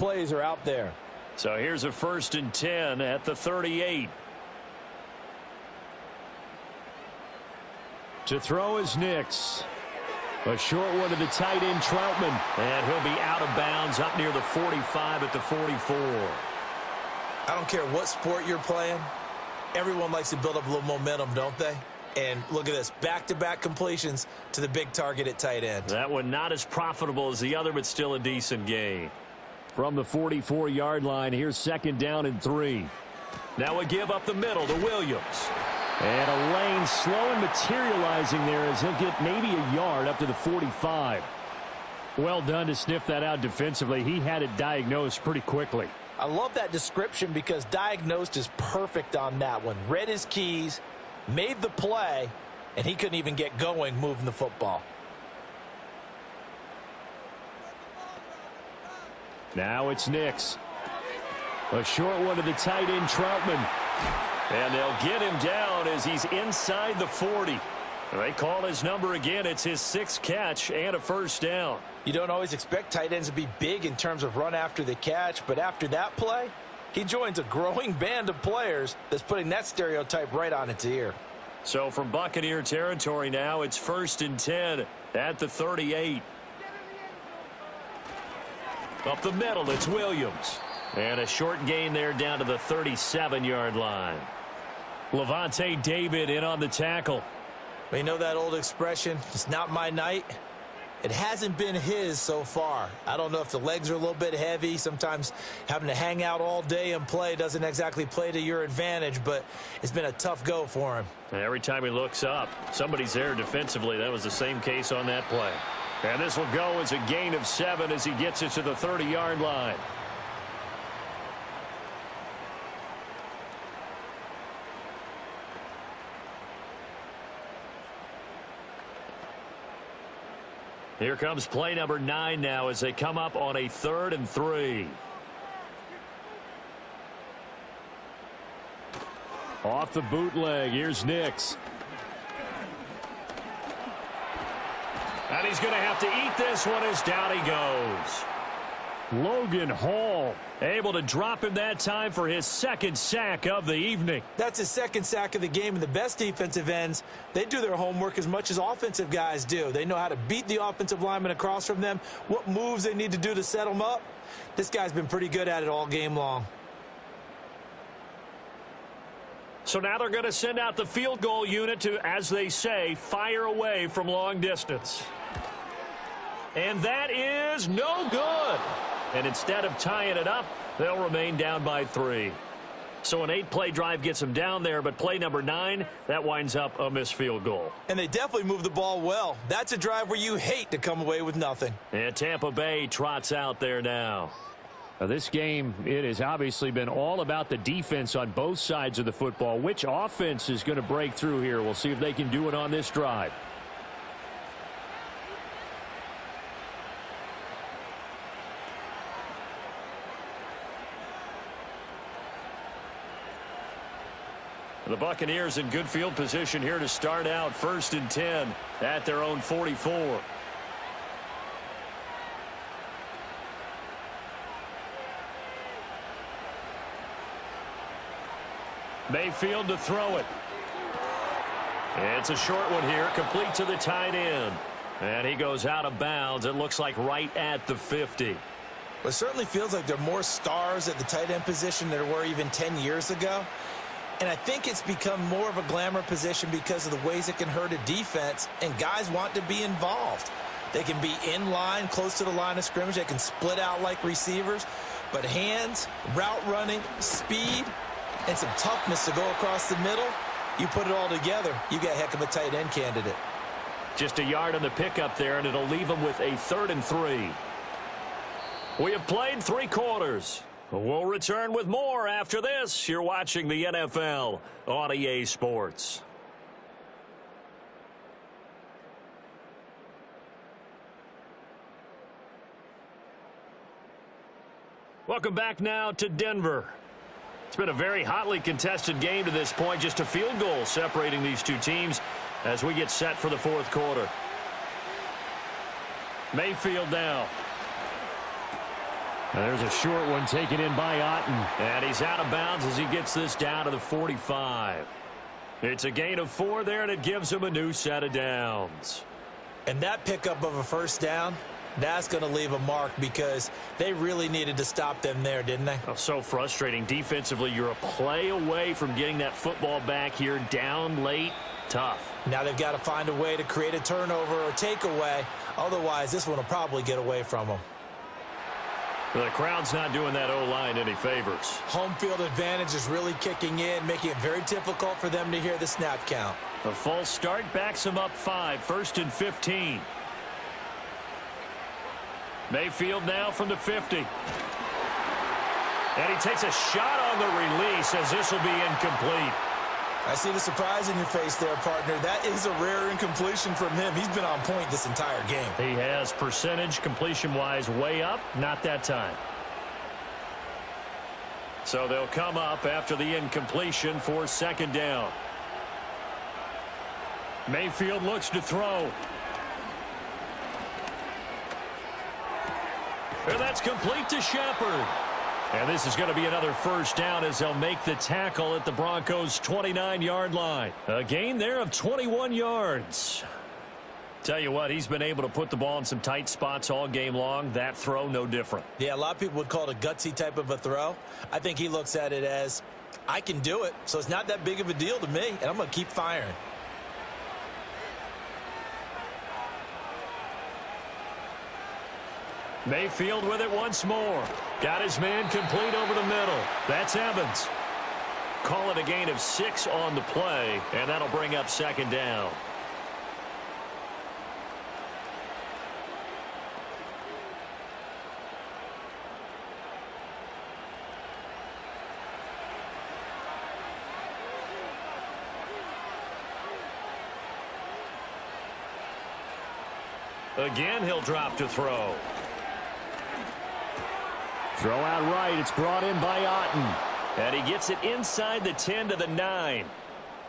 plays are out there. So here's a 1st and 10 at the 38. To throw is Nix. A short one to the tight end, Troutman. And he'll be out of bounds up near the 45 at the 44. I don't care what sport you're playing. Everyone likes to build up a little momentum, don't they? And look at this, back-to-back completions to the big target at tight end. That one not as profitable as the other, but still a decent gain. From the 44-yard line, here's 2nd down and 3. Now a give up the middle to Williams. And a lane slow and materializing there as he'll get maybe a yard up to the 45. Well done to sniff that out defensively. He had it diagnosed pretty quickly. I love that description because diagnosed is perfect on that one. Read his keys, made the play, and he couldn't even get going moving the football. Now it's Nix. A short one to the tight end, Troutman. And they'll get him down as he's inside the 40. They call his number again. It's his 6th catch and a 1st down. You don't always expect tight ends to be big in terms of run after the catch, but after that play, he joins a growing band of players that's putting that stereotype right on its ear. So from Buccaneer territory now, it's 1st and 10 at the 38. Up the middle, it's Williams. And a short gain there down to the 37-yard line. Levante David in on the tackle. Well, you know that old expression, it's not my night? It hasn't been his so far. I don't know if the legs are a little bit heavy. Sometimes having to hang out all day and play doesn't exactly play to your advantage, but it's been a tough go for him. Every time he looks up, somebody's there defensively. That was the same case on that play. And this will go as a gain of 7 as he gets it to the 30-yard line. Here comes play number 9 now as they come up on a 3rd and 3. Off the bootleg, here's Nix. And he's going to have to eat this one as down he goes. Logan Hall able to drop him that time for his 2nd sack of the evening. That's his 2nd sack of the game, and the best defensive ends, they do their homework as much as offensive guys do. They know how to beat the offensive lineman across from them, what moves they need to do to set them up. This guy's been pretty good at it all game long. So now they're going to send out the field goal unit to, as they say, fire away from long distance. And that is no good. And instead of tying it up, they'll remain down by 3. So an 8-play drive gets them down there, but play number 9, that winds up a missed field goal. And they definitely move the ball well. That's a drive where you hate to come away with nothing. And Tampa Bay trots out there now. Now this game, it has obviously been all about the defense on both sides of the football. Which offense is going to break through here? We'll see if they can do it on this drive. The Buccaneers in good field position here to start out 1st and 10 at their own 44. Mayfield to throw it. It's a short one here, complete to the tight end. And he goes out of bounds. It looks like right at the 50. Well, it certainly feels like there are more stars at the tight end position than there were even 10 years ago. And I think it's become more of a glamour position because of the ways it can hurt a defense, and guys want to be involved. They can be in line, close to the line of scrimmage. They can split out like receivers. But hands, route running, speed, and some toughness to go across the middle, you put it all together, you got a heck of a tight end candidate. Just a yard on the pickup there, and it'll leave them with a 3rd and 3. We have played 3 quarters. We'll return with more after this. You're watching the NFL on EA Sports. Welcome back now to Denver. It's been a very hotly contested game to this point. Just a field goal separating these two teams as we get set for the 4th quarter. Mayfield now. And there's a short one taken in by Otten. And he's out of bounds as he gets this down to the 45. It's a gain of 4 there, and it gives him a new set of downs. And that pickup of a first down, that's going to leave a mark because they really needed to stop them there, didn't they? Oh, so frustrating. Defensively, you're a play away from getting that football back here, down late. Tough. Now they've got to find a way to create a turnover or takeaway. Otherwise, this one will probably get away from them. The crowd's not doing that O-line any favors. Home field advantage is really kicking in, making it very difficult for them to hear the snap count. A false start backs him up 5, 1st and 15. Mayfield now from the 50. And he takes a shot on the release as this will be incomplete. I see the surprise in your face there, partner. That is a rare incompletion from him. He's been on point this entire game. He has percentage completion-wise way up, not that time. So they'll come up after the incompletion for 2nd down. Mayfield looks to throw. And that's complete to Shepard. And this is going to be another first down as they'll make the tackle at the Broncos' 29-yard line. A gain there of 21 yards. Tell you what, he's been able to put the ball in some tight spots all game long. That throw, no different. Yeah, a lot of people would call it a gutsy type of a throw. I think he looks at it as, I can do it, so it's not that big of a deal to me, and I'm going to keep firing. Mayfield with it once more. Got his man complete over the middle. That's Evans. Call it a gain of 6 on the play, and that'll bring up 2nd down. Again, he'll drop to throw. Throw out right. It's brought in by Otten. And he gets it inside the 10 to the 9.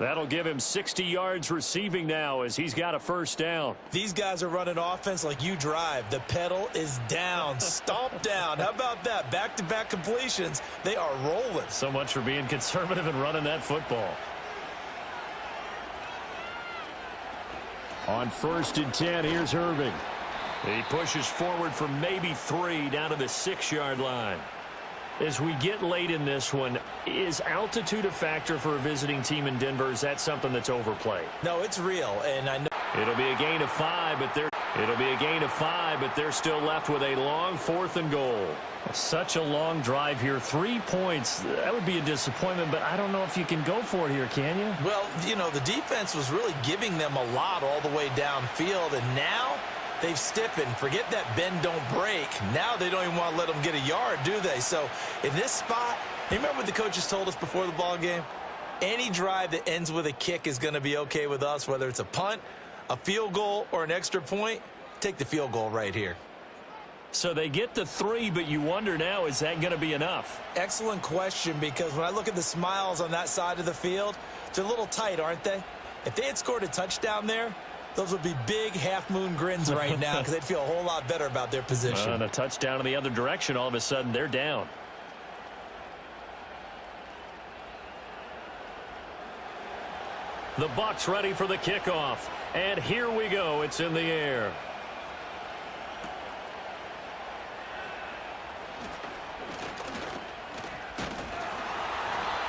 That'll give him 60 yards receiving now as he's got a first down. These guys are running offense like you drive. The pedal is down. Stomp down. How about that? Back-to-back completions. They are rolling. So much for being conservative and running that football. On 1st and 10, here's Irving. He pushes forward for maybe 3 down to the 6-yard line. As we get late in this one, is altitude a factor for a visiting team in Denver? Is that something that's overplayed? No, it's real, and I know it'll be a gain of 5, but they're still left with a long 4th and goal. Such a long drive here. 3 points. That would be a disappointment, but I don't know if you can go for it here, can you? Well, you know, the defense was really giving them a lot all the way downfield, and now they've stiffened. Forget that bend, don't break. Now they don't even want to let them get a yard, do they? So in this spot, you remember what the coaches told us before the ball game? Any drive that ends with a kick is going to be okay with us, whether it's a punt, a field goal, or an extra point. Take the field goal right here. So they get the 3, but you wonder now, is that going to be enough? Excellent question, because when I look at the smiles on that side of the field, they're a little tight, aren't they? If they had scored a touchdown there, those would be big half-moon grins right now because they'd feel a whole lot better about their position. And a touchdown in the other direction, all of a sudden they're down. The Bucs ready for the kickoff. And here we go. It's in the air.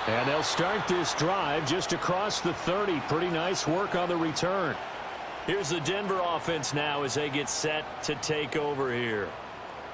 And they'll start this drive just across the 30. Pretty nice work on the return. Here's the Denver offense now as they get set to take over here.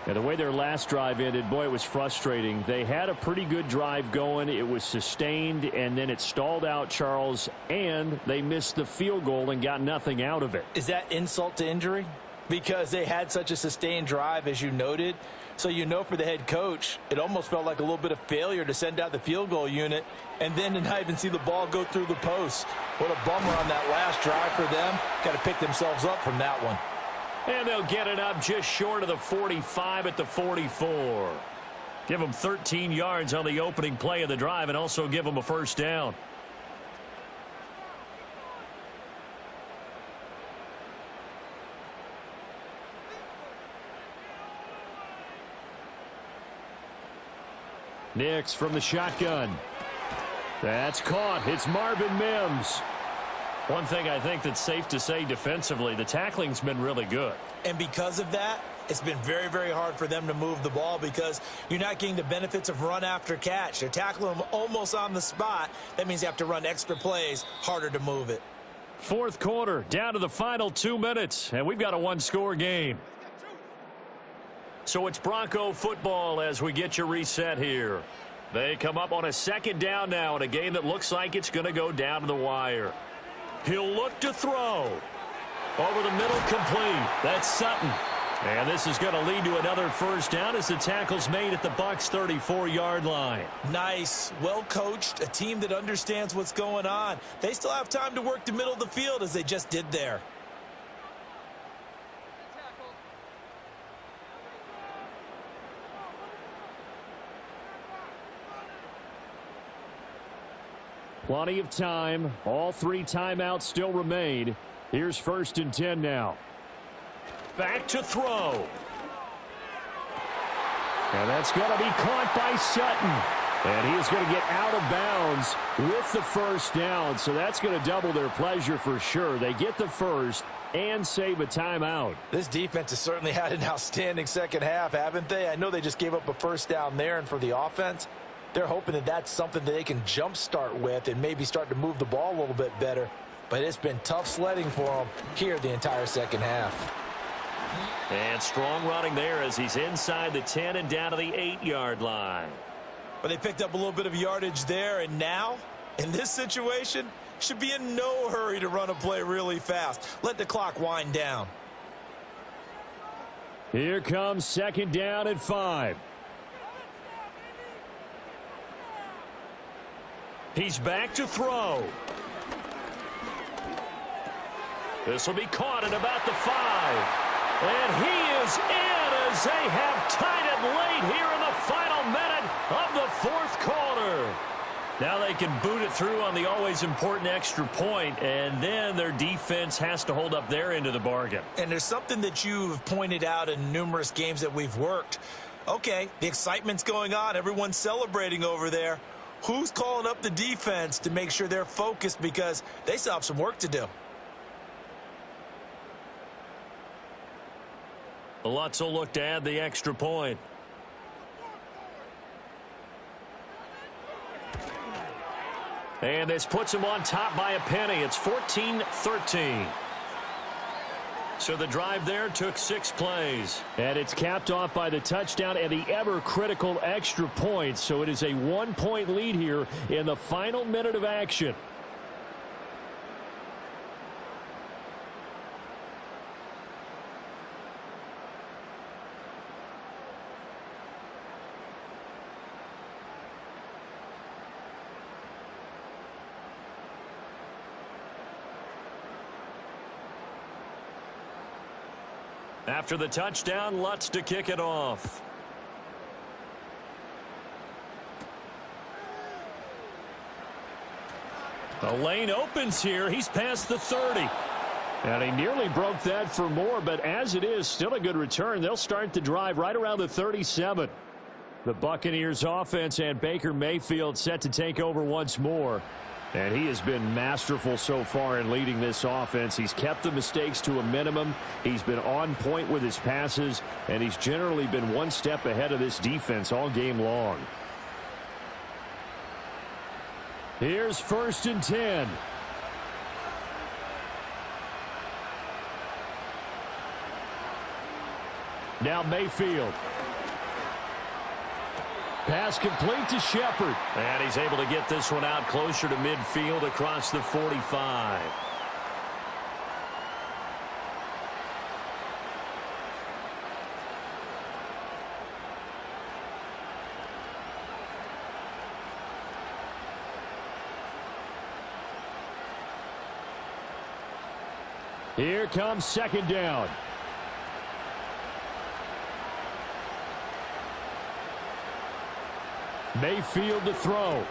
And the way their last drive ended, boy, it was frustrating. They had a pretty good drive going. It was sustained, and then it stalled out, Charles, and they missed the field goal and got nothing out of it. Is that insult to injury? Because they had such a sustained drive, as you noted. So you know for the head coach, it almost felt like a little bit of failure to send out the field goal unit and then to not even see the ball go through the post. What a bummer on that last drive for them. Got to pick themselves up from that one. And they'll get it up just short of the 45 at the 44. Give them 13 yards on the opening play of the drive and also give them a first down. Nix from the shotgun. That's caught. It's Marvin Mims. One thing I think that's safe to say defensively, the tackling's been really good. And because of that, it's been very, very hard for them to move the ball because you're not getting the benefits of run after catch. They're tackling them almost on the spot. That means you have to run extra plays, harder to move it. Fourth quarter, down to the final 2 minutes, and we've got a one-score game. So it's Bronco football as we get you reset here. They come up on a second down now in a game that looks like it's going to go down to the wire. He'll look to throw. Over the middle, complete. That's Sutton. And this is going to lead to another first down as the tackle's made at the Bucs' 34-yard line. Nice. Well coached. A team that understands what's going on. They still have time to work the middle of the field as they just did there. Plenty of time. All 3 timeouts still remain. Here's 1st and 10 now. Back to throw. And that's going to be caught by Sutton. And he is going to get out of bounds with the first down. So that's going to double their pleasure for sure. They get the first and save a timeout. This defense has certainly had an outstanding second half, haven't they? I know they just gave up a first down there, and for the offense, they're hoping that that's something that they can jumpstart with and maybe start to move the ball a little bit better. But it's been tough sledding for them here the entire second half. And strong running there as he's inside the 10 and down to the 8-yard line. But they picked up a little bit of yardage there, and now, in this situation, should be in no hurry to run a play really fast. Let the clock wind down. Here comes second down at 5. He's back to throw. This will be caught at about the 5. And he is in as they have tied it late here in the final minute of the fourth quarter. Now they can boot it through on the always important extra point, and then their defense has to hold up their end of the bargain. And there's something that you've pointed out in numerous games that we've worked. Okay, the excitement's going on. Everyone's celebrating over there. Who's calling up the defense to make sure they're focused because they still have some work to do? Lutz will look to add the extra point. And this puts him on top by a penny. It's 14-13. So the drive there took 6 plays. And it's capped off by the touchdown and the ever-critical extra point. So it is a 1-point lead here in the final minute of action. After the touchdown, Lutz to kick it off. The lane opens here. He's past the 30. And he nearly broke that for more, but as it is, still a good return. They'll start the drive right around the 37. The Buccaneers offense and Baker Mayfield set to take over once more. And he has been masterful so far in leading this offense. He's kept the mistakes to a minimum. He's been on point with his passes, and he's generally been one step ahead of this defense all game long. Here's 1st and 10. Now Mayfield. Pass complete to Shepard. And he's able to get this one out closer to midfield across the 45. Here comes second down. Mayfield to throw.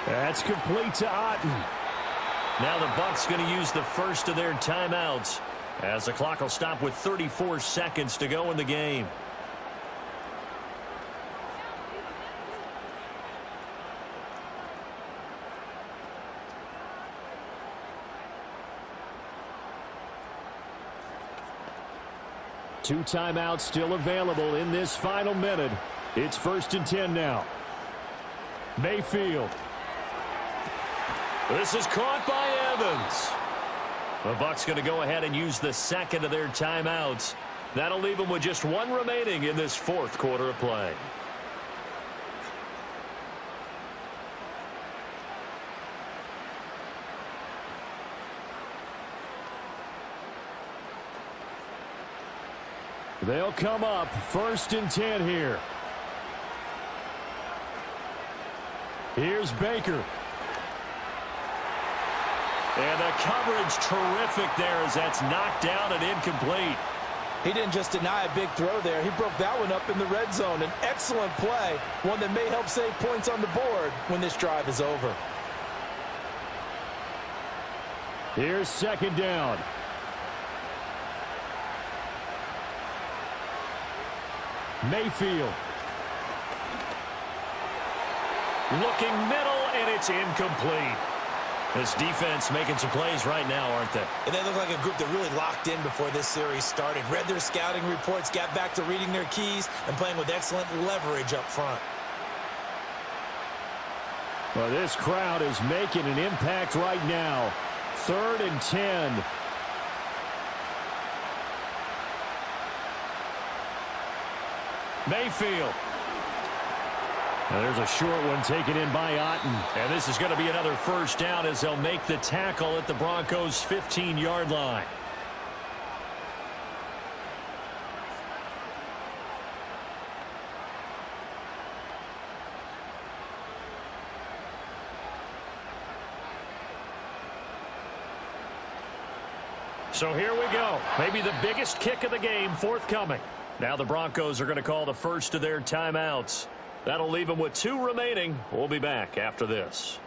That's complete to Otten. Now the Bucs going to use the first of their timeouts as the clock will stop with 34 seconds to go in the game. 2 timeouts still available in this final minute. It's 1st and 10 now. Mayfield. This is caught by Evans. The Bucs going to go ahead and use the second of their timeouts. That'll leave them with just 1 remaining in this 4th quarter of play. They'll come up 1st and 10 here. Here's Baker. And the coverage terrific there as that's knocked down and incomplete. He didn't just deny a big throw there. He broke that one up in the red zone. An excellent play, one that may help save points on the board when this drive is over. Here's 2nd down. Mayfield. Looking middle, and it's incomplete. This defense making some plays right now, aren't they? And they look like a group that really locked in before this series started. Read their scouting reports, got back to reading their keys, and playing with excellent leverage up front. Well, this crowd is making an impact right now. 3rd and 10. Mayfield. Now there's a short one taken in by Otten. And this is going to be another 1st down as they'll make the tackle at the Broncos' 15-yard line. So here we go. Maybe the biggest kick of the game forthcoming. Now the Broncos are going to call the first of their timeouts. That'll leave them with 2 remaining. We'll be back after this.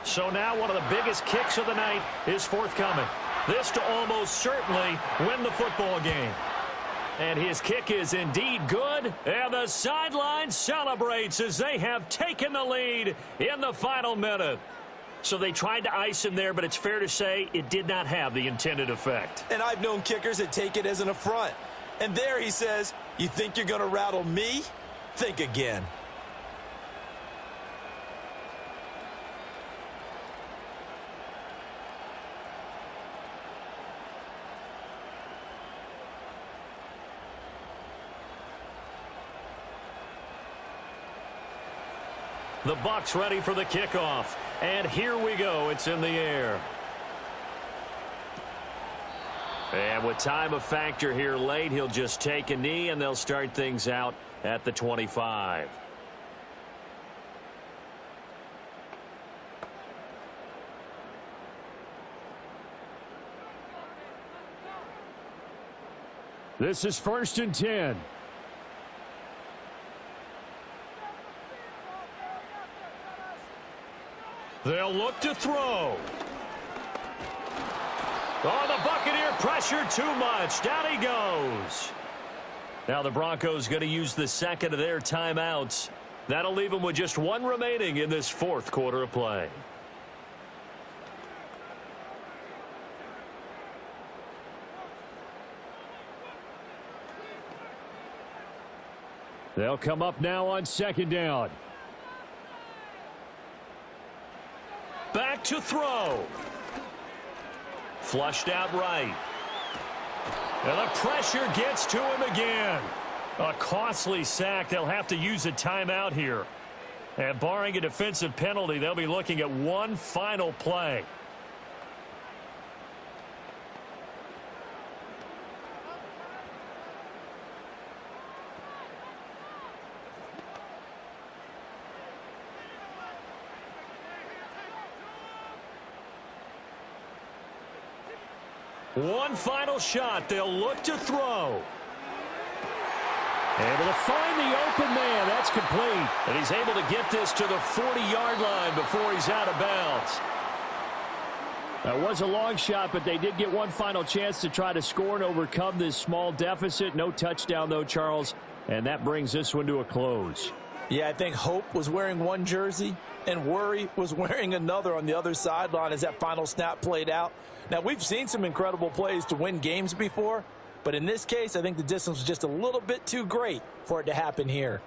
So now one of the biggest kicks of the night is forthcoming. This to almost certainly win the football game. And his kick is indeed good. And the sideline celebrates as they have taken the lead in the final minute. So they tried to ice him there, but it's fair to say it did not have the intended effect. And I've known kickers that take it as an affront. And there he says, you think you're going to rattle me? Think again. The Bucs ready for the kickoff. And here we go. It's in the air. And with time a factor here late, he'll just take a knee, and they'll start things out at the 25. This is 1st and 10. They'll look to throw. Oh, the Buccaneer pressure too much. Down he goes. Now the Broncos going to use the second of their timeouts. That'll leave them with just 1 remaining in this 4th quarter of play. They'll come up now on 2nd down. Back to throw. Flushed out right. And the pressure gets to him again. A costly sack. They'll have to use a timeout here. And barring a defensive penalty, they'll be looking at one final play. One final shot. They'll look to throw. Able to find the open man. That's complete. And he's able to get this to the 40-yard line before he's out of bounds. That was a long shot, but they did get one final chance to try to score and overcome this small deficit. No touchdown, though, Charles. And that brings this one to a close. Yeah, I think Hope was wearing one jersey and Worry was wearing another on the other sideline as that final snap played out. Now, we've seen some incredible plays to win games before, but in this case, I think the distance was just a little bit too great for it to happen here.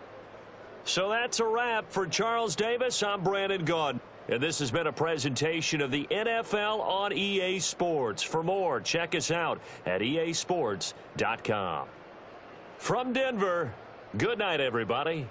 So that's a wrap for Charles Davis. I'm Brandon Gaudin. And this has been a presentation of the NFL on EA Sports. For more, check us out at easports.com. From Denver, good night, everybody.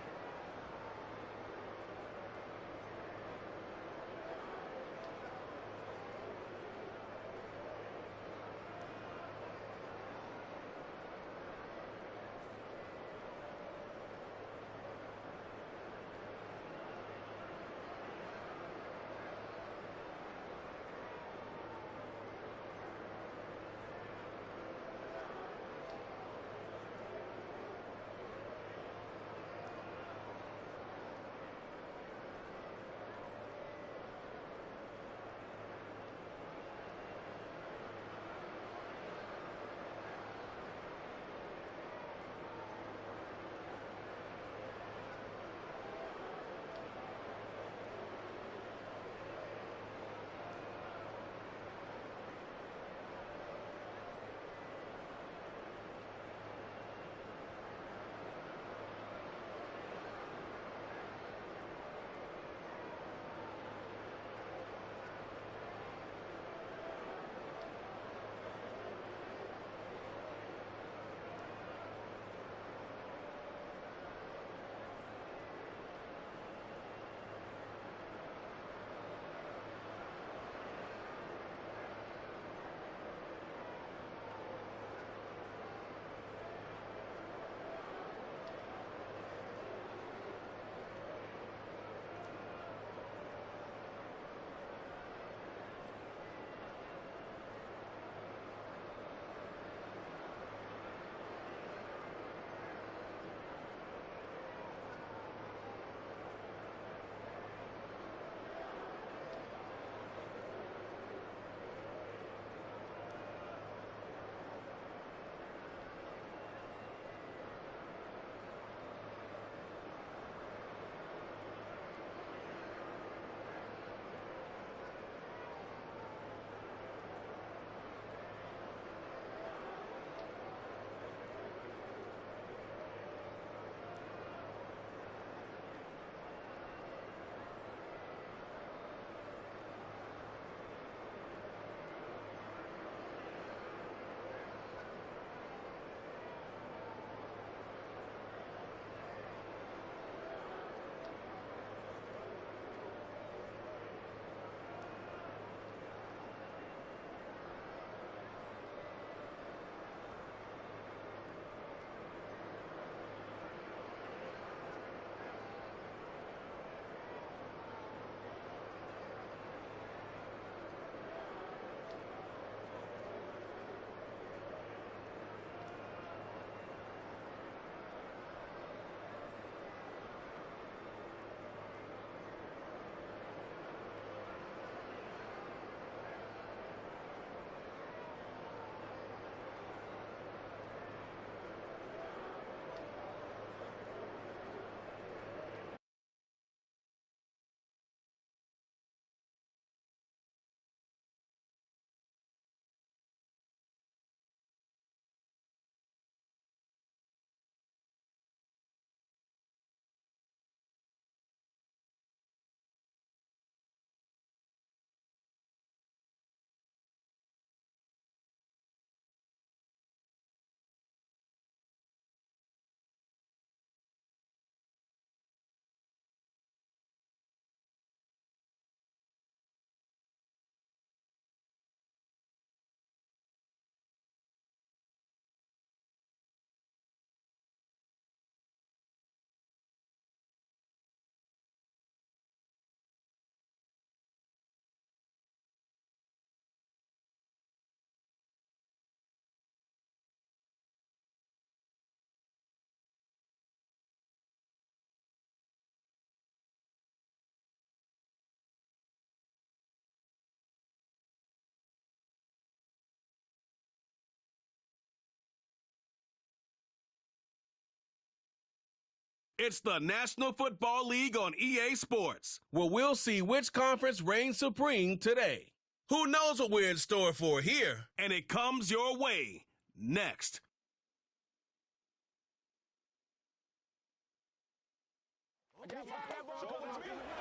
It's the National Football League on EA Sports, where we'll see which conference reigns supreme today. Who knows what we're in store for here? And it comes your way next.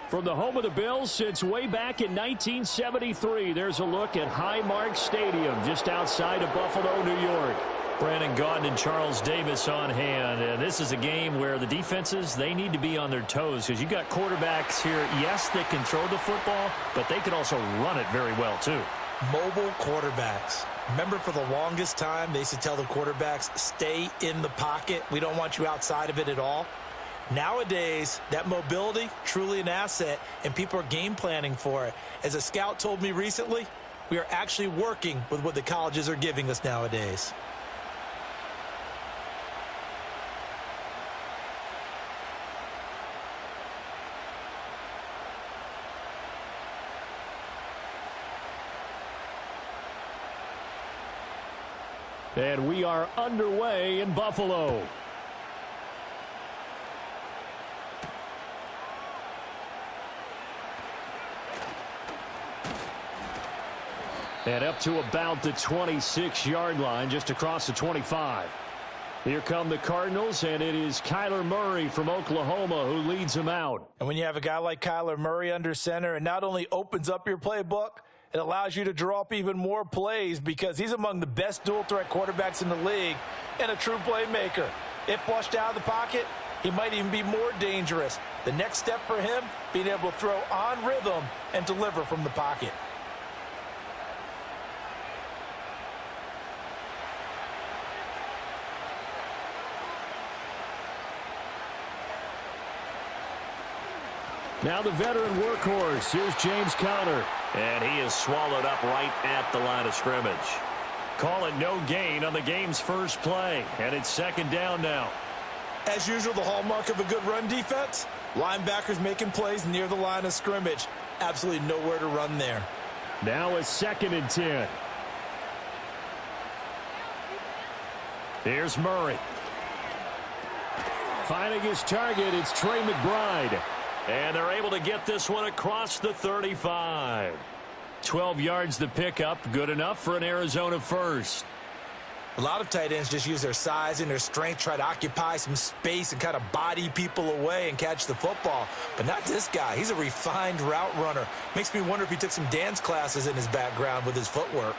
From the home of the Bills since way back in 1973, there's a look at Highmark Stadium just outside of Buffalo, New York. Brandon Gaudin and Charles Davis on hand. And this is a game where the defenses, they need to be on their toes because you've got quarterbacks here, yes, that can throw the football, but they can also run it very well, too. Mobile quarterbacks. Remember, for the longest time, they used to tell the quarterbacks, stay in the pocket. We don't want you outside of it at all. Nowadays, that mobility, truly an asset, and people are game planning for it. As a scout told me recently, we are actually working with what the colleges are giving us nowadays. And we are underway in Buffalo. And up to about the 26-yard line, just across the 25. Here come the Cardinals, and it is Kyler Murray from Oklahoma who leads them out. And when you have a guy like Kyler Murray under center, it not only opens up your playbook, it allows you to draw up even more plays because he's among the best dual-threat quarterbacks in the league and a true playmaker. If flushed out of the pocket, he might even be more dangerous. The next step for him, being able to throw on rhythm and deliver from the pocket. Now the veteran workhorse. Here's James Conner. And he is swallowed up right at the line of scrimmage. Call it no gain on the game's first play. And it's second down now. As usual, the hallmark of a good run defense, linebackers making plays near the line of scrimmage. Absolutely nowhere to run there. Now a 2nd and 10. Here's Murray. Finding his target, it's Trey McBride. And they're able to get this one across the 35. 12 yards to pick up. Good enough for an Arizona first. A lot of tight ends just use their size and their strength, try to occupy some space and kind of body people away and catch the football. But not this guy. He's a refined route runner. Makes me wonder if he took some dance classes in his background with his footwork.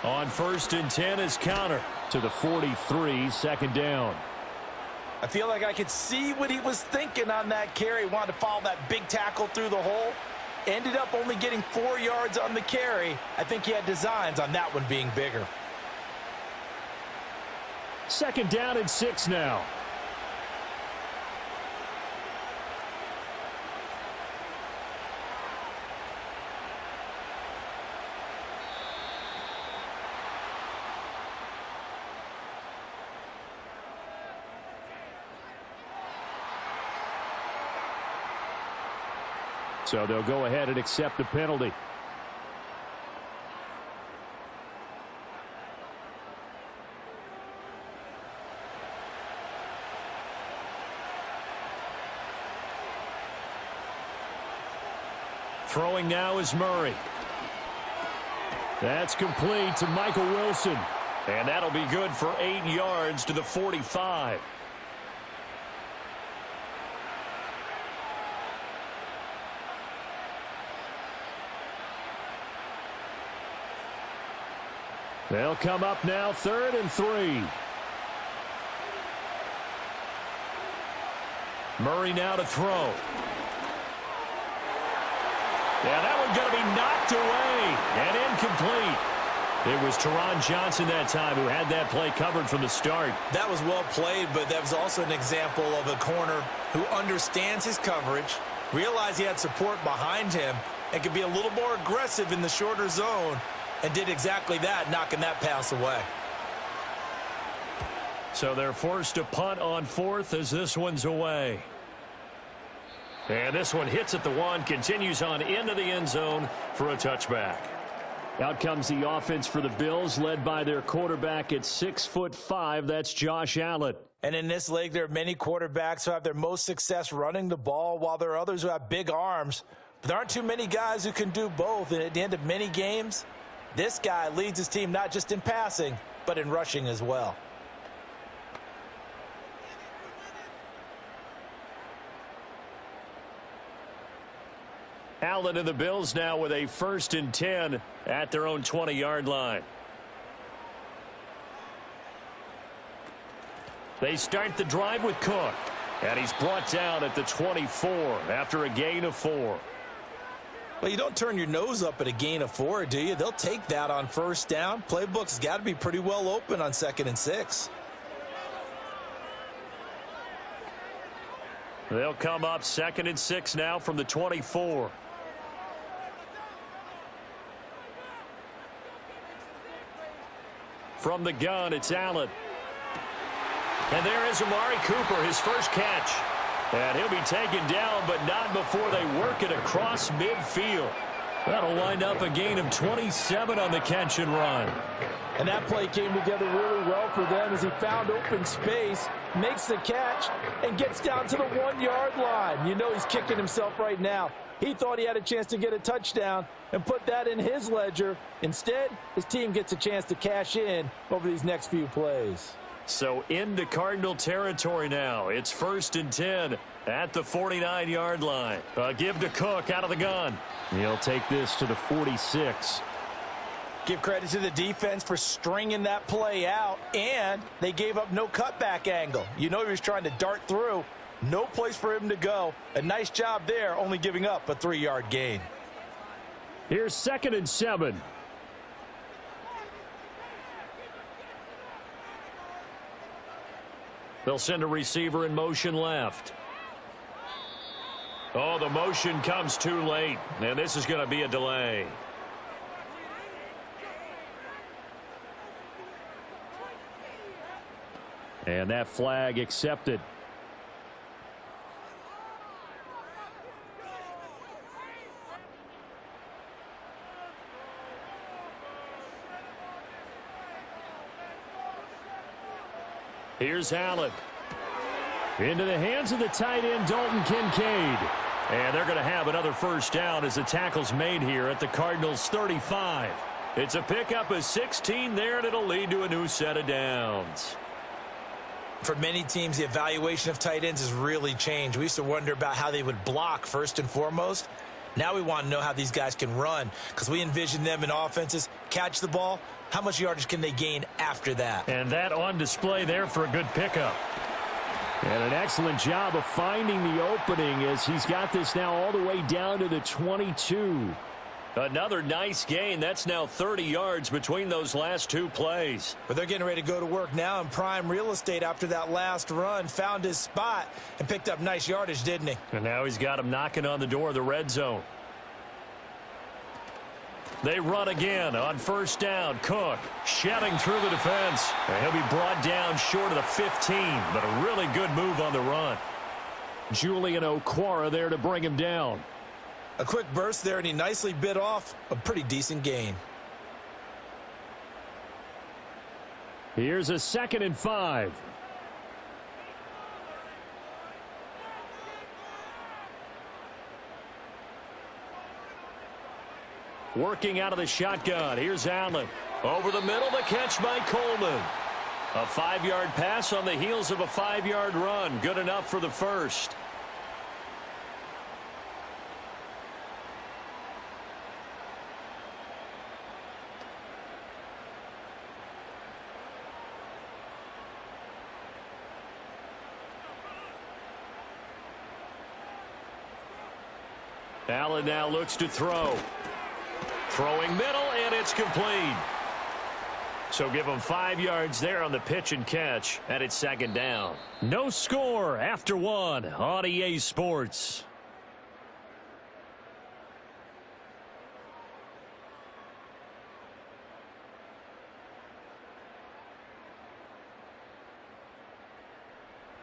On 1st and 10 is Conner to the 43, 2nd down. I feel like I could see what he was thinking on that carry. Wanted to follow that big tackle through the hole. Ended up only getting 4 yards on the carry. I think he had designs on that one being bigger. 2nd down and 6 now. So they'll go ahead and accept the penalty. Throwing now is Murray. That's complete to Michael Wilson. And that'll be good for 8 yards to the 45. They'll come up now 3rd and 3. Murray now to throw. Yeah, that one's going to be knocked away and incomplete. It was Teron Johnson that time who had that play covered from the start. That was well played, but that was also an example of a corner who understands his coverage, realized he had support behind him, and could be a little more aggressive in the shorter zone, and did exactly that, knocking that pass away. So they're forced to punt on 4th as this one's away. And this one hits at the 1, continues on into the end zone for a touchback. Out comes the offense for the Bills, led by their quarterback at 6'5". That's Josh Allen. And in this league, there are many quarterbacks who have their most success running the ball, while there are others who have big arms. But there aren't too many guys who can do both. And at the end of many games, this guy leads his team not just in passing, but in rushing as well. Allen and the Bills now with a 1st and 10 at their own 20-yard line. They start the drive with Cook, and he's brought down at the 24 after a gain of 4. Well, you don't turn your nose up at a gain of 4, do you? They'll take that on 1st down. Playbook's got to be pretty well open on 2nd and 6. They'll come up 2nd and 6 now from the 24. From the gun, it's Allen. And there is Amari Cooper, his first catch. And he'll be taken down, but not before they work it across midfield. That'll wind up a gain of 27 on the catch and run. And that play came together really well for them as he found open space, makes the catch, and gets down to the 1-yard line. You know he's kicking himself right now. He thought he had a chance to get a touchdown and put that in his ledger. Instead, his team gets a chance to cash in over these next few plays. So into Cardinal territory now. It's 1st and 10 at the 49-yard line. A give to Cook out of the gun. He'll take this to the 46. Give credit to the defense for stringing that play out, and they gave up no cutback angle. You know he was trying to dart through. No place for him to go. A nice job there, only giving up a 3-yard gain. Here's 2nd and 7. They'll send a receiver in motion left. Oh, the motion comes too late, and this is going to be a delay. And that flag accepted. Here's Allen. Into the hands of the tight end, Dalton Kincaid. And they're going to have another 1st down as the tackle's made here at the Cardinals' 35. It's a pickup of 16 there, and it'll lead to a new set of downs. For many teams, the evaluation of tight ends has really changed. We used to wonder about how they would block first and foremost. Now we want to know how these guys can run, because we envision them in offenses catch the ball. How much yardage can they gain after that? And that on display there for a good pickup. And an excellent job of finding the opening as he's got this now all the way down to the 22. Another nice gain. That's now 30 yards between those last 2 plays. But they're getting ready to go to work now in prime real estate after that last run. Found his spot and picked up nice yardage, didn't he? And now he's got him knocking on the door of the red zone. They run again on 1st down. Cook shedding through the defense. And he'll be brought down short of the 15, but a really good move on the run. Julian Okwara there to bring him down. A quick burst there, and he nicely bit off a pretty decent gain. Here's a 2nd and 5. Working out of the shotgun. Here's Allen. Over the middle, the catch by Coleman. A 5-yard pass on the heels of a 5-yard run. Good enough for the 1st. Allen now looks to throw. Throwing middle, and it's complete. So give him 5 yards there on the pitch and catch, and it's 2nd down. No score after 1 on EA Sports.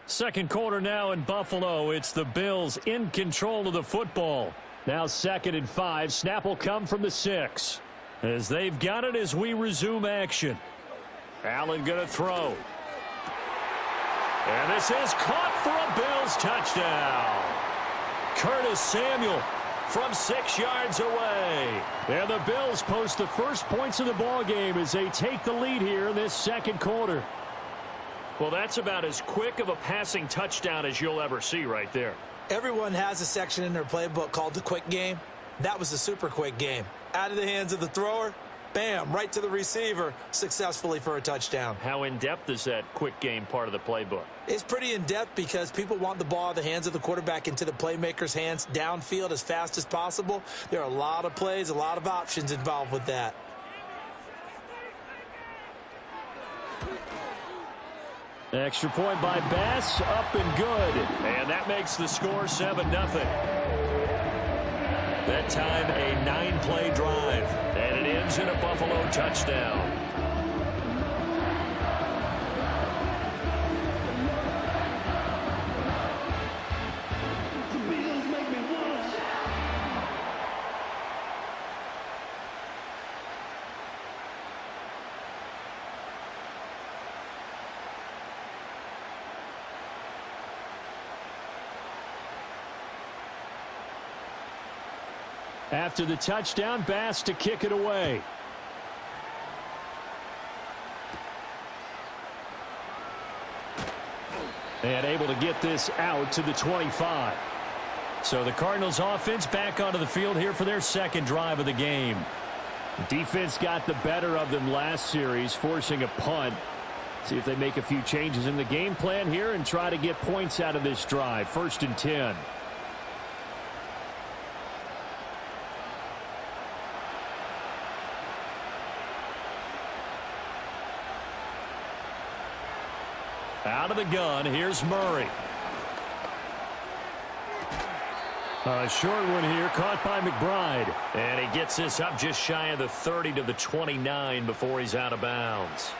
Second quarter now in Buffalo. It's the Bills in control of the football. Now 2nd and 5. Snap will come from the 6. As they've got it as we resume action. Allen going to throw. And this is caught for a Bills touchdown. Curtis Samuel from 6 yards away. And the Bills post the first points of the ball game as they take the lead here in this second quarter. Well, that's about as quick of a passing touchdown as you'll ever see right there. Everyone has a section in their playbook called the quick game. That was the super quick game. Out of the hands of the thrower, bam, right to the receiver, successfully for a touchdown. How in-depth is that quick game part of the playbook? It's pretty in-depth because people want the ball out of the hands of the quarterback into the playmaker's hands downfield as fast as possible. There are a lot of plays, a lot of options involved with that. Extra point by Bass, up and good. And that makes the score 7-0. That time a 9-play drive, and it ends in a Buffalo touchdown. After the touchdown, Bass to kick it away. And able to get this out to the 25. So the Cardinals offense back onto the field here for their second drive of the game. The defense got the better of them last series, forcing a punt. See if they make a few changes in the game plan here and try to get points out of this drive. 1st and 10. Out of the gun, here's Murray. A short one here, caught by McBride. And he gets this up just shy of the 30 to the 29 before he's out of bounds.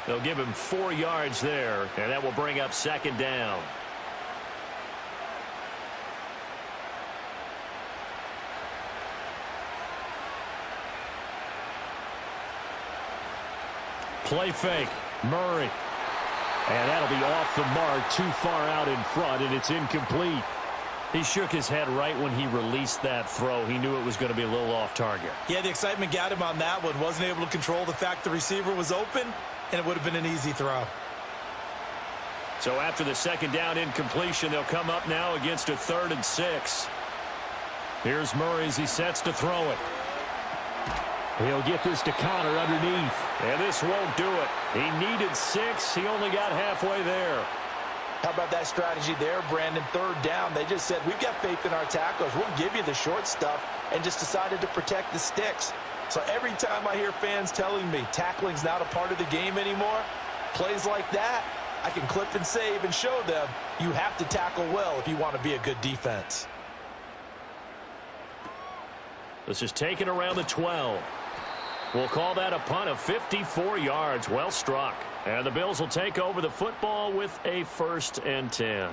They'll give him 4 yards there, and that will bring up 2nd down. Play fake, Murray. And that'll be off the mark, too far out in front, and it's incomplete. He shook his head right when he released that throw. He knew it was going to be a little off target. Yeah, the excitement got him on that one. Wasn't able to control the fact the receiver was open, and it would have been an easy throw. So after the 2nd down incompletion, they'll come up now against a 3rd and 6. Here's Murray as he sets to throw it. He'll get this to Connor underneath. And this won't do it. He needed 6. He only got halfway there. How about that strategy there, Brandon? 3rd down. They just said, we've got faith in our tacklers. We'll give you the short stuff, and just decided to protect the sticks. So every time I hear fans telling me tackling's not a part of the game anymore, plays like that, I can clip and save and show them you have to tackle well if you want to be a good defense. This is taken around the 12. We'll call that a punt of 54 yards. Well struck. And the Bills will take over the football with a 1st and 10.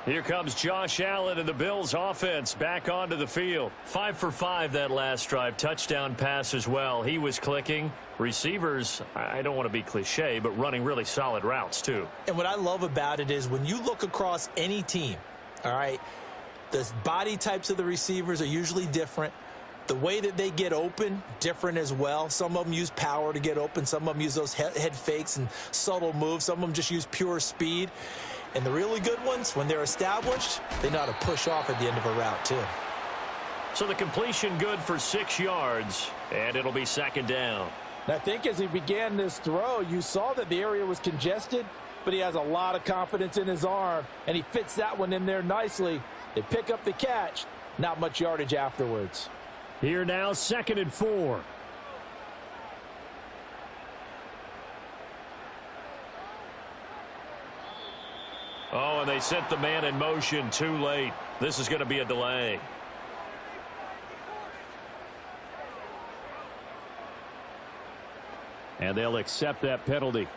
Here comes Josh Allen and the Bills offense back onto the field. 5 for 5 that last drive. Touchdown pass as well. He was clicking. Receivers, I don't want to be cliche, but running really solid routes too. And what I love about it is when you look across any team, all right, the body types of the receivers are usually different. The way that they get open, different as well. Some of them use power to get open. Some of them use those head fakes and subtle moves. Some of them just use pure speed. And the really good ones, when they're established, they know how to push off at the end of a route, too. So the completion good for 6 yards, and it'll be 2nd down. I think as he began this throw, you saw that the area was congested, but he has a lot of confidence in his arm, and he fits that one in there nicely. They pick up the catch, not much yardage afterwards. Here now, 2nd and 4. Oh, and they sent the man in motion too late. This is going to be a delay. And they'll accept that penalty.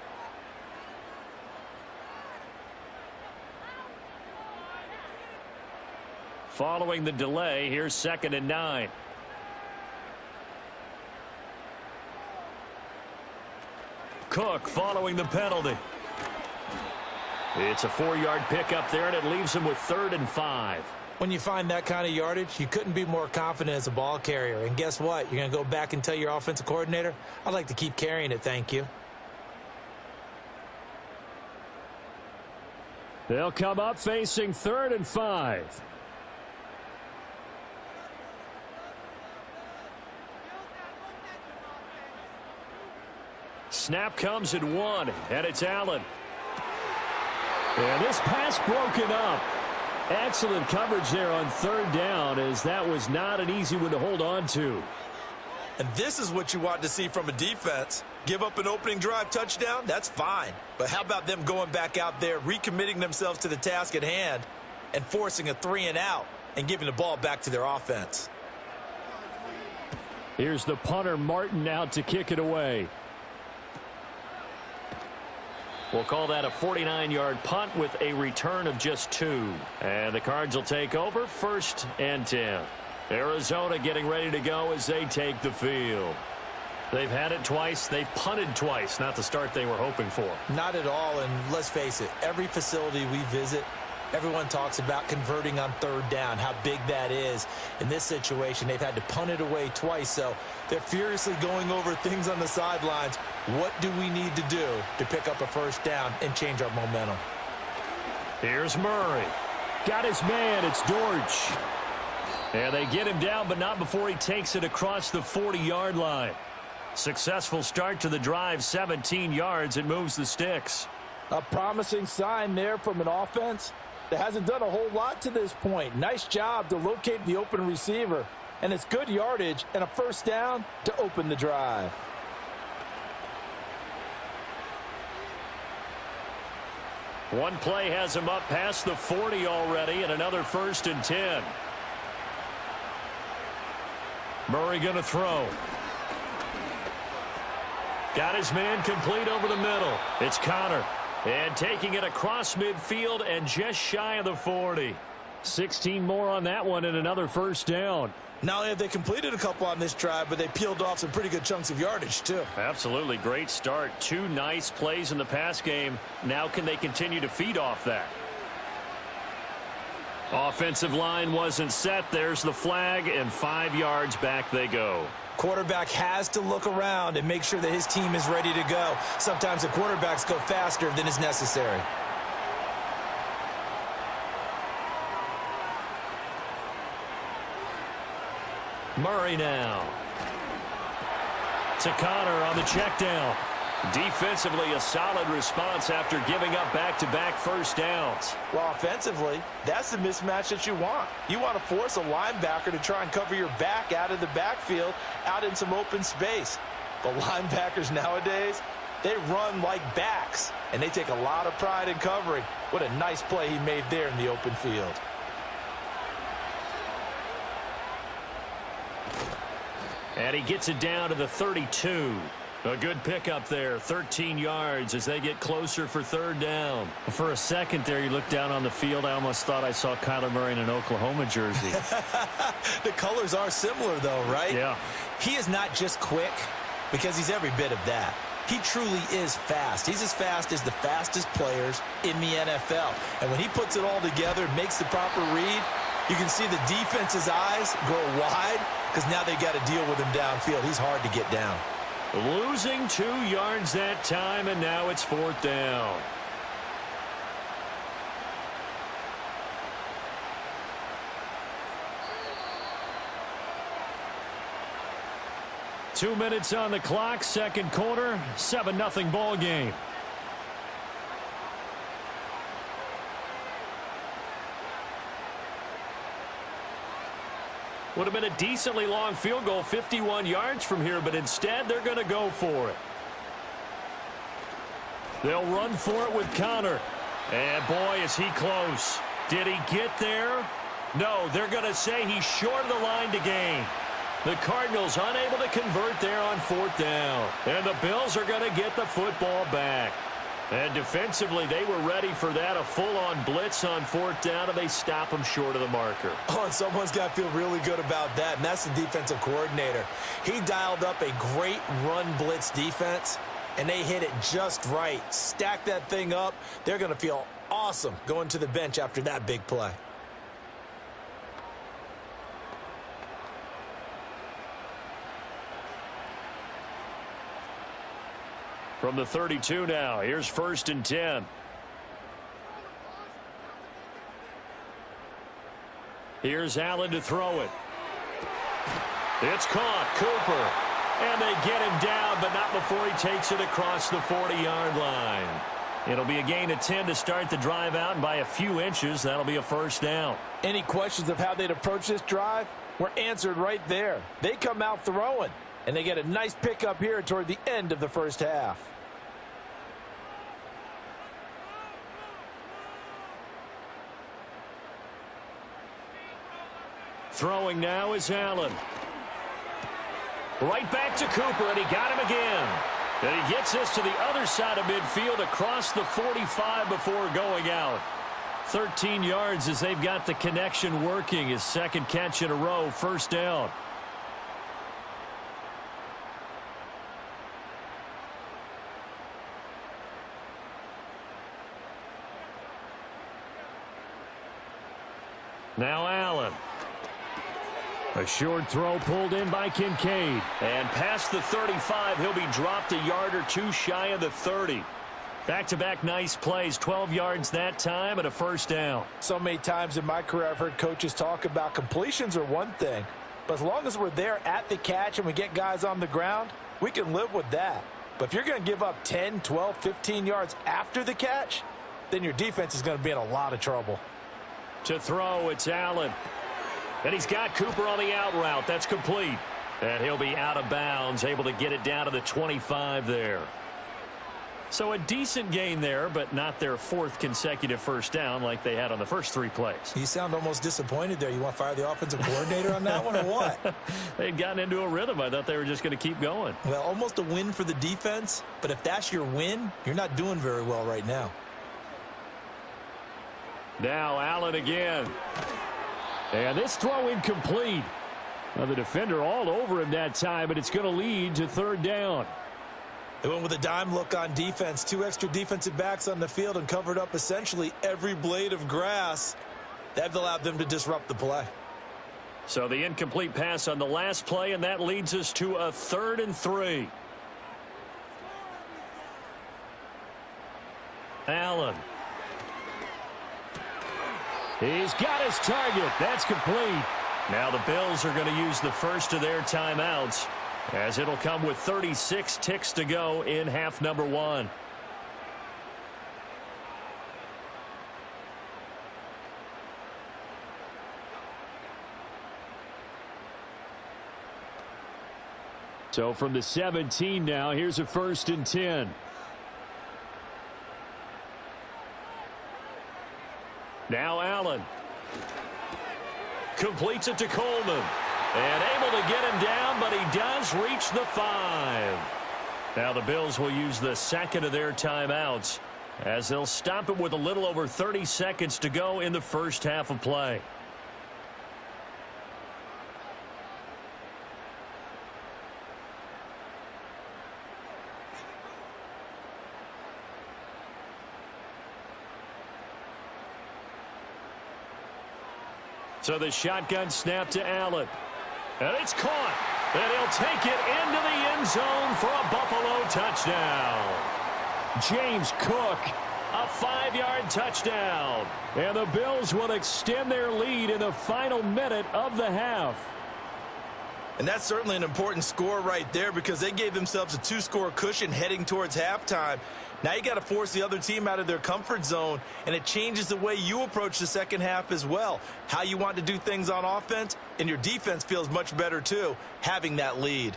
Following the delay, here's 2nd and 9. Cook following the penalty. It's a 4-yard pickup there, and it leaves him with 3rd and 5. When you find that kind of yardage, you couldn't be more confident as a ball carrier. And guess what? You're going to go back and tell your offensive coordinator, I'd like to keep carrying it, thank you. They'll come up facing 3rd and 5. Snap comes at 1, and it's Allen. And this pass broken up. Excellent coverage there on 3rd down, as that was not an easy one to hold on to. And this is what you want to see from a defense. Give up an opening drive touchdown, that's fine. But how about them going back out there, recommitting themselves to the task at hand, and forcing a 3-and-out and giving the ball back to their offense. Here's the punter, Martin, out to kick it away. We'll call that a 49-yard punt with a return of just 2. And the Cards will take over, 1st and 10. Arizona getting ready to go as they take the field. They've had it twice. They've punted twice. Not the start they were hoping for. Not at all, and let's face it, every facility we visit, everyone talks about converting on 3rd down, how big that is. In this situation, they've had to punt it away twice, so they're furiously going over things on the sidelines. What do we need to do to pick up a 1st down and change our momentum? Here's Murray. Got his man. It's Dortch. And they get him down, but not before he takes it across the 40-yard line. Successful start to the drive, 17 yards. It moves the sticks. A promising sign there from an offense that hasn't done a whole lot to this point. Nice job to locate the open receiver. And it's good yardage and a 1st down to open the drive. One play has him up past the 40 already, and another 1st and 10. Murray going to throw. Got his man complete over the middle. It's Connor. And taking it across midfield and just shy of the 40. 16 more on that one and another 1st down. Not only have they completed a couple on this drive, but they peeled off some pretty good chunks of yardage, too. Absolutely. Great start. 2 nice plays in the pass game. Now can they continue to feed off that? Offensive line wasn't set. There's the flag, and 5 yards back they go. Quarterback has to look around and make sure that his team is ready to go. Sometimes the quarterbacks go faster than is necessary. Murray now. To Connor on the check down. Defensively, a solid response after giving up back-to-back 1st downs. Well, offensively, that's the mismatch that you want. You want to force a linebacker to try and cover your back out of the backfield, out in some open space. But linebackers nowadays, they run like backs, and they take a lot of pride in covering. What a nice play he made there in the open field. And he gets it down to the 32. A good pickup there, 13 yards as they get closer for 3rd down. For a second there, you looked down on the field. I almost thought I saw Kyler Murray in an Oklahoma jersey. The colors are similar, though, right? Yeah. He is not just quick, because he's every bit of that. He truly is fast. He's as fast as the fastest players in the NFL. And when he puts it all together, makes the proper read, you can see the defense's eyes grow wide because now they got to deal with him downfield. He's hard to get down. Losing 2 yards that time, and now it's 4th down. Two minutes on the clock, 2nd quarter, 7-0 ball game. Would have been a decently long field goal, 51 yards from here, but instead they're going to go for it. They'll run for it with Connor. And boy, is he close. Did he get there? No, they're going to say he's short of the line to gain. The Cardinals unable to convert there on 4th down. And the Bills are going to get the football back. And defensively, they were ready for that, a full-on blitz on 4th down, and they stop them short of the marker. Oh, and someone's got to feel really good about that, and that's the defensive coordinator. He dialed up a great run blitz defense, and they hit it just right. Stack that thing up. They're going to feel awesome going to the bench after that big play. From the 32 now, here's 1st and 10. Here's Allen to throw it. It's caught. Cooper. And they get him down, but not before he takes it across the 40-yard line. It'll be a gain of 10 to start the drive out, and by a few inches, that'll be a 1st down. Any questions of how they'd approach this drive were answered right there. They come out throwing, and they get a nice pickup here toward the end of the first half. Throwing now is Allen. Right back to Cooper, and he got him again. And he gets this to the other side of midfield across the 45 before going out. 13 yards as they've got the connection working. His 2nd catch in a row, 1st down. Now Allen. A short throw pulled in by Kincaid. And past the 35, he'll be dropped a yard or two shy of the 30. Back-to-back nice plays, 12 yards that time and a 1st down. So many times in my career I've heard coaches talk about completions are one thing, but as long as we're there at the catch and we get guys on the ground, we can live with that. But if you're going to give up 10, 12, 15 yards after the catch, then your defense is going to be in a lot of trouble. To throw, it's Allen. And he's got Cooper on the out route. That's complete. And he'll be out of bounds, able to get it down to the 25 there. So a decent gain there, but not their 4th consecutive 1st down like they had on the first 3 plays. You sound almost disappointed there. You want to fire the offensive coordinator on that one or what? They'd gotten into a rhythm. I thought they were just going to keep going. Well, almost a win for the defense, but if that's your win, you're not doing very well right now. Now Allen again. And this throw incomplete. Now the defender all over him that time, but it's going to lead to 3rd down. They went with a dime look on defense. 2 extra defensive backs on the field and covered up essentially every blade of grass. That allowed them to disrupt the play. So the incomplete pass on the last play, and that leads us to a 3rd and 3. Allen. He's got his target. That's complete. Now the Bills are going to use the first of their timeouts, as it'll come with 36 ticks to go in half number 1. So from the 17 now, here's a 1st and 10. Now Allen. Completes it to Coleman. And able to get him down, but he does reach the 5. Now the Bills will use the 2nd of their timeouts, as they'll stop it with a little over 30 seconds to go in the first half of play. So the shotgun snap to Allen. And it's caught. And he'll take it into the end zone for a Buffalo touchdown. James Cook, a 5-yard touchdown. And the Bills will extend their lead in the final minute of the half. And that's certainly an important score right there, because they gave themselves a 2-score cushion heading towards halftime. Now you got to force the other team out of their comfort zone, and it changes the way you approach the second half as well. How you want to do things on offense, and your defense feels much better too, having that lead.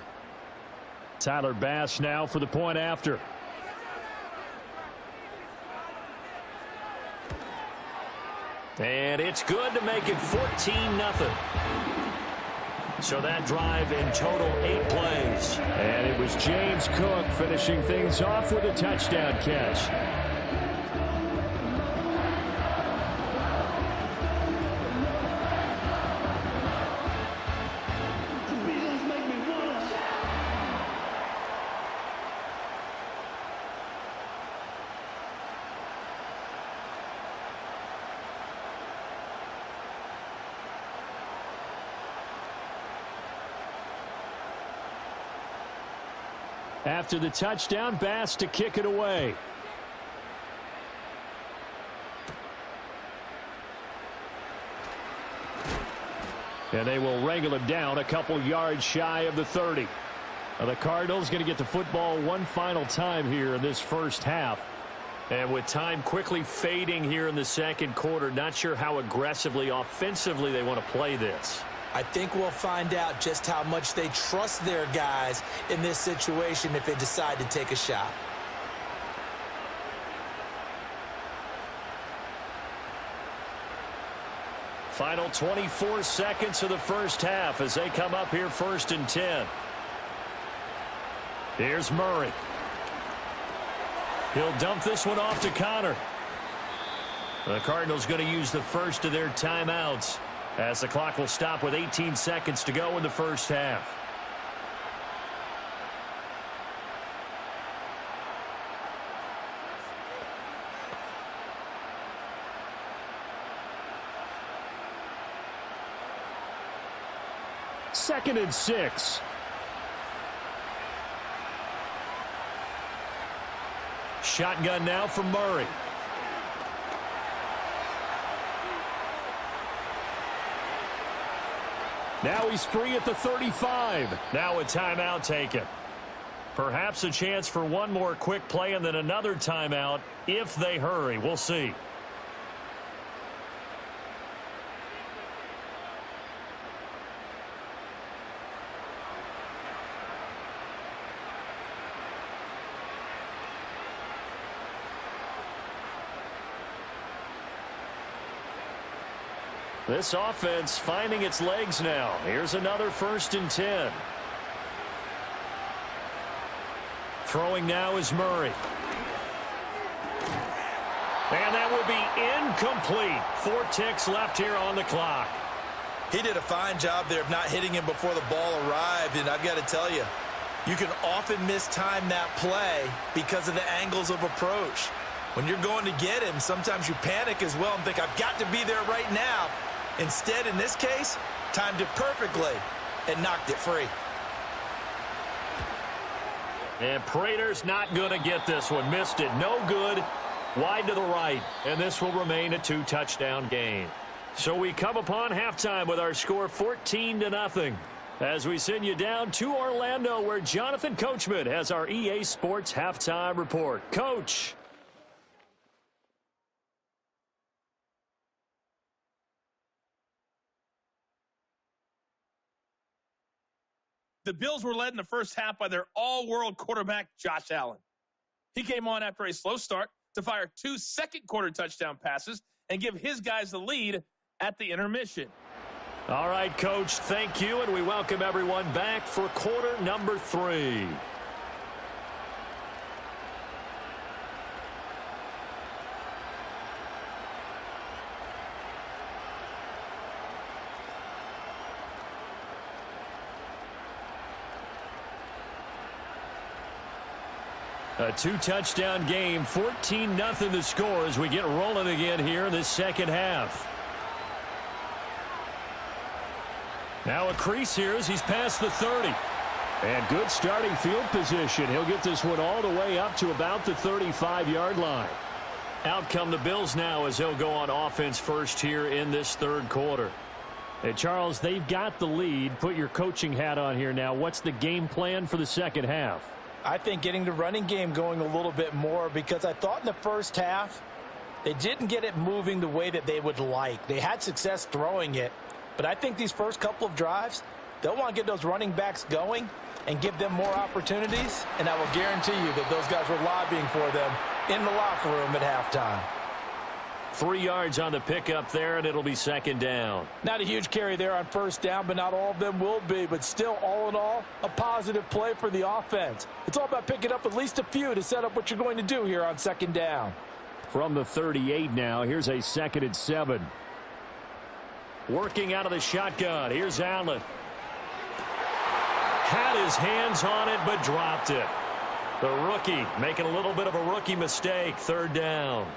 Tyler Bass now for the point after. And it's good to make it 14-0. So that drive in total 8 plays. And it was James Cook finishing things off with a touchdown catch. After the touchdown, Bass to kick it away. And they will wrangle him down a couple yards shy of the 30. Now the Cardinals going to get the football one final time here in this first half. And with time quickly fading here in the second quarter, not sure how aggressively, offensively they want to play this. I think we'll find out just how much they trust their guys in this situation if they decide to take a shot. Final 24 seconds of the first half as they come up here 1st and 10. Here's Murray. He'll dump this one off to Connor. The Cardinals going to use the first of their timeouts as the clock will stop with 18 seconds to go in the first half. Second and 6. Shotgun now for Murray. Now he's free at the 35. Now a timeout taken. Perhaps a chance for one more quick play and then another timeout if they hurry. We'll see. This offense finding its legs now. Here's another 1st and 10. Throwing now is Murray. And that will be incomplete. 4 ticks left here on the clock. He did a fine job there of not hitting him before the ball arrived, and I've got to tell you, you can often mistime that play because of the angles of approach. When you're going to get him, sometimes you panic as well and think, I've got to be there right now. Instead, in this case, timed it perfectly and knocked it free. And Prater's not going to get this one. Missed it. No good. Wide to the right. And this will remain a 2-touchdown game. So we come upon halftime with our score 14-0. As we send you down to Orlando, where Jonathan Coachman has our EA Sports halftime report. Coach. The Bills were led in the first half by their all-world quarterback, Josh Allen. He came on after a slow start to fire 2 second-quarter touchdown passes and give his guys the lead at the intermission. All right, Coach, thank you, and we welcome everyone back for quarter number 3. A 2-touchdown game, 14-0 the score as we get rolling again here in this second half. Now a crease here as he's past the 30. And good starting field position. He'll get this one all the way up to about the 35-yard line. Out come the Bills now as they'll go on offense first here in this third quarter. Hey, Charles, they've got the lead. Put your coaching hat on here now. What's the game plan for the second half? I think getting the running game going a little bit more, because I thought in the first half they didn't get it moving the way that they would like. They had success throwing it, but I think these first couple of drives, they'll want to get those running backs going and give them more opportunities, and I will guarantee you that those guys were lobbying for them in the locker room at halftime. 3 yards on the pickup there, and it'll be second down. Not a huge carry there on first down, but not all of them will be. But still, all in all, a positive play for the offense. It's all about picking up at least a few to set up what you're going to do here on second down. From the 38 now, here's a 2nd and 7. Working out of the shotgun. Here's Allen. Had his hands on it, but dropped it. The rookie making a little bit of a rookie mistake. Third down.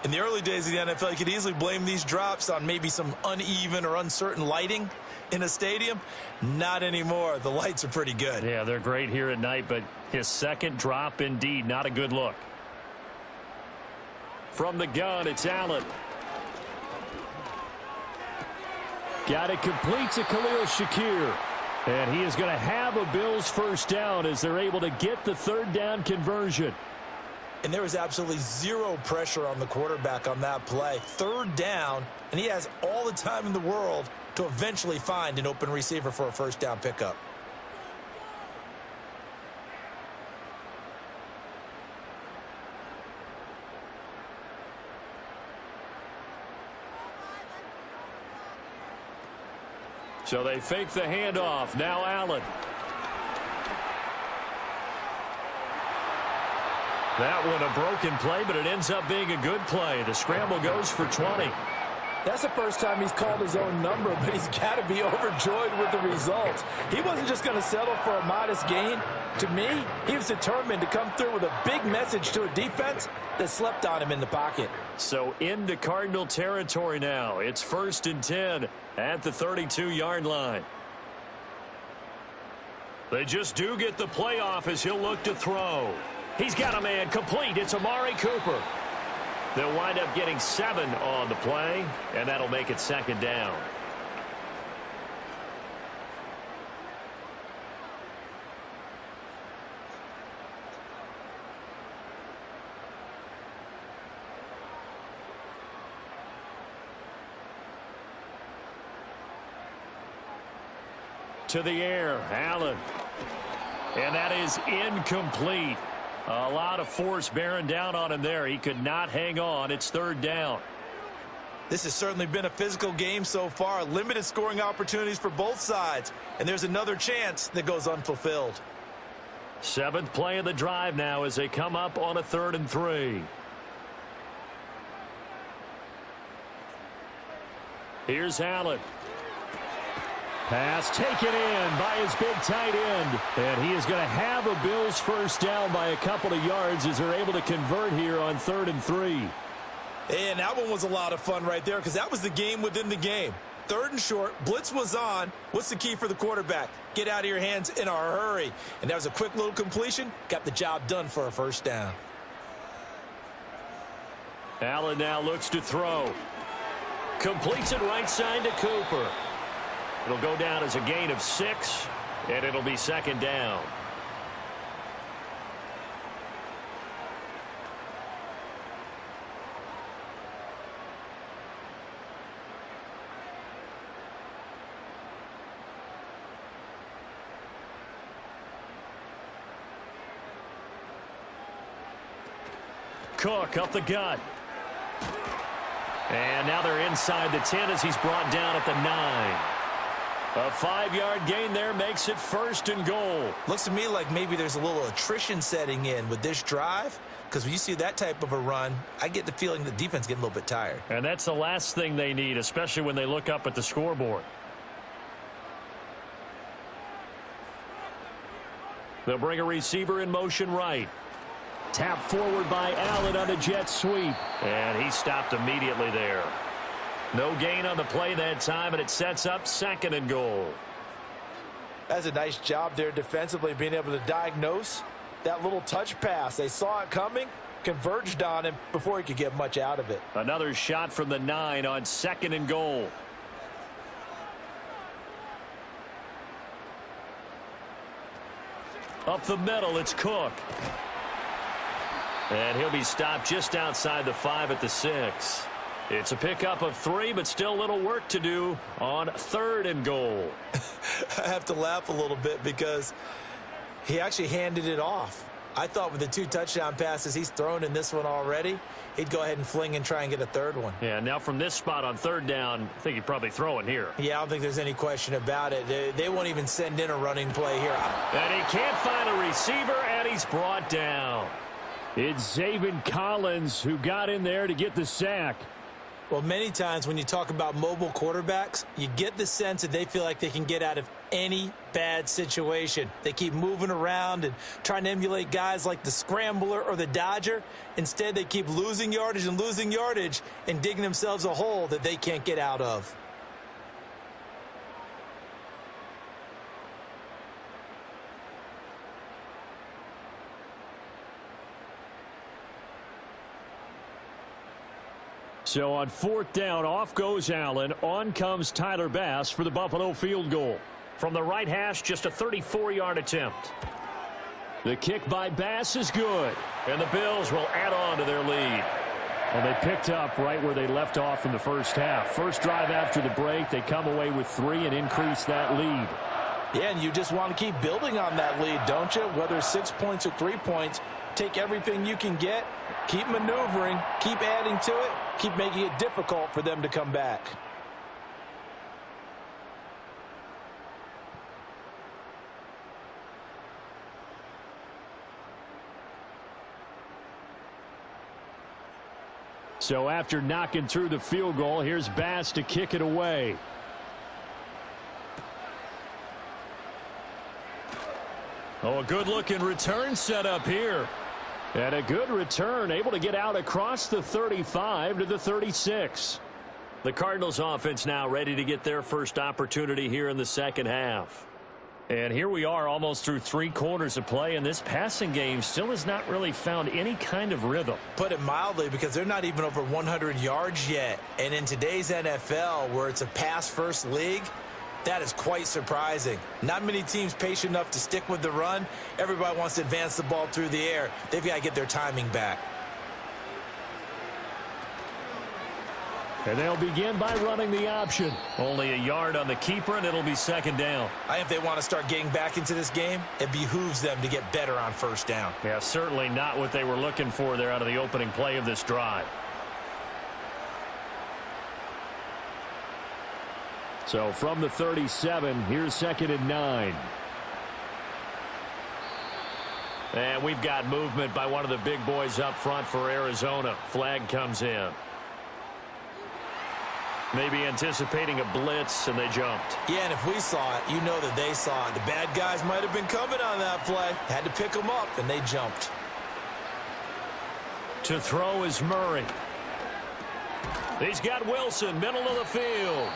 In the early days of the NFL, you could easily blame these drops on maybe some uneven or uncertain lighting. in a stadium? Not anymore. The lights are pretty good. Yeah, they're great here at night, but his second drop, indeed, not a good look. From the gun, it's Allen. Got it complete to Khalil Shakir. And he is going to have a Bills first down as they're able to get the third down conversion. And there was absolutely zero pressure on the quarterback on that play. Third down, and he has all the time in the world to eventually find an open receiver for a first down pickup. So they fake the handoff. Now Allen. That one a broken play, but it ends up being a good play. The scramble goes for 20. That's the first time he's called his own number, but he's got to be overjoyed with the results. He wasn't just going to settle for a modest gain. To me, he was determined to come through with a big message to a defense that slept on him in the pocket. So into Cardinal territory now. It's 1st and 10 at the 32-yard line. They just do get the play off as he'll look to throw. He's got a man complete. It's Amari Cooper. They'll wind up getting 7 on the play, and that'll make it 2nd down. To the air, Allen. And that is incomplete. A lot of force bearing down on him there. He could not hang on. It's 3rd down. This has certainly been a physical game so far. Limited scoring opportunities for both sides. And there's another chance that goes unfulfilled. 7th play of the drive now as they come up on a 3rd and 3. Here's Allen. Pass taken in by his big tight end. And he is going to have a Bills first down by a couple of yards as they're able to convert here on 3rd and 3. And that one was a lot of fun right there because that was the game within the game. 3rd and short, blitz was on. What's the key for the quarterback? Get out of your hands in a hurry. And that was a quick little completion. Got the job done for a first down. Allen now looks to throw. Completes it right side to Cooper. It'll go down as a gain of 6, and it'll be 2nd down. Cook up the gut. And now they're inside the 10 as he's brought down at the 9. A 5-yard gain there makes it 1st and goal. Looks to me like maybe there's a little attrition setting in with this drive, because when you see that type of a run, I get the feeling the defense getting a little bit tired. And that's the last thing they need, especially when they look up at the scoreboard. They'll bring a receiver in motion right. Tap forward by Allen on the jet sweep. And he stopped immediately there. No gain on the play that time, and it sets up 2nd and goal. That's a nice job there defensively, being able to diagnose that little touch pass. They saw it coming, converged on him before he could get much out of it. Another shot from the 9 on 2nd and goal. Up the middle, it's Cook. And he'll be stopped just outside the 5 at the 6. It's a pickup of 3, but still a little work to do on 3rd and goal. I have to laugh a little bit because he actually handed it off. I thought with the 2 touchdown passes he's thrown in this one already, he'd go ahead and fling and try and get a 3rd one. Yeah, now from this spot on 3rd down, I think he'd probably throw it here. Yeah, I don't think there's any question about it. They won't even send in a running play here. And he can't find a receiver, and he's brought down. It's Zaven Collins who got in there to get the sack. Well, many times when you talk about mobile quarterbacks, you get the sense that they feel like they can get out of any bad situation. They keep moving around and trying to emulate guys like the Scrambler or the Dodger. Instead, they keep losing yardage and digging themselves a hole that they can't get out of. So on 4th down, off goes Allen. On comes Tyler Bass for the Buffalo field goal. From the right hash, just a 34-yard attempt. The kick by Bass is good. And the Bills will add on to their lead. Well, they picked up right where they left off in the first half. First drive after the break, they come away with 3 and increase that lead. Yeah, and you just want to keep building on that lead, don't you? Whether it's 6 points or 3 points, take everything you can get, keep maneuvering, keep adding to it, keep making it difficult for them to come back. So after knocking through the field goal, here's Bass to kick it away. Oh, a good-looking return set up here. And a good return, able to get out across the 35 to the 36. The Cardinals offense now ready to get their first opportunity here in the second half. And here we are almost through 3 quarters of play, and this passing game still has not really found any kind of rhythm. Put it mildly, because they're not even over 100 yards yet. And in today's NFL, where it's a pass-first league, that is quite surprising. Not many teams patient enough to stick with the run. Everybody wants to advance the ball through the air. They've got to get their timing back. And they'll begin by running the option. Only a yard on the keeper, and it'll be second down. I think if they want to start getting back into this game, it behooves them to get better on first down. Yeah, certainly not what they were looking for there out of the opening play of this drive. So from the 37, here's 2nd and 9. And we've got movement by one of the big boys up front for Arizona. Flag comes in. Maybe anticipating a blitz, and they jumped. Yeah, and if we saw it, you know that they saw it. The bad guys might have been coming on that play. Had to pick them up, and they jumped. To throw is Murray. He's got Wilson, middle of the field.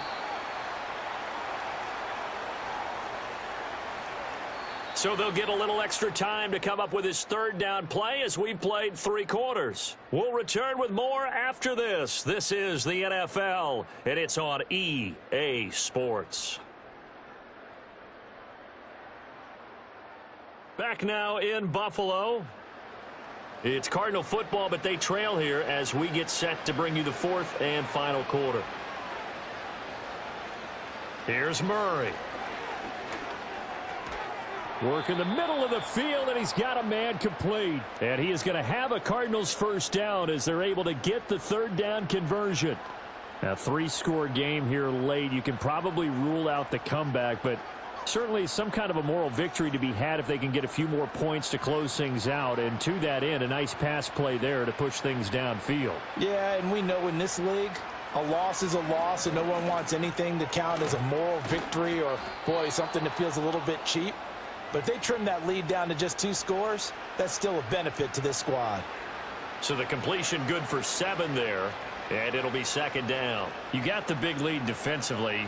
So they'll get a little extra time to come up with his 3rd down play as we've played 3 quarters. We'll return with more after this. This is the NFL, and it's on EA Sports. Back now in Buffalo. It's Cardinal football, but they trail here as we get set to bring you the 4th and final quarter. Here's Murray. Work in the middle of the field, and he's got a man complete. And he is going to have a Cardinals first down as they're able to get the 3rd down conversion. A 3-score game here late. You can probably rule out the comeback, but certainly some kind of a moral victory to be had if they can get a few more points to close things out. And to that end, a nice pass play there to push things downfield. Yeah, and we know in this league, a loss is a loss, and no one wants anything to count as a moral victory or, boy, something that feels a little bit cheap. But if they trim that lead down to just 2 scores, that's still a benefit to this squad. So the completion good for 7 there, and it'll be 2nd down. You got the big lead defensively,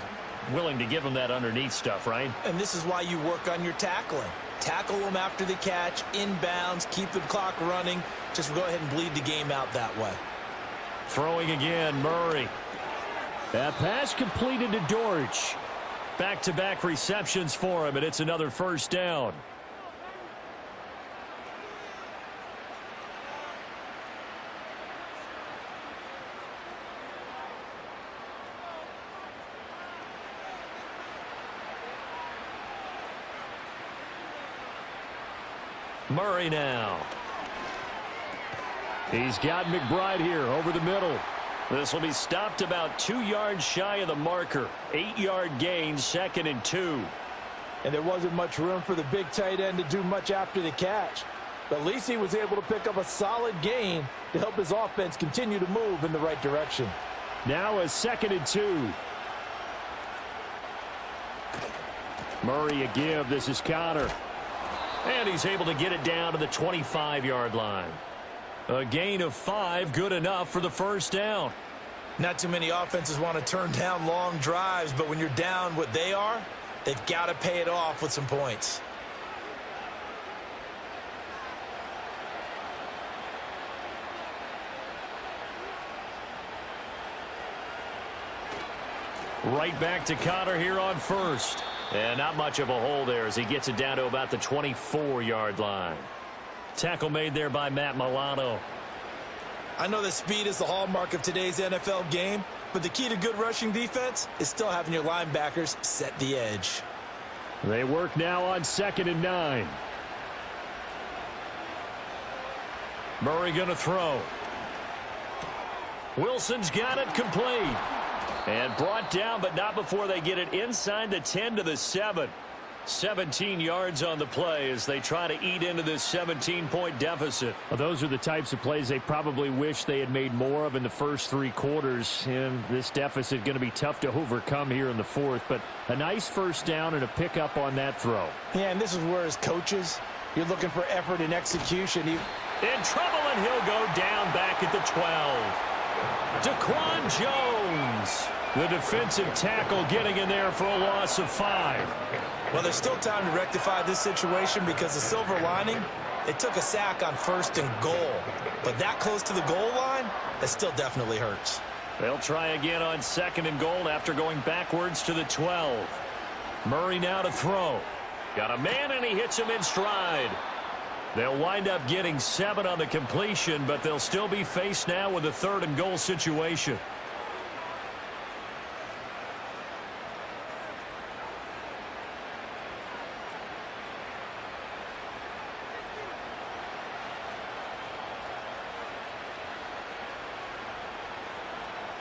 willing to give them that underneath stuff, right? And this is why you work on your tackling. Tackle them after the catch, inbounds, keep the clock running. Just go ahead and bleed the game out that way. Throwing again, Murray. That pass completed to Dortch. Back-to-back receptions for him, and it's another first down. Murray now. He's got McBride here over the middle. This will be stopped about 2 yards shy of the marker. 8-yard gain, 2nd and 2. And there wasn't much room for the big tight end to do much after the catch. But at least he was able to pick up a solid gain to help his offense continue to move in the right direction. Now a 2nd and 2. Murray a give. This is Connor. And he's able to get it down to the 25-yard line. A gain of 5, good enough for the first down. Not too many offenses want to turn down long drives, but when you're down what they are, they've got to pay it off with some points. Right back to Connor here on first. And not much of a hole there as he gets it down to about the 24-yard line. Tackle made there by Matt Milano. I know that speed is the hallmark of today's NFL game, but the key to good rushing defense is still having your linebackers set the edge. They work now on 2nd and 9. Murray going to throw. Wilson's got it complete. And brought down, but not before they get it inside the 10 to the 7. 17 yards on the play as they try to eat into this 17-point deficit. Well, those are the types of plays they probably wish they had made more of in the first 3 quarters. And this deficit going to be tough to overcome here in the 4th. But a nice first down and a pickup on that throw. Yeah, and this is where as coaches, you're looking for effort and execution. In trouble, and he'll go down back at the 12. Daquan Jones, the defensive tackle, getting in there for a loss of 5. Well, there's still time to rectify this situation because the silver lining, they took a sack on 1st and goal. But that close to the goal line, that still definitely hurts. They'll try again on 2nd and goal after going backwards to the 12. Murray now to throw. Got a man, and he hits him in stride. They'll wind up getting 7 on the completion, but they'll still be faced now with a 3rd and goal situation.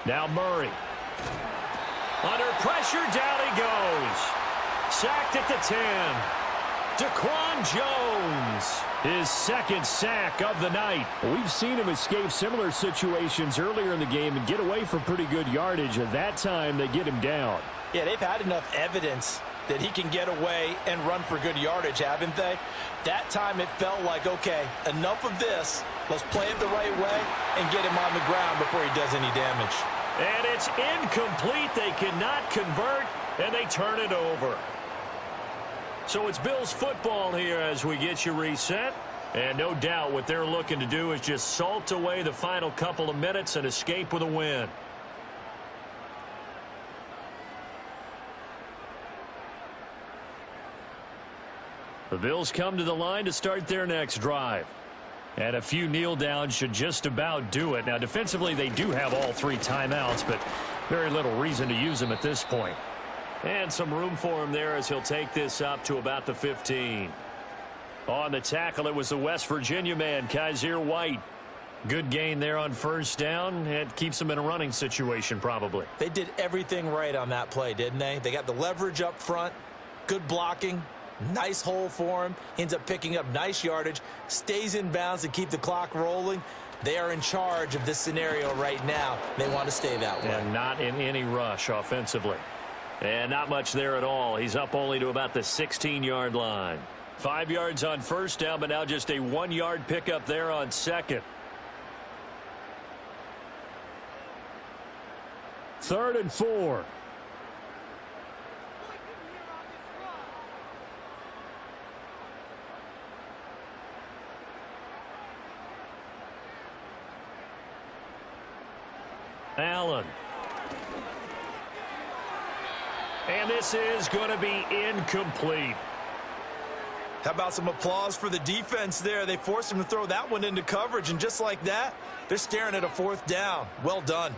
Now Murray. Under pressure, down he goes. Sacked at the 10. Daquan Jones, his 2nd sack of the night. We've seen him escape similar situations earlier in the game and get away from pretty good yardage. At that time, they get him down. Yeah, they've had enough evidence that he can get away and run for good yardage, haven't they? That time it felt like, okay, enough of this. Let's play it the right way and get him on the ground before he does any damage. And it's incomplete. They cannot convert, and they turn it over. So it's Bills football here as we get you reset. And no doubt what they're looking to do is just salt away the final couple of minutes and escape with a win. The Bills come to the line to start their next drive. And a few kneel downs should just about do it. Now, defensively, they do have all 3 timeouts, but very little reason to use them at this point. And some room for him there as he'll take this up to about the 15. On the tackle, it was the West Virginia man, Kaiser White. Good gain there on 1st down. It keeps them in a running situation probably. They did everything right on that play, didn't they? They got the leverage up front, good blocking, nice hole for him. Ends up picking up nice yardage, stays in bounds to keep the clock rolling. They are in charge of this scenario right now. They want to stay that way. And not in any rush offensively. And not much there at all. He's up only to about the 16-yard line. 5 yards on 1st down, but now just a 1-yard pickup there on 2nd. 3rd and 4. Allen. And this is going to be incomplete. How about some applause for the defense there? They forced him to throw that one into coverage, and just like that, they're staring at a 4th down. Well done.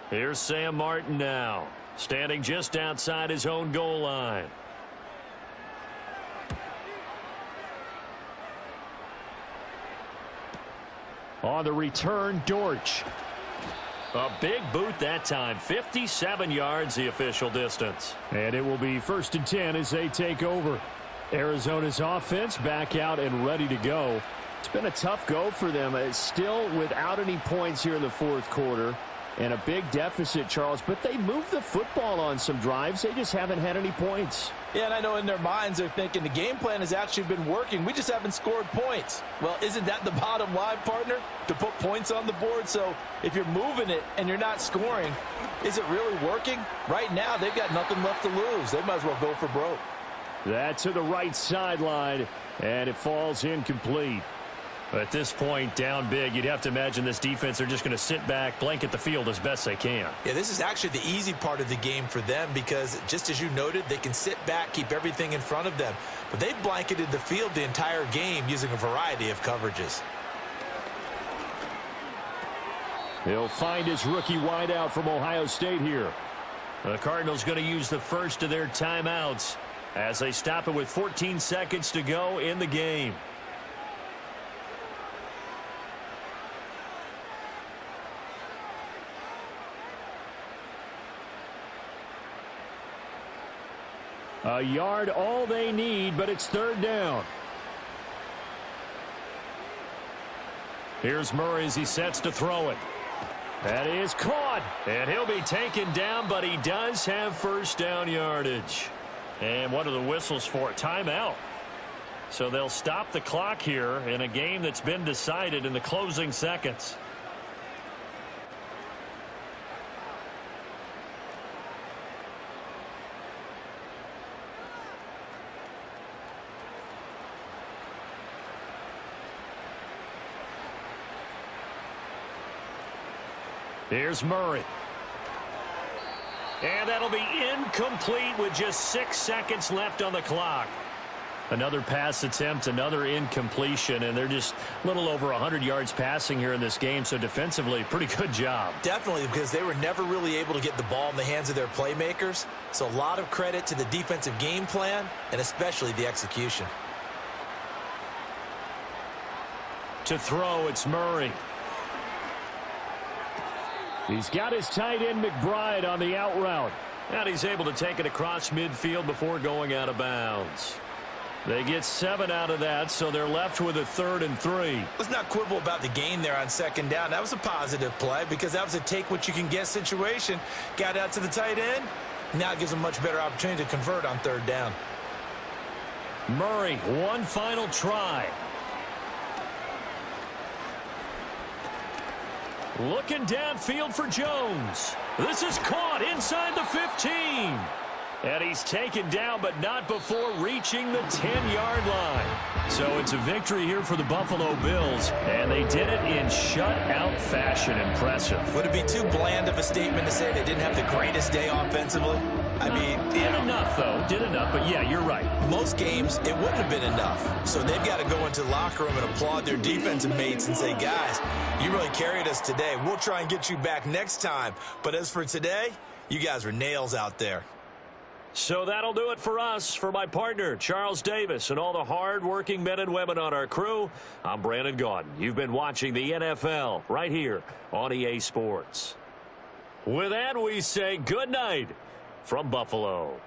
Here's Sam Martin now, standing just outside his own goal line. On the return, Dortch. A big boot that time. 57 yards the official distance. And it will be 1st and 10 as they take over. Arizona's offense back out and ready to go. It's been a tough go for them. It's still without any points here in the 4th quarter. And a big deficit, Charles. But they moved the football on some drives. They just haven't had any points. Yeah, and I know in their minds they're thinking the game plan has actually been working. We just haven't scored points. Well, isn't that the bottom line, partner? To put points on the board? So if you're moving it and you're not scoring, is it really working? Right now, they've got nothing left to lose. They might as well go for broke. That to the right sideline, and it falls incomplete. At this point, down big, you'd have to imagine this defense are just going to sit back, blanket the field as best they can. Yeah, this is actually the easy part of the game for them because, just as you noted, they can sit back, keep everything in front of them. But they've blanketed the field the entire game using a variety of coverages. He'll find his rookie wideout from Ohio State here. The Cardinals going to use the first of their timeouts as they stop it with 14 seconds to go in the game. A yard all they need, but it's third down. Here's Murray as he sets to throw it. That is caught, and he'll be taken down, but he does have first down yardage. And what are the whistles for? Timeout. So they'll stop the clock here in a game that's been decided in the closing seconds. Here's Murray. And that'll be incomplete with just 6 seconds left on the clock. Another pass attempt, another incompletion, and they're just a little over 100 yards passing here in this game, so defensively, pretty good job. Definitely, because they were never really able to get the ball in the hands of their playmakers, so a lot of credit to the defensive game plan and especially the execution. To throw, it's Murray. He's got his tight end McBride on the out route. And he's able to take it across midfield before going out of bounds. They get 7 out of that, so they're left with a 3rd and 3. Let's not quibble about the gain there on second down. That was a positive play because that was a take-what-you-can-get situation. Got out to the tight end. Now it gives them a much better opportunity to convert on third down. Murray, one final try. Looking downfield for Jones. This is caught inside the 15. And he's taken down, but not before reaching the 10-yard line. So it's a victory here for the Buffalo Bills, and they did it in shutout fashion. Impressive. Would it be too bland of a statement to say they didn't have the greatest day offensively? I mean, did enough, though. Did enough, but yeah, you're right. Most games, it wouldn't have been enough. So they've got to go into the locker room and applaud their defensive mates and say, guys, you really carried us today. We'll try and get you back next time. But as for today, you guys were nails out there. So that'll do it for us. For my partner, Charles Davis, and all the hard-working men and women on our crew, I'm Brandon Gaudin. You've been watching the NFL right here on EA Sports. With that, we say good night from Buffalo.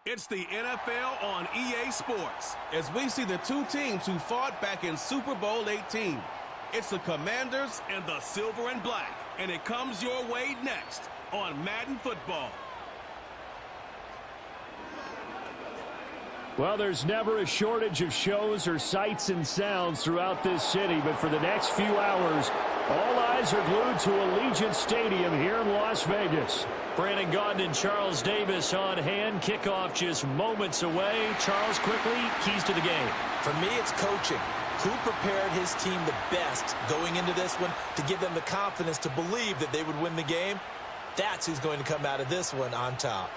It's the NFL on EA Sports as we see the two teams who fought back in Super Bowl 18. It's the Commanders and the Silver and Black, and it comes your way next on Madden Football. Well, there's never a shortage of shows or sights and sounds throughout this city, but for the next few hours, all eyes are glued to Allegiant Stadium here in Las Vegas. Brandon Gaudin and Charles Davis on hand. Kickoff just moments away. Charles, quickly, keys to the game. For me, it's coaching. Who prepared his team the best going into this one to give them the confidence to believe that they would win the game? That's who's going to come out of this one on top.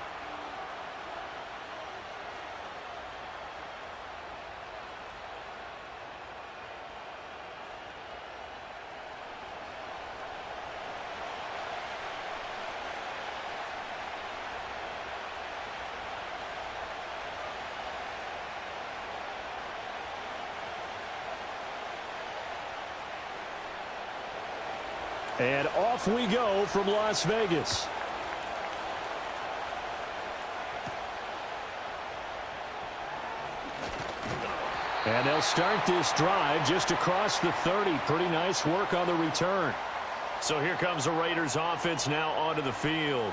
And off we go from Las Vegas. And they'll start this drive just across the 30. Pretty nice work on the return. So here comes the Raiders offense now onto the field.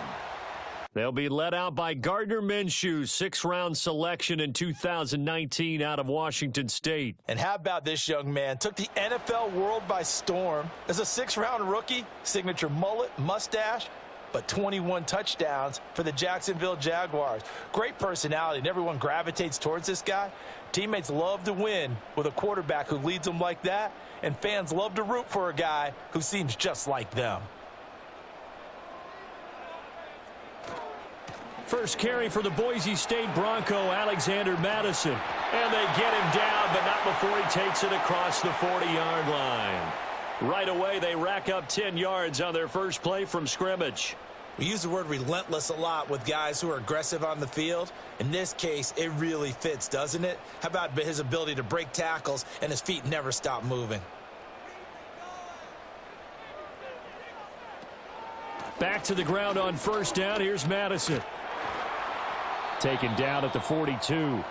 They'll be led out by Gardner Minshew, 6th-round selection in 2019 out of Washington State. And how about this young man? Took the NFL world by storm. As a 6th-round rookie, signature mullet, mustache, but 21 touchdowns for the Jacksonville Jaguars. Great personality, and everyone gravitates towards this guy. Teammates love to win with a quarterback who leads them like that, and fans love to root for a guy who seems just like them. First carry for the Boise State Bronco, Alexander Madison. And they get him down, but not before he takes it across the 40-yard line. Right away, they rack up 10 yards on their first play from scrimmage. We use the word relentless a lot with guys who are aggressive on the field. In this case, it really fits, doesn't it? How about his ability to break tackles and his feet never stop moving? Back to the ground on first down. Here's Madison. Taken down at the 42.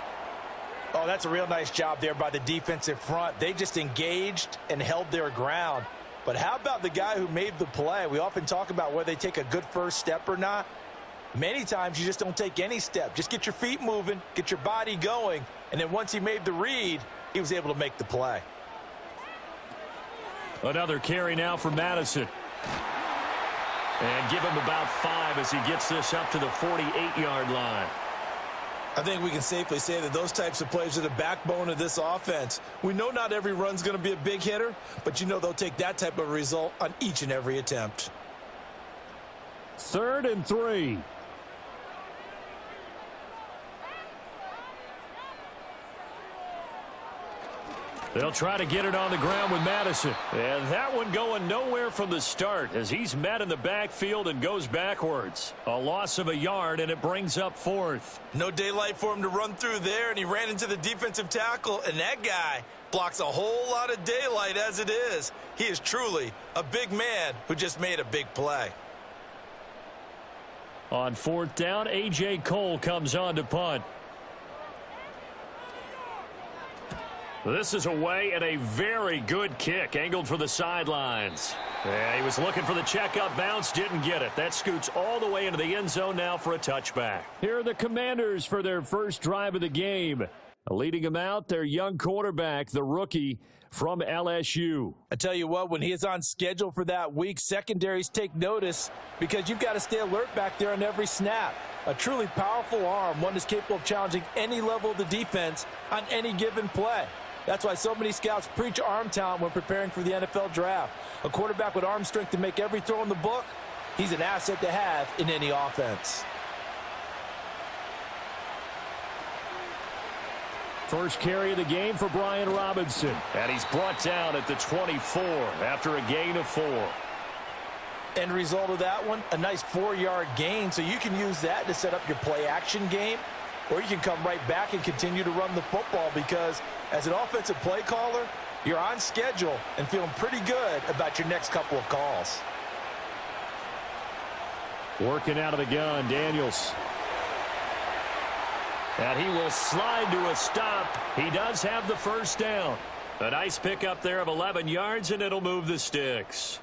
Oh, that's a real nice job there by the defensive front. They just engaged and held their ground. But how about the guy who made the play? We often talk about whether they take a good first step or not. Many times you just don't take any step. Just get your feet moving, get your body going, and then once he made the read, he was able to make the play. Another carry now for Madison. And give him about 5 as he gets this up to the 48-yard line. I think we can safely say that those types of plays are the backbone of this offense. We know not every run's going to be a big hitter, but you know they'll take that type of result on each and every attempt. 3rd and 3. They'll try to get it on the ground with Madison. And that one going nowhere from the start as he's met in the backfield and goes backwards. A loss of a yard, and it brings up 4th. No daylight for him to run through there, and he ran into the defensive tackle, and that guy blocks a whole lot of daylight as it is. He is truly a big man who just made a big play. On 4th down, A.J. Cole comes on to punt. This is away and a very good kick angled for the sidelines. Yeah, he was looking for the checkup bounce, didn't get it. That scoots all the way into the end zone now for a touchback. Here are the Commanders for their first drive of the game. Leading them out, their young quarterback, the rookie from LSU. I tell you what, when he is on schedule for that week, secondaries take notice because you've got to stay alert back there on every snap. A truly powerful arm, one that's capable of challenging any level of the defense on any given play. That's why so many scouts preach arm talent when preparing for the NFL draft. A quarterback with arm strength to make every throw in the book, he's an asset to have in any offense. First carry of the game for Brian Robinson. And he's brought down at the 24 after a gain of 4. End result of that one, a nice 4-yard gain, so you can use that to set up your play-action game, or you can come right back and continue to run the football because as an offensive play caller, you're on schedule and feeling pretty good about your next couple of calls. Working out of the gun, Daniels. And he will slide to a stop. He does have the first down. A nice pickup there of 11 yards, and it'll move the sticks.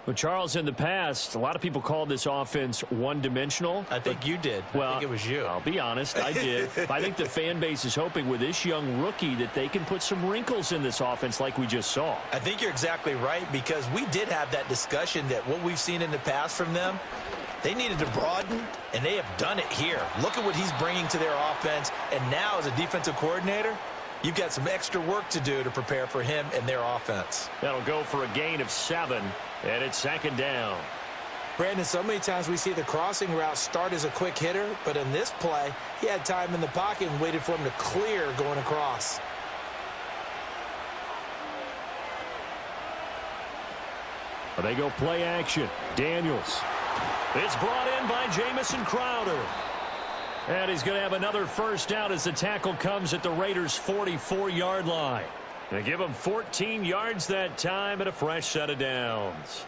Well, Charles, in the past, a lot of people called this offense one-dimensional. I think you did. Well, I think it was you. I'll be honest, I did. I think the fan base is hoping with this young rookie that they can put some wrinkles in this offense like we just saw. I think you're exactly right, because we did have that discussion that what we've seen in the past from them, they needed to broaden, and they have done it here. Look at what he's bringing to their offense, and now as a defensive coordinator, you've got some extra work to do to prepare for him and their offense. That'll go for a gain of 7, and it's 2nd down. Brandon, so many times we see the crossing route start as a quick hitter, but in this play, he had time in the pocket and waited for him to clear going across. They go play action. Daniels. It's brought in by Jamison Crowder. And he's going to have another first down as the tackle comes at the Raiders' 44-yard line. They give him 14 yards that time and a fresh set of downs.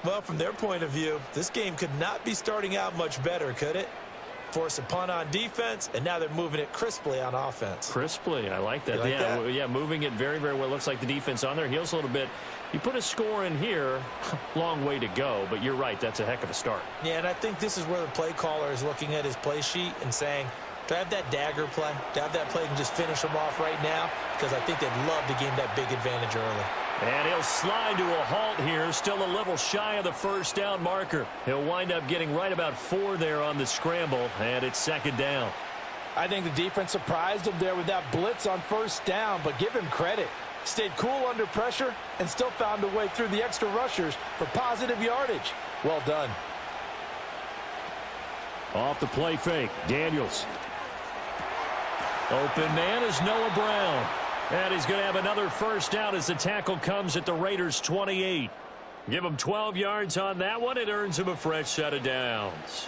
Well, from their point of view, this game could not be starting out much better, could it? Force a punt on defense, and now they're moving it crisply on offense. Crisply, I like that. Like that? Yeah, moving it very, very well. Looks like the defense on their heels a little bit. You put a score in here, long way to go, but you're right, that's a heck of a start. Yeah, and I think this is where the play caller is looking at his play sheet and saying, do I have that dagger play? Do I have that play and just finish them off right now? Because I think they'd love to gain that big advantage early. And he'll slide to a halt here, still a little shy of the first down marker. He'll wind up getting right about 4 there on the scramble, and it's 2nd down. I think the defense surprised him there with that blitz on first down, but give him credit. Stayed cool under pressure and still found a way through the extra rushers for positive yardage. Well done. Off the play fake, Daniels. Open man is Noah Brown. And he's going to have another first down as the tackle comes at the Raiders' 28. Give him 12 yards on that one. It earns him a fresh set of downs.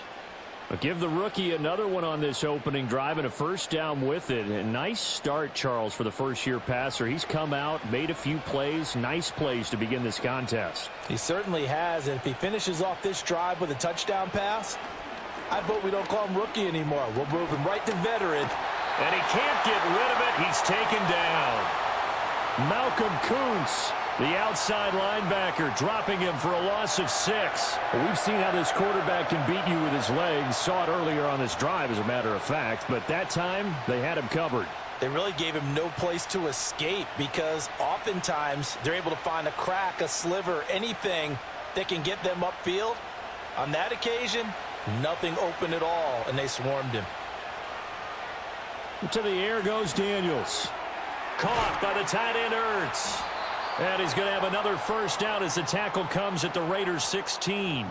But give the rookie another one on this opening drive and a first down with it. A nice start, Charles, for the first-year passer. He's come out, made a few plays, nice plays to begin this contest. He certainly has, and if he finishes off this drive with a touchdown pass, I vote we don't call him rookie anymore. We'll move him right to veteran. And he can't get rid of it. He's taken down. Malcolm Kuntz, the outside linebacker, dropping him for a loss of 6. We've seen how this quarterback can beat you with his legs. Saw it earlier on this drive, as a matter of fact. But that time, they had him covered. They really gave him no place to escape because oftentimes they're able to find a crack, a sliver, anything that can get them upfield. On that occasion, nothing open at all, and they swarmed him. To the air goes Daniels. Caught by the tight end Ertz. And he's going to have another first down as the tackle comes at the Raiders' 16.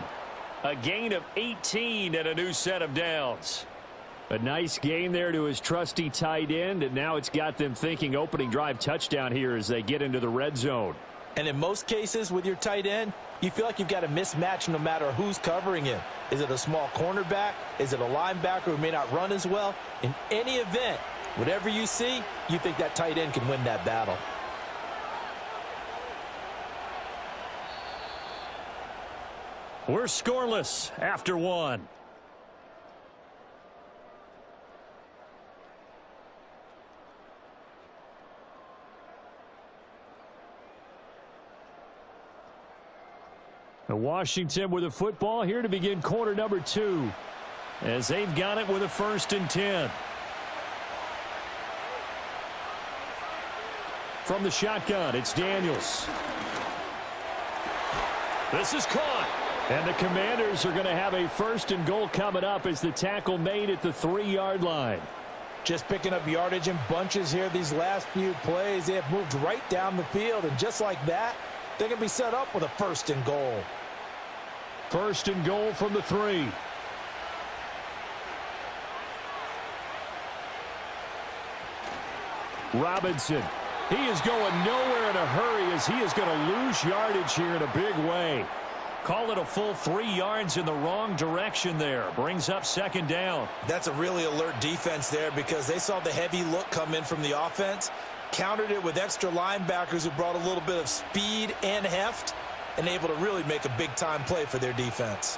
A gain of 18 and a new set of downs. A nice gain there to his trusty tight end, and now it's got them thinking opening drive touchdown here as they get into the red zone. And in most cases with your tight end, you feel like you've got a mismatch no matter who's covering him. Is it a small cornerback? Is it a linebacker who may not run as well? In any event, whatever you see, you think that tight end can win that battle. We're scoreless after 1. Washington with a football here to begin quarter number 2 as they've got it with a 1st and 10. From the shotgun, it's Daniels. This is caught. And the Commanders are going to have a 1st and goal coming up as the tackle made at the 3-yard line. Just picking up yardage in bunches here these last few plays. They have moved right down the field, and just like that, they can be set up with a 1st and goal. 1st and goal from the 3. Robinson. He is going nowhere in a hurry as he is going to lose yardage here in a big way. Call it a full 3 yards in the wrong direction there. Brings up 2nd down. That's a really alert defense there because they saw the heavy look come in from the offense, countered it with extra linebackers who brought a little bit of speed and heft, and able to really make a big-time play for their defense.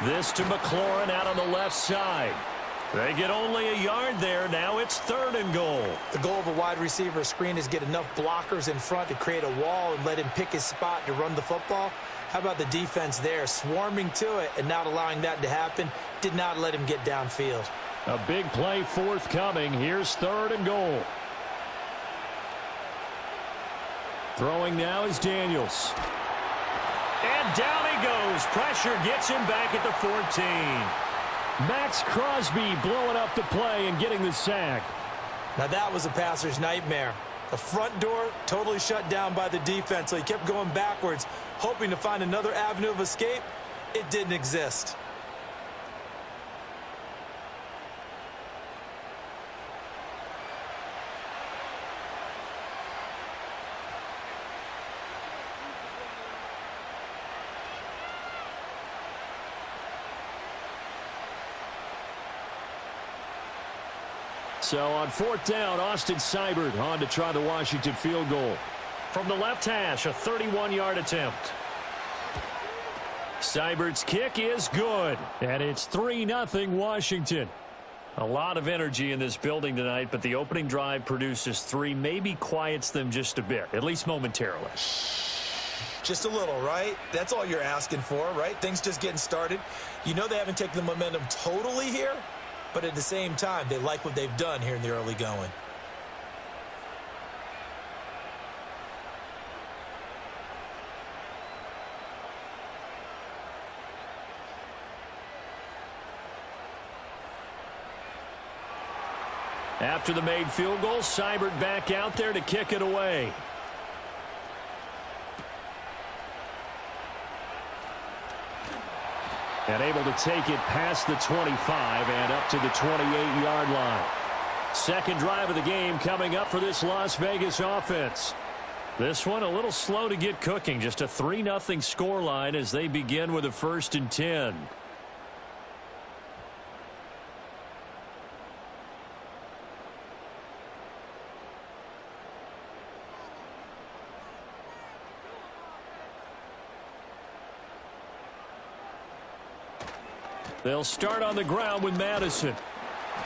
This to McLaurin out on the left side. They get only a yard there. Now it's 3rd and goal. The goal of a wide receiver screen is get enough blockers in front to create a wall and let him pick his spot to run the football. How about the defense there, swarming to it and not allowing that to happen? Did not let him get downfield. A big play forthcoming. Here's 3rd and goal. Throwing now is Daniels. And down he goes. Pressure gets him back at the 14. Max Crosby blowing up the play and getting the sack. Now that was a passer's nightmare. The front door totally shut down by the defense, so he kept going backwards, hoping to find another avenue of escape. It didn't exist. So on 4th down, Austin Seibert on to try the Washington field goal. From the left hash, a 31-yard attempt. Seibert's kick is good, and it's 3-0 Washington. A lot of energy in this building tonight, but the opening drive produces 3, maybe quiets them just a bit, at least momentarily. Just a little, right? That's all you're asking for, right? Things just getting started. You know they haven't taken the momentum totally here, but at the same time, they like what they've done here in the early going. After the made field goal, Seibert back out there to kick it away. And able to take it past the 25 and up to the 28-yard line. Second drive of the game coming up for this Las Vegas offense. This one a little slow to get cooking. Just a 3-0 scoreline as they begin with a 1st and 10. They'll start on the ground with Madison.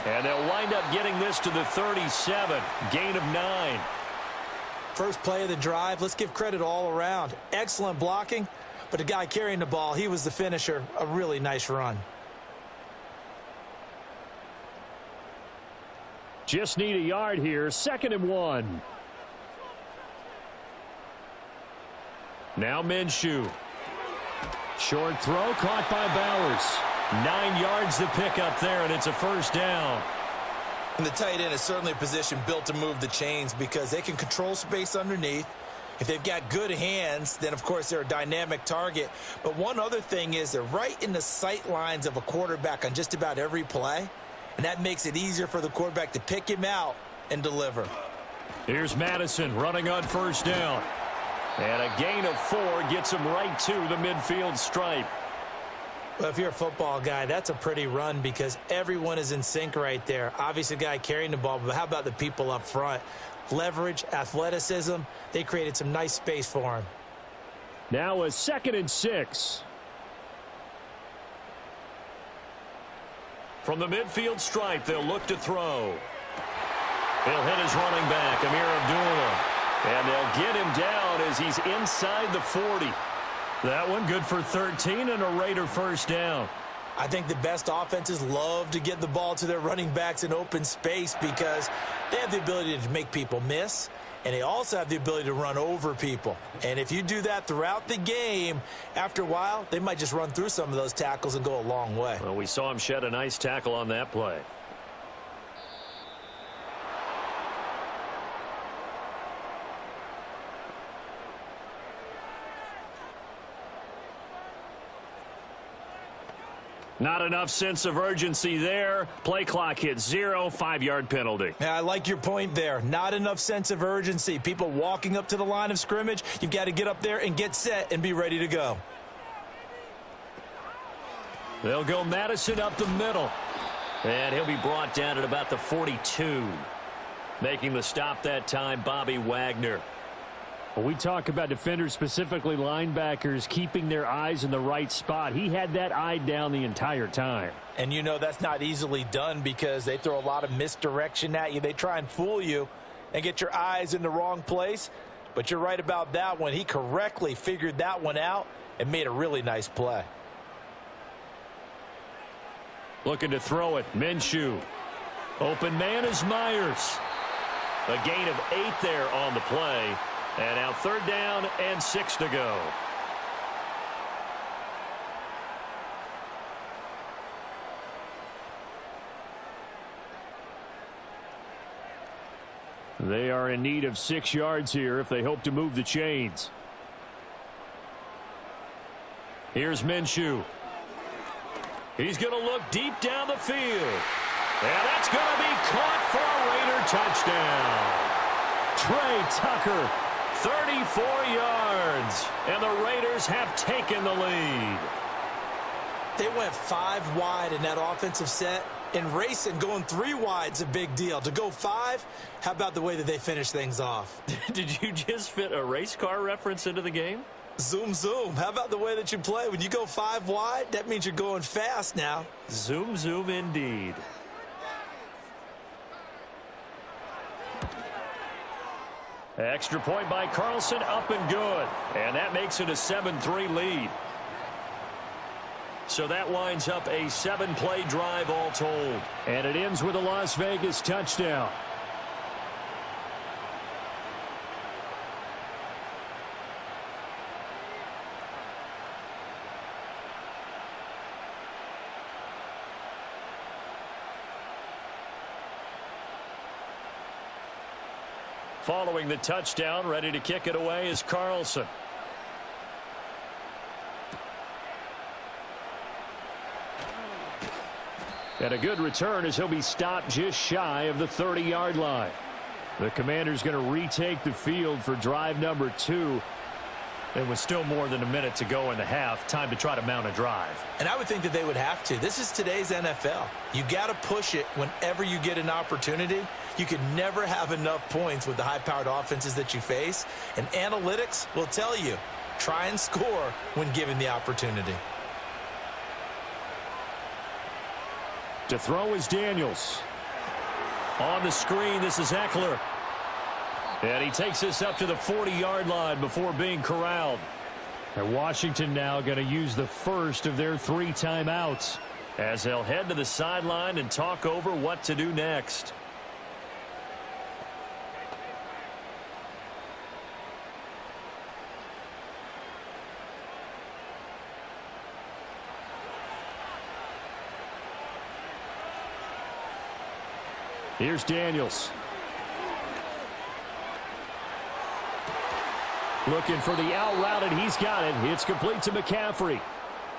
And they'll wind up getting this to the 37. Gain of 9. First play of the drive, let's give credit all around. Excellent blocking, but the guy carrying the ball, he was the finisher. A really nice run. Just need a yard here. 2nd and 1. Now Minshew. Short throw caught by Bowers. 9 yards to pick up there, and it's a 1st down. And the tight end is certainly a position built to move the chains because they can control space underneath. If they've got good hands, then, of course, they're a dynamic target. But one other thing is they're right in the sight lines of a quarterback on just about every play, and that makes it easier for the quarterback to pick him out and deliver. Here's Madison running on 1st down. And a gain of 4 gets him right to the midfield stripe. Well, if you're a football guy, that's a pretty run because everyone is in sync right there. Obviously, the guy carrying the ball, but how about the people up front? Leverage, athleticism, they created some nice space for him. Now a 2nd and 6. From the midfield stripe, they'll look to throw. He'll hit his running back, Amir Abdullah. And they'll get him down as he's inside the 40. That one good for 13 and a Raider 1st down. I think the best offenses love to get the ball to their running backs in open space because they have the ability to make people miss, and they also have the ability to run over people. And if you do that throughout the game, after a while, they might just run through some of those tackles and go a long way. Well, we saw him shed a nice tackle on that play. Not enough sense of urgency there. Play clock hits 0, 5-yard penalty. Yeah, I like your point there. Not enough sense of urgency. People walking up to the line of scrimmage, you've got to get up there and get set and be ready to go. They'll go Madison up the middle. And he'll be brought down at about the 42. Making the stop that time, Bobby Wagner. When we talk about defenders, specifically linebackers, keeping their eyes in the right spot, he had that eye down the entire time. And you know that's not easily done because they throw a lot of misdirection at you. They try and fool you and get your eyes in the wrong place. But you're right about that one. He correctly figured that one out and made a really nice play. Looking to throw it. Minshew. Open man is Myers. A gain of 8 there on the play. And now 3rd down and 6 to go. They are in need of 6 yards here if they hope to move the chains. Here's Minshew. He's going to look deep down the field. And that's going to be caught for a Raider touchdown. Trey Tucker, 34 yards. And the Raiders have taken the lead. They went 5 wide in that offensive set. And racing, going 3 wide's a big deal. To go 5, how about the way that they finish things off? Did you just fit a race car reference into the game? Zoom, zoom. How about the way that you play? When you go 5 wide, that means you're going fast now. Zoom, zoom indeed. Extra point by Carlson, up and good. And that makes it a 7-3 lead. So that winds up a 7-play drive all told. And it ends with a Las Vegas touchdown. Following the touchdown, ready to kick it away is Carlson. And a good return as he'll be stopped just shy of the 30-yard line. The Commander's going to retake the field for drive number 2. It was still more than a minute to go in the half. Time to try to mount a drive. And I would think that they would have to. This is today's NFL. You got to push it whenever you get an opportunity. You can never have enough points with the high-powered offenses that you face. And analytics will tell you, try and score when given the opportunity. To throw is Daniels. On the screen, this is Eckler. And he takes this up to the 40-yard line before being corralled. And Washington now going to use the first of their 3 timeouts as they'll head to the sideline and talk over what to do next. Here's Daniels. Looking for the out route, and he's got it. It's complete to McCaffrey.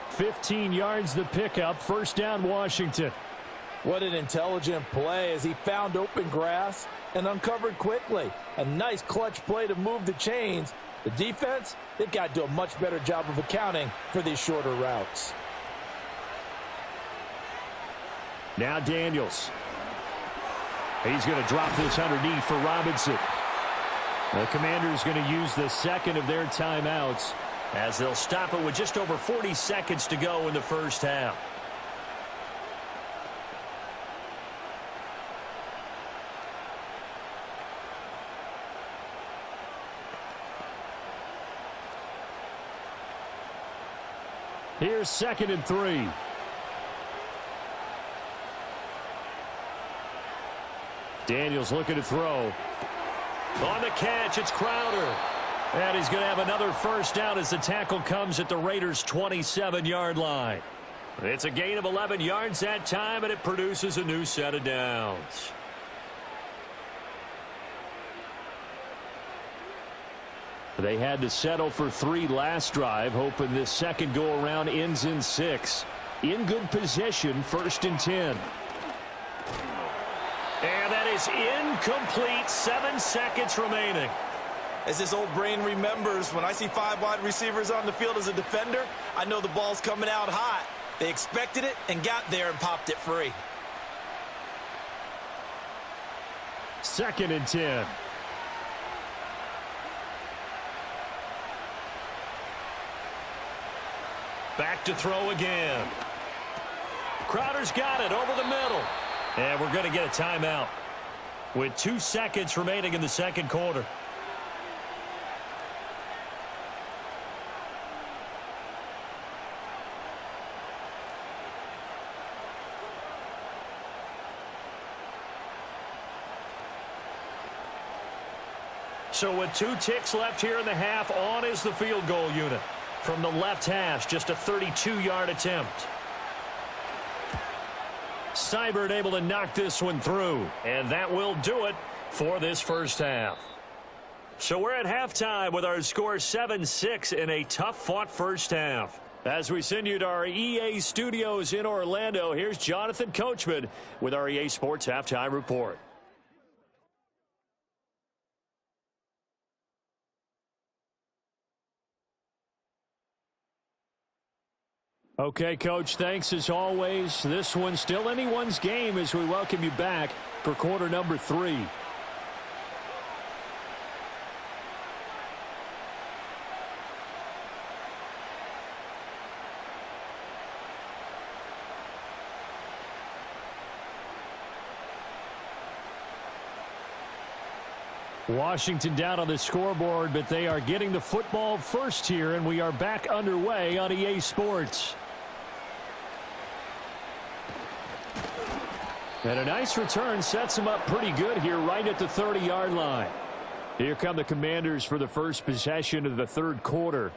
15 yards the pickup. First down, Washington. What an intelligent play as he found open grass and uncovered quickly. A nice clutch play to move the chains. The defense, they've got to do a much better job of accounting for these shorter routes. Now Daniels. He's going to drop this underneath for Robinson. The Commander's going to use the second of their timeouts as they'll stop it with just over 40 seconds to go in the first half. Here's 2nd and 3. Daniels looking to throw. On the catch, it's Crowder. And he's going to have another first down as the tackle comes at the Raiders' 27-yard line. It's a gain of 11 yards that time, and it produces a new set of downs. They had to settle for 3 last drive, hoping this second go-around ends in 6. In good position, 1st and 10. And that is incomplete. 7 seconds remaining. As this old brain remembers, when I see 5 wide receivers on the field as a defender, I know the ball's coming out hot. They expected it and got there and popped it free. 2nd and 10. Back to throw again. Crowder's got it over the middle. And we're going to get a timeout with 2 seconds remaining in the second quarter. So with 2 ticks left here in the half, on is the field goal unit. From the left hash, just a 32-yard attempt. Seibert able to knock this one through, and that will do it for this first half. So we're at halftime with our score 7-6 in a tough-fought first half. As we send you to our EA studios in Orlando, here's Jonathan Coachman with our EA Sports Halftime Report. Okay, Coach, thanks as always. This one's still anyone's game as we welcome you back for quarter number 3. Washington down on the scoreboard, but they are getting the football first here, and we are back underway on EA Sports. And a nice return sets them up pretty good here right at the 30-yard line. Here come the Commanders for the first possession of the third quarter.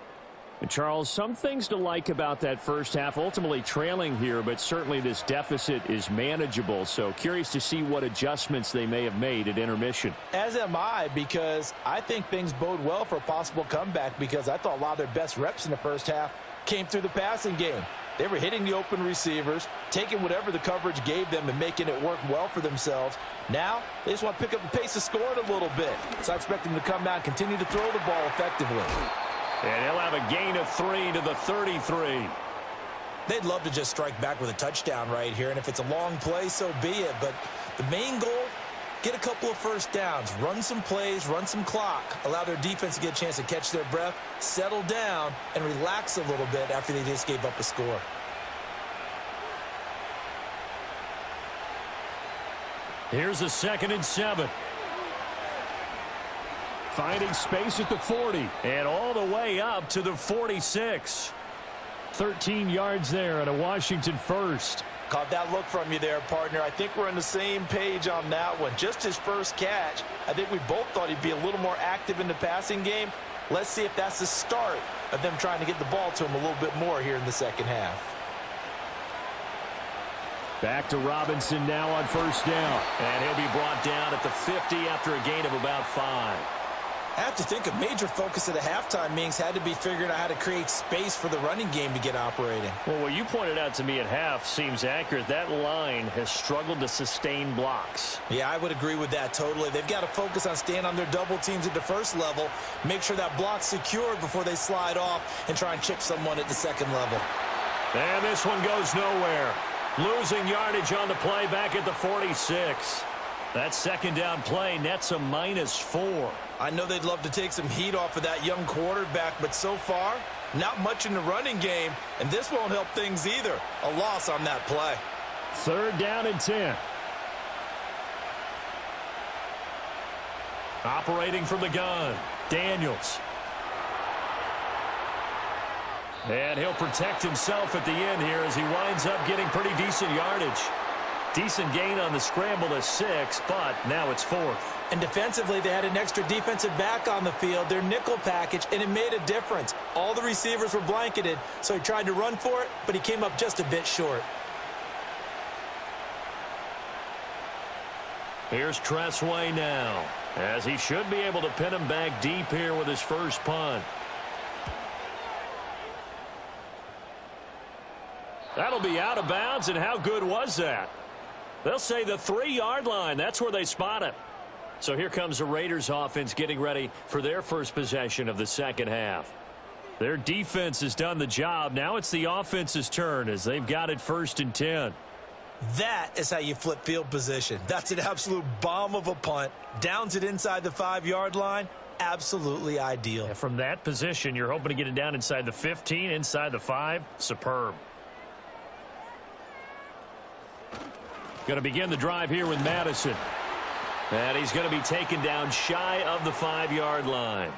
And Charles, some things to like about that first half, ultimately trailing here, but certainly this deficit is manageable. So curious to see what adjustments they may have made at intermission. As am I, because I think things bode well for a possible comeback, because I thought a lot of their best reps in the first half came through the passing game. They were hitting the open receivers, taking whatever the coverage gave them and making it work well for themselves. Now, they just want to pick up the pace of scoring a little bit. So I expect them to come down and continue to throw the ball effectively. And he'll have a gain of 3 to the 33. They'd love to just strike back with a touchdown right here, and if it's a long play, so be it. But the main goal, get a couple of first downs, run some plays, run some clock, allow their defense to get a chance to catch their breath, settle down, and relax a little bit after they just gave up a score. Here's a 2nd and 7. Finding space at the 40. And all the way up to the 46. 13 yards there and a Washington first. Caught that look from you there, partner. I think we're on the same page on that one. Just his first catch. I think we both thought he'd be a little more active in the passing game. Let's see if that's the start of them trying to get the ball to him a little bit more here in the second half. Back to Robinson now on first down. And he'll be brought down at the 50 after a gain of about 5. I have to think a major focus of the halftime meetings had to be figuring out how to create space for the running game to get operating. Well, what you pointed out to me at half seems accurate. That line has struggled to sustain blocks. Yeah, I would agree with that totally. They've got to focus on staying on their double teams at the first level, make sure that block's secured before they slide off and try and chip someone at the second level. And this one goes nowhere. Losing yardage on the play back at the 46. That second down play nets a -4. I know they'd love to take some heat off of that young quarterback, but so far, not much in the running game, and this won't help things either. A loss on that play. 3rd down and 10. Operating from the gun, Daniels. And he'll protect himself at the end here as he winds up getting pretty decent yardage. Decent gain on the scramble to 6, but now it's 4th. And defensively, they had an extra defensive back on the field, their nickel package, and it made a difference. All the receivers were blanketed, so he tried to run for it, but he came up just a bit short. Here's Tressway now, as he should be able to pin him back deep here with his first punt. That'll be out of bounds, and how good was that? They'll say the 3-yard line. That's where they spot it. So here comes the Raiders offense getting ready for their first possession of the second half. Their defense has done the job. Now it's the offense's turn as they've got it 1st and 10. That is how you flip field position. That's an absolute bomb of a punt. Downs it inside the 5-yard line. Absolutely ideal. And from that position, you're hoping to get it down inside the 15, inside the 5. Superb. Going to begin the drive here with Madison. And he's going to be taken down shy of the 5-yard line.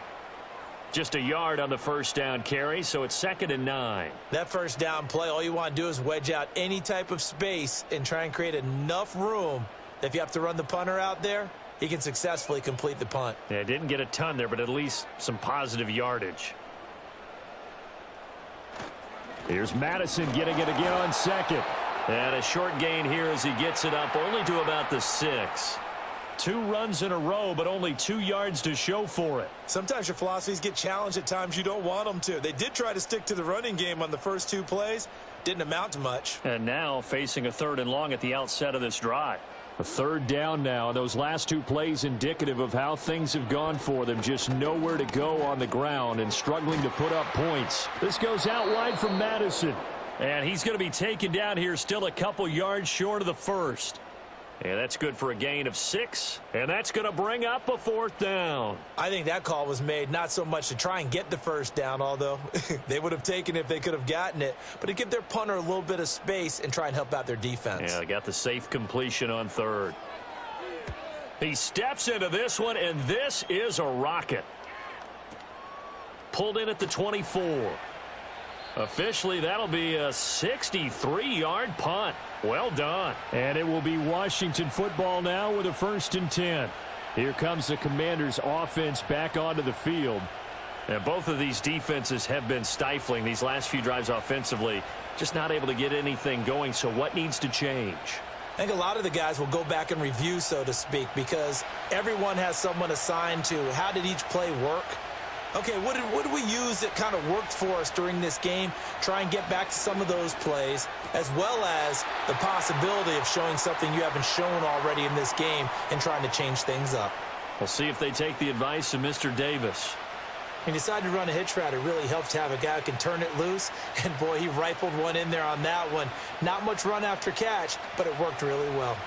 Just a yard on the first down carry, so it's 2nd and 9. That first down play, all you want to do is wedge out any type of space and try and create enough room that if you have to run the punter out there, he can successfully complete the punt. Yeah, didn't get a ton there, but at least some positive yardage. Here's Madison getting it again on 2nd. And a short gain here as he gets it up only to about the 6. 2 runs in a row, but only 2 yards to show for it. Sometimes your philosophies get challenged at times you don't want them to. They did try to stick to the running game on the first 2 plays. Didn't amount to much. And now facing a 3rd and long at the outset of this drive. A 3rd down now. Those last 2 plays indicative of how things have gone for them. Just nowhere to go on the ground and struggling to put up points. This goes out wide from Madison. And he's going to be taken down here still a couple yards short of the 1st. And that's good for a gain of 6. And that's going to bring up a 4th down. I think that call was made not so much to try and get the first down, although they would have taken it if they could have gotten it, but to give their punter a little bit of space and try and help out their defense. Yeah, they got the safe completion on 3rd. He steps into this one, and this is a rocket. Pulled in at the 24. Officially, that'll be a 63-yard punt. Well done. And it will be Washington football now with a 1st and 10. Here comes the Commanders' offense back onto the field. And both of these defenses have been stifling these last few drives offensively. Just not able to get anything going, so what needs to change? I think a lot of the guys will go back and review, so to speak, because everyone has someone assigned to how did each play work. Okay, what did we use that kind of worked for us during this game? Try and get back to some of those plays, as well as the possibility of showing something you haven't shown already in this game and trying to change things up. We'll see if they take the advice of Mr. Davis. He decided to run a hitch route. It really helps to have a guy who can turn it loose. And, boy, he rifled one in there on that one. Not much run after catch, but it worked really well.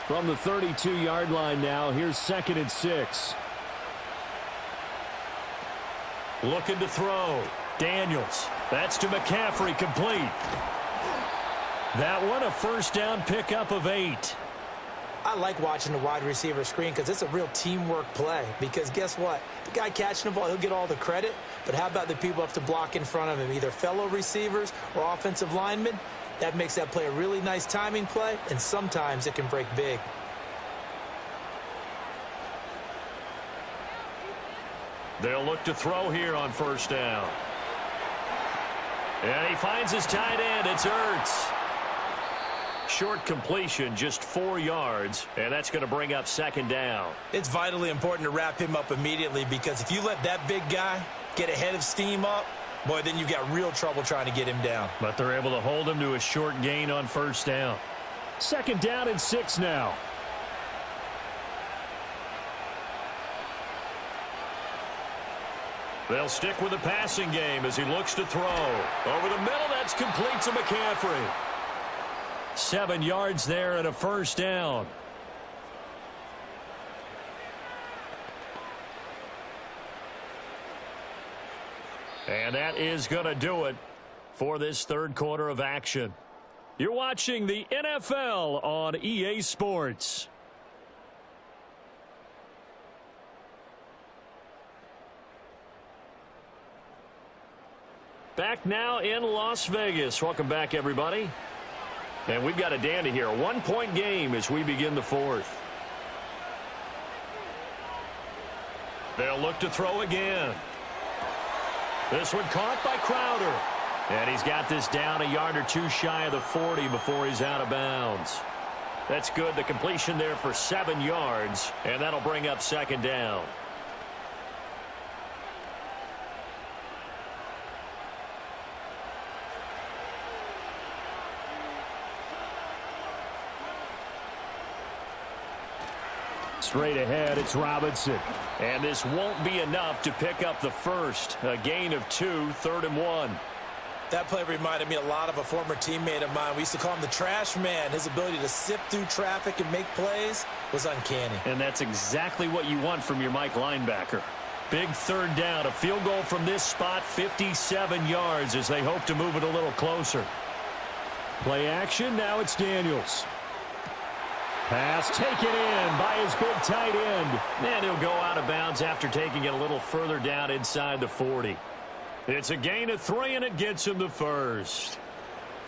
From the 32-yard line now, here's 2nd and 6. Looking to throw. Daniels. That's to McCaffrey, complete. That one a 1st down pickup of 8. I like watching the wide receiver screen because it's a real teamwork play. Because guess what? The guy catching the ball, he'll get all the credit. But how about the people have to block in front of him, either fellow receivers or offensive linemen? That makes that play a really nice timing play, and sometimes it can break big. They'll look to throw here on 1st down. And he finds his tight end. It's Ertz. Short completion, just 4 yards, and that's going to bring up 2nd down. It's vitally important to wrap him up immediately because if you let that big guy get ahead of steam up, boy, then you've got real trouble trying to get him down. But they're able to hold him to a short gain on 1st down. 2nd down and 6 now. They'll stick with the passing game as he looks to throw. Over the middle, that's complete to McCaffrey. 7 yards there and a 1st down. And that is going to do it for this 3rd quarter of action. You're watching the NFL on EA Sports. Back now in Las Vegas. Welcome back, everybody. And we've got a dandy here. A 1-point game as we begin the 4th. They'll look to throw again. This one caught by Crowder. And he's got this down a yard or 2 shy of the 40 before he's out of bounds. That's good. The completion there for 7 yards. And that'll bring up 2nd down. Straight ahead, it's Robinson. And this won't be enough to pick up the 1st. A gain of 2, 3rd and 1. That play reminded me a lot of a former teammate of mine. We used to call him the trash man. His ability to sift through traffic and make plays was uncanny. And that's exactly what you want from your Mike linebacker. Big third down, a field goal from this spot, 57 yards as they hope to move it a little closer. Play action, now it's Daniels. Pass taken in by his big tight end. And he'll go out of bounds after taking it a little further down inside the 40. It's a gain of 3, and it gets him the first.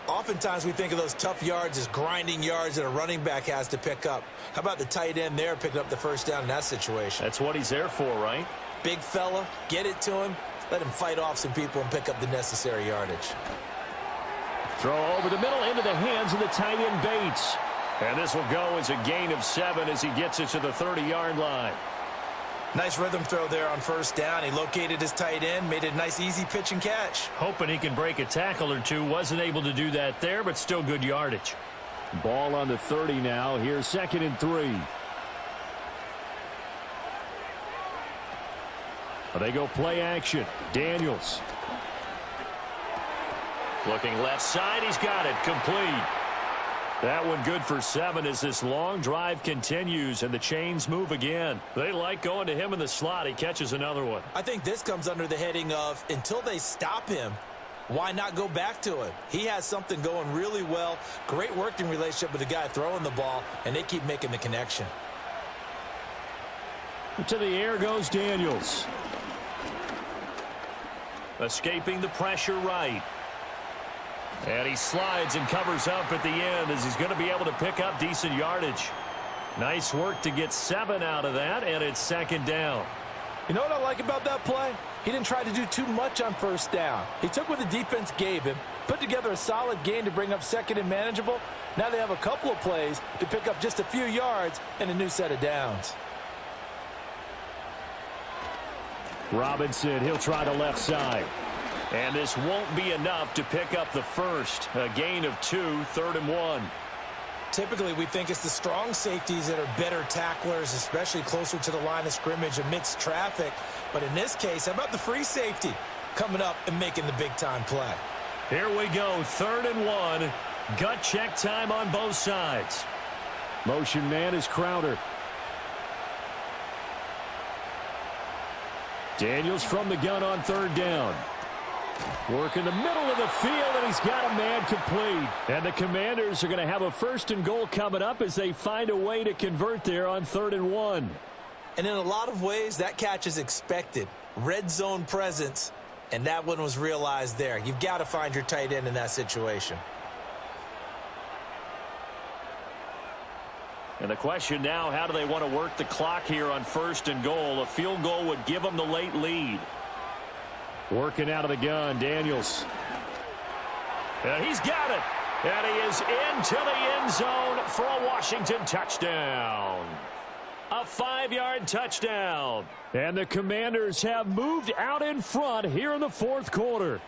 Oftentimes we think of those tough yards as grinding yards that a running back has to pick up. How about the tight end there picking up the first down in that situation? That's what he's there for, right? Big fella, get it to him, let him fight off some people and pick up the necessary yardage. Throw over the middle into the hands of the tight end Bates. And this will go as a gain of 7 as he gets it to the 30-yard line. Nice rhythm throw there on first down. He located his tight end, made it a nice easy pitch and catch. Hoping he can break a tackle or two. Wasn't able to do that there, but still good yardage. Ball on the 30 now. Here's 2nd and 3. They go play action. Daniels. Looking left side. He's got it. Complete. That one good for 7 as this long drive continues and the chains move again. They like going to him in the slot. He catches another one. I think this comes under the heading of until they stop him, why not go back to him? He has something going really well. Great working relationship with the guy throwing the ball, and they keep making the connection. To the air goes Daniels. Escaping the pressure right. And he slides and covers up at the end as he's going to be able to pick up decent yardage. Nice work to get 7 out of that, and it's 2nd down. You know what I like about that play? He didn't try to do too much on first down. He took what the defense gave him, put together a solid gain to bring up 2nd and manageable. Now they have a couple of plays to pick up just a few yards and a new set of downs. Robinson, he'll try the left side. And this won't be enough to pick up the first. A gain of 2, 3rd and 1. Typically, we think it's the strong safeties that are better tacklers, especially closer to the line of scrimmage amidst traffic. But in this case, how about the free safety coming up and making the big-time play? Here we go, 3rd and 1. Gut check time on both sides. Motion man is Crowder. Daniels from the gun on 3rd down. Work in the middle of the field, and he's got a man complete. And the Commanders are going to have a 1st and goal coming up as they find a way to convert there on 3rd and 1. And in a lot of ways, that catch is expected. Red zone presence, and that one was realized there. You've got to find your tight end in that situation. And the question now, how do they want to work the clock here on 1st and goal? A field goal would give them the late lead. Working out of the gun, Daniels. And he's got it. And he is into the end zone for a Washington touchdown. A 5-yard touchdown. And the Commanders have moved out in front here in the 4th quarter.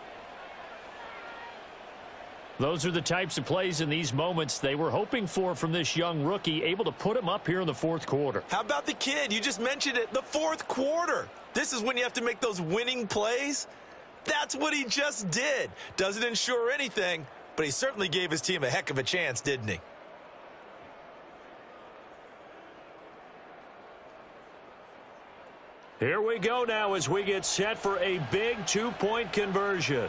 Those are the types of plays in these moments they were hoping for from this young rookie, able to put him up here in the 4th quarter. How about the kid? You just mentioned it, the 4th quarter. This is when you have to make those winning plays. That's what he just did. Doesn't ensure anything, but he certainly gave his team a heck of a chance, didn't he? Here we go now as we get set for a big 2-point conversion.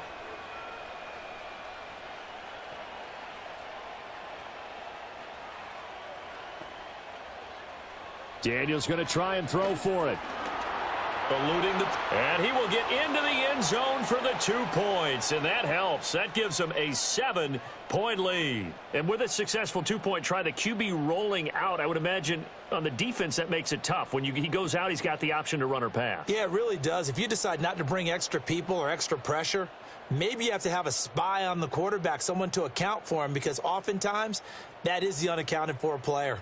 Daniels going to try and throw for it. Eluding and he will get into the end zone for the 2 points, and that helps. That gives him a 7-point lead. And with a successful 2-point try, the QB rolling out, I would imagine on the defense that makes it tough. When he goes out, he's got the option to run or pass. Yeah, it really does. If you decide not to bring extra people or extra pressure, maybe you have to have a spy on the quarterback, someone to account for him, because oftentimes that is the unaccounted for player.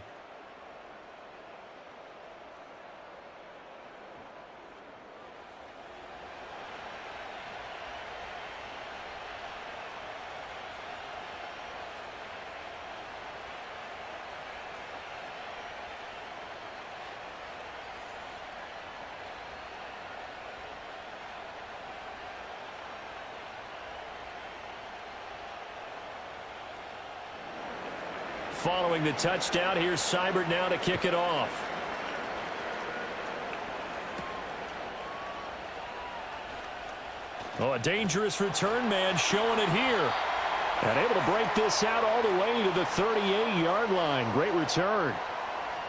following the touchdown. Here's Seibert now to kick it off. Oh, a dangerous return man showing it here. And able to break this out all the way to the 38-yard line. Great return.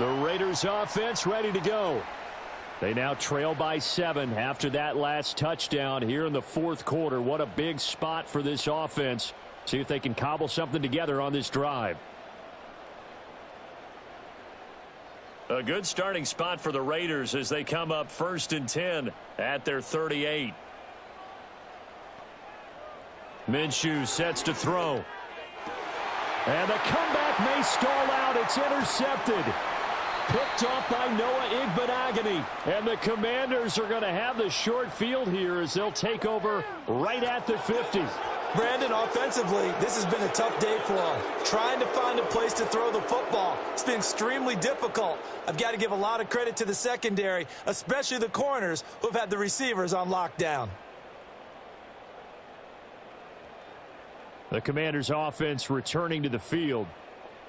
The Raiders offense ready to go. They now trail by 7 after that last touchdown here in the fourth quarter. What a big spot for this offense. See if they can cobble something together on this drive. A good starting spot for the Raiders as they come up 1st and 10 at their 38. Minshew sets to throw. And the comeback may stall out. It's intercepted. Picked off by Noah Ybtv. And the Commanders are going to have the short field here as they'll take over right at the 50. Brandon, offensively, this has been a tough day for him. Trying to find a place to throw the football. It's been extremely difficult. I've got to give a lot of credit to the secondary, especially the corners who have had the receivers on lockdown. The Commanders' offense returning to the field.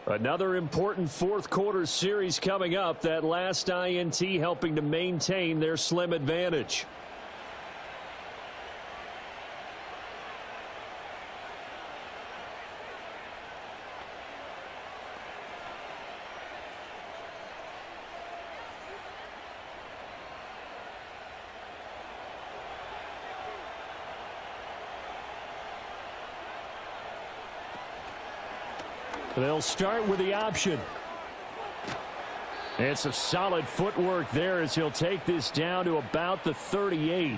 Another important fourth quarter series coming up. That last INT helping to maintain their slim advantage. They'll start with the option. It's a solid footwork there as he'll take this down to about the 38.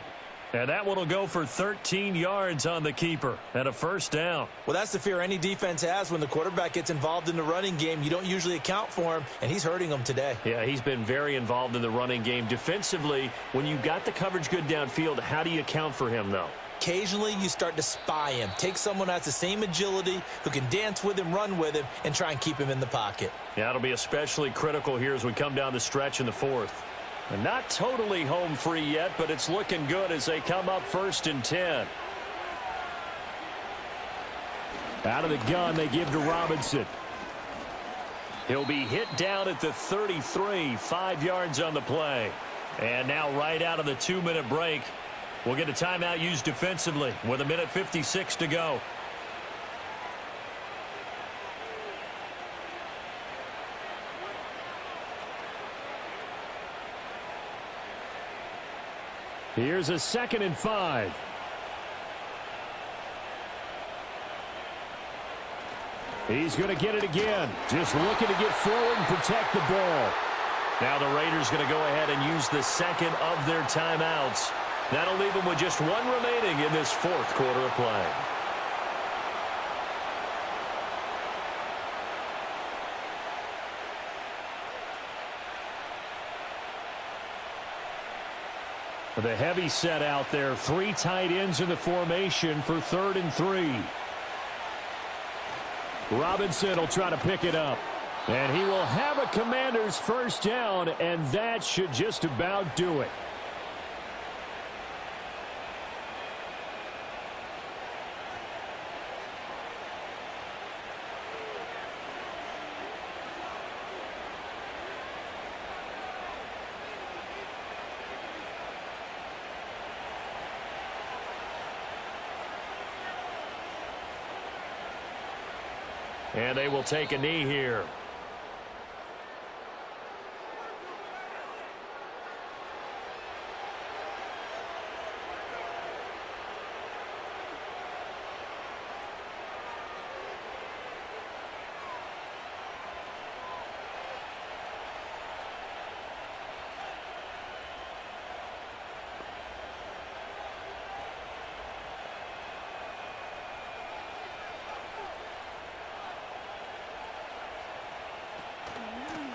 And that one will go for 13 yards on the keeper and a first down. Well, that's the fear any defense has when the quarterback gets involved in the running game. You don't usually account for him, and he's hurting them today. Yeah, he's been very involved in the running game. Defensively, when you got the coverage good downfield, how do you account for him, though? Occasionally, you start to spy him. Take someone who has the same agility, who can dance with him, run with him, and try and keep him in the pocket. Yeah, it'll be especially critical here as we come down the stretch in the fourth. And not totally home free yet, but it's looking good as they come up 1st and 10. Out of the gun, they give to Robinson. He'll be hit down at the 33, 5 yards on the play. And now right out of the 2-minute break, we'll get a timeout used defensively with 1:56 to go. Here's a 2nd and 5. He's going to get it again. Just looking to get forward and protect the ball. Now the Raiders going to go ahead and use the second of their timeouts. That'll leave them with just one remaining in this fourth quarter of play. The heavy set out there. 3 tight ends in the formation for 3rd and 3. Robinson will try to pick it up. And he will have a Commander's first down, and that should just about do it. And they will take a knee here.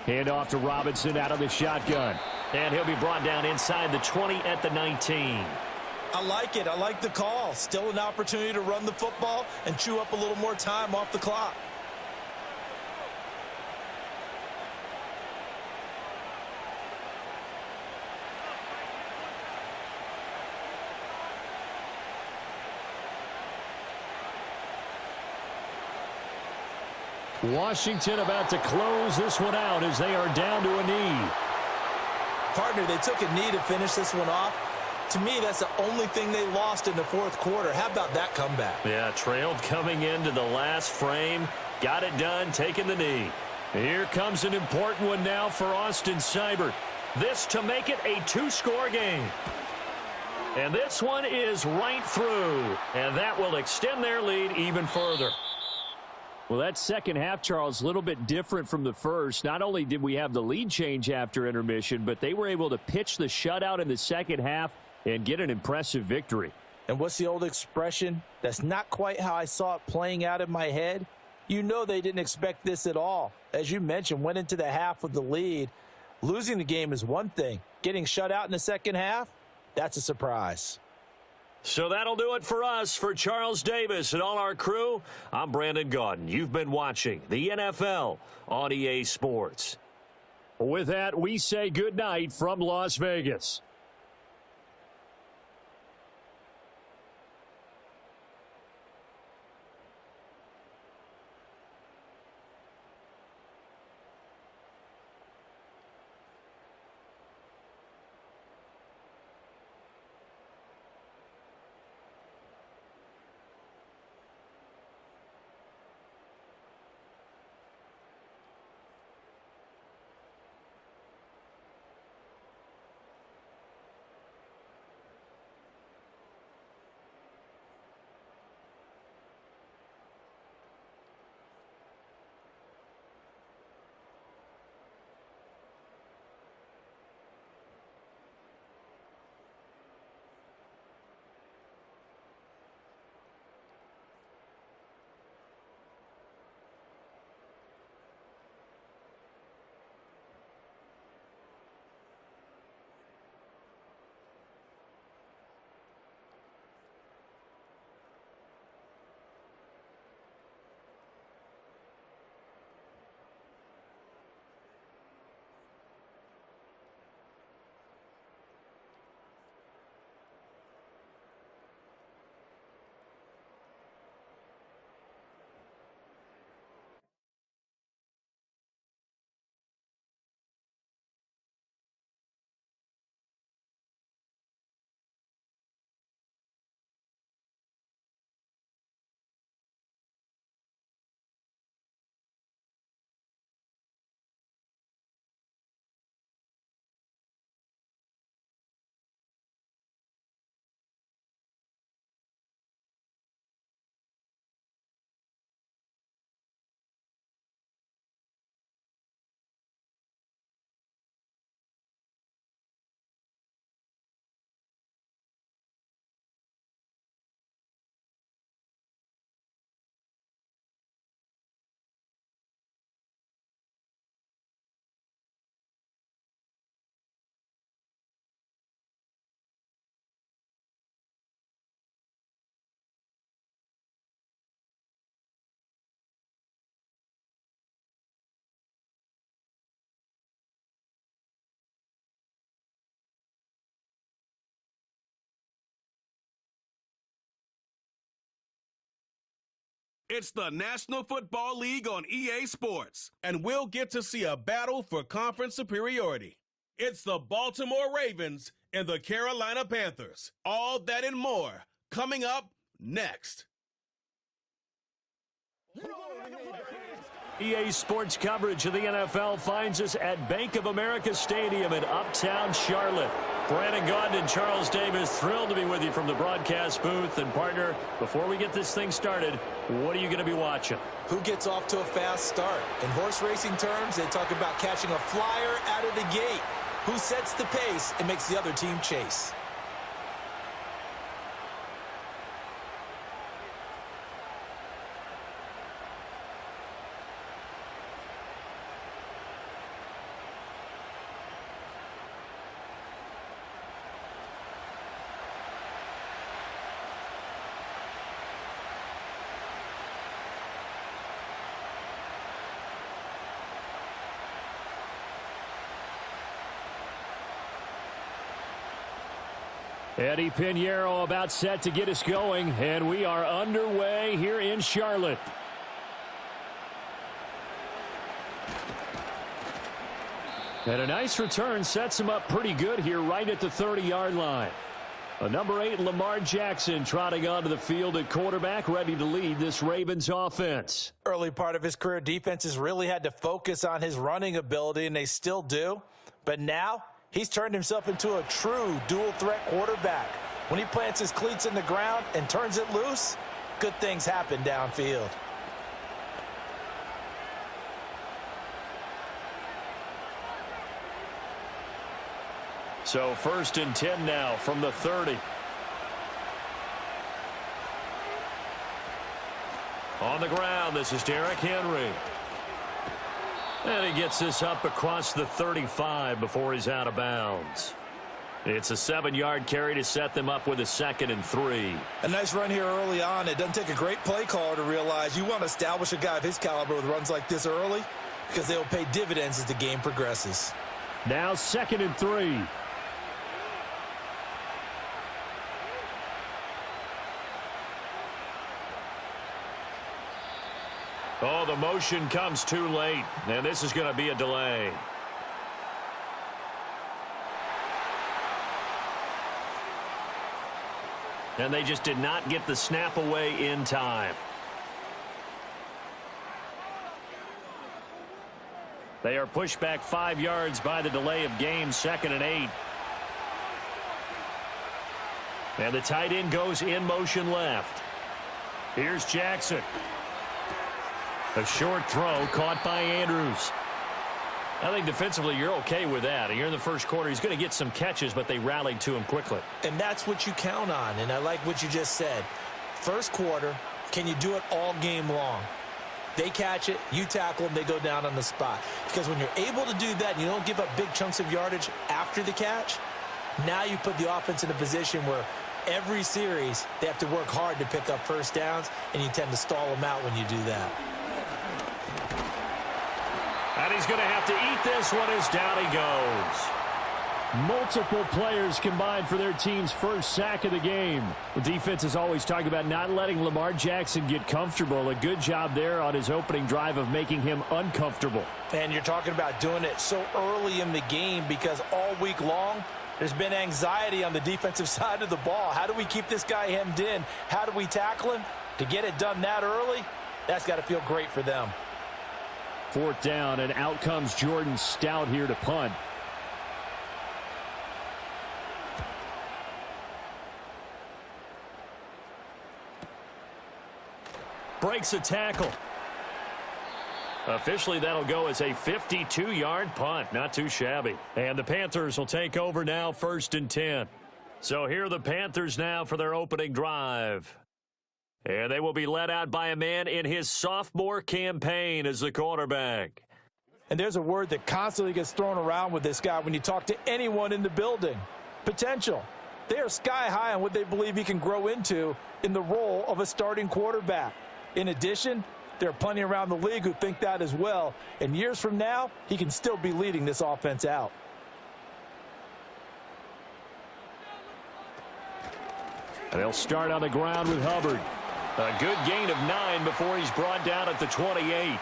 Hand off to Robinson out of the shotgun. And he'll be brought down inside the 20 at the 19. I like it. I like the call. Still an opportunity to run the football and chew up a little more time off the clock. Washington about to close this one out as they are down to a knee. Partner, they took a knee to finish this one off. To me, that's the only thing they lost in the fourth quarter. How about that comeback? Yeah, trailed coming into the last frame. Got it done, taking the knee. Here comes an important one now for Austin Seibert. This to make it a two-score game. And this one is right through. And that will extend their lead even further. Well, that second half, Charles, a little bit different from the first. Not only did we have the lead change after intermission, but they were able to pitch the shutout in the second half and get an impressive victory. And what's the old expression? That's not quite how I saw it playing out in my head. You know they didn't expect this at all. As you mentioned, went into the half with the lead. Losing the game is one thing. Getting shut out in the second half, that's a surprise. So that'll do it for us. For Charles Davis and all our crew, I'm Brandon Gaudin. You've been watching the NFL on EA Sports. With that, we say good night from Las Vegas. It's the National Football League on EA Sports, and we'll get to see a battle for conference superiority. It's the Baltimore Ravens and the Carolina Panthers. All that and more coming up next. EA Sports coverage of the NFL finds us at Bank of America Stadium in Uptown Charlotte. Brandon Gaudin and Charles Davis, thrilled to be with you from the broadcast booth. And partner, before we get this thing started, what are you going to be watching? Who gets off to a fast start? In horse racing terms, they talk about catching a flyer out of the gate. Who sets the pace and makes the other team chase? Eddie Pinheiro about set to get us going, and we are underway here in Charlotte. And a nice return sets him up pretty good here right at the 30-yard line. Number 8, Lamar Jackson, trotting onto the field at quarterback, ready to lead this Ravens offense. Early part of his career, defenses really had to focus on his running ability, and they still do. But now, he's turned himself into a true dual-threat quarterback. When he plants his cleats in the ground and turns it loose, good things happen downfield. So 1st and 10 now from the 30. On the ground, this is Derrick Henry. And he gets this up across the 35 before he's out of bounds. It's a 7-yard carry to set them up with a 2nd and 3. A nice run here early on. It doesn't take a great play caller to realize you want to establish a guy of his caliber with runs like this early because they will pay dividends as the game progresses. Now 2nd and 3. Oh, the motion comes too late, and this is going to be a delay. And they just did not get the snap away in time. They are pushed back 5 yards by the delay of game, 2nd and 8. And the tight end goes in motion left. Here's Jackson. A short throw caught by Andrews. I think defensively you're okay with that. You're in the first quarter. He's going to get some catches, but they rallied to him quickly. And that's what you count on, and I like what you just said. First quarter, can you do it all game long? They catch it, you tackle them, they go down on the spot. Because when you're able to do that and you don't give up big chunks of yardage after the catch, now you put the offense in a position where every series they have to work hard to pick up first downs, and you tend to stall them out when you do that. And he's going to have to eat this one as down he goes. Multiple players combined for their team's first sack of the game. The defense is always talking about not letting Lamar Jackson get comfortable. A good job there on his opening drive of making him uncomfortable. And you're talking about doing it so early in the game because all week long there's been anxiety on the defensive side of the ball. How do we keep this guy hemmed in? How do we tackle him? To get it done that early, that's got to feel great for them. 4th down, and out comes Jordan Stout here to punt. Breaks a tackle. Officially, that'll go as a 52-yard punt. Not too shabby. And the Panthers will take over now, 1st and 10. So here are the Panthers now for their opening drive. And they will be led out by a man in his sophomore campaign as the quarterback. And there's a word that constantly gets thrown around with this guy when you talk to anyone in the building. Potential. They are sky high on what they believe he can grow into in the role of a starting quarterback. In addition, there are plenty around the league who think that as well. And years from now, he can still be leading this offense out. And they'll start on the ground with Hubbard. A good gain of 9 before he's brought down at the 28.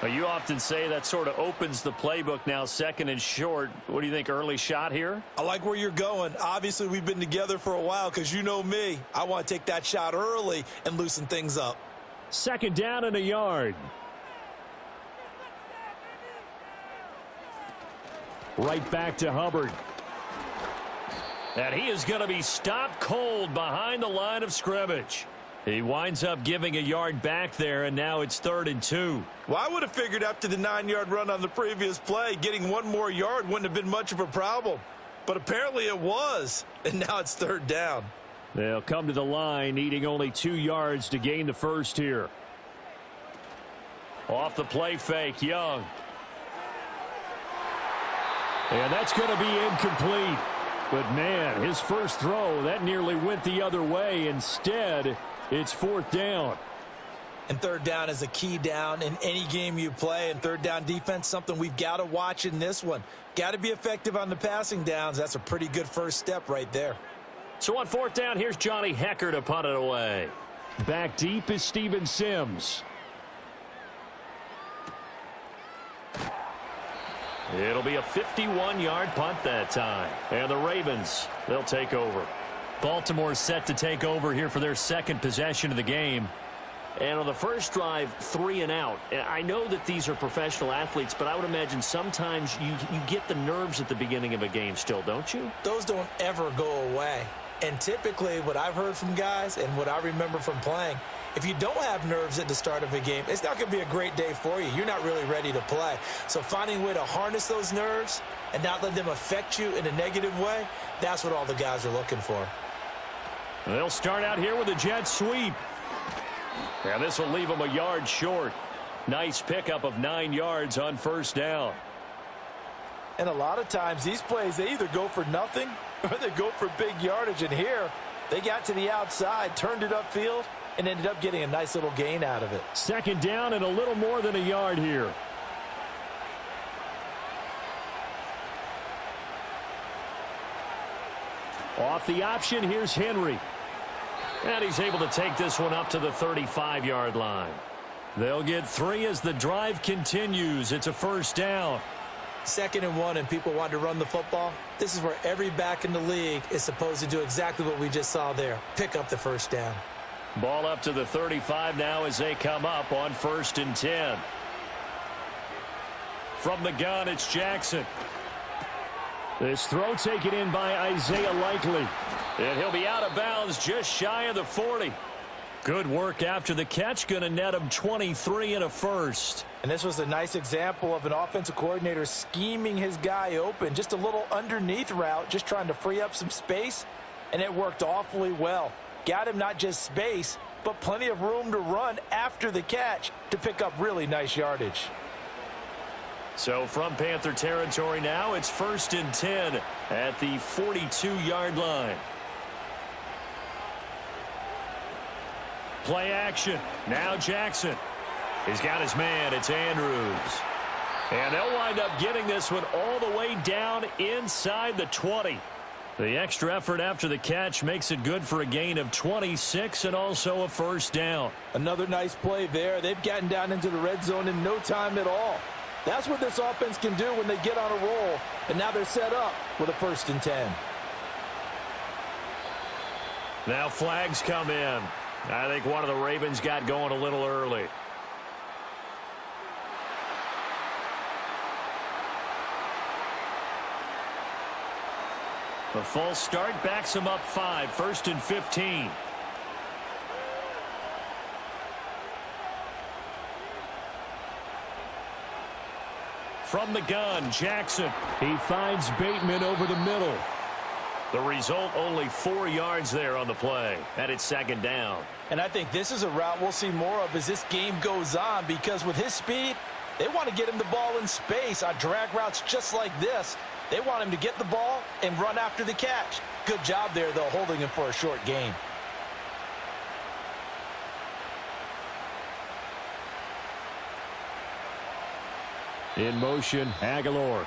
You often say that sort of opens the playbook now, 2nd and short. What do you think, early shot here? I like where you're going. Obviously, we've been together for a while because you know me. I want to take that shot early and loosen things up. 2nd down and a yard. Right back to Hubbard. And he is going to be stopped cold behind the line of scrimmage. He winds up giving a yard back there, and now it's 3rd and 2. Well, I would have figured after the 9-yard run on the previous play, getting one more yard wouldn't have been much of a problem. But apparently it was, and now it's 3rd down. They'll come to the line, needing only 2 yards to gain the first here. Off the play fake, Young. And that's going to be incomplete. But, man, his first throw, that nearly went the other way. Instead, it's 4th down. And 3rd down is a key down in any game you play. And 3rd down defense, something we've got to watch in this one. Got to be effective on the passing downs. That's a pretty good first step right there. So on 4th down, here's Johnny Hecker to punt it away. Back deep is Steven Sims. It'll be a 51-yard punt that time. And the Ravens, they'll take over. Baltimore set to take over here for their second possession of the game. And on the first drive, 3 and out. I know that these are professional athletes, but I would imagine sometimes you get the nerves at the beginning of a game still, don't you? Those don't ever go away. And typically what I've heard from guys and what I remember from playing, if you don't have nerves at the start of a game, it's not going to be a great day for you. You're not really ready to play. So finding a way to harness those nerves and not let them affect you in a negative way, that's what all the guys are looking for. They'll start out here with a jet sweep. And this will leave them a yard short. Nice pickup of 9 yards on first down. And a lot of times these plays, they either go for nothing or they go for big yardage. And here, they got to the outside, turned it upfield, and ended up getting a nice little gain out of it. Second down and a little more than a yard here. Off the option, here's Henry. And he's able to take this one up to the 35-yard line. They'll get 3 as the drive continues. It's a first down. 2nd and 1, and people want to run the football. This is where every back in the league is supposed to do exactly what we just saw there. Pick up the first down. Ball up to the 35 now as they come up on 1st and 10. From the gun, it's Jackson. This throw taken in by Isaiah Likely. And he'll be out of bounds just shy of the 40. Good work after the catch. Going to net him 23 and a first. And this was a nice example of an offensive coordinator scheming his guy open. Just a little underneath route, just trying to free up some space. And it worked awfully well. Got him not just space, but plenty of room to run after the catch to pick up really nice yardage. So from Panther territory now, it's 1st and 10 at the 42-yard line. Play action. Now Jackson. He's got his man. It's Andrews. And they'll wind up getting this one all the way down inside the 20. The extra effort after the catch makes it good for a gain of 26 and also a first down. Another nice play there. They've gotten down into the red zone in no time at all. That's what this offense can do when they get on a roll. And now they're set up with a 1st and 10. Now flags come in. I think one of the Ravens got going a little early. The false start backs him up 5, 1st and 15. From the gun, Jackson. He finds Bateman over the middle. The result, only 4 yards there on the play. And it's 2nd down. And I think this is a route we'll see more of as this game goes on, because with his speed, they want to get him the ball in space on drag routes just like this. They want him to get the ball and run after the catch. Good job there, though, holding him for a short gain. In motion, Aguilar.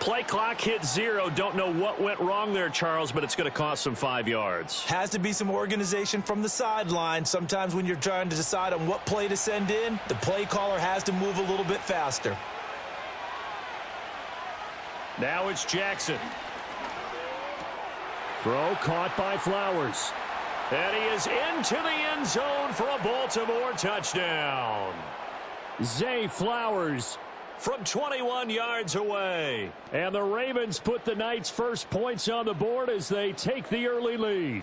Play clock hit 0. Don't know what went wrong there, Charles, but it's going to cost them 5 yards. Has to be some organization from the sideline. Sometimes when you're trying to decide on what play to send in, the play caller has to move a little bit faster. Now it's Jackson. Throw caught by Flowers. And he is into the end zone for a Baltimore touchdown. Zay Flowers from 21 yards away. And the Ravens put the Knights' first points on the board as they take the early lead.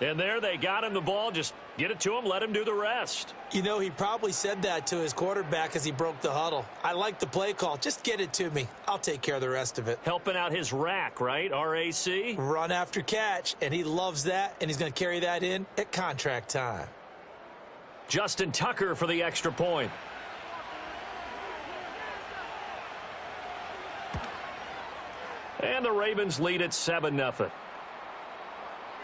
And there they got him the ball. Just get it to him, let him do the rest. You know, he probably said that to his quarterback as he broke the huddle. I like the play call. Just get it to me. I'll take care of the rest of it. Helping out his rack, right? RAC? Run after catch, and he loves that, and he's going to carry that in at contract time. Justin Tucker for the extra point. And the Ravens lead at 7-0.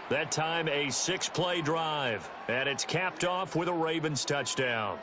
That time a 6-play drive, and it's capped off with a Ravens touchdown.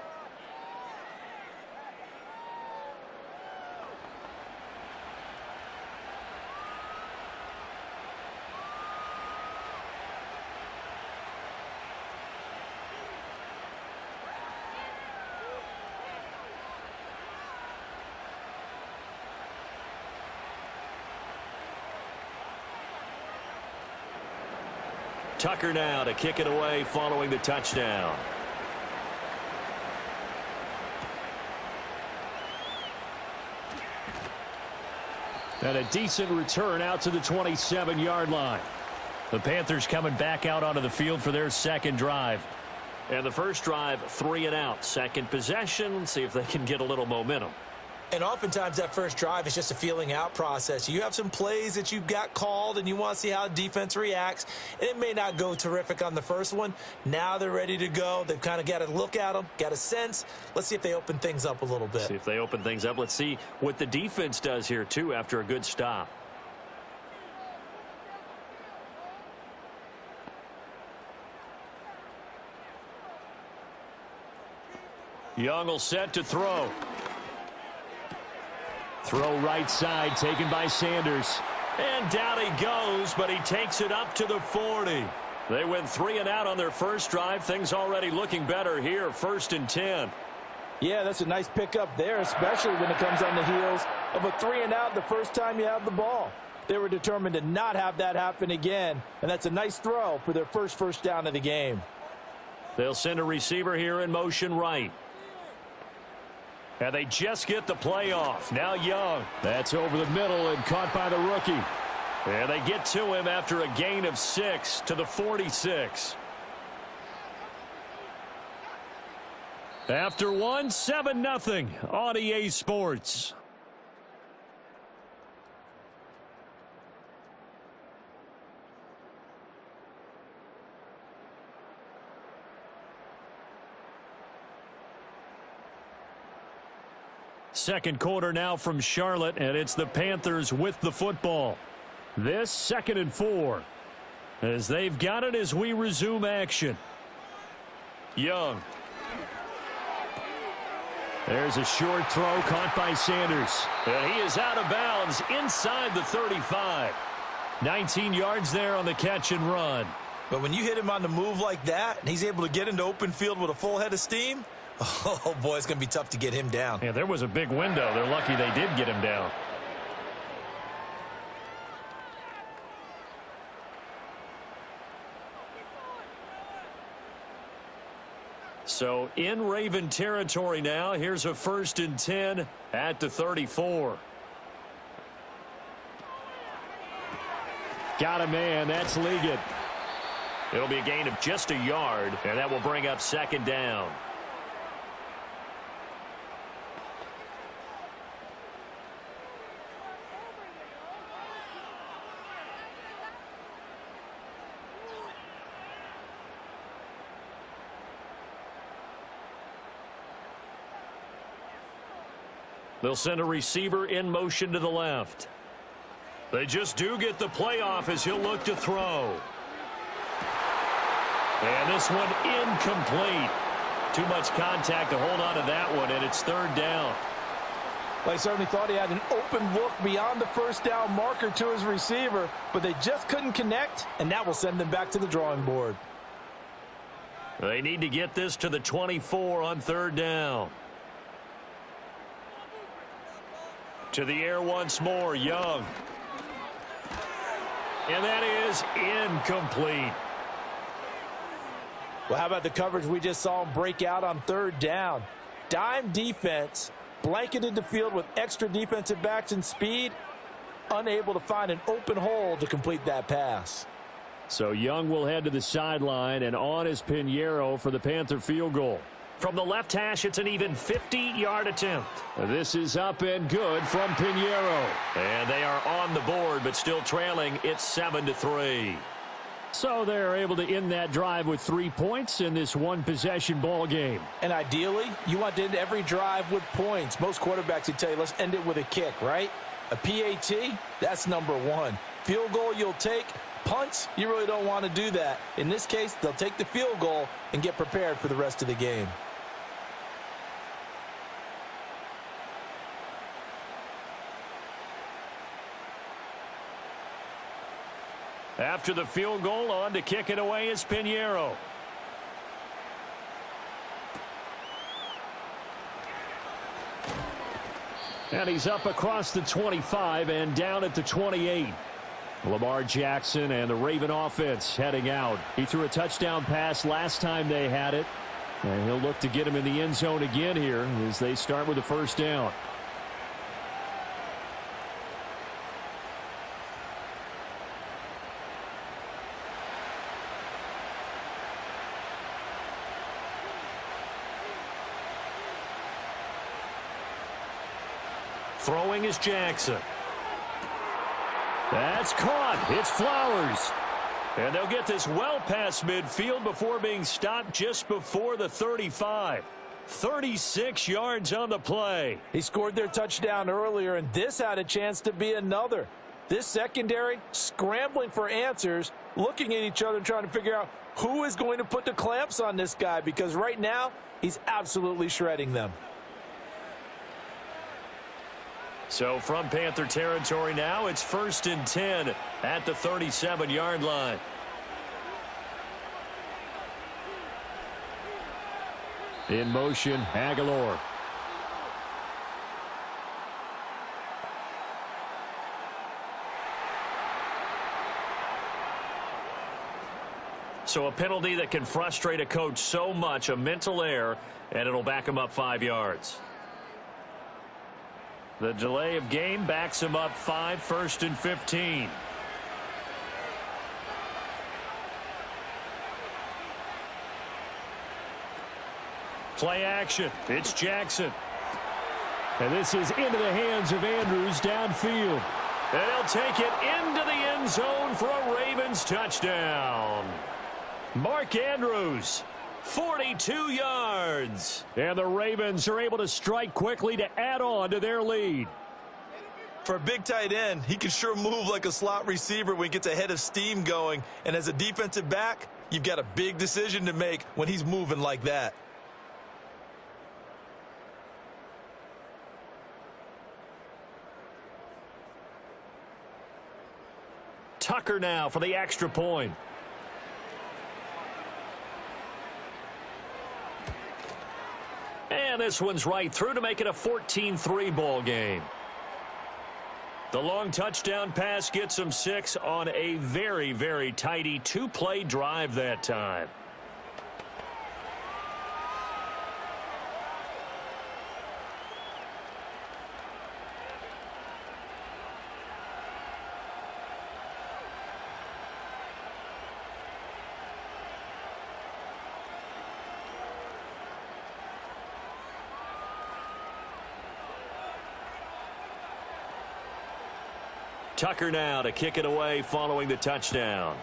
Tucker now to kick it away following the touchdown. And a decent return out to the 27-yard line. The Panthers coming back out onto the field for their second drive. And the first drive, 3 and out. Second possession, see if they can get a little momentum. And oftentimes that first drive is just a feeling out process. You have some plays that you've got called and you want to see how defense reacts. And it may not go terrific on the first one. Now they're ready to go. They've kind of got to look at them, got a sense. Let's see if they open things up a little bit. See if they open things up. Let's see what the defense does here, too, after a good stop. Young will set to throw. Throw right side, taken by Sanders. And down he goes, but he takes it up to the 40. They went 3 and out on their first drive. Things already looking better here, 1st and 10. Yeah, that's a nice pickup there, especially when it comes on the heels of a 3 and out the first time you have the ball. They were determined to not have that happen again, and that's a nice throw for their first down of the game. They'll send a receiver here in motion right. And they just get the play off. Now Young. That's over the middle and caught by the rookie. And they get to him after a gain of 6 to the 46. After 1, 7-0 on EA Sports. Second quarter now from Charlotte, and it's the Panthers with the football. This 2nd and 4. As they've got it as we resume action. Young. There's a short throw caught by Sanders. And he is out of bounds inside the 35. 19 yards there on the catch and run. But when you hit him on the move like that, and he's able to get into open field with a full head of steam, oh, boy, it's going to be tough to get him down. Yeah, there was a big window. They're lucky they did get him down. So in Raven territory now. Here's a 1st and 10 at the 34. Got a man. That's Liga. It'll be a gain of just a yard, and that will bring up 2nd down. They'll send a receiver in motion to the left. They just do get the playoff as he'll look to throw. And this one incomplete. Too much contact to hold on to that one, and it's 3rd down. Well, he certainly thought he had an open look beyond the first down marker to his receiver, but they just couldn't connect, and that will send them back to the drawing board. They need to get this to the 24 on 3rd down. To the air once more, Young. And that is incomplete. Well, how about the coverage we just saw him break out on 3rd down? Dime defense, blanketed the field with extra defensive backs and speed, unable to find an open hole to complete that pass. So Young will head to the sideline, and on is Pinheiro for the Panther field goal. From the left hash, it's an even 50-yard attempt. This is up and good from Pinheiro. And they are on the board, but still trailing. It's 7-3. So they're able to end that drive with 3 points in this one-possession ball game. And ideally, you want to end every drive with points. Most quarterbacks would tell you, let's end it with a kick, right? A PAT, that's number 1. Field goal you'll take. Punts, you really don't want to do that. In this case, they'll take the field goal and get prepared for the rest of the game. After the field goal, on to kick it away is Pinheiro. And he's up across the 25 and down at the 28. Lamar Jackson and the Raven offense heading out. He threw a touchdown pass last time they had it. And he'll look to get him in the end zone again here as they start with the first down. Throwing is Jackson. That's caught. It's Flowers. And they'll get this well past midfield before being stopped just before the 35. 36 yards on the play. He scored their touchdown earlier, and this had a chance to be another. This secondary scrambling for answers, looking at each other, trying to figure out who is going to put the clamps on this guy, because right now he's absolutely shredding them. So from Panther territory now, it's 1st and 10 at the 37-yard line. In motion, Aguilar. So a penalty that can frustrate a coach so much, a mental error, and it'll back him up 5 yards. The delay of game backs him up 5, 1st and 15. Play action. It's Jackson. And this is into the hands of Andrews downfield. And he'll take it into the end zone for a Ravens touchdown. Mark Andrews. 42 yards. And the Ravens are able to strike quickly to add on to their lead. For a big tight end, he can sure move like a slot receiver when he gets a head of steam going. And as a defensive back, you've got a big decision to make when he's moving like that. Tucker now for the extra point. And this one's right through to make it a 14-3 ball game. The long touchdown pass gets them 6 on a very, very tidy 2-play drive that time. Tucker now to kick it away following the touchdown.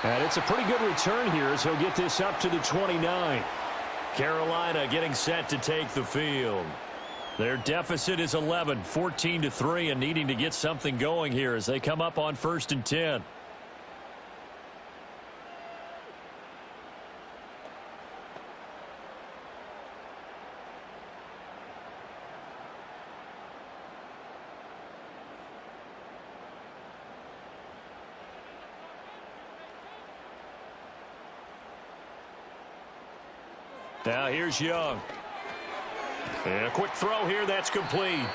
And it's a pretty good return here as he'll get this up to the 29. Carolina getting set to take the field. Their deficit is 11, 14-3, and needing to get something going here as they come up on 1st and 10. Now here's Young. And a quick throw here, that's complete.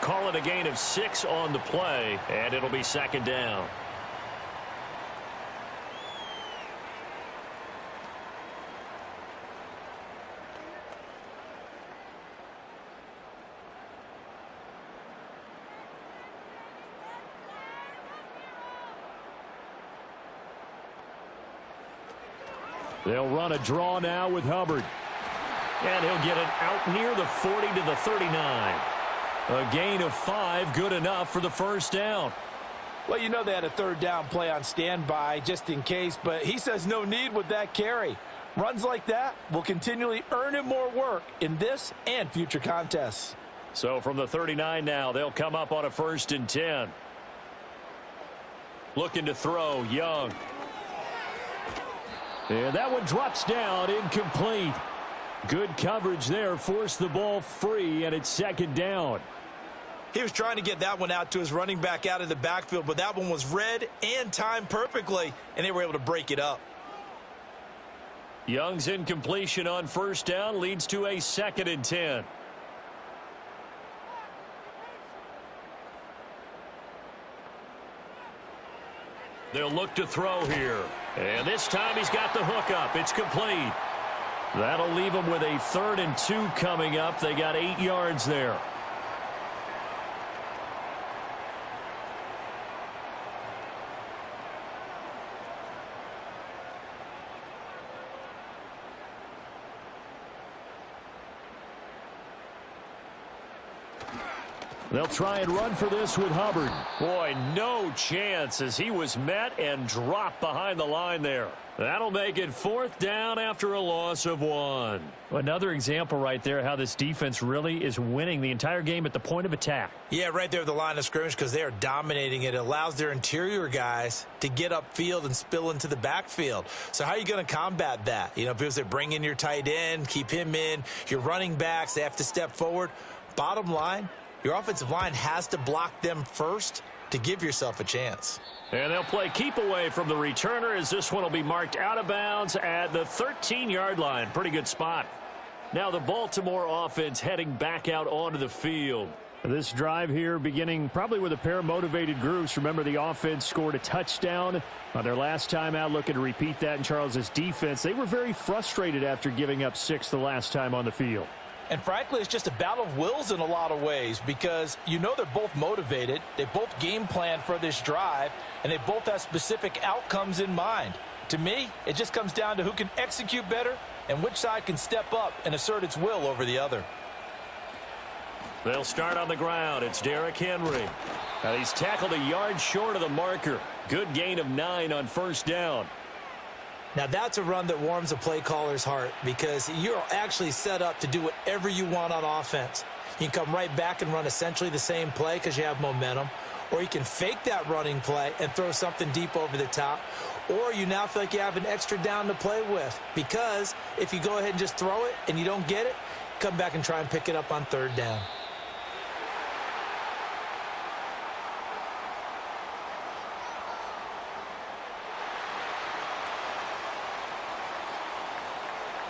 Call it a gain of 6 on the play, and it'll be 2nd down. They'll run a draw now with Hubbard. And he'll get it out near the 40 to the 39. A gain of 5, good enough for the 1st down. Well, you know they had a 3rd down play on standby just in case, but he says no need with that carry. Runs like that will continually earn him more work in this and future contests. So from the 39 now, they'll come up on a 1st and 10. Looking to throw, Young. And that one drops down, incomplete. Good coverage there, forced the ball free, and it's 2nd down. He was trying to get that one out to his running back out of the backfield, but that one was read and timed perfectly, and they were able to break it up. Young's incompletion on first down leads to a 2nd and 10. They'll look to throw here. And this time he's got the hook up. It's complete. That'll leave them with a 3rd and 2 coming up. They got 8 yards there. They'll try and run for this with Hubbard. Boy, no chance as he was met and dropped behind the line there. That'll make it 4th down after a loss of 1. Another example right there how this defense really is winning the entire game at the point of attack. Yeah, right there at the line of scrimmage because they are dominating it. It allows their interior guys to get upfield and spill into the backfield. So how are you going to combat that? You know, because they bring in your tight end, keep him in, your running backs, they have to step forward. Bottom line, your offensive line has to block them first to give yourself a chance. And they'll play keep away from the returner as this one will be marked out of bounds at the 13-yard line. Pretty good spot. Now the Baltimore offense heading back out onto the field. This drive here beginning probably with a pair of motivated groups. Remember, the offense scored a touchdown on their last time out, looking to repeat that in Charles's defense. They were very frustrated after giving up 6 the last time on the field. And frankly, it's just a battle of wills in a lot of ways because you know they're both motivated. They both game plan for this drive, and they both have specific outcomes in mind. To me, it just comes down to who can execute better and which side can step up and assert its will over the other. They'll start on the ground. It's Derrick Henry. Now he's tackled a yard short of the marker. Good gain of 9 on first down. Now, that's a run that warms a play caller's heart because you're actually set up to do whatever you want on offense. You can come right back and run essentially the same play because you have momentum, or you can fake that running play and throw something deep over the top, or you now feel like you have an extra down to play with because if you go ahead and just throw it and you don't get it, come back and try and pick it up on 3rd down.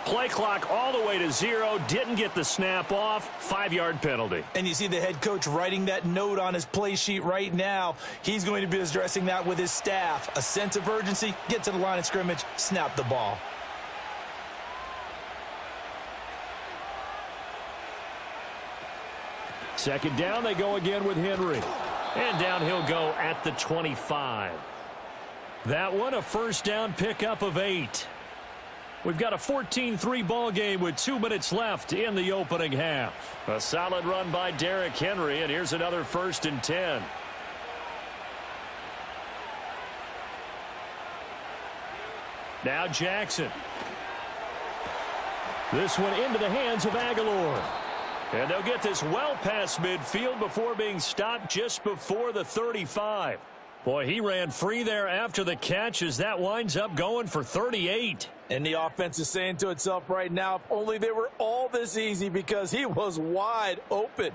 Play clock all the way to 0. Didn't get the snap off. 5-yard penalty. And you see the head coach writing that note on his play sheet right now. He's going to be addressing that with his staff. A sense of urgency, get to the line of scrimmage, snap the ball. Second down, they go again with Henry. And down he'll go at the 25. That one a first down pickup of 8. We've got a 14-3 ball game with 2 minutes left in the opening half. A solid run by Derrick Henry, and here's another 1st and 10. Now Jackson. This one into the hands of Aguilar. And they'll get this well past midfield before being stopped just before the 35. Boy, he ran free there after the catch as that winds up going for 38. And the offense is saying to itself right now, if only they were all this easy because he was wide open.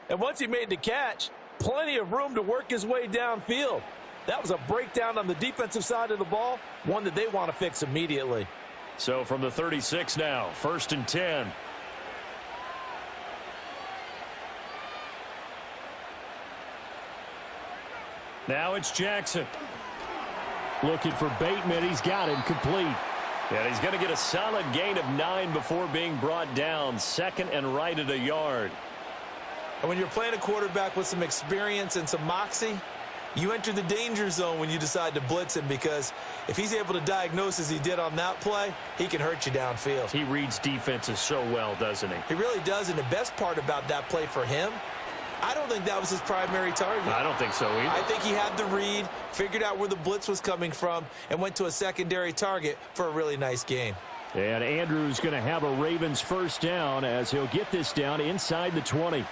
And once he made the catch, plenty of room to work his way downfield. That was a breakdown on the defensive side of the ball, one that they want to fix immediately. So from the 36 now, 1st and 10. Now it's Jackson. Looking for Bateman. He's got him complete. And he's going to get a solid gain of 9 before being brought down. 2nd and right at a yard. And when you're playing a quarterback with some experience and some moxie, you enter the danger zone when you decide to blitz him because if he's able to diagnose as he did on that play, he can hurt you downfield. He reads defenses so well, doesn't he? He really does, and the best part about that play for him, I don't think that was his primary target. I don't think so either. I think he had the read, figured out where the blitz was coming from, and went to a secondary target for a really nice gain. And Andrews going to have a Ravens first down as he'll get this down inside the 20.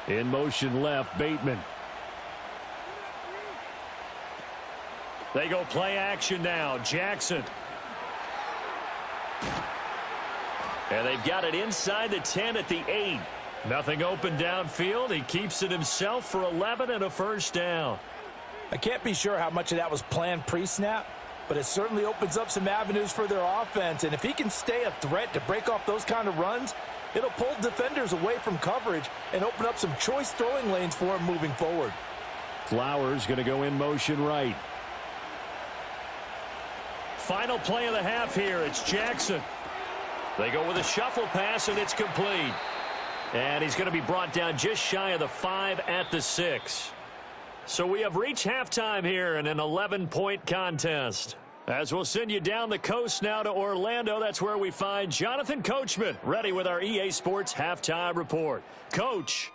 In motion left, Bateman. They go play action now. Jackson. And they've got it inside the 10 at the 8. Nothing open downfield. He keeps it himself for 11 and a first down. I can't be sure how much of that was planned pre-snap, but it certainly opens up some avenues for their offense. And if he can stay a threat to break off those kind of runs, it'll pull defenders away from coverage and open up some choice throwing lanes for him moving forward. Flowers going to go in motion right. Final play of the half here. It's Jackson. They go with a shuffle pass, and it's complete. And he's going to be brought down just shy of the 5 at the 6. So we have reached halftime here in an 11-point contest. As we'll send you down the coast now to Orlando, that's where we find Jonathan Coachman, ready with our EA Sports Halftime Report. Coach.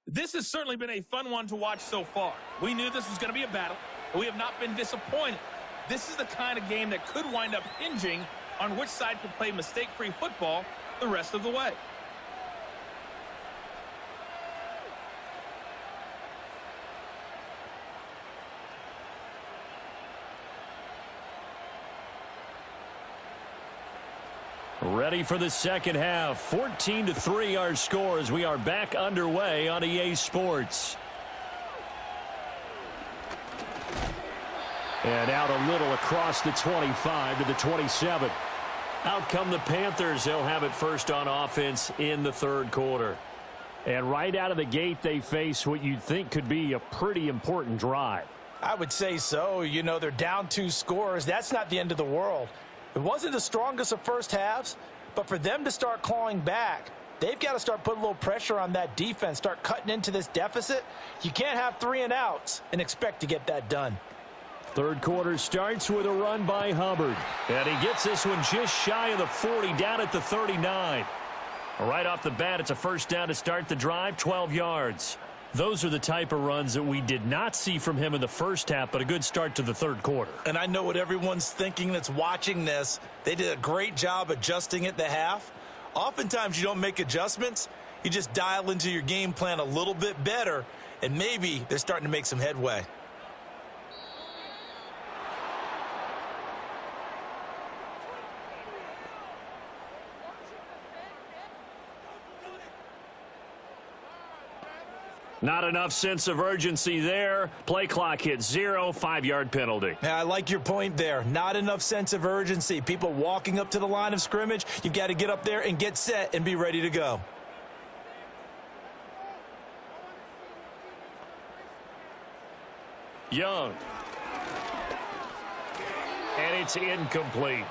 This has certainly been a fun one to watch so far. We knew this was going to be a battle, but we have not been disappointed. This is the kind of game that could wind up hinging on which side can play mistake-free football the rest of the way. Ready for the second half. 14-3 our score as we are back underway on EA Sports. And out a little across the 25 to the 27. Out come the Panthers. They'll have it first on offense in the third quarter. And right out of the gate, they face what you'd think could be a pretty important drive. I would say so. You know, they're down 2 scores. That's not the end of the world. It wasn't the strongest of first halves, but for them to start clawing back, they've got to start putting a little pressure on that defense, start cutting into this deficit. You can't have 3 and outs and expect to get that done. Third quarter starts with a run by Hubbard. And he gets this one just shy of the 40, down at the 39. Right off the bat, it's a first down to start the drive, 12 yards. Those are the type of runs that we did not see from him in the first half, but a good start to the third quarter. And I know what everyone's thinking that's watching this. They did a great job adjusting at the half. Oftentimes you don't make adjustments. You just dial into your game plan a little bit better, and maybe they're starting to make some headway. Not enough sense of urgency there. Play clock hits 0, 5-yard penalty. Yeah, I like your point there. Not enough sense of urgency. People walking up to the line of scrimmage, you've got to get up there and get set and be ready to go. Young. And it's incomplete.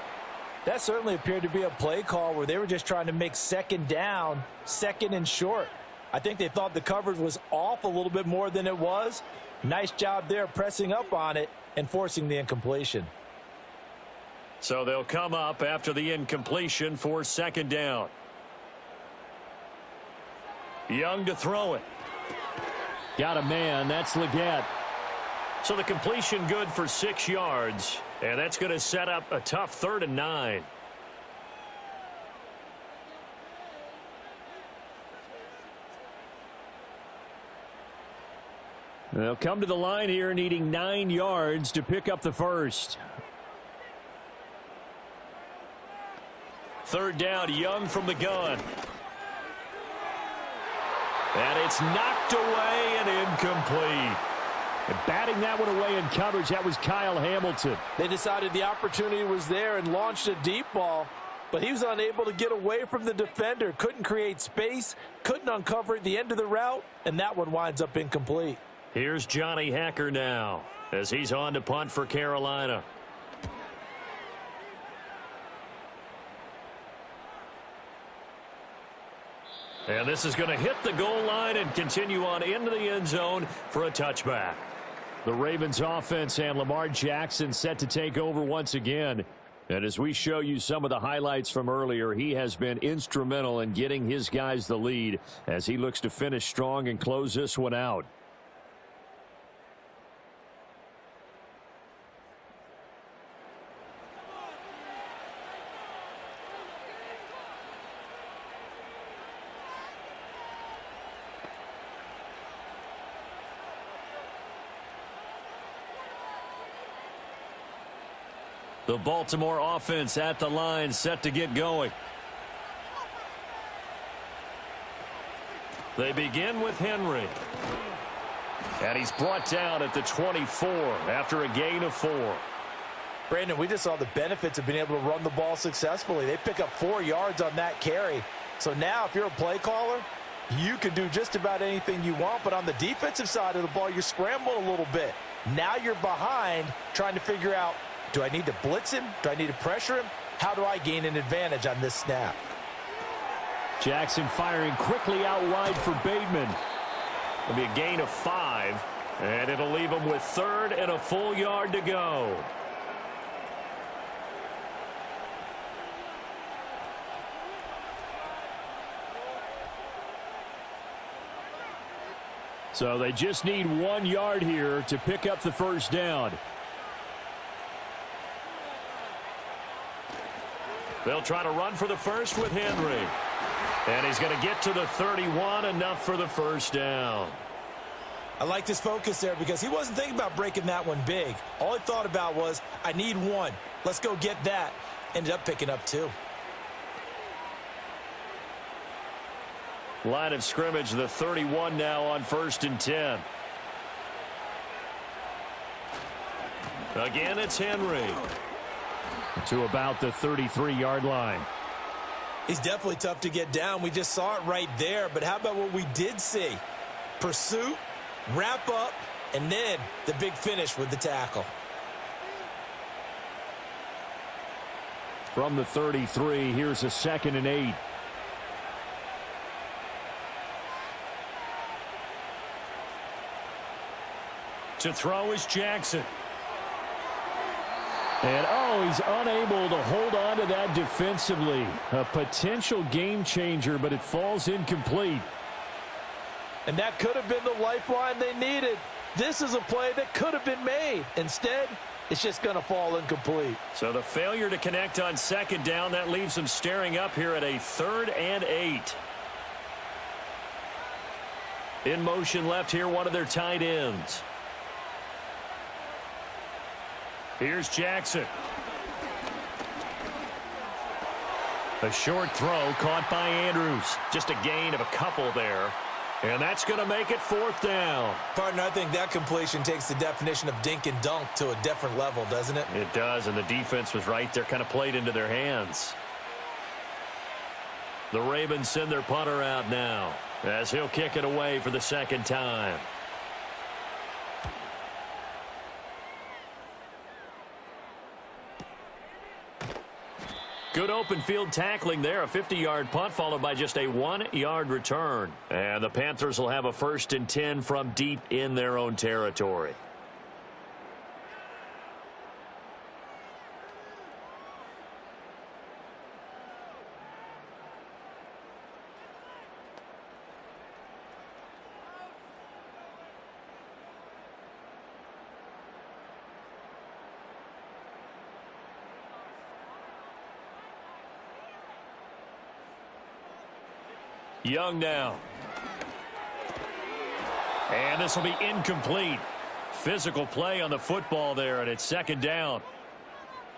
That certainly appeared to be a play call where they were just trying to make second down, second and short. I think they thought the coverage was off a little bit more than it was. Nice job there pressing up on it and forcing the incompletion. So they'll come up after the incompletion for second down. Young to throw it. Got a man. That's Leggett. So the completion good for 6 yards. And that's going to set up a tough 3rd and 9. They'll come to the line here needing 9 yards to pick up the first. 3rd down, Young from the gun. And it's knocked away and incomplete. And batting that one away in coverage, that was Kyle Hamilton. They decided the opportunity was there and launched a deep ball, but he was unable to get away from the defender, couldn't create space, couldn't uncover at the end of the route, and that one winds up incomplete. Here's Johnny Hacker now as he's on to punt for Carolina. And this is going to hit the goal line and continue on into the end zone for a touchback. The Ravens offense and Lamar Jackson set to take over once again. And as we show you some of the highlights from earlier, he has been instrumental in getting his guys the lead as he looks to finish strong and close this one out. The Baltimore offense at the line, set to get going. They begin with Henry. And he's brought down at the 24 after a gain of 4. Brandon, we just saw the benefits of being able to run the ball successfully. They pick up 4 yards on that carry. So now if you're a play caller, you can do just about anything you want. But on the defensive side of the ball, you scramble a little bit. Now you're behind trying to figure out, do I need to blitz him? Do I need to pressure him? How do I gain an advantage on this snap? Jackson firing quickly out wide for Bateman. It'll be a gain of 5, and it'll leave him with 3rd and a full yard to go. So they just need 1 yard here to pick up the first down. They'll try to run for the first with Henry. And he's going to get to the 31, enough for the first down. I like this focus there because he wasn't thinking about breaking that one big. All he thought about was, I need 1. Let's go get that. Ended up picking up 2. Line of scrimmage, the 31 now on 1st and 10. Again, it's Henry. To about the 33-yard line. He's definitely tough to get down. We just saw it right there. But how about what we did see? Pursuit, wrap up, and then the big finish with the tackle. From the 33, here's a 2nd and 8. To throw is Jackson. And, he's unable to hold on to that defensively. A potential game changer, but it falls incomplete. And that could have been the lifeline they needed. This is a play that could have been made. Instead, it's just going to fall incomplete. So the failure to connect on 2nd down, that leaves them staring up here at a 3rd and 8. In motion left here, one of their tight ends. Here's Jackson. A short throw caught by Andrews. Just a gain of a couple there. And that's going to make it 4th down. Partner, I think that completion takes the definition of dink and dunk to a different level, doesn't it? It does, and the defense was right there, kind of played into their hands. The Ravens send their punter out now as he'll kick it away for the 2nd time. Good open field tackling there. A 50-yard punt followed by just a 1-yard return. And the Panthers will have a 1st and 10 from deep in their own territory. Young now. And this will be incomplete. Physical play on the football there, and it's 2nd down.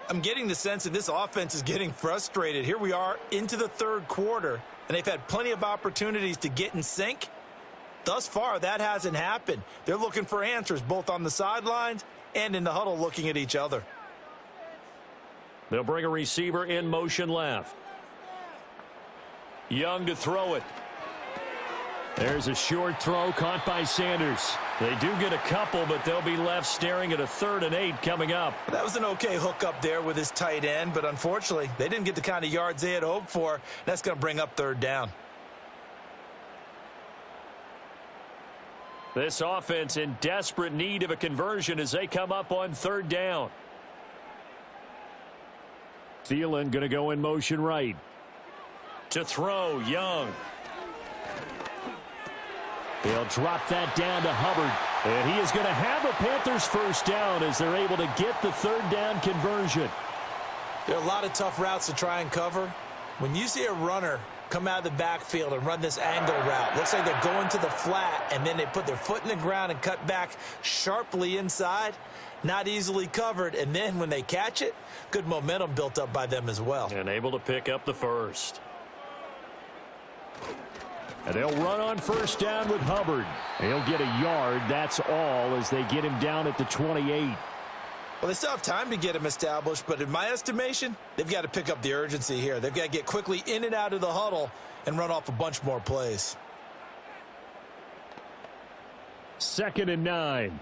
I'm getting the sense that this offense is getting frustrated. Here we are into the 3rd quarter, and they've had plenty of opportunities to get in sync. Thus far, that hasn't happened. They're looking for answers both on the sidelines and in the huddle looking at each other. They'll bring a receiver in motion left. Young to throw it. There's a short throw caught by Sanders. They do get a couple, but they'll be left staring at a 3rd and 8 coming up. That was an okay hook up there with his tight end, but unfortunately, they didn't get the kind of yards they had hoped for. That's going to bring up 3rd down. This offense in desperate need of a conversion as they come up on 3rd down. Thielen going to go in motion right. To throw, Young. They'll drop that down to Hubbard. And he is going to have a Panthers 1st down as they're able to get the 3rd down conversion. There are a lot of tough routes to try and cover. When you see a runner come out of the backfield and run this angle route. Looks like they're going to the flat, and then they put their foot in the ground and cut back sharply inside. Not easily covered, and then when they catch it, good momentum built up by them as well. And able to pick up the first. And they'll run on first down with Hubbard. He'll get a yard, that's all, as they get him down at the 28. Well, they still have time to get him established, but in my estimation, they've got to pick up the urgency here. They've got to get quickly in and out of the huddle and run off a bunch more plays. 2nd and 9.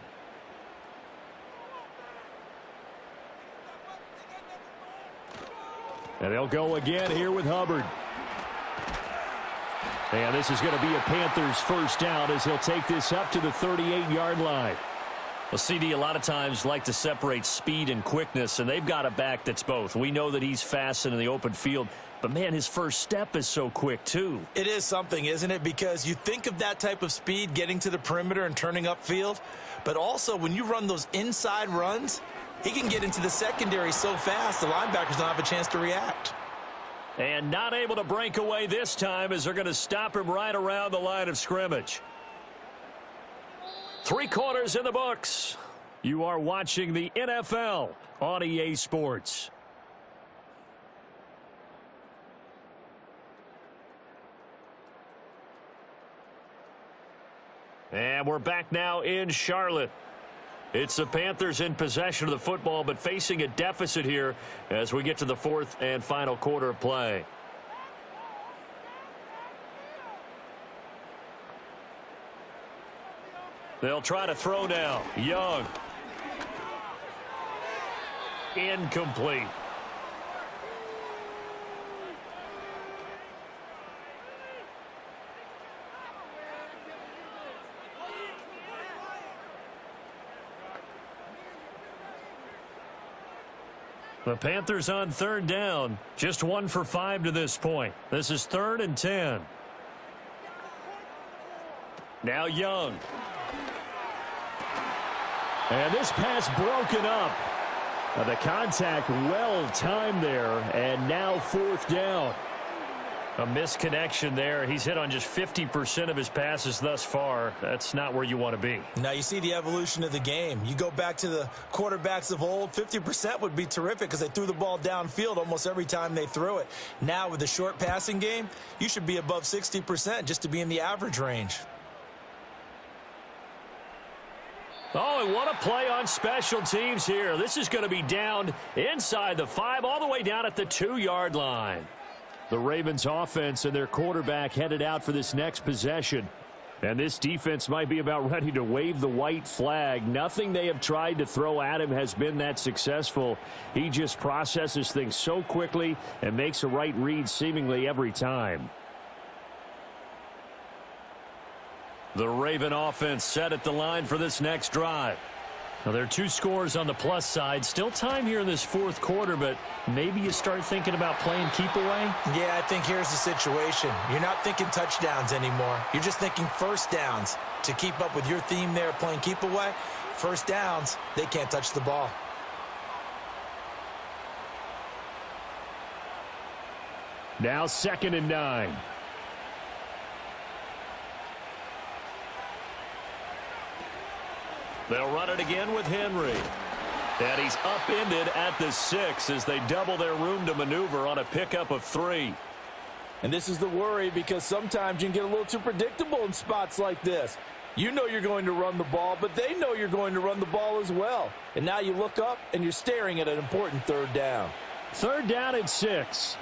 And they'll go again here with Hubbard. And this is going to be a Panthers first down as he'll take this up to the 38-yard line. Well, CD, a lot of times like to separate speed and quickness, and they've got a back that's both. We know that he's fast in the open field, but, man, his first step is so quick, too. It is something, isn't it? Because you think of that type of speed getting to the perimeter and turning upfield, but also when you run those inside runs, he can get into the secondary so fast the linebackers don't have a chance to react. And not able to break away this time as they're going to stop him right around the line of scrimmage. 3 quarters in the books. You are watching the NFL on EA Sports. And we're back now in Charlotte. It's the Panthers in possession of the football, but facing a deficit here as we get to the 4th and final quarter of play. They'll try to throw now. Young. Incomplete. The Panthers on 3rd down. Just 1 for 5 to this point. This is 3rd and 10. Now Young. And this pass broken up. The contact well timed there, and now 4th down. A misconnection there. He's hit on just 50% of his passes thus far. That's not where you want to be. Now you see the evolution of the game. You go back to the quarterbacks of old, 50% would be terrific because they threw the ball downfield almost every time they threw it. Now with the short passing game, you should be above 60% just to be in the average range. Oh, and what a play on special teams here. This is going to be down inside the 5, all the way down at the 2-yard line. The Ravens offense and their quarterback headed out for this next possession. And this defense might be about ready to wave the white flag. Nothing they have tried to throw at him has been that successful. He just processes things so quickly and makes a right read seemingly every time. The Raven offense set at the line for this next drive. Now, there are 2 scores on the plus side. Still time here in this 4th quarter, but maybe you start thinking about playing keep away? Yeah, I think here's the situation. You're not thinking touchdowns anymore. You're just thinking first downs. To keep up with your theme there, playing keep away, first downs, they can't touch the ball. Now 2nd and 9. They'll run it again with Henry. And he's upended at the 6 as they double their room to maneuver on a pickup of 3. And this is the worry because sometimes you can get a little too predictable in spots like this. You know you're going to run the ball, but they know you're going to run the ball as well. And now you look up and you're staring at an important 3rd down. 3rd down and 6.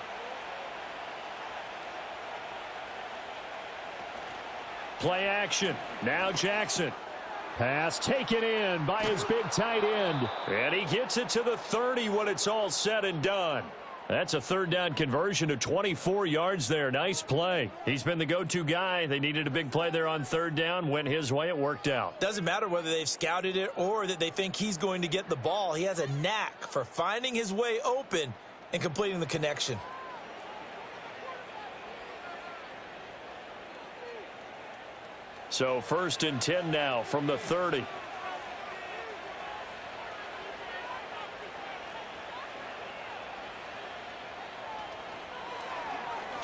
Play action. Now Jackson. Pass taken in by his big tight end. And he gets it to the 30 when it's all said and done. That's a 3rd down conversion of 24 yards there. Nice play. He's been the go-to guy. They needed a big play there on 3rd down. Went his way. It worked out. Doesn't matter whether they've scouted it or that they think he's going to get the ball. He has a knack for finding his way open and completing the connection. So 1st and 10 now from the 30.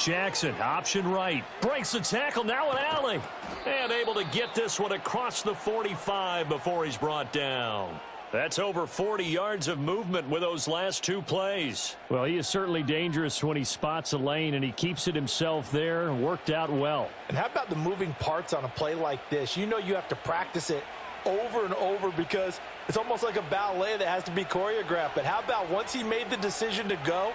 Jackson, option right. Breaks the tackle, now an alley. And able to get this one across the 45 before he's brought down. That's over 40 yards of movement with those last two plays. Well, he is certainly dangerous when he spots a lane, and he keeps it himself there. Worked out well. And how about the moving parts on a play like this? You know you have to practice it over and over because it's almost like a ballet that has to be choreographed. But how about once he made the decision to go,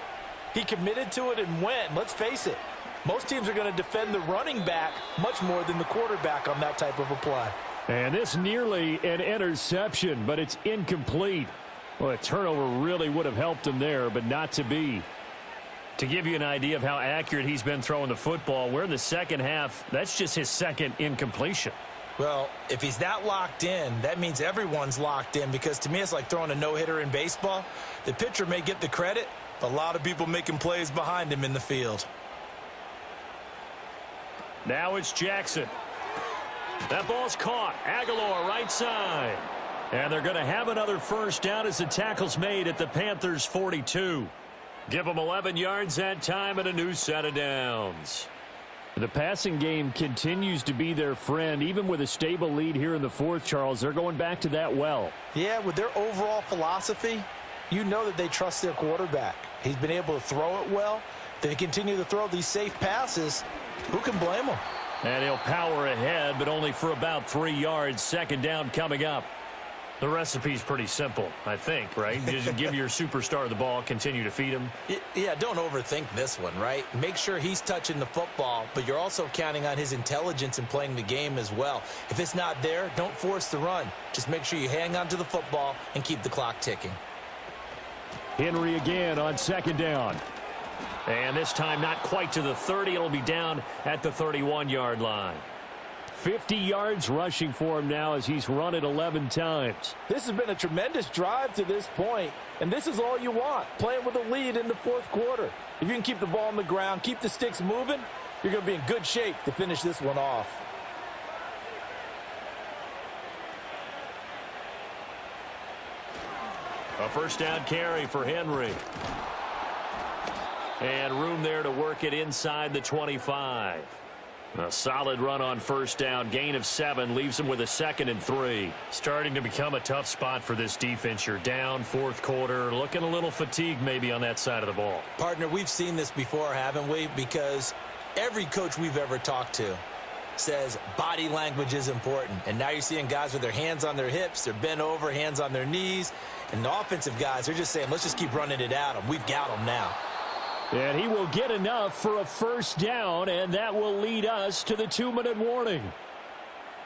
he committed to it and went. Let's face it, most teams are going to defend the running back much more than the quarterback on that type of a play. And this nearly an interception, but it's incomplete. Well, a turnover really would have helped him there, but not to be. To give you an idea of how accurate he's been throwing the football, we're in the second half. That's just his second incompletion. Well, if he's that locked in, that means everyone's locked in, because to me it's like throwing a no-hitter in baseball. The pitcher may get the credit, a lot of people making plays behind him in the field. Now it's Jackson. That ball's caught. Aguilar right side. And they're going to have another first down as the tackle's made at the Panthers' 42. Give them 11 yards that time and a new set of downs. The passing game continues to be their friend. Even with a stable lead here in the fourth, Charles, they're going back to that well. Yeah, with their overall philosophy, you know that they trust their quarterback. He's been able to throw it well. They continue to throw these safe passes. Who can blame them? And he'll power ahead, but only for about 3 yards. Second down coming up. The recipe's pretty simple, I think, right? Just give your superstar the ball, continue to feed him. Yeah, don't overthink this one, right? Make sure he's touching the football, but you're also counting on his intelligence in playing the game as well. If it's not there, don't force the run. Just make sure you hang on to the football and keep the clock ticking. Henry again on second down. And this time not quite to the 30. It'll be down at the 31-yard line. 50 yards rushing for him now as he's run it 11 times. This has been a tremendous drive to this point, and this is all you want, playing with a lead in the fourth quarter. If you can keep the ball on the ground, keep the sticks moving, you're going to be in good shape to finish this one off. A first down carry for Henry. And room there to work it inside the 25. A solid run on first down. Gain of 7 leaves them with a 2nd and 3. Starting to become a tough spot for this defense. You're down fourth quarter. Looking a little fatigued maybe on that side of the ball. Partner, we've seen this before, haven't we? Because every coach we've ever talked to says body language is important. And now you're seeing guys with their hands on their hips. They're bent over, hands on their knees. And the offensive guys are just saying, let's just keep running it at them. We've got them now. And he will get enough for a first down, and that will lead us to the 2-minute warning.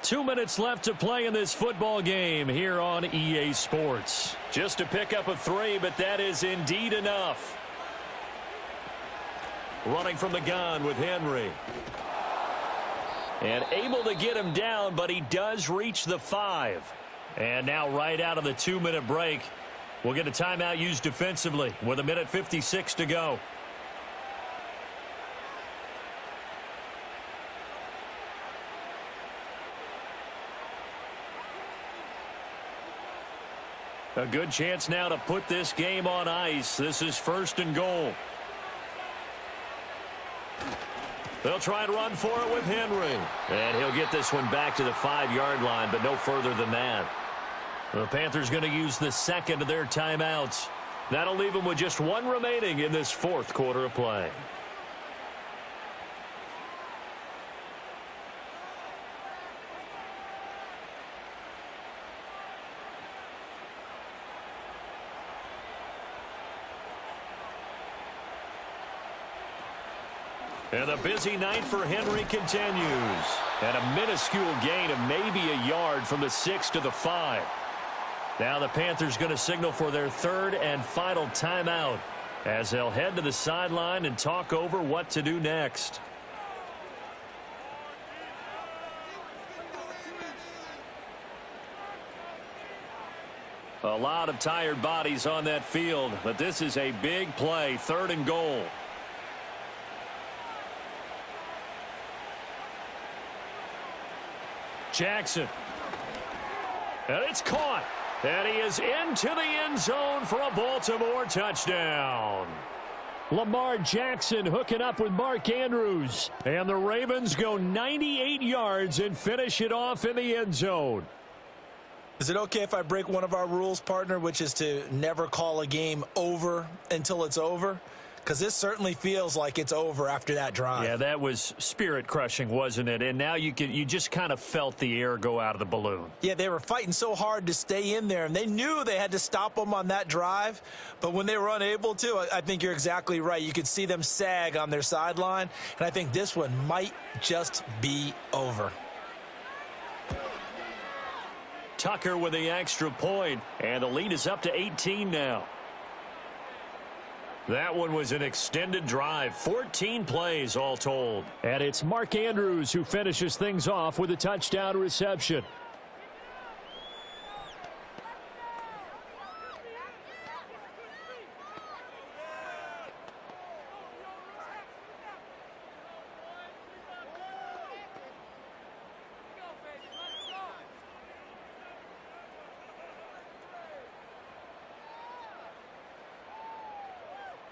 2 minutes left to play in this football game here on EA Sports. Just a pickup of 3, but that is indeed enough. Running from the gun with Henry. And able to get him down, but he does reach the 5. And now right out of the 2-minute break, we'll get a timeout used defensively with 1:56 to go. A good chance now to put this game on ice. This is 1st and goal. They'll try and run for it with Henry. And he'll get this one back to the 5-yard line, but no further than that. The Panthers going to use the 2nd of their timeouts. That'll leave them with just 1 remaining in this fourth quarter of play. And the busy night for Henry continues. And a minuscule gain of maybe a yard from the 6 to the 5. Now the Panthers going to signal for their 3rd and final timeout as they'll head to the sideline and talk over what to do next. A lot of tired bodies on that field, but this is a big play, 3rd and goal. Jackson. And it's caught. And he is into the end zone for a Baltimore touchdown. Lamar Jackson hooking up with Mark Andrews. And the Ravens go 98 yards and finish it off in the end zone. Is it okay if I break one of our rules, partner, which is to never call a game over until it's over? Because this certainly feels like it's over after that drive. Yeah, that was spirit-crushing, wasn't it? And now you just kind of felt the air go out of the balloon. Yeah, they were fighting so hard to stay in there, and they knew they had to stop them on that drive. But when they were unable to, I think you're exactly right. You could see them sag on their sideline, and I think this one might just be over. Tucker with the extra point, and the lead is up to 18 now. That one was an extended drive, 14 plays all told. And it's Mark Andrews who finishes things off with a touchdown reception.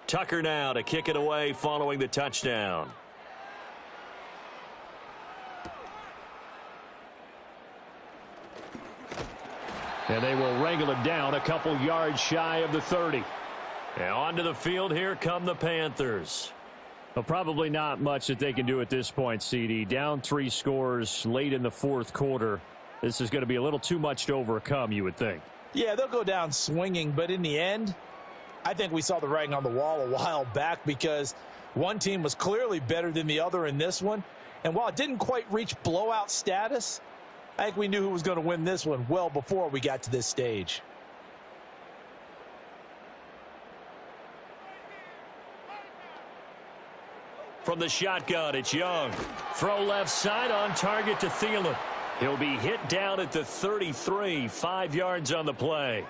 Tucker now to kick it away following the touchdown. And they will wrangle him down a couple yards shy of the 30. And onto the field, here come the Panthers. Well, probably not much that they can do at this point, CD. Down 3 scores late in the fourth quarter. This is going to be a little too much to overcome, you would think. Yeah, they'll go down swinging, but in the end, I think we saw the writing on the wall a while back because one team was clearly better than the other in this one. And while it didn't quite reach blowout status, I think we knew who was going to win this one well before we got to this stage. From the shotgun, it's Young. Throw left side on target to Thielen. He'll be hit down at the 33, 5 yards on the play.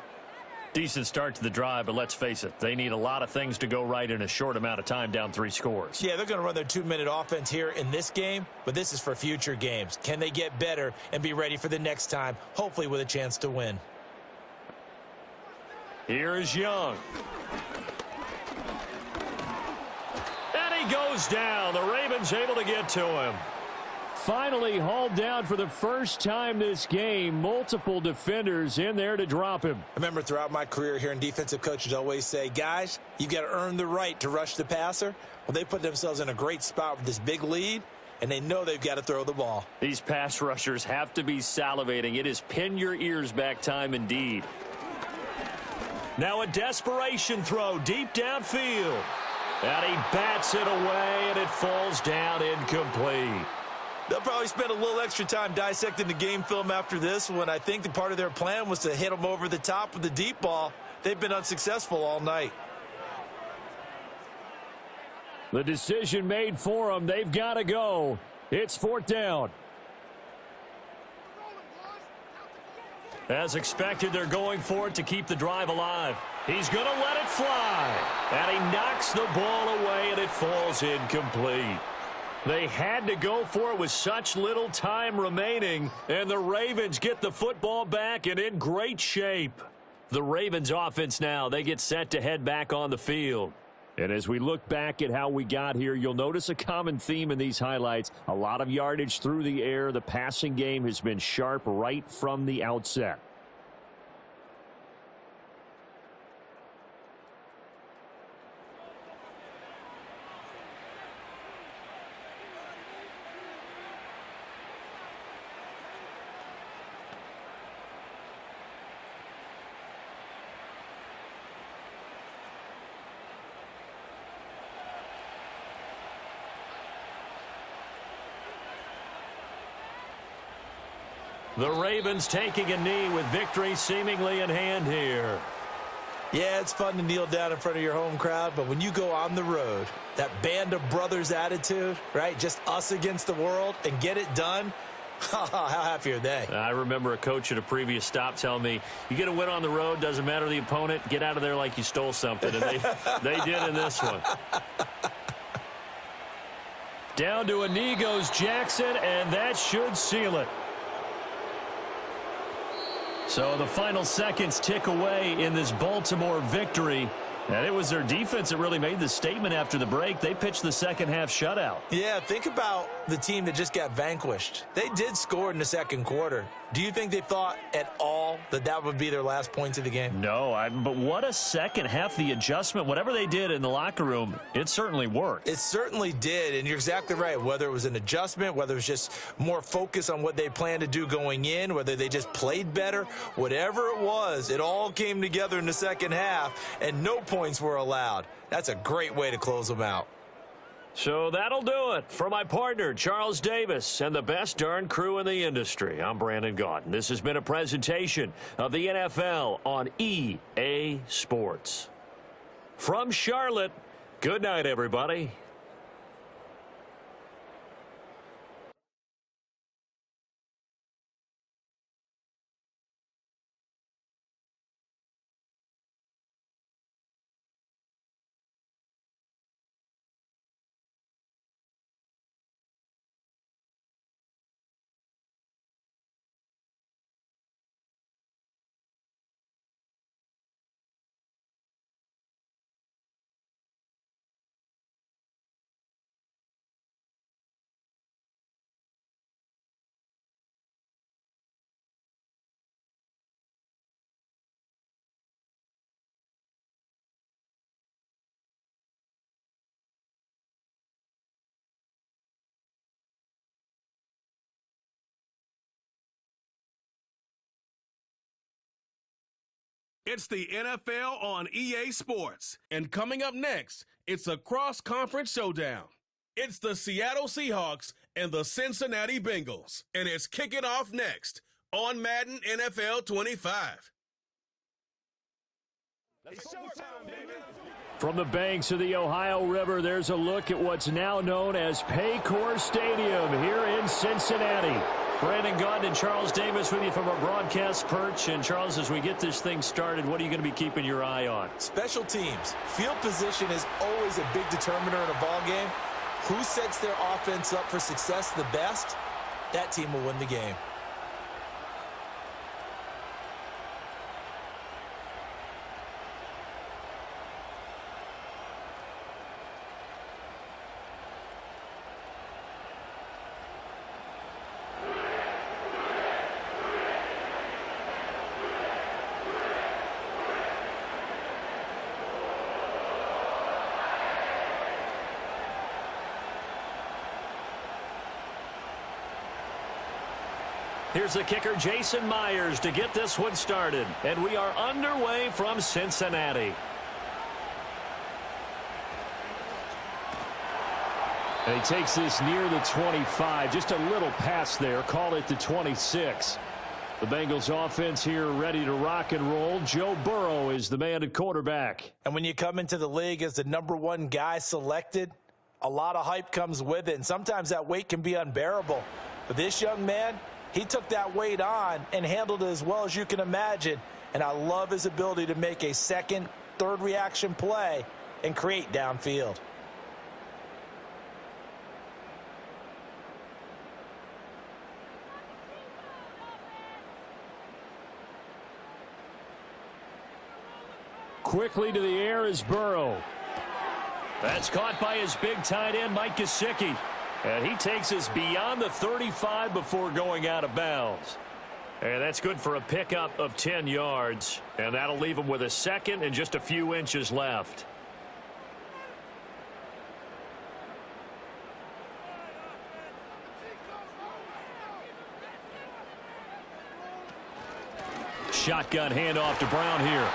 Decent start to the drive, but let's face it, they need a lot of things to go right in a short amount of time, down 3 scores. Yeah, they're going to run their 2-minute offense here in this game, but this is for future games. Can they get better and be ready for the next time, hopefully with a chance to win? Here's Young. And he goes down. The Ravens able to get to him. Finally hauled down for the first time this game. Multiple defenders in there to drop him. I remember throughout my career hearing defensive coaches always say, guys, you got to earn the right to rush the passer. Well, they put themselves in a great spot with this big lead, and they know they've got to throw the ball. These pass rushers have to be salivating. It is pin your ears back time indeed. Now a desperation throw deep downfield. And he bats it away, and it falls down incomplete. They'll probably spend a little extra time dissecting the game film after this one. I think the part of their plan was to hit them over the top with the deep ball. They've been unsuccessful all night. The decision made for them. They've got to go. It's 4th down. As expected, they're going for it to keep the drive alive. He's going to let it fly. And he knocks the ball away, and it falls incomplete. They had to go for it with such little time remaining, and the Ravens get the football back and in great shape. The Ravens offense now, they get set to head back on the field. And as we look back at how we got here, you'll notice a common theme in these highlights. A lot of yardage through the air. The passing game has been sharp right from the outset. The Ravens taking a knee with victory seemingly in hand here. Yeah, it's fun to kneel down in front of your home crowd, but when you go on the road, that band of brothers attitude, right, just us against the world, and get it done, how happy are they? I remember a coach at a previous stop telling me, you get a win on the road, doesn't matter the opponent, get out of there like you stole something, and they did in this one. Down to a knee goes Jackson, and that should seal it. So the final seconds tick away in this Baltimore victory. And it was their defense that really made the statement after the break. They pitched the second half shutout. Yeah, think about the team that just got vanquished. They did score in the second quarter. Do you think they thought at all that that would be their last points of the game? No, but what a second half. The adjustment, whatever they did in the locker room, it certainly worked. It certainly did, and you're exactly right. Whether it was an adjustment, whether it was just more focus on what they planned to do going in, whether they just played better, whatever it was, it all came together in the second half, and no points were allowed. That's a great way to close them out. So that'll do it. For my partner, Charles Davis, and the best darn crew in the industry, I'm Brandon Gaudin. This has been a presentation of the NFL on EA Sports. From Charlotte, good night, everybody. It's the NFL on EA Sports. And coming up next, it's a cross-conference showdown. It's the Seattle Seahawks and the Cincinnati Bengals. And it's kicking off next on Madden NFL 25. From the banks of the Ohio River, there's a look at what's now known as Paycor Stadium here in Cincinnati. Brandon Gaudin and Charles Davis with you from our broadcast perch. And, Charles, as we get this thing started, what are you going to be keeping your eye on? Special teams. Field position is always a big determiner in a ball game. Who sets their offense up for success the best, that team will win the game. Here's the kicker, Jason Myers, to get this one started. And we are underway from Cincinnati. And he takes this near the 25. Just a little pass there. Call it the 26. The Bengals offense here ready to rock and roll. Joe Burrow is the man at quarterback. And when you come into the league as the #1 guy selected, a lot of hype comes with it. And sometimes that weight can be unbearable. But this young man, he took that weight on and handled it as well as you can imagine. And I love his ability to make a second, third reaction play and create downfield. Quickly to the air is Burrow. That's caught by his big tight end, Mike Gesicki. And he takes us beyond the 35 before going out of bounds. And that's good for a pickup of 10 yards. And that'll leave him with a second and just a few inches left. Shotgun handoff to Brown here.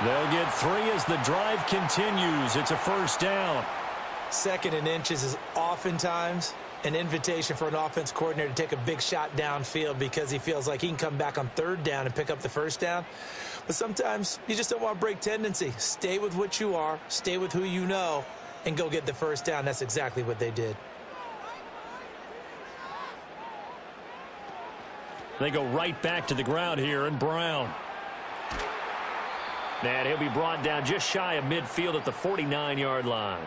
They'll get 3 as the drive continues. It's a first down. Second and inches is oftentimes an invitation for an offense coordinator to take a big shot downfield because he feels like he can come back on third down and pick up the first down. But sometimes you just don't want to break tendency. Stay with what you are, stay with who you know, and go get the first down. That's exactly what they did. They go right back to the ground here, and Brown. And he'll be brought down just shy of midfield at the 49-yard line.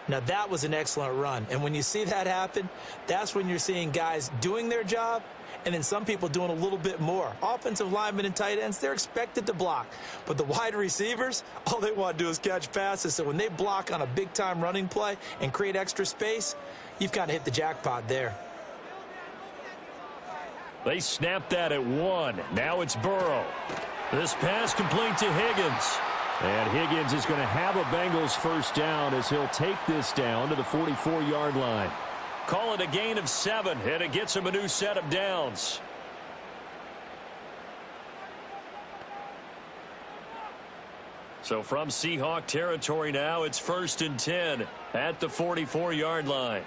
Now, that was an excellent run. And when you see that happen, that's when you're seeing guys doing their job and then some people doing a little bit more. Offensive linemen and tight ends, they're expected to block. But the wide receivers, all they want to do is catch passes. So when they block on a big-time running play and create extra space, you've kind of hit the jackpot there. They snapped that at 1. Now it's Burrow. This pass complete to Higgins. And Higgins is going to have a Bengals first down as he'll take this down to the 44-yard line. Call it a gain of 7, and it gets him a new set of downs. So from Seahawk territory now, it's 1st and 10 at the 44-yard line.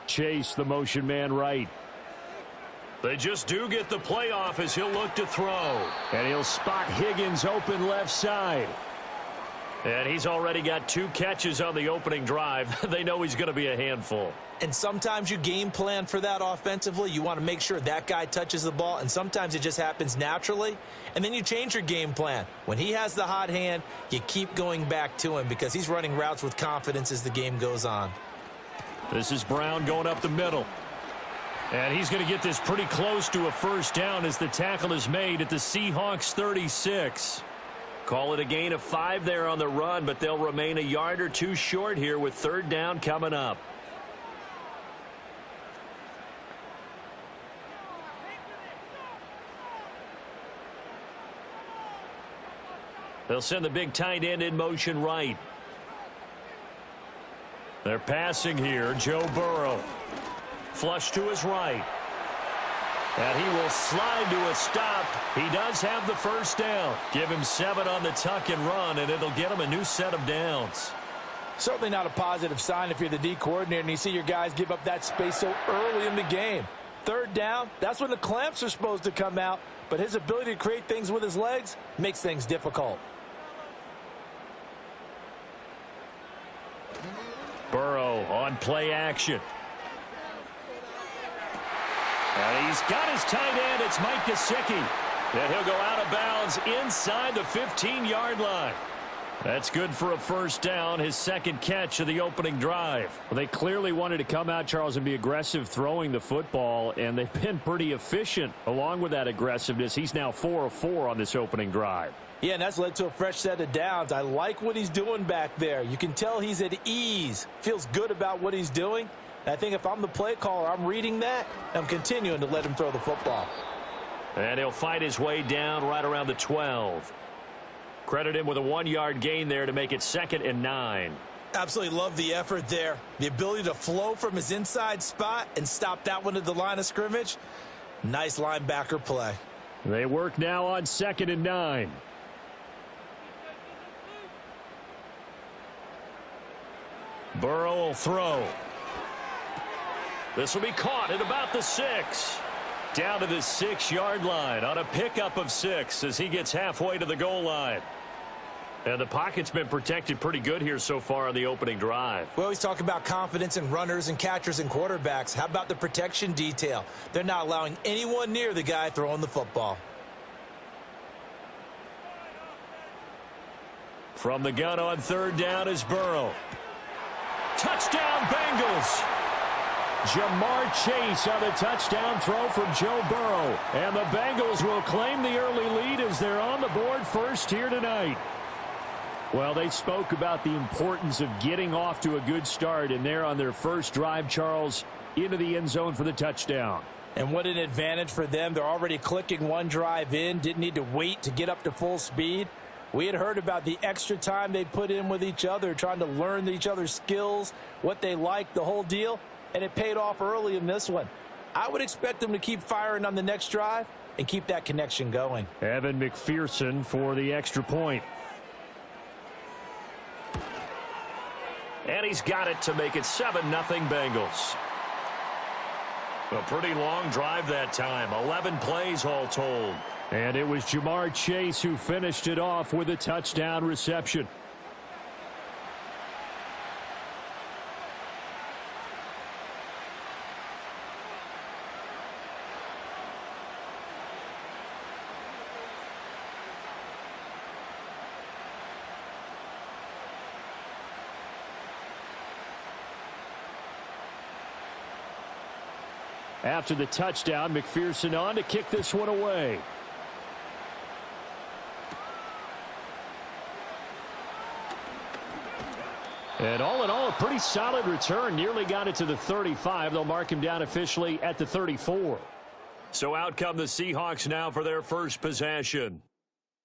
Chase, the motion man right. They just do get the play off as he'll look to throw. And he'll spot Higgins open left side. And he's already got 2 catches on the opening drive. They know he's going to be a handful. And sometimes you game plan for that offensively. You want to make sure that guy touches the ball, and sometimes it just happens naturally. And then you change your game plan. When he has the hot hand, you keep going back to him because he's running routes with confidence as the game goes on. This is Brown going up the middle. And he's going to get this pretty close to a first down as the tackle is made at the Seahawks 36. Call it a gain of 5 there on the run, but they'll remain a yard or 2 short here with 3rd down coming up. They'll send the big tight end in motion right. They're passing here. Joe Burrow. Flush to his right. And he will slide to a stop. He does have the first down. Give him 7 on the tuck and run, and it'll get him a new set of downs. Certainly not a positive sign if you're the D coordinator and you see your guys give up that space so early in the game. 3rd down, that's when the clamps are supposed to come out, but his ability to create things with his legs makes things difficult. Burrow on play action. And he's got his tight end. It's Mike Gesicki. And he'll go out of bounds inside the 15-yard line. That's good for a first down, his 2nd catch of the opening drive. Well, they clearly wanted to come out, Charles, and be aggressive throwing the football, and they've been pretty efficient along with that aggressiveness. He's now 4 of 4 on this opening drive. Yeah, and that's led to a fresh set of downs. I like what he's doing back there. You can tell he's at ease, feels good about what he's doing. And I think if I'm the play caller, I'm reading that, and I'm continuing to let him throw the football. And he'll fight his way down right around the 12. Credit him with a 1-yard gain there to make it 2nd and 9. Absolutely love the effort there. The ability to flow from his inside spot and stop that one at the line of scrimmage. Nice linebacker play. They work now on 2nd and 9. Burrow will throw. This will be caught at about the 6. Down to the 6-yard line on a pickup of 6 as he gets halfway to the goal line. And the pocket's been protected pretty good here so far on the opening drive. We always talk about confidence in runners and catchers and quarterbacks. How about the protection detail? They're not allowing anyone near the guy throwing the football. From the gun on 3rd down is Burrow. Touchdown, Bengals! Jamar Chase on the touchdown throw from Joe Burrow. And the Bengals will claim the early lead as they're on the board first here tonight. Well, they spoke about the importance of getting off to a good start, and they're on their first drive, Charles, into the end zone for the touchdown. And what an advantage for them. They're already clicking one drive in, didn't need to wait to get up to full speed. We had heard about the extra time they put in with each other, trying to learn each other's skills, what they like, the whole deal, and it paid off early in this one. I would expect them to keep firing on the next drive and keep that connection going. Evan McPherson for the extra point. And he's got it to make it 7-0 Bengals. A pretty long drive that time. 11 plays all told. And it was Jamar Chase who finished it off with a touchdown reception. After the touchdown, McPherson on to kick this one away. And all in all, a pretty solid return. Nearly got it to the 35. They'll mark him down officially at the 34. So out come the Seahawks now for their first possession.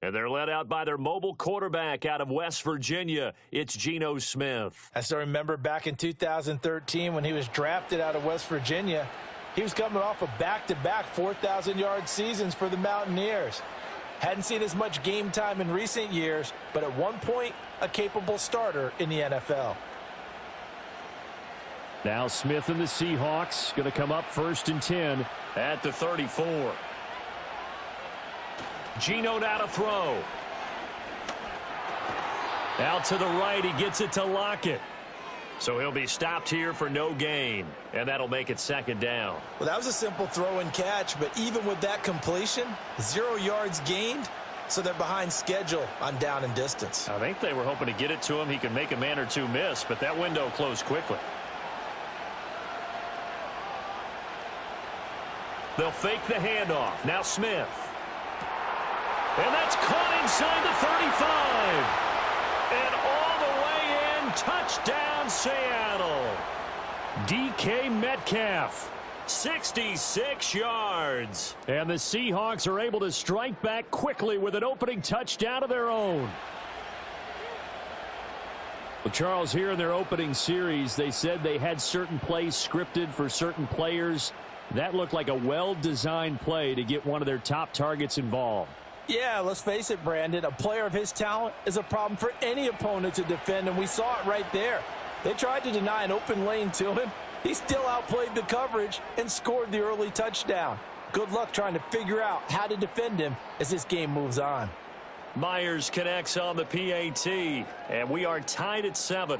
And they're led out by their mobile quarterback out of West Virginia. It's Geno Smith. I still remember back in 2013 when he was drafted out of West Virginia. He was coming off of back-to-back 4,000-yard seasons for the Mountaineers. Hadn't seen as much game time in recent years, but at one point, a capable starter in the NFL. Now Smith and the Seahawks going to come up 1st and 10 at the 34. Geno now to throw. Out to the right, he gets it to Lockett. So he'll be stopped here for no gain, and that'll make it 2nd down. Well, that was a simple throw and catch, but even with that completion, 0 yards gained, so they're behind schedule on down and distance. I think they were hoping to get it to him. He could make a man or two miss, but that window closed quickly. They'll fake the handoff. Now Smith. And that's caught inside the 35. And all the way in, touchdown Seattle. DK Metcalf, 66 yards. And the Seahawks are able to strike back quickly with an opening touchdown of their own. Well, Charles, here in their opening series, they said they had certain plays scripted for certain players. That looked like a well-designed play to get one of their top targets involved. Yeah, let's face it, Brandon. A player of his talent is a problem for any opponent to defend, and we saw it right there. They tried to deny an open lane to him. He still outplayed the coverage and scored the early touchdown. Good luck trying to figure out how to defend him as this game moves on. Myers connects on the PAT, and we are tied at 7.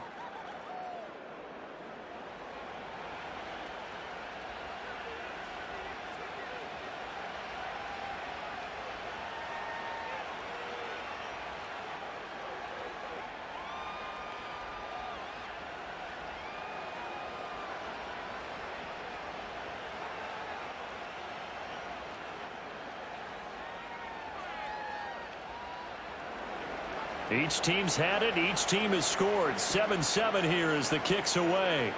Each team's had it. Each team has scored. 7-7 here as the kick's away.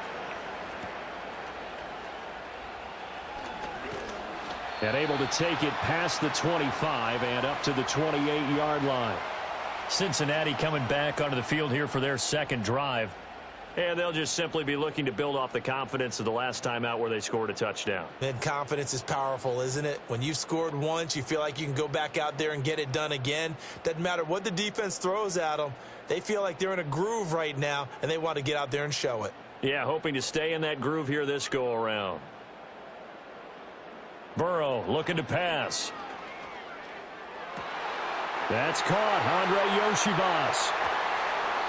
And able to take it past the 25 and up to the 28-yard line. Cincinnati coming back onto the field here for their second drive. And they'll just simply be looking to build off the confidence of the last time out where they scored a touchdown. And confidence is powerful, isn't it? When you've scored once, you feel like you can go back out there and get it done again. Doesn't matter what the defense throws at them. They feel like they're in a groove right now, and they want to get out there and show it. Yeah, hoping to stay in that groove here this go-around. Burrow looking to pass. That's caught. Andre Yoshivas.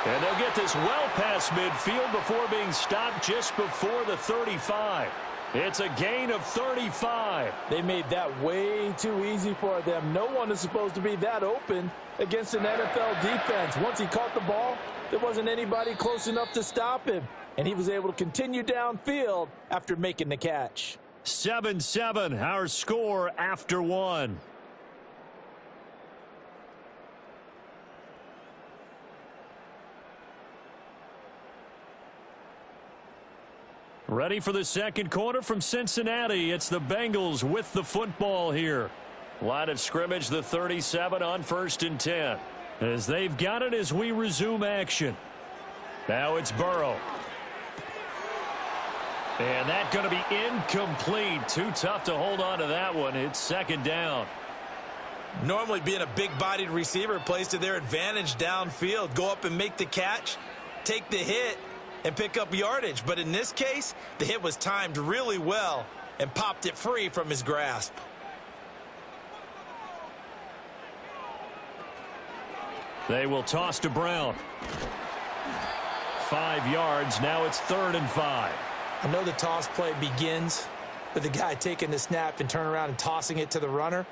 And they'll get this well past midfield before being stopped just before the 35. It's a gain of 35. They made that way too easy for them. No one is supposed to be that open against an NFL defense. Once he caught the ball, there wasn't anybody close enough to stop him. And he was able to continue downfield after making the catch. 7-7, our score after 1. Ready for the second quarter from Cincinnati. It's the Bengals with the football here. Line of scrimmage, the 37 on 1st and 10. As they've got it as we resume action. Now it's Burrow. And that's going to be incomplete. Too tough to hold on to that one. It's 2nd down. Normally being a big-bodied receiver plays to their advantage downfield. Go up and make the catch, take the hit, and pick up yardage. But in this case, the hit was timed really well and popped it free from his grasp. They will toss to Brown. 5 yards. Now it's 3rd and 5. I know the toss play begins with the guy taking the snap and turning around and tossing it to the runner.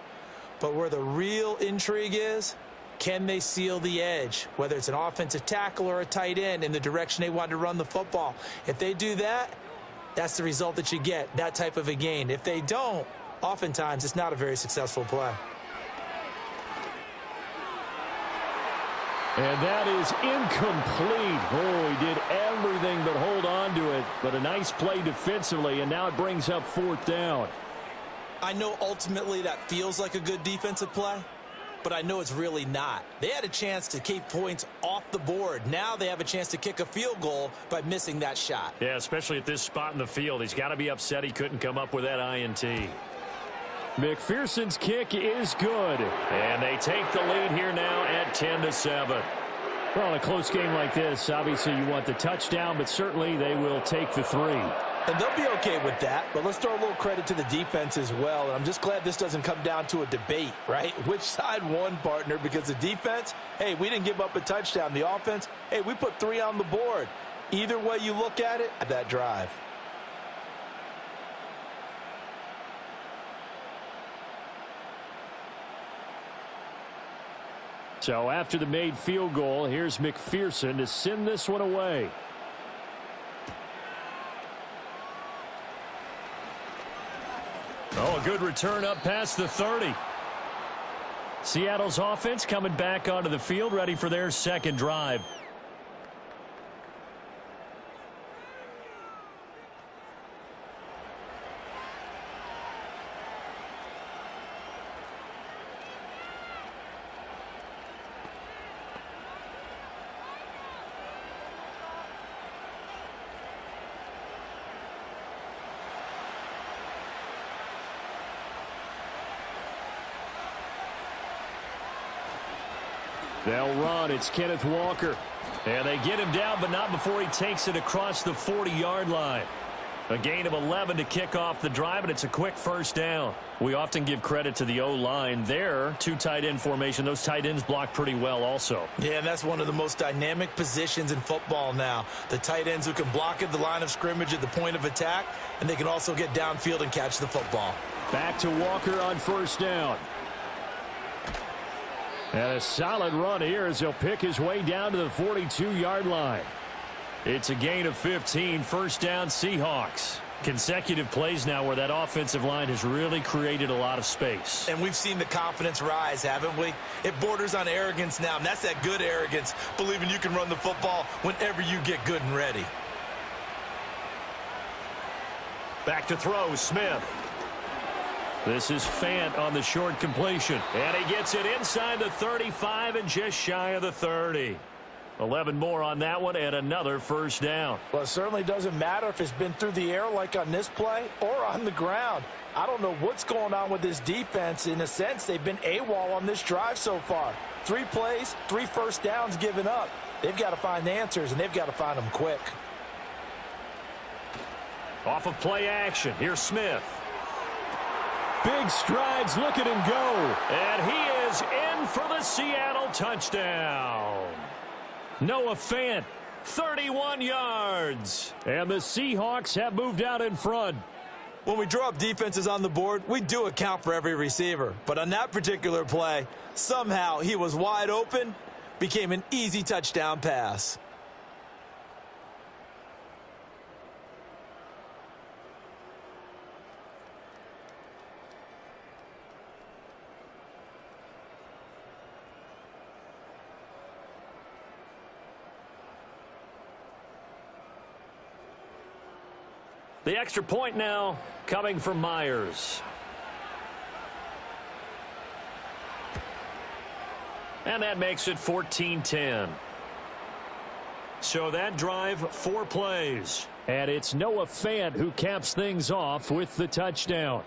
But where the real intrigue is, can they seal the edge, whether it's an offensive tackle or a tight end, in the direction they want to run the football? If they do that, that's the result that you get, that type of a gain. If they don't, oftentimes it's not a very successful play. And that is incomplete. Oh, he did everything but hold on to it. But a nice play defensively, and now it brings up 4th down. I know ultimately that feels like a good defensive play, but I know it's really not. They had a chance to keep points off the board. Now they have a chance to kick a field goal by missing that shot. Yeah, especially at this spot in the field. He's got to be upset he couldn't come up with that INT. McPherson's kick is good. And they take the lead here now at 10-7. Well, in a close game like this, obviously you want the touchdown, but certainly they will take the 3. And they'll be okay with that, but let's throw a little credit to the defense as well. And I'm just glad this doesn't come down to a debate, right? Which side won, partner? Because the defense, hey, we didn't give up a touchdown. The offense, hey, we put 3 on the board. Either way you look at it, that drive. So after the made field goal, here's McPherson to send this one away. Oh, a good return up past the 30. Seattle's offense coming back onto the field, ready for their second drive. They'll run. It's Kenneth Walker. And they get him down, but not before he takes it across the 40-yard line. A gain of 11 to kick off the drive, and it's a quick first down. We often give credit to the O-line there. 2 tight end formation. Those tight ends block pretty well also. Yeah, and that's one of the most dynamic positions in football now. The tight ends who can block at the line of scrimmage at the point of attack, and they can also get downfield and catch the football. Back to Walker on first down. And a solid run here as he'll pick his way down to the 42-yard line. It's a gain of 15, first down Seahawks. Consecutive plays now where that offensive line has really created a lot of space. And we've seen the confidence rise, haven't we? It borders on arrogance now, and that's that good arrogance, believing you can run the football whenever you get good and ready. Back to throw, Smith. This is Fant on the short completion. And he gets it inside the 35 and just shy of the 30. 11 more on that one and another first down. Well, it certainly doesn't matter if it's been through the air like on this play or on the ground. I don't know what's going on with this defense. In a sense, they've been AWOL on this drive so far. 3 plays, 3 first downs given up. They've got to find the answers, and they've got to find them quick. Off of play action, here's Smith. Big strides, look at him go. And he is in for the Seattle touchdown. Noah Fant, 31 yards. And the Seahawks have moved out in front. When we draw up defenses on the board, we do account for every receiver. But on that particular play, somehow he was wide open, became an easy touchdown pass. The extra point now coming from Myers. And that makes it 14-10. So that drive, 4 plays. And it's Noah Fant who caps things off with the touchdown.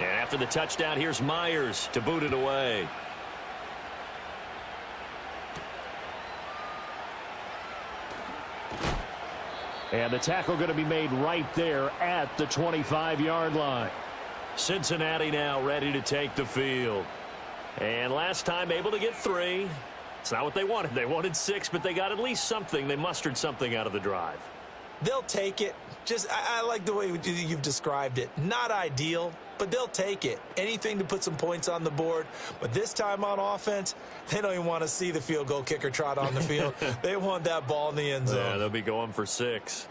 And after the touchdown, here's Myers to boot it away. And the tackle going to be made right there at the 25-yard line. Cincinnati now ready to take the field. And last time able to get 3. It's not what they wanted. They wanted 6, but they got at least something. They mustered something out of the drive. They'll take it. I like the way you've described it. Not ideal, but they'll take it. Anything to put some points on the board. But this time on offense, they don't even want to see the field goal kicker trot on the field. They want that ball in the end zone. Yeah, they'll be going for 6.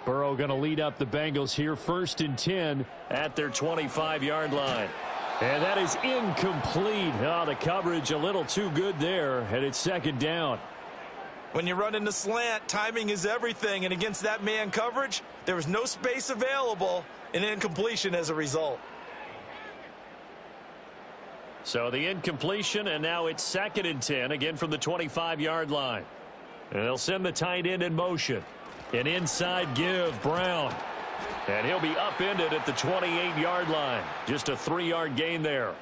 Burrow going to lead up the Bengals here, 1st and 10 at their 25-yard line. And that is incomplete. Oh, the coverage a little too good there, and it's 2nd down. When you run in the slant, timing is everything, and against that man coverage, there was no space available, and incompletion as a result. So the incompletion, and now it's 2nd and 10, again from the 25-yard line. And they'll send the tight end in motion. An inside give, Brown. And he'll be upended at the 28-yard line. Just a 3-yard gain there.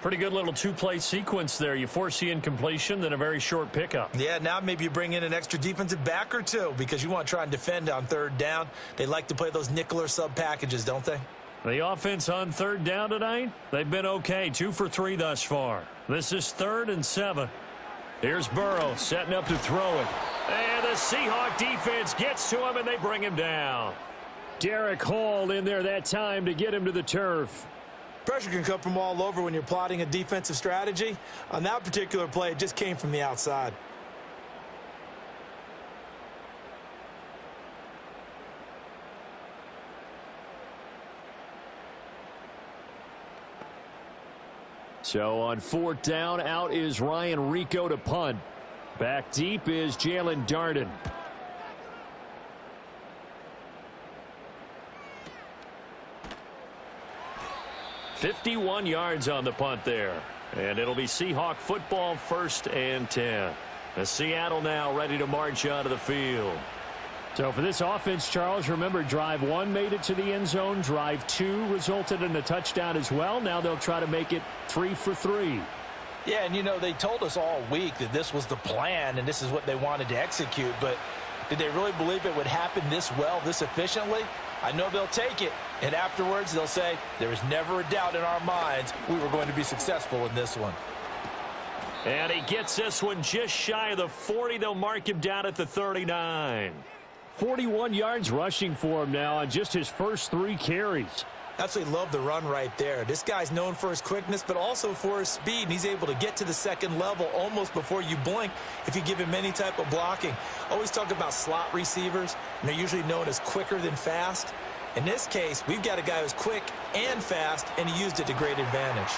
Pretty good little 2-play sequence there. You force the incompletion, then a very short pickup. Yeah, now maybe you bring in an extra defensive back or 2 because you want to try and defend on 3rd down. They like to play those nickel or sub packages, don't they? The offense on 3rd down tonight, they've been okay. 2 for 3 thus far. This is 3rd and 7. Here's Burrow setting up to throw it. And the Seahawk defense gets to him, and they bring him down. Derek Hall in there that time to get him to the turf. Pressure can come from all over when you're plotting a defensive strategy. On that particular play, it just came from the outside. So on 4th down, out is Ryan Rico to punt. Back deep is Jalen Darden. .51 yards on the punt there. And it'll be Seahawk football, 1st and 10. As Seattle now ready to march out of the field. So for this offense, Charles, remember drive 1 made it to the end zone. Drive 2 resulted in a touchdown as well. Now they'll try to make it 3 for 3. Yeah, and you know, they told us all week that this was the plan and this is what they wanted to execute. But did they really believe it would happen this well, this efficiently? I know they'll take it, and afterwards they'll say, there was never a doubt in our minds we were going to be successful in this one. And he gets this one just shy of the 40. They'll mark him down at the 39. 41 yards rushing for him now on just his first 3 carries. Absolutely love the run right there. This guy's known for his quickness, but also for his speed, and he's able to get to the 2nd level almost before you blink if you give him any type of blocking. Always talk about slot receivers, and they're usually known as quicker than fast. In this case, we've got a guy who's quick and fast, and he used it to great advantage.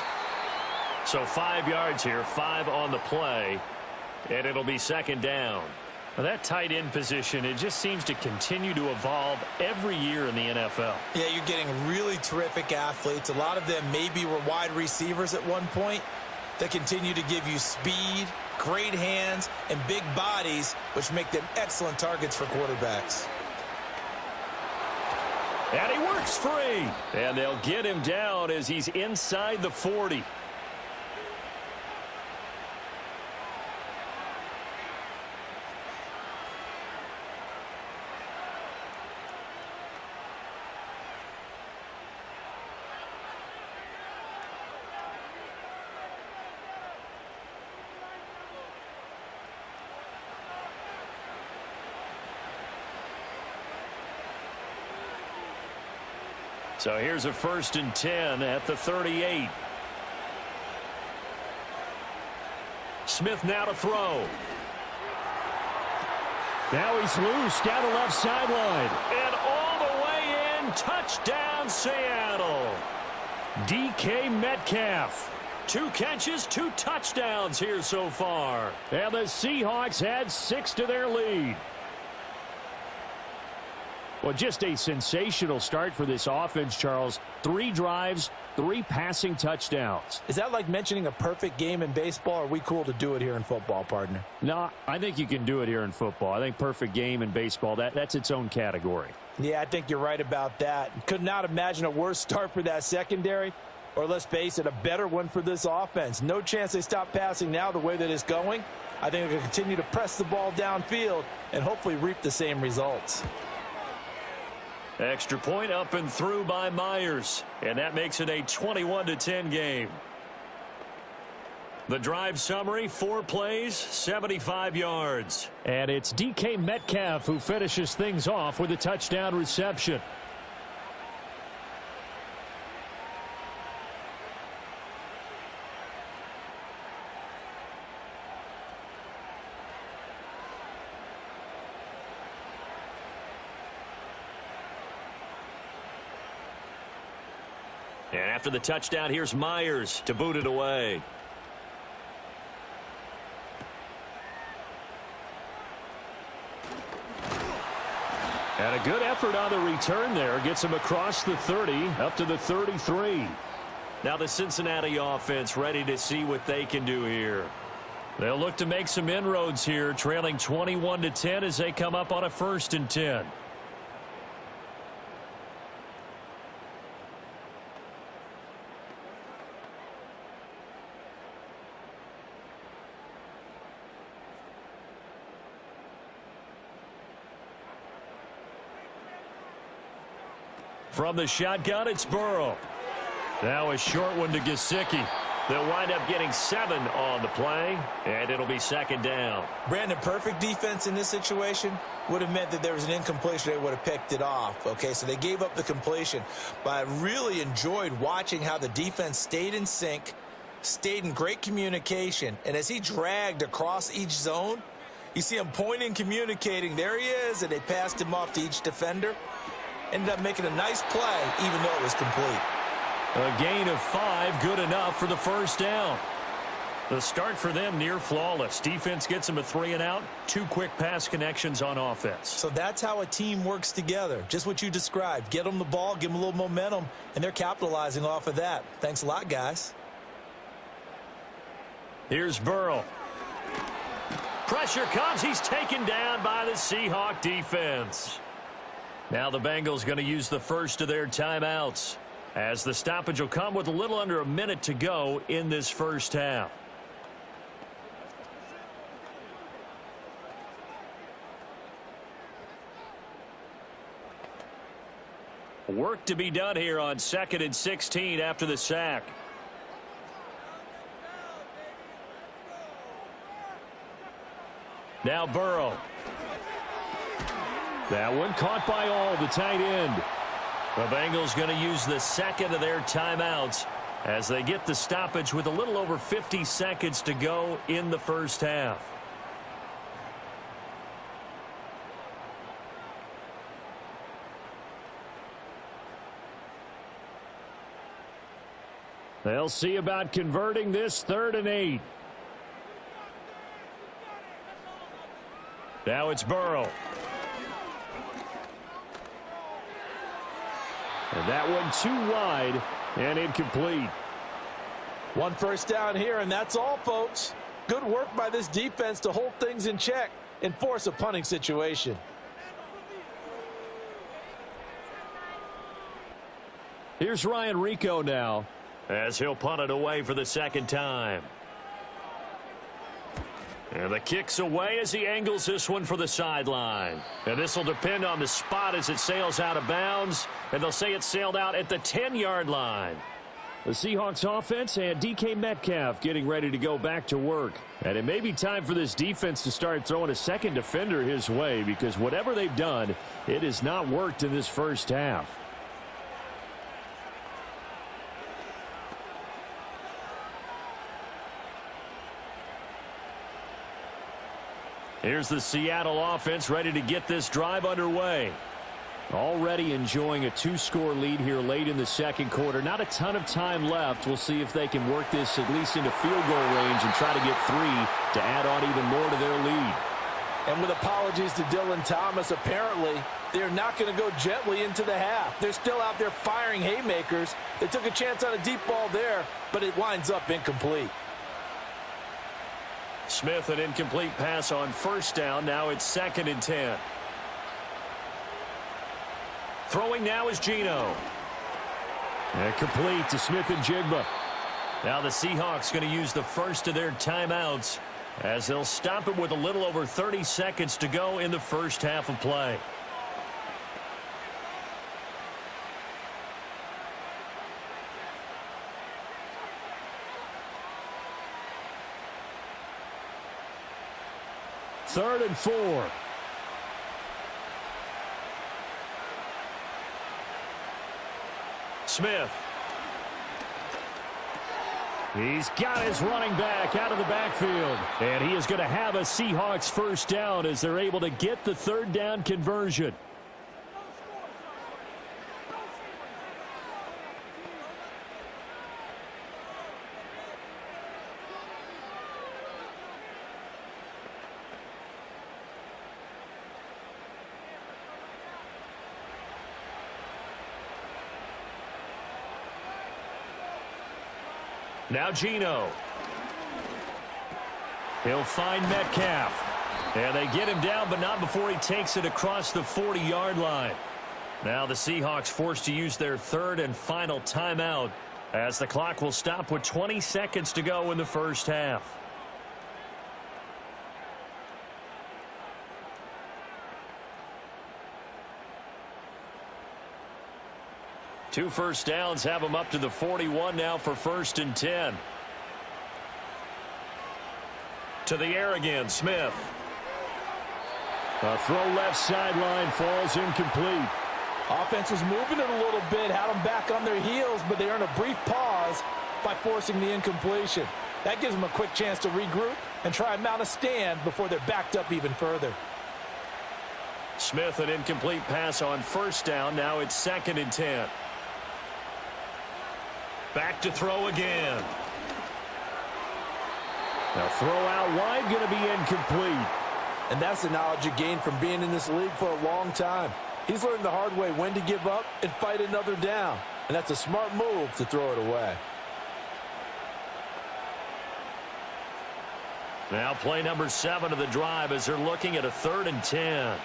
So 5 yards here, 5 on the play, and it'll be 2nd down. Now that tight end position, it just seems to continue to evolve every year in the NFL. Yeah, you're getting really terrific athletes. A lot of them maybe were wide receivers at one point. They continue to give you speed, great hands, and big bodies, which make them excellent targets for quarterbacks. And he works free. And they'll get him down as he's inside the 40. So here's a 1st and 10 at the 38. Smith now to throw. Now he's loose down the left sideline. And all the way in, touchdown Seattle. DK Metcalf. 2 catches, 2 touchdowns here so far. And the Seahawks add 6 to their lead. Well, just a sensational start for this offense, Charles. 3 drives, 3 passing touchdowns. Is that like mentioning a perfect game in baseball, or are we cool to do it here in football, partner? No, I think you can do it here in football. I think perfect game in baseball, that's its own category. Yeah, I think you're right about that. Could not imagine a worse start for that secondary, or let's face it, a better one for this offense. No chance they stop passing now the way that it's going. I think they're going to continue to press the ball downfield and hopefully reap the same results. Extra point up and through by Myers. And that makes it a 21-10 game. The drive summary, 4 plays, 75 yards. And it's DK Metcalf who finishes things off with a touchdown reception. And after the touchdown, here's Myers to boot it away. And a good effort on the return there. Gets him across the 30, up to the 33. Now the Cincinnati offense ready to see what they can do here. They'll look to make some inroads here, trailing 21-10 as they come up on a 1st and 10. From the shotgun, it's Burrow. Now a short one to Gesicki. They'll wind up getting 7 on the play, and it'll be 2nd down. Brandon, perfect defense in this situation would have meant that there was an incompletion. They would have picked it off. Okay, so they gave up the completion. But I really enjoyed watching how the defense stayed in sync, stayed in great communication. And as he dragged across each zone, you see him pointing, communicating. There he is, and they passed him off to each defender. Ended up making a nice play, even though it was complete. A gain of 5, good enough for the 1st down. The start for them near flawless. Defense gets them a 3 and out. 2 quick pass connections on offense. So that's how a team works together. Just what you described. Get them the ball, give them a little momentum, and they're capitalizing off of that. Thanks a lot, guys. Here's Burrow. Pressure comes. He's taken down by the Seahawk defense. Now the Bengals going to use the first of their timeouts, as the stoppage will come with a little under a minute to go in this 1st half. Work to be done here on 2nd and 16 after the sack. Now Burrow. That one caught by all, the tight end. The Bengals going to use the 2nd of their timeouts as they get the stoppage with a little over 50 seconds to go in the 1st half. They'll see about converting this 3rd and 8. Now it's Burrow. And that one too wide and incomplete. 1 first down here, and that's all, folks. Good work by this defense to hold things in check and force a punting situation. Here's Ryan Rico now, as he'll punt it away for the 2nd time. And the kick's away as he angles this one for the sideline. And this will depend on the spot as it sails out of bounds. And they'll say it sailed out at the 10-yard line. The Seahawks offense and DK Metcalf getting ready to go back to work. And it may be time for this defense to start throwing a 2nd defender his way, because whatever they've done, it has not worked in this 1st half. Here's the Seattle offense ready to get this drive underway. Already enjoying a 2-score lead here late in the 2nd quarter. Not a ton of time left. We'll see if they can work this at least into field goal range and try to get 3 to add on even more to their lead. And with apologies to Dylan Thomas, apparently they're not going to go gently into the half. They're still out there firing haymakers. They took a chance on a deep ball there, but it winds up incomplete. Smith, an incomplete pass on 1st down. Now it's 2nd and 10. Throwing now is Geno. And complete to Smith and Jigba. Now the Seahawks going to use the first of their timeouts as they'll stop it with a little over 30 seconds to go in the 1st half of play. 3rd and 4. Smith. He's got his running back out of the backfield. And he is going to have a Seahawks first down as they're able to get the 3rd down conversion. Now Geno. He'll find Metcalf. And they get him down, but not before he takes it across the 40-yard line. Now the Seahawks forced to use their 3rd and final timeout as the clock will stop with 20 seconds to go in the first half. Two first downs have them up to the 41 now for 1st and 10. To the air again, Smith. A throw left sideline falls incomplete. Offense was moving it a little bit, had them back on their heels, but they earned a brief pause by forcing the incompletion. That gives them a quick chance to regroup and try and mount a stand before they're backed up even further. Smith, an incomplete pass on 1st down. Now it's 2nd and 10. Back to throw again. Now throw out wide, going to be incomplete. And that's the knowledge you gain from being in this league for a long time. He's learned the hard way when to give up and fight another down. And that's a smart move to throw it away. Now play number 7 of the drive as they're looking at a 3rd and 10.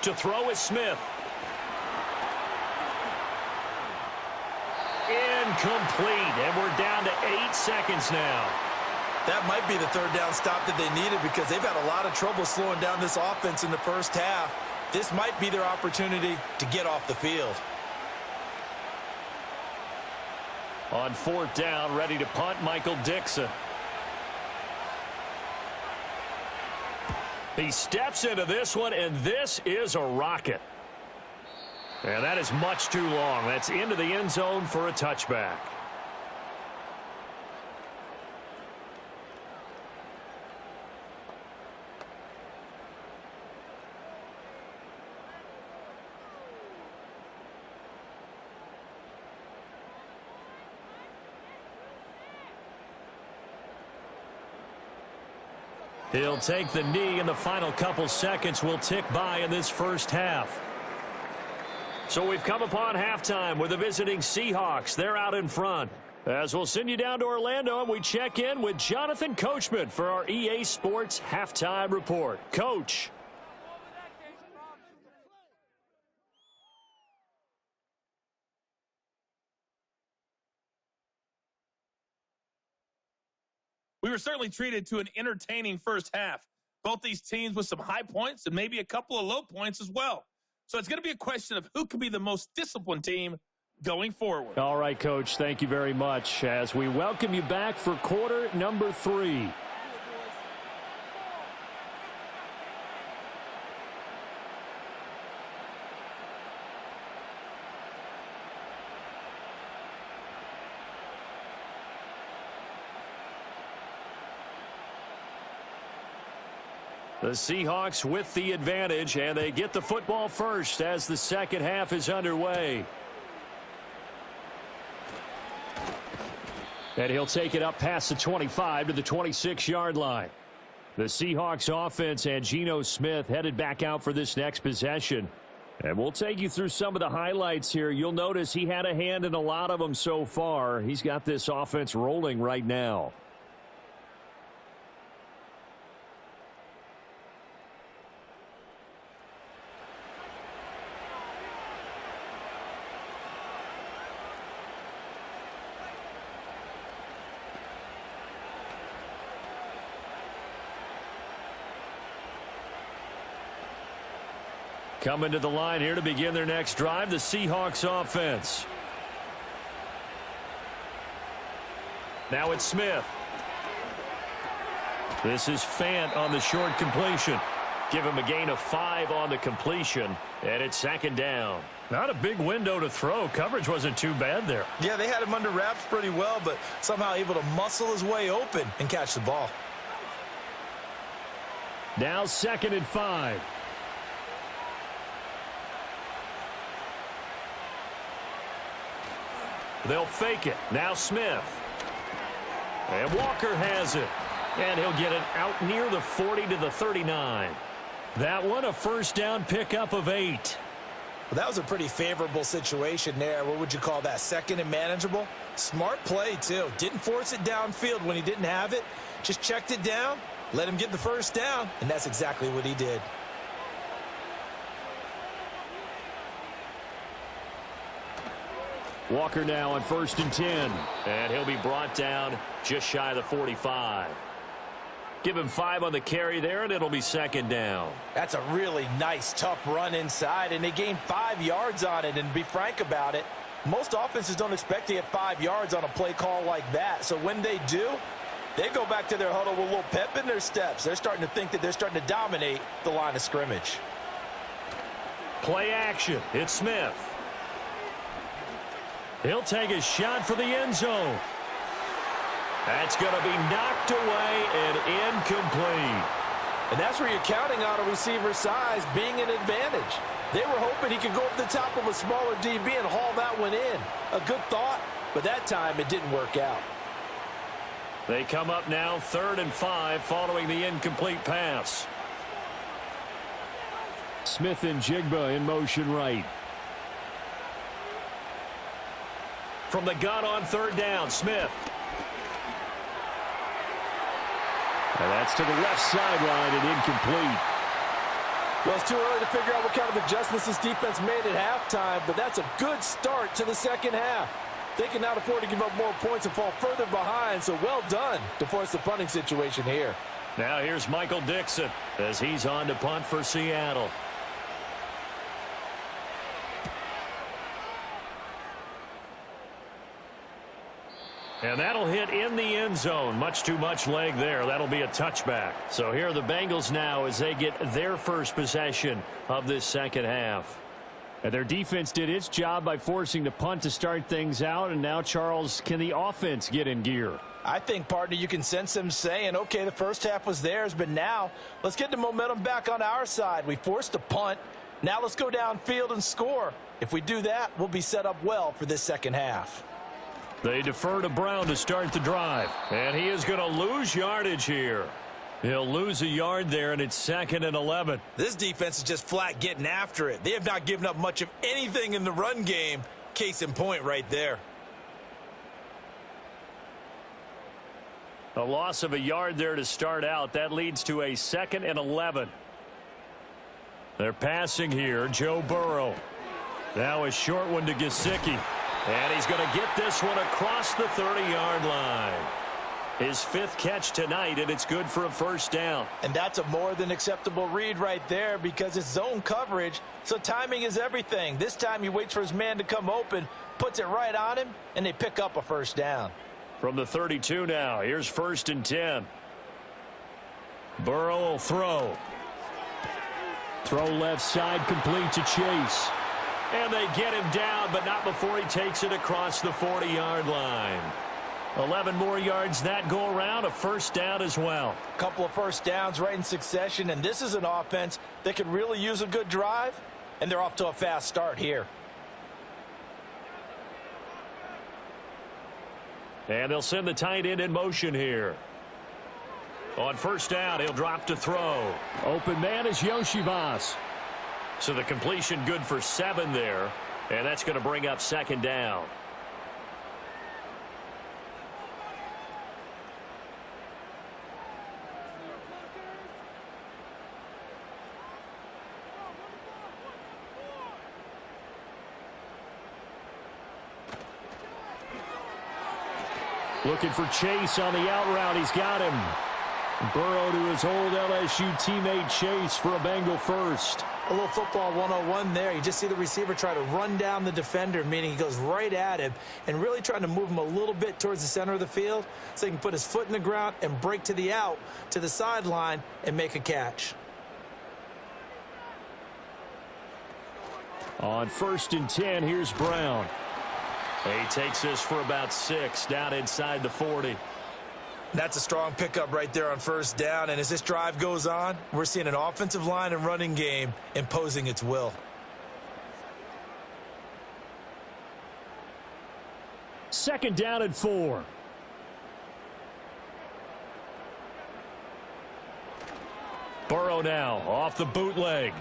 To throw is Smith. Incomplete, and we're down to 8 seconds now. That might be the 3rd down stop that they needed because they've had a lot of trouble slowing down this offense in the first half. This might be their opportunity to get off the field. On 4th down, ready to punt, Michael Dixon. He steps into this one, and this is a rocket. And that is much too long. That's into the end zone for a touchback. He'll take the knee, and the final couple seconds will tick by in this first half. So we've come upon halftime with the visiting Seahawks. They're out in front. As we'll send you down to Orlando, and we check in with Jonathan Coachman for our EA Sports Halftime Report. Coach. We were certainly treated to an entertaining first half. Both these teams with some high points and maybe a couple of low points as well. So it's going to be a question of who can be the most disciplined team going forward. All right, Coach, thank you very much as we welcome you back for quarter number 3. The Seahawks with the advantage, and they get the football first as the second half is underway. And he'll take it up past the 25 to the 26-yard line. The Seahawks offense and Geno Smith headed back out for this next possession. And we'll take you through some of the highlights here. You'll notice he had a hand in a lot of them so far. He's got this offense rolling right now. Coming to the line here to begin their next drive, the Seahawks offense. Now it's Smith. This is Fant on the short completion. Give him a gain of 5 on the completion, and it's second down. Not a big window to throw. Coverage wasn't too bad there. Yeah, they had him under wraps pretty well, but somehow able to muscle his way open and catch the ball. Now 2nd and 5. They'll fake it. Now Smith. And Walker has it. And he'll get it out near the 40 to the 39. That one a first down pickup of 8. Well, that was a pretty favorable situation there. What would you call that? Second and manageable? Smart play, too. Didn't force it downfield when he didn't have it. Just checked it down, let him get the first down, and that's exactly what he did. Walker now on 1st and 10. And he'll be brought down just shy of the 45. Give him 5 on the carry there, and it'll be second down. That's a really nice, tough run inside, and they gained 5 yards on it. And to be frank about it, most offenses don't expect to get 5 yards on a play call like that. So when they do, they go back to their huddle with a little pep in their steps. They're starting to think that they're starting to dominate the line of scrimmage. Play action. It's Smith. He'll take a shot for the end zone. That's going to be knocked away and incomplete. And that's where you're counting on a receiver's size being an advantage. They were hoping he could go up the top of a smaller DB and haul that one in. A good thought, but that time it didn't work out. They come up now 3rd and 5 following the incomplete pass. Smith and Jigba in motion right. From the gun on 3rd down, Smith. And that's to the left sideline and incomplete. Well, it's too early to figure out what kind of adjustments this defense made at halftime, but that's a good start to the second half. They can now afford to give up more points and fall further behind, so well done to force the punting situation here. Now here's Michael Dixon as he's on to punt for Seattle. And that'll hit in the end zone. Much too much leg there. That'll be a touchback. So here are the Bengals now as they get their first possession of this second half. And their defense did its job by forcing the punt to start things out. And now, Charles, can the offense get in gear? I think, partner, you can sense them saying, okay, the first half was theirs, but now let's get the momentum back on our side. We forced a punt. Now let's go downfield and score. If we do that, we'll be set up well for this second half. They defer to Brown to start the drive. And he is going to lose yardage here. He'll lose a yard there, and it's 2nd and 11. This defense is just flat getting after it. They have not given up much of anything in the run game. Case in point right there. A loss of a yard there to start out. That leads to a 2nd and 11. They're passing here. Joe Burrow. Now a short one to Gesicki. And he's going to get this one across the 30-yard line. His 5th catch tonight, and it's good for a first down. And that's a more than acceptable read right there because it's zone coverage, so timing is everything. This time he waits for his man to come open, puts it right on him, and they pick up a first down. From the 32 now, here's 1st and 10. Burrow will throw. Throw left side, complete to Chase. And they get him down, but not before he takes it across the 40-yard line. 11 more yards that go around, a first down as well. A couple of first downs right in succession, and this is an offense that could really use a good drive, and they're off to a fast start here. And they'll send the tight end in motion here. On first down, he'll drop to throw. Open man is Yoshivas. So the completion good for 7 there, and that's going to bring up second down. Looking for Chase on the out route. He's got him. Burrow to his old LSU teammate Chase for a Bengal first. A little football 101 there. You just see the receiver try to run down the defender, meaning he goes right at him and really trying to move him a little bit towards the center of the field so he can put his foot in the ground and break to the out, to the sideline, and make a catch. On 1st and 10, here's Brown. He takes this for about 6 down inside the 40. That's a strong pickup right there on 1st down, and as this drive goes on, we're seeing an offensive line and running game imposing its will. Second down and 4. Burrow now off the bootleg.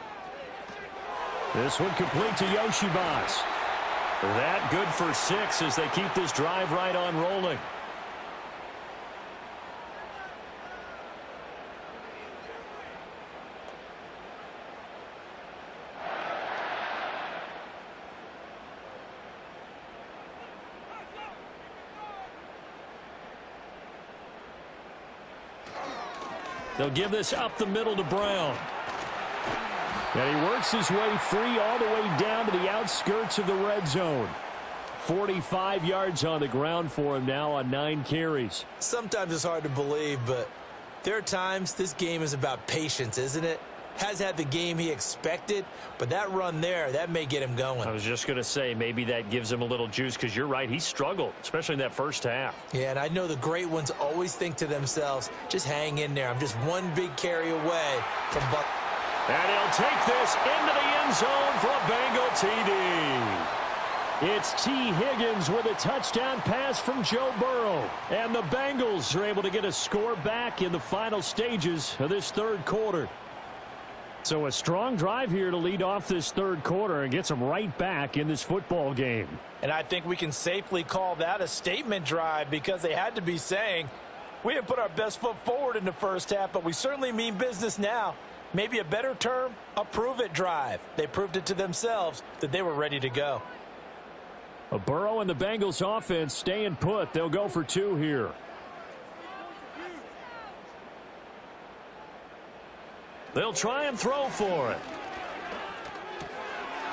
This one complete to Yoshibas. That good for 6 as they keep this drive right on rolling. They'll give this up the middle to Brown. And he works his way free all the way down to the outskirts of the red zone. 45 yards on the ground for him now on 9 carries. Sometimes it's hard to believe, but there are times this game is about patience, isn't it? Has had the game he expected, but that run there, that may get him going. I was just going to say maybe that gives him a little juice because you're right. He struggled, especially in that first half. Yeah, and I know the great ones always think to themselves, just hang in there. I'm just one big carry away from Buck. And he'll take this into the end zone for a Bengal TD. It's T. Higgins with a touchdown pass from Joe Burrow. And the Bengals are able to get a score back in the final stages of this 3rd quarter. So a strong drive here to lead off this 3rd quarter and gets them right back in this football game. And I think we can safely call that a statement drive because they had to be saying, we didn't put our best foot forward in the first half, but we certainly mean business now. Maybe a better term, a prove-it drive. They proved it to themselves that they were ready to go. A Burrow and the Bengals offense staying put. They'll go for 2 here. They'll try and throw for it.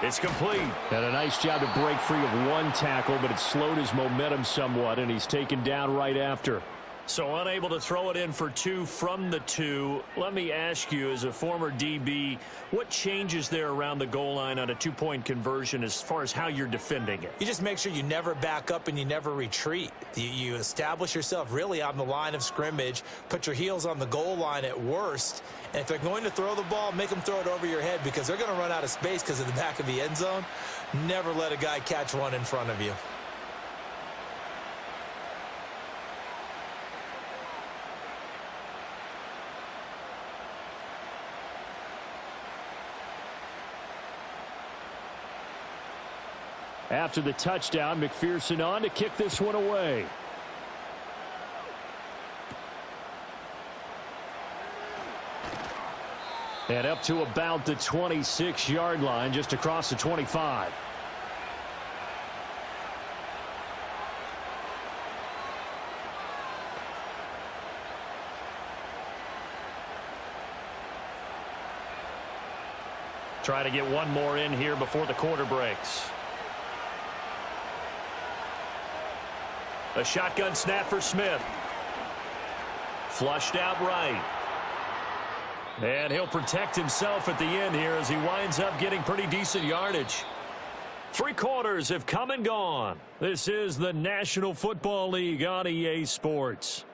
It's complete. And a nice job to break free of 1 tackle, but it slowed his momentum somewhat, and he's taken down right after. So unable to throw it in for 2 from the 2. Let me ask you, as a former DB, what changes there around the goal line on a 2-point conversion as far as how you're defending it? You just make sure you never back up and you never retreat. You establish yourself really on the line of scrimmage, put your heels on the goal line at worst, and if they're going to throw the ball, make them throw it over your head because they're going to run out of space because of the back of the end zone. Never let a guy catch one in front of you. After the touchdown, McPherson on to kick this one away. And up to about the 26-yard line, just across the 25. Try to get one more in here before the quarter breaks. A shotgun snap for Smith. Flushed out right. And he'll protect himself at the end here as he winds up getting pretty decent yardage. 3 quarters have come and gone. This is the National Football League on EA Sports.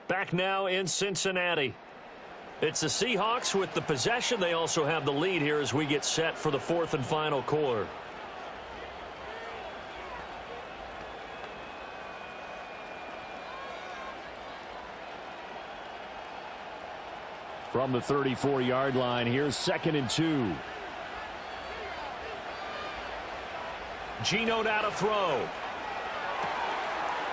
Back now in Cincinnati. It's the Seahawks with the possession. They also have the lead here as we get set for the 4th and final quarter. From the 34-yard line, here's 2nd and 2. Geno now to throw.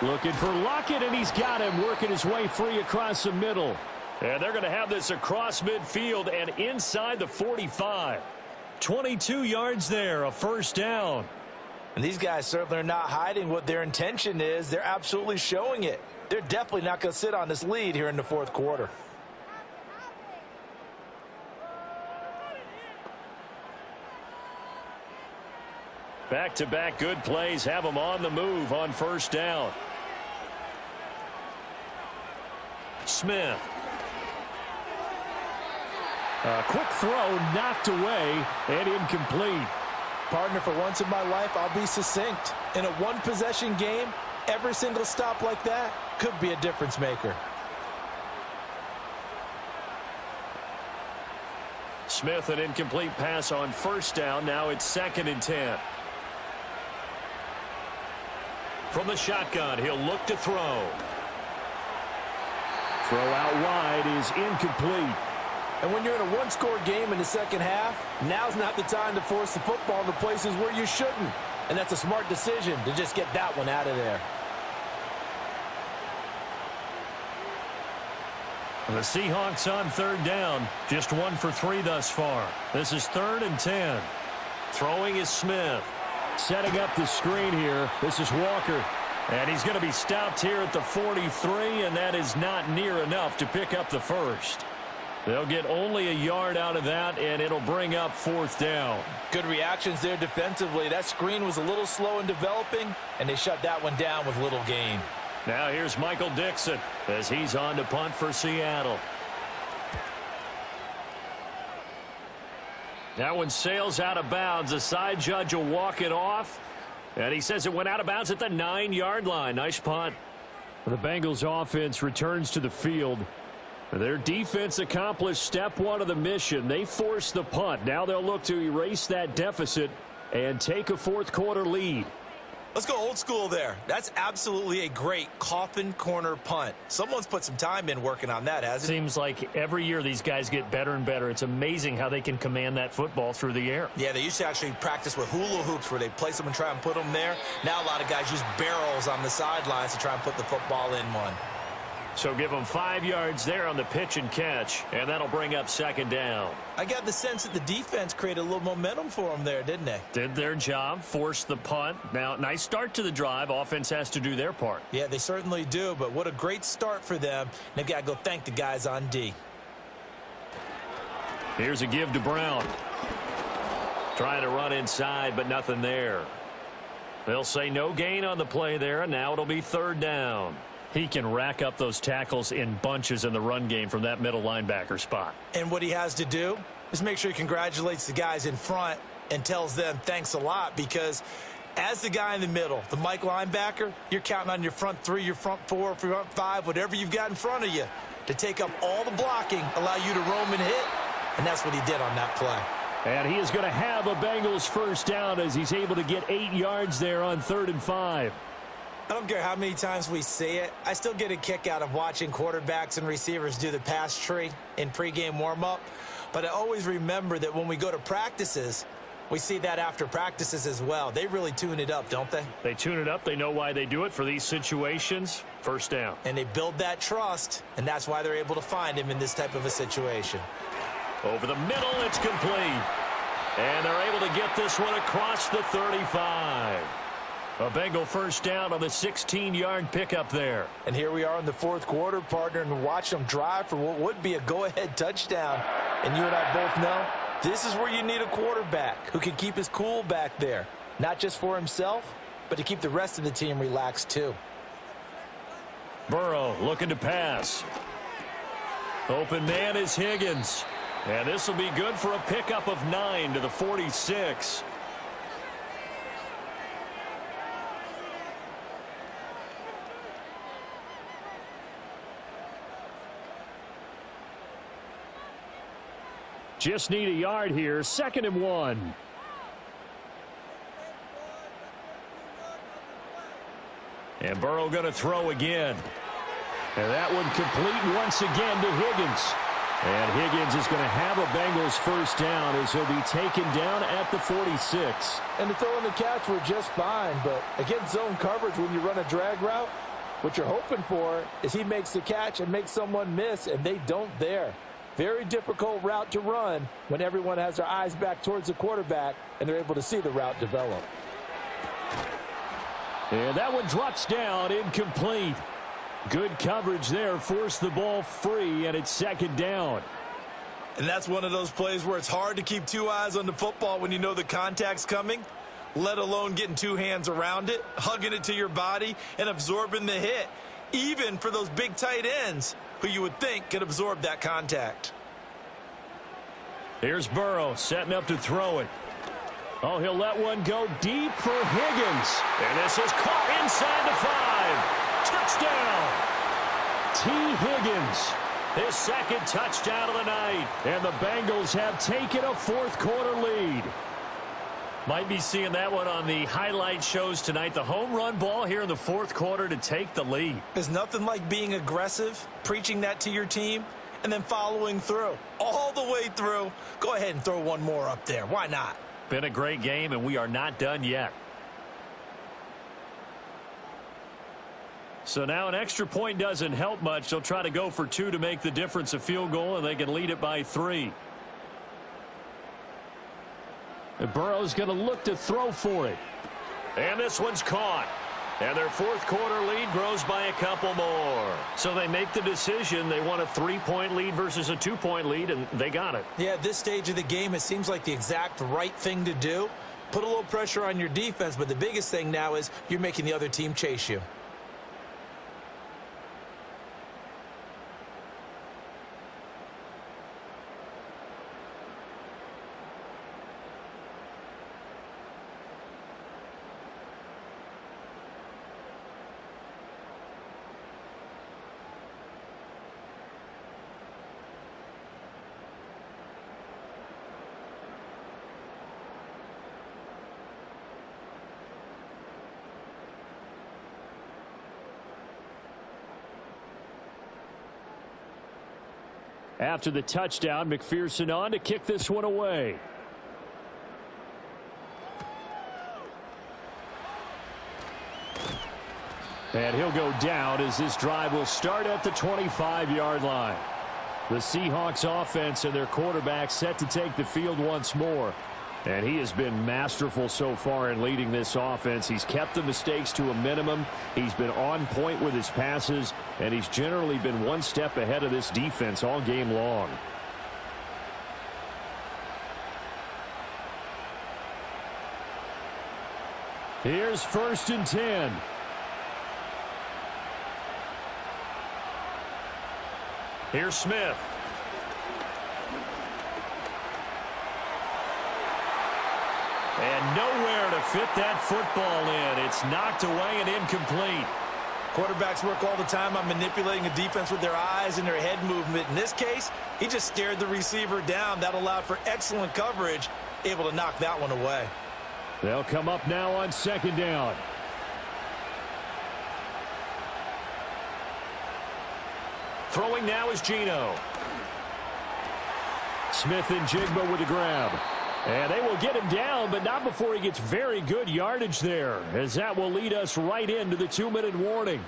Looking for Lockett, and he's got him working his way free across the middle. And they're going to have this across midfield and inside the 45. 22 yards there, a first down. And these guys certainly are not hiding what their intention is. They're absolutely showing it. They're definitely not going to sit on this lead here in the fourth quarter. Back-to-back good plays have them on the move on first down. Smith. A quick throw knocked away and incomplete. Partner, for once in my life, I'll be succinct. In a one-possession game, every single stop like that could be a difference maker. Smith, an incomplete pass on first down. Now it's 2nd and 10. From the shotgun, he'll look to throw. Throw out wide is incomplete. And when you're in a one-score game in the second half, now's not the time to force the football to places where you shouldn't. And that's a smart decision to just get that one out of there. The Seahawks on 3rd down, just 1 for 3 thus far. This is 3rd and 10. Throwing is Smith. Setting up the screen here. This is Walker. And he's going to be stopped here at the 43, and that is not near enough to pick up the first. They'll get only a yard out of that, and it'll bring up 4th down. Good reactions there defensively. That screen was a little slow in developing, and they shut that one down with little gain. Now here's Michael Dixon as he's on to punt for Seattle. That one sails out of bounds. The side judge will walk it off, and he says it went out of bounds at the 9-yard line. Nice punt. The Bengals offense returns to the field. Their defense accomplished step 1 of the mission. They forced the punt. Now they'll look to erase that deficit and take a fourth quarter lead. Let's go old school there. That's absolutely a great coffin corner punt. Someone's put some time in working on that, hasn't it? Seems like every year these guys get better and better. It's amazing how they can command that football through the air. Yeah, they used to actually practice with hula hoops where they place them and try and put them there. Now a lot of guys use barrels on the sidelines to try and put the football in one. So give them 5 yards there on the pitch and catch, and that'll bring up 2nd down. I got the sense that the defense created a little momentum for them there, didn't they? Did their job, forced the punt. Now, nice start to the drive. Offense has to do their part. Yeah, they certainly do, but what a great start for them. They've got to go thank the guys on D. Here's a give to Brown. Trying to run inside, but nothing there. They'll say no gain on the play there, and now it'll be 3rd down. He can rack up those tackles in bunches in the run game from that middle linebacker spot. And what he has to do is make sure he congratulates the guys in front and tells them thanks a lot, because as the guy in the middle, the Mike linebacker, you're counting on your front 3, your front 4, front 5, whatever you've got in front of you to take up all the blocking, allow you to roam and hit, and that's what he did on that play. And he is going to have a Bengals first down as he's able to get 8 yards there on 3rd and 5. I don't care how many times we see it. I still get a kick out of watching quarterbacks and receivers do the pass tree in pregame warm-up. But I always remember that when we go to practices, we see that after practices as well. They really tune it up, don't they? They tune it up. They know why they do it for these situations. First down. And they build that trust, and that's why they're able to find him in this type of a situation. Over the middle, it's complete. And they're able to get this one across the 35. A Bengal first down on the 16-yard pickup there. And here we are in the fourth quarter, partner, and watch them drive for what would be a go-ahead touchdown. And you and I both know this is where you need a quarterback who can keep his cool back there. Not just for himself, but to keep the rest of the team relaxed too. Burrow looking to pass. Open man is Higgins. And this will be good for a pickup of 9 to the 46. Just need a yard here. 2nd and 1. And Burrow going to throw again. And that one complete once again to Higgins. And Higgins is going to have a Bengals first down as he'll be taken down at the 46. And the throw and the catch were just fine, but against zone coverage when you run a drag route, what you're hoping for is he makes the catch and makes someone miss, and they don't there. Very difficult route to run when everyone has their eyes back towards the quarterback and they're able to see the route develop. And that one drops down, incomplete. Good coverage there, forced the ball free, and it's second down. And that's one of those plays where it's hard to keep two eyes on the football when you know the contact's coming, let alone getting two hands around it, hugging it to your body, and absorbing the hit, even for those big tight ends who you would think could absorb that contact. Here's Burrow setting up to throw it. Oh, he'll let one go deep for Higgins. And this is caught inside the 5. Touchdown. T. Higgins. His second touchdown of the night. And the Bengals have taken a fourth-quarter lead. Might be seeing that one on the highlight shows tonight. The home run ball here in the fourth quarter to take the lead. There's nothing like being aggressive, preaching that to your team, and then following through. All the way through. Go ahead and throw one more up there. Why not? Been a great game, and we are not done yet. So now an extra point doesn't help much. They'll try to go for 2 to make the difference a field goal, and they can lead it by 3. And Burrow's going to look to throw for it. And this one's caught. And their fourth quarter lead grows by a couple more. So they make the decision. They want a 3-point lead versus a 2-point lead, and they got it. Yeah, at this stage of the game, it seems like the exact right thing to do. Put a little pressure on your defense, but the biggest thing now is you're making the other team chase you. After the touchdown, McPherson on to kick this one away. And he'll go down as this drive will start at the 25-yard line. The Seahawks offense and their quarterback set to take the field once more. And he has been masterful so far in leading this offense. He's kept the mistakes to a minimum. He's been on point with his passes, and he's generally been one step ahead of this defense all game long. Here's 1st and 10. Here's Smith. And nowhere to fit that football in. It's knocked away and incomplete. Quarterbacks work all the time on manipulating a defense with their eyes and their head movement. In this case, he just stared the receiver down. That allowed for excellent coverage, able to knock that one away. They'll come up now on 2nd down. Throwing now is Geno. Smith and Jigba with the grab. And they will get him down, but not before he gets very good yardage there, as that will lead us right into the 2-minute warning.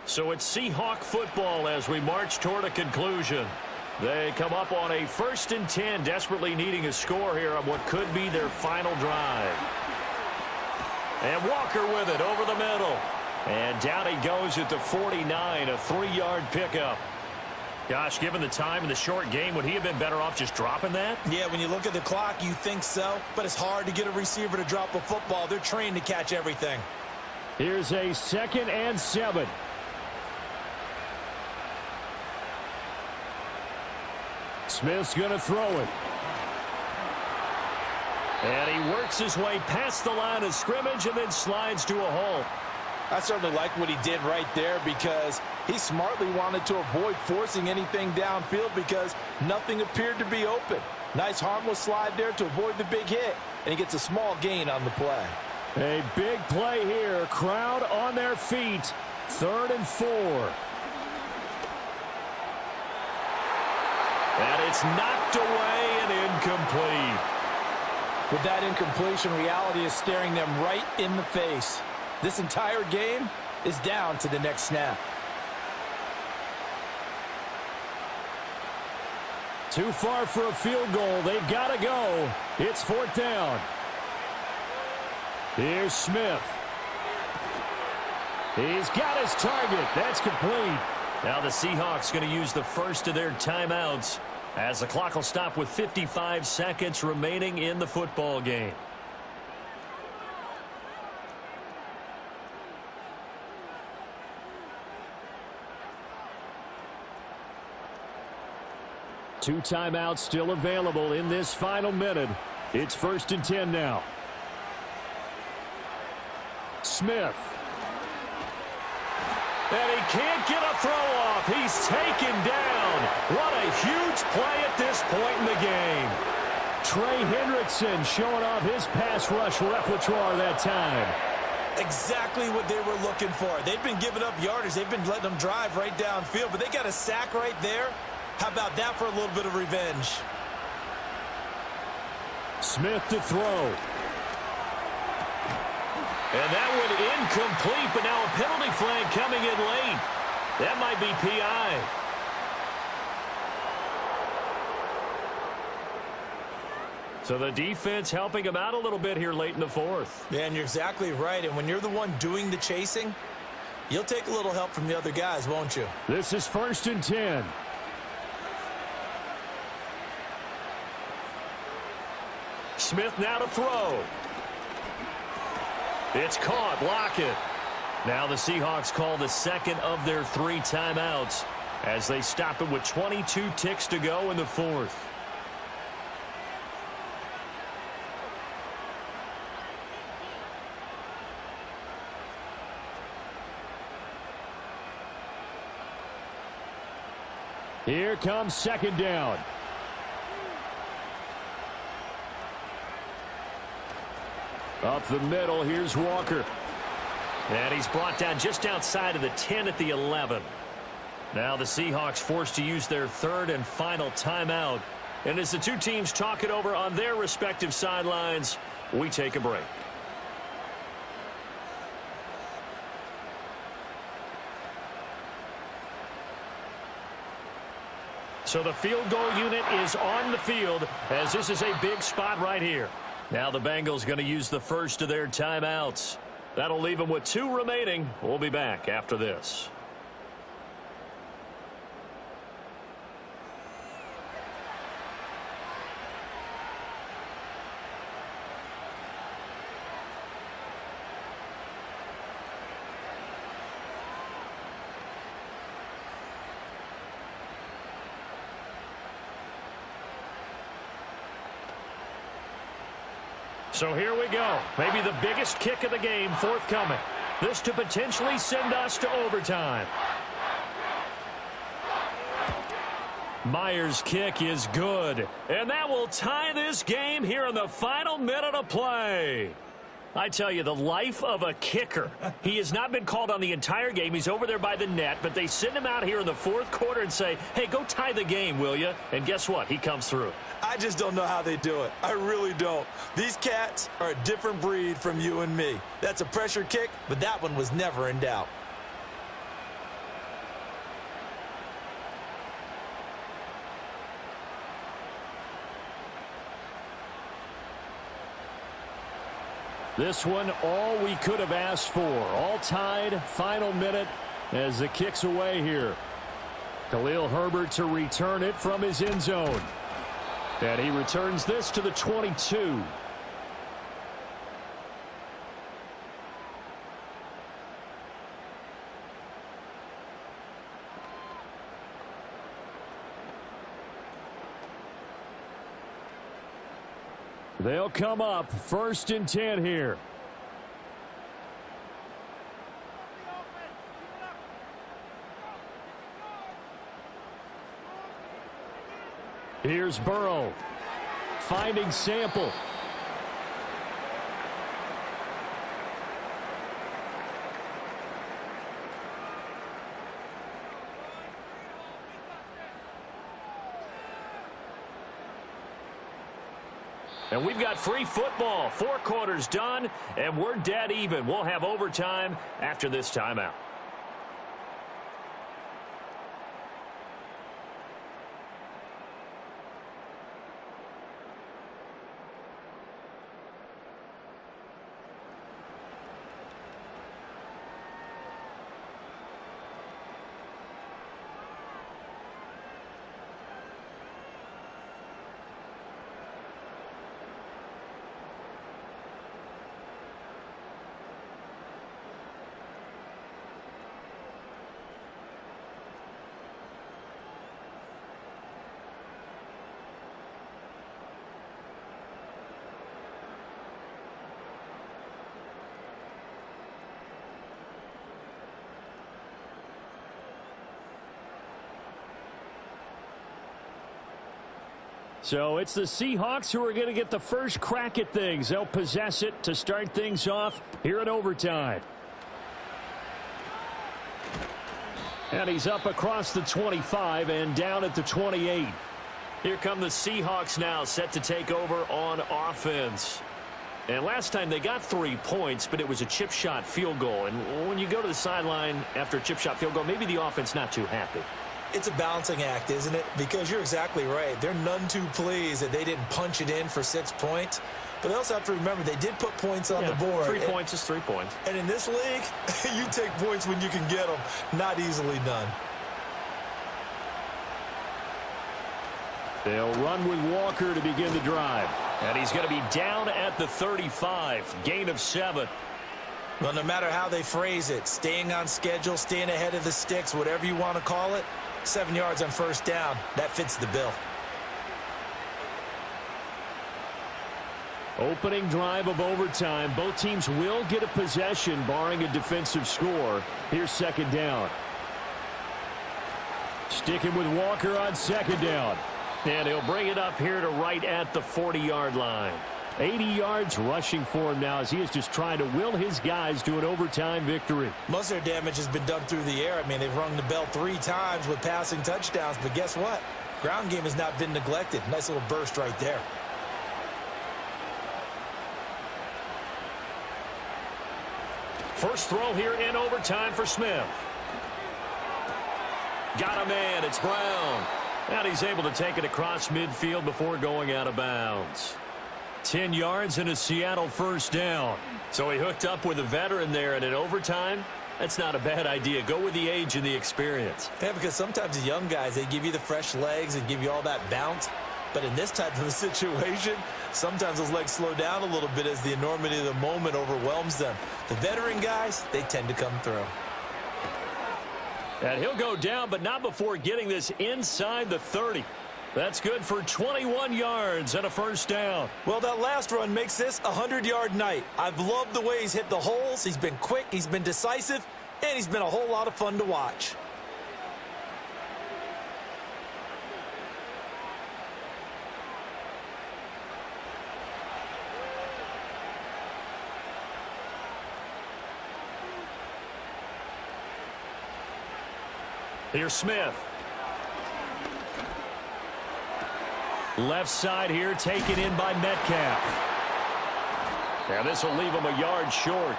So it's Seahawk football as we march toward a conclusion. They come up on a 1st and 10, desperately needing a score here on what could be their final drive. And Walker with it over the middle. And down he goes at the 49, a 3-yard pickup. Gosh, given the time in the short game, would he have been better off just dropping that? Yeah, when you look at the clock, you think so. But it's hard to get a receiver to drop a football. They're trained to catch everything. Here's a 2nd and 7. Smith's going to throw it. And he works his way past the line of scrimmage and then slides to a hole. I certainly like what he did right there because he smartly wanted to avoid forcing anything downfield because nothing appeared to be open. Nice harmless slide there to avoid the big hit, and he gets a small gain on the play. A big play here. Crowd on their feet. 3rd and 4. And it's knocked away and incomplete. With that incompletion, reality is staring them right in the face. This entire game is down to the next snap. Too far for a field goal. They've got to go. It's 4th down. Here's Smith. He's got his target. That's complete. Now the Seahawks going to use the first of their timeouts as the clock will stop with 55 seconds remaining in the football game. Two timeouts still available in this final minute. It's 1st and 10 now. Smith. And he can't get a throw off. He's taken down. What a huge play at this point in the game. Trey Hendrickson showing off his pass rush repertoire that time. Exactly what they were looking for. They've been giving up yardage. They've been letting them drive right downfield, but they got a sack right there. How about that for a little bit of revenge? Smith to throw. And that one incomplete, but now a penalty flag coming in late. That might be PI. So the defense helping him out a little bit here late in the 4th. Yeah, and you're exactly right. And when you're the one doing the chasing, you'll take a little help from the other guys, won't you? This is 1st and 10. Smith now to throw. It's caught. Lock it. Now the Seahawks call the second of their 3 timeouts as they stop it with 22 ticks to go in the 4th. Here comes 2nd down. Up the middle, here's Walker. And he's brought down just outside of the 10 at the 11. Now the Seahawks forced to use their 3rd and final timeout. And as the two teams talk it over on their respective sidelines, we take a break. So the field goal unit is on the field as this is a big spot right here. Now the Bengals going to use the first of their timeouts. That'll leave them with 2 remaining. We'll be back after this. So here we go. Maybe the biggest kick of the game forthcoming. This to potentially send us to overtime. Myers' kick is good. And that will tie this game here in the final minute of play. I tell you, the life of a kicker. He has not been called on the entire game. He's over there by the net, but they send him out here in the 4th quarter and say, hey, go tie the game, will you? And guess what? He comes through. I just don't know how they do it. I really don't. These cats are a different breed from you and me. That's a pressure kick, but that one was never in doubt. This one, all we could have asked for. All tied, final minute as the kick's away here. Khalil Herbert to return it from his end zone. And he returns this to the 22. They'll come up 1st and 10 here. Here's Burrow finding Sample. And we've got free football. 4 quarters done, and we're dead even. We'll have overtime after this timeout. So it's the Seahawks who are going to get the first crack at things. They'll possess it to start things off here in overtime. And he's up across the 25 and down at the 28. Here come the Seahawks now, set to take over on offense. And last time they got 3 points, but it was a chip shot field goal. And when you go to the sideline after a chip shot field goal, maybe the offense not too happy. It's a balancing act, isn't it? Because you're exactly right. They're none too pleased that they didn't punch it in for 6 points. But they also have to remember they did put points on the board. 3 points is 3 points. And in this league, you take points when you can get them. Not easily done. They'll run with Walker to begin the drive. And he's going to be down at the 35. Gain of 7. Well, no matter how they phrase it, staying on schedule, staying ahead of the sticks, whatever you want to call it, 7 yards on first down, that fits the bill. Opening drive of overtime. Both teams will get a possession, barring a defensive score. Here's second down. Sticking with Walker on second down. And he'll bring it up here to right at the 40-yard line. 80 yards rushing for him now as he is just trying to will his guys to an overtime victory. Most of their damage has been done through the air. I mean, they've rung the bell 3 times with passing touchdowns, but guess what? Ground game has not been neglected. Nice little burst right there. First throw here in overtime for Smith. Got a man. It's Brown. And he's able to take it across midfield before going out of bounds. 10 yards and a Seattle first down. So he hooked up with a veteran there, and in overtime, that's not a bad idea. Go with the age and the experience. Yeah, because sometimes the young guys, they give you the fresh legs and give you all that bounce. But in this type of a situation, sometimes those legs slow down a little bit as the enormity of the moment overwhelms them. The veteran guys, they tend to come through. And he'll go down, but not before getting this inside the 30. That's good for 21 yards and a first down. Well, that last run makes this a 100-yard night. I've loved the way he's hit the holes. He's been quick, he's been decisive, and he's been a whole lot of fun to watch. Here's Smith. Left side here, taken in by Metcalf. Now this will leave him a yard short.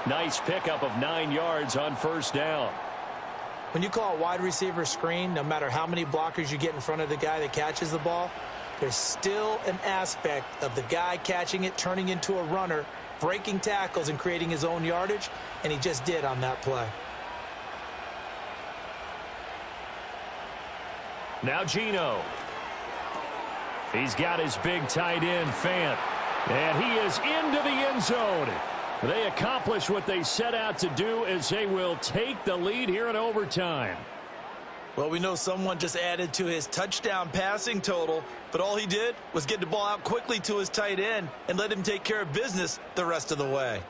Nice pickup of 9 yards on first down. When you call a wide receiver screen, no matter how many blockers you get in front of the guy that catches the ball, there's still an aspect of the guy catching it, turning into a runner, breaking tackles and creating his own yardage, and he just did on that play. Now Geno. He's got his big tight end, Fant. And he is into the end zone. They accomplish what they set out to do as they will take the lead here in overtime. Well, we know someone just added to his touchdown passing total, but all he did was get the ball out quickly to his tight end and let him take care of business the rest of the way.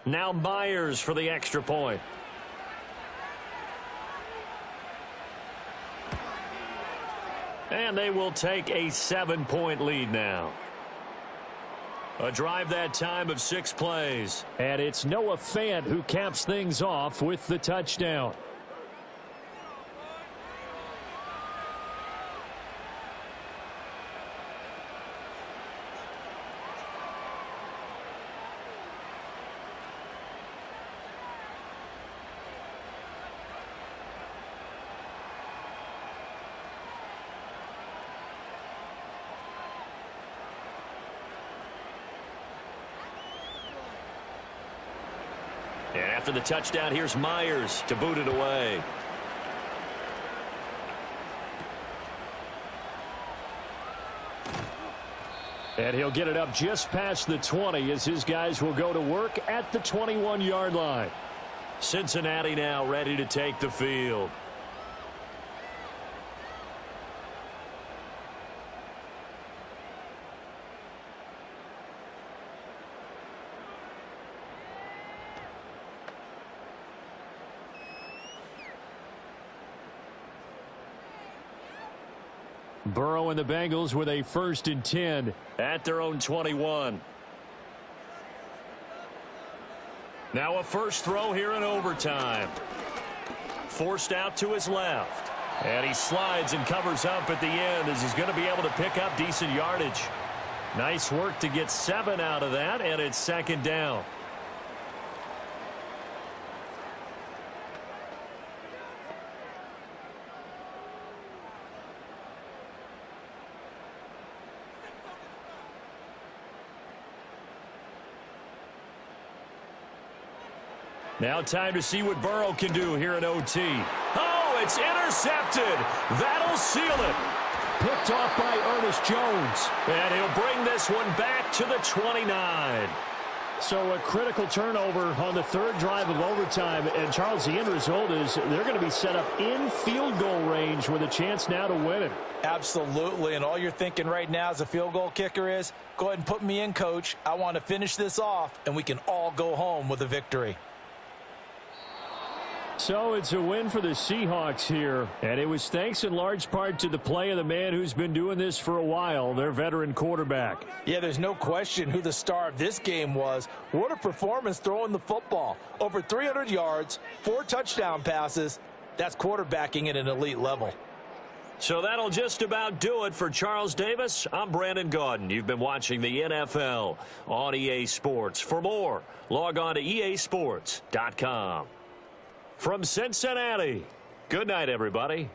Now Myers for the extra point. And they will take a 7-point lead now. A drive that time of 6 plays. And it's Noah Fant who caps things off with the touchdown. And after the touchdown, here's Myers to boot it away. And he'll get it up just past the 20 as his guys will go to work at the 21-yard line. Cincinnati now ready to take the field. Burrow and the Bengals with a 1st and 10 at their own 21. Now a first throw here in overtime. Forced out to his left. And he slides and covers up at the end as he's going to be able to pick up decent yardage. Nice work to get 7 out of that, and it's 2nd down. Now time to see what Burrow can do here in OT. Oh, it's intercepted. That'll seal it. Picked off by Ernest Jones. And he'll bring this one back to the 29. So a critical turnover on the 3rd drive of overtime. And, Charles, the end result is they're going to be set up in field goal range with a chance now to win it. Absolutely, and all you're thinking right now as a field goal kicker is, go ahead and put me in, coach. I want to finish this off, and we can all go home with a victory. So it's a win for the Seahawks here, and it was thanks in large part to the play of the man who's been doing this for a while, their veteran quarterback. Yeah, there's no question who the star of this game was. What a performance throwing the football. Over 300 yards, 4 touchdown passes. That's quarterbacking at an elite level. So that'll just about do it for Charles Davis. I'm Brandon Gaudin. You've been watching the NFL on EA Sports. For more, log on to easports.com. From Cincinnati, good night, everybody.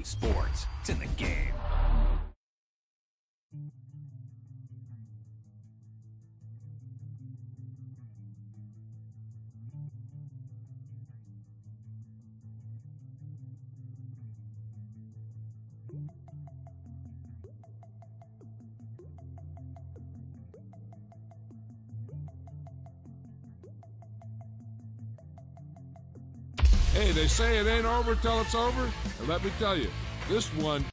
Sports. It's in the game. Hey, they say it ain't over till it's over. And let me tell you, this one...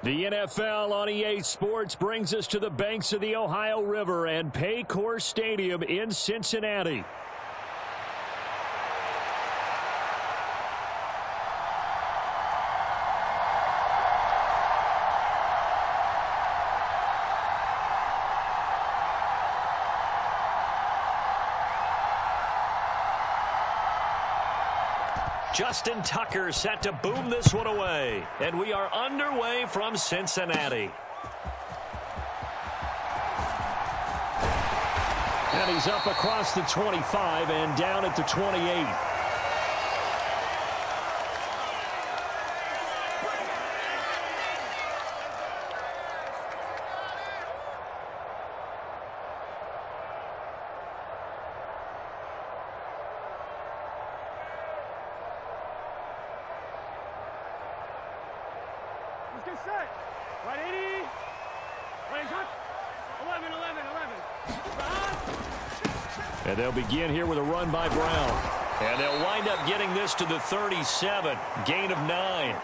The NFL on EA Sports brings us to the banks of the Ohio River and Paycor Stadium in Cincinnati. Justin Tucker set to boom this one away. And we are underway from Cincinnati. And he's up across the 25 and down at the 28. Get set. Right 80. Right shot. 11, 11, 11. And they'll begin here with a run by Brown. And they'll wind up getting this to the 37. Gain of 9.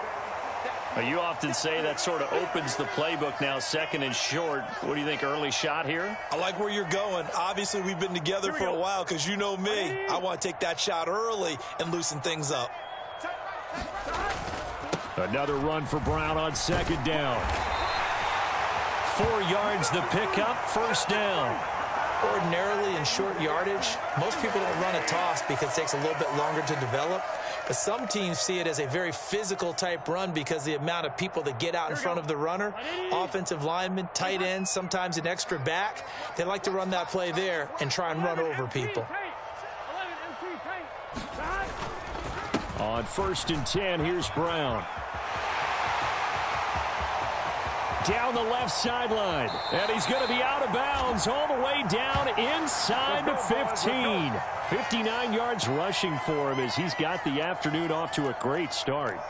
You often say that sort of opens the playbook now, second and short. What do you think, early shot here? I like where you're going. Obviously, we've been together for a while because you know me. I want to take that shot early and loosen things up. Another run for Brown on second down. 4 yards the pickup, first down. Ordinarily in short yardage, most people don't run a toss because it takes a little bit longer to develop. But some teams see it as a very physical type run because the amount of people that get out in front of the runner, offensive linemen, tight ends, sometimes an extra back. They like to run that play there and try and run over people. On 1st and 10, here's Brown. Down the left sideline. And he's going to be out of bounds all the way down inside the 15. 59 yards rushing for him as he's got the afternoon off to a great start.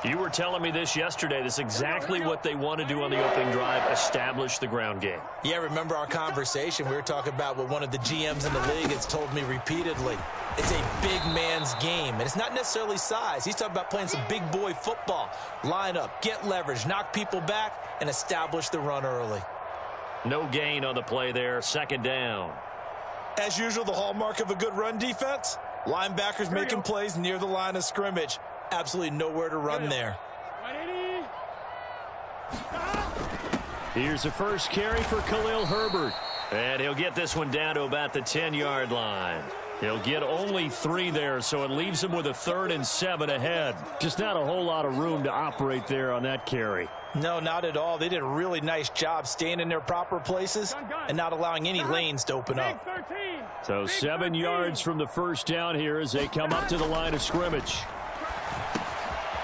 You were telling me this yesterday. This is exactly what they want to do on the opening drive, establish the ground game. Yeah, remember our conversation? We were talking about what one of the GMs in the league has told me repeatedly. It's a big man's game, and it's not necessarily size. He's talking about playing some big boy football. Line up, get leverage, knock people back, and establish the run early. No gain on the play there, second down. As usual, the hallmark of a good run defense, linebackers making plays near the line of scrimmage. Absolutely nowhere to run there. Here's the first carry for Khalil Herbert. And he'll get this one down to about the 10-yard line. He'll get only 3 there, so it leaves him with a 3rd and 7 ahead. Just not a whole lot of room to operate there on that carry. No, not at all. They did a really nice job staying in their proper places and not allowing any lanes to open up. So 7 yards from the first down here as they come up to the line of scrimmage.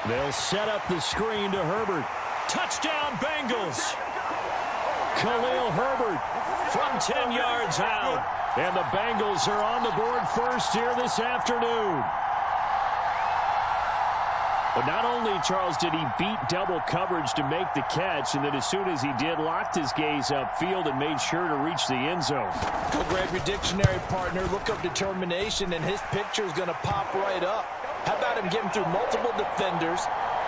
They'll set up the screen to Herbert. Touchdown, Bengals! Khalil Herbert from 10 yards out. And the Bengals are on the board first here this afternoon. But not only, Charles, did he beat double coverage to make the catch, and then as soon as he did, locked his gaze upfield and made sure to reach the end zone. Go grab your dictionary, partner. Look up determination, and his picture is going to pop right up. How about him getting through multiple defenders,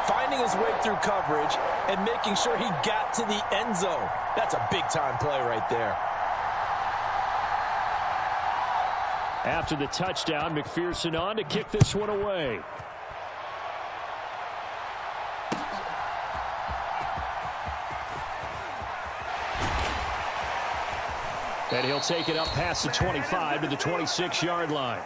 finding his way through coverage, and making sure he got to the end zone? That's a big-time play right there. After the touchdown, McPherson on to kick this one away. And he'll take it up past the 25 to the 26-yard line.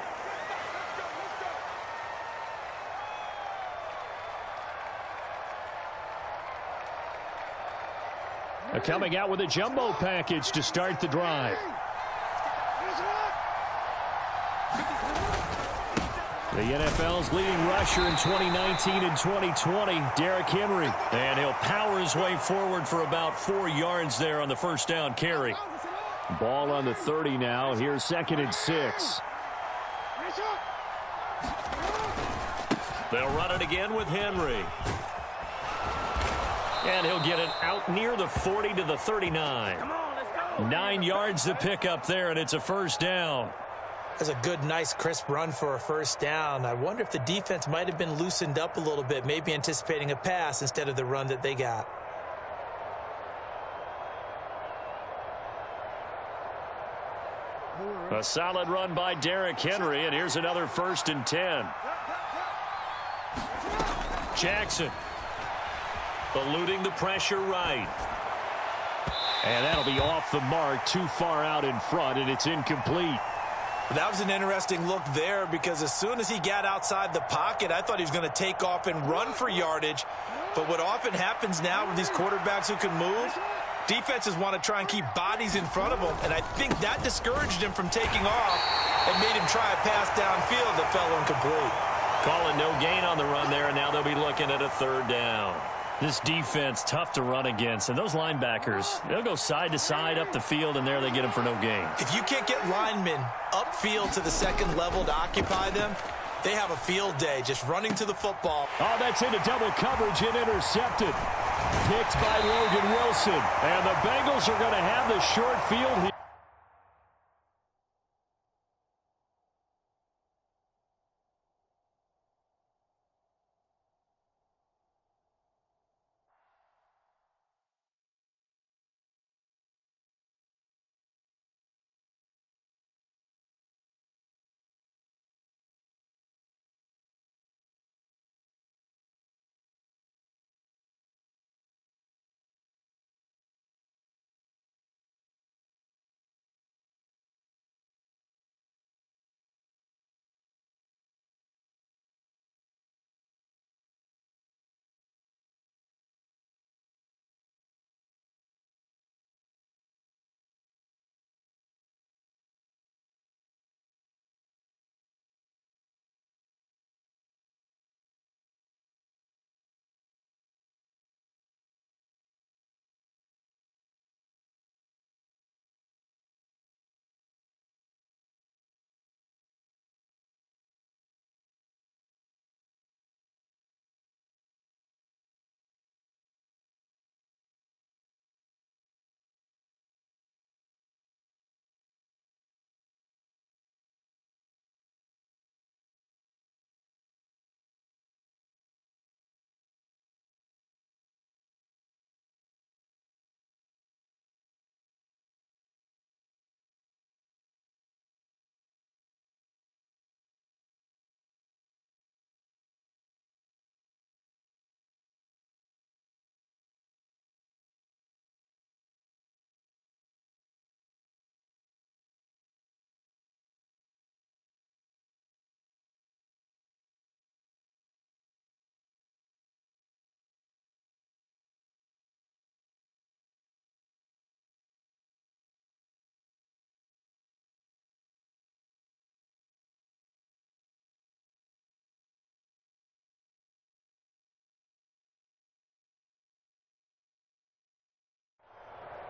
Coming out with a jumbo package to start the drive. The NFL's leading rusher in 2019 and 2020, Derrick Henry. And he'll power his way forward for about 4 yards there on the first down carry. Ball on the 30 now. Here's 2nd and 6. They'll run it again with Henry. And he'll get it out near the 40 to the 39. 9 yards to pick up there, and it's a first down. That's a good, nice, crisp run for a first down. I wonder if the defense might have been loosened up a little bit, maybe anticipating a pass instead of the run that they got. A solid run by Derrick Henry, and here's another 1st and 10. Jackson eluding the pressure right. And that'll be off the mark, too far out in front, and it's incomplete. That was an interesting look there because as soon as he got outside the pocket, I thought he was going to take off and run for yardage. But what often happens now with these quarterbacks who can move, defenses want to try and keep bodies in front of them, and I think that discouraged him from taking off and made him try a pass downfield that fell incomplete. Calling no gain on the run there, and now they'll be looking at a 3rd down. This defense, tough to run against, and those linebackers, they'll go side to side up the field, and there they get them for no gain. If you can't get linemen upfield to the 2nd level to occupy them, they have a field day just running to the football. Oh, that's into double coverage and intercepted. Picked by Logan Wilson. And the Bengals are going to have the short field here.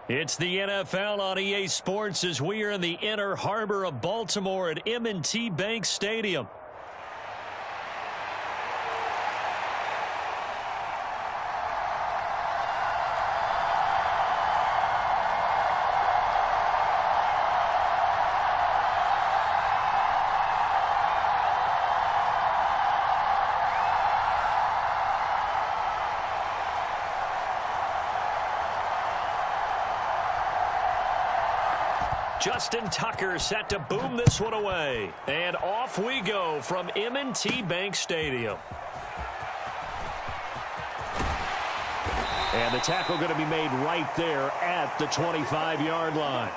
It's the NFL on EA Sports as we are in the inner harbor of Baltimore at M&T Bank Stadium. Justin Tucker set to boom this one away. And off we go from M&T Bank Stadium. And the tackle going to be made right there at the 25-yard line.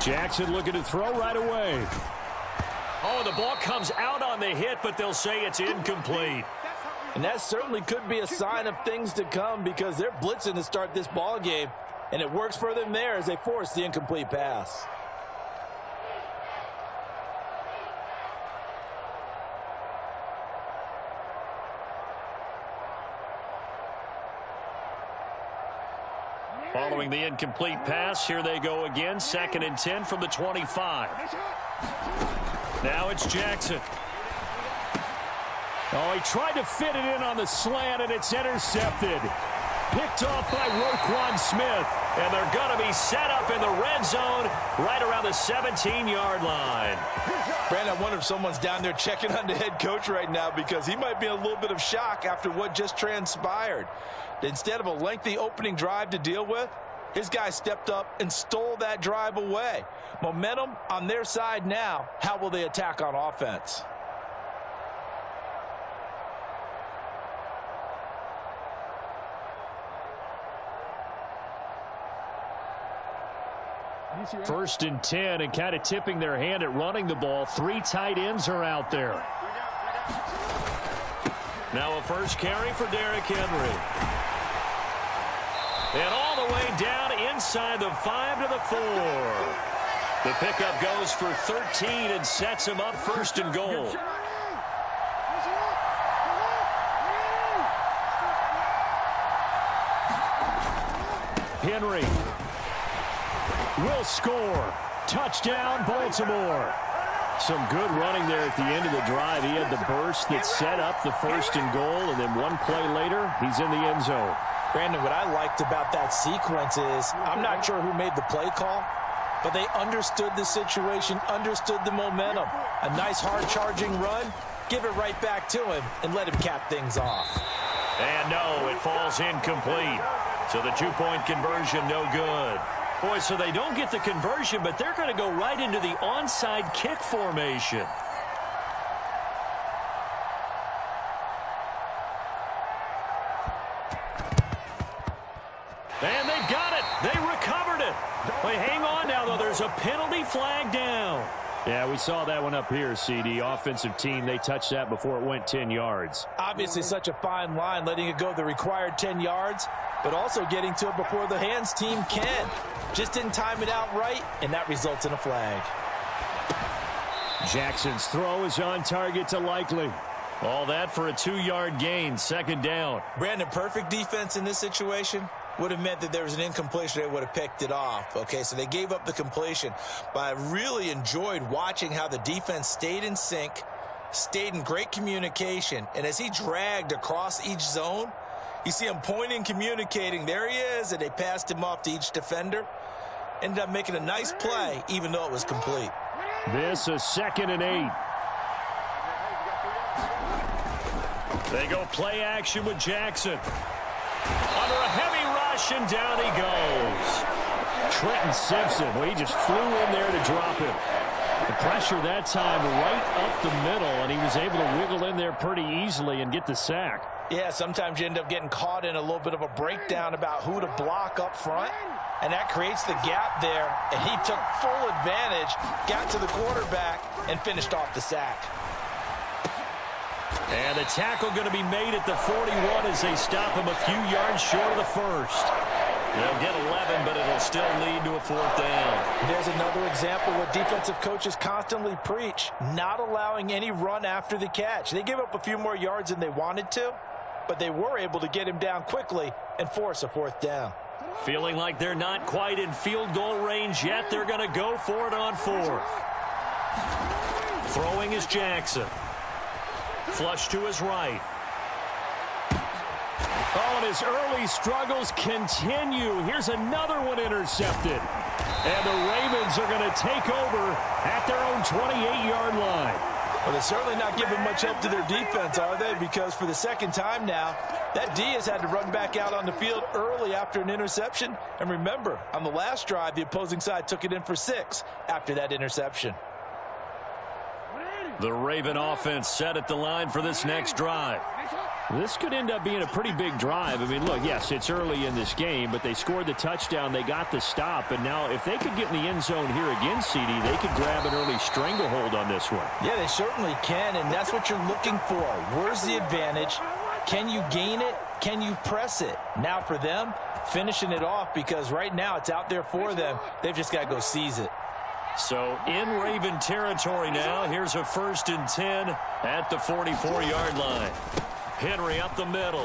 Jackson looking to throw right away. Oh, the ball comes out on the hit, but they'll say it's incomplete. And that certainly could be a sign of things to come because they're blitzing to start this ball game, and it works for them there as they force the incomplete pass. Following the incomplete pass, here they go again. 2nd and 10 from the 25. Now it's Jackson. Oh, he tried to fit it in on the slant, and it's intercepted. Picked off by Roquan Smith. And they're going to be set up in the red zone right around the 17-yard line. Brandon, I wonder if someone's down there checking on the head coach right now because he might be in a little bit of shock after what just transpired. Instead of a lengthy opening drive to deal with, his guy stepped up and stole that drive away. Momentum on their side now. How will they attack on offense? First and 10, and kind of tipping their hand at running the ball. 3 tight ends are out there. Now a first carry for Derrick Henry. And all the way down inside the 5 to the 4. The pickup goes for 13 and sets him up 1st and goal. Henry will score. Touchdown, Baltimore. Some good running there at the end of the drive. He had the burst that set up the 1st and goal, and then one play later, he's in the end zone. Brandon, what I liked about that sequence is I'm not sure who made the play call, but they understood the situation, understood the momentum. A nice hard-charging run, give it right back to him, and let him cap things off. And no, it falls incomplete. So the 2-point conversion, no good. Boy, so they don't get the conversion, but they're going to go right into the onside kick formation. And they've got it. They recovered it. Wait, hang on now, though. There's a penalty flag down. Yeah, we saw that one up here, CD. Offensive team, they touched that before it went 10 yards. Obviously such a fine line, letting it go the required 10 yards, but also getting to it before the hands team can. Just didn't time it out right, and that results in a flag. Jackson's throw is on target to Likely. All that for a 2-yard gain, 2nd down. Brandon, perfect defense in this situation would have meant that there was an incompletion. They would have picked it off. Okay, so they gave up the completion. But I really enjoyed watching how the defense stayed in sync, stayed in great communication. And as he dragged across each zone, you see him pointing, communicating. There he is, and they passed him off to each defender. Ended up making a nice play, even though it was complete. This is 2nd and 8. They go play action with Jackson. Under a heavy rush, and down he goes. Trenton Simpson, well, he just flew in there to drop him. The pressure that time right up the middle, and he was able to wiggle in there pretty easily and get the sack. Yeah, sometimes you end up getting caught in a little bit of a breakdown about who to block up front, and that creates the gap there, and he took full advantage, got to the quarterback, and finished off the sack. And the tackle going to be made at the 41 as they stop him a few yards short of the first. They'll get 11, but it'll still lead to a 4th down. There's another example what defensive coaches constantly preach, not allowing any run after the catch. They gave up a few more yards than they wanted to, but they were able to get him down quickly and force a 4th down. Feeling like they're not quite in field goal range yet, they're going to go for it on 4th. Throwing is Jackson. Flush to his right. Oh, and his early struggles continue. Here's another one intercepted. And the Ravens are going to take over at their own 28-yard line. Well, they're certainly not giving much help to their defense, are they? Because for the second time now, that D has had to run back out on the field early after an interception. And remember, on the last drive, the opposing side took it in for 6 after that interception. The Raven offense set at the line for this next drive. This could end up being a pretty big drive. I mean, look, yes, it's early in this game, but they scored the touchdown. They got the stop. And now if they could get in the end zone here again, CD, they could grab an early stranglehold on this one. Yeah, they certainly can, and that's what you're looking for. Where's the advantage? Can you gain it? Can you press it? Now for them, finishing it off, because right now it's out there for them. They've just got to go seize it. So in Raven territory now. Here's a 1st and 10 at the 44-yard line. Henry up the middle.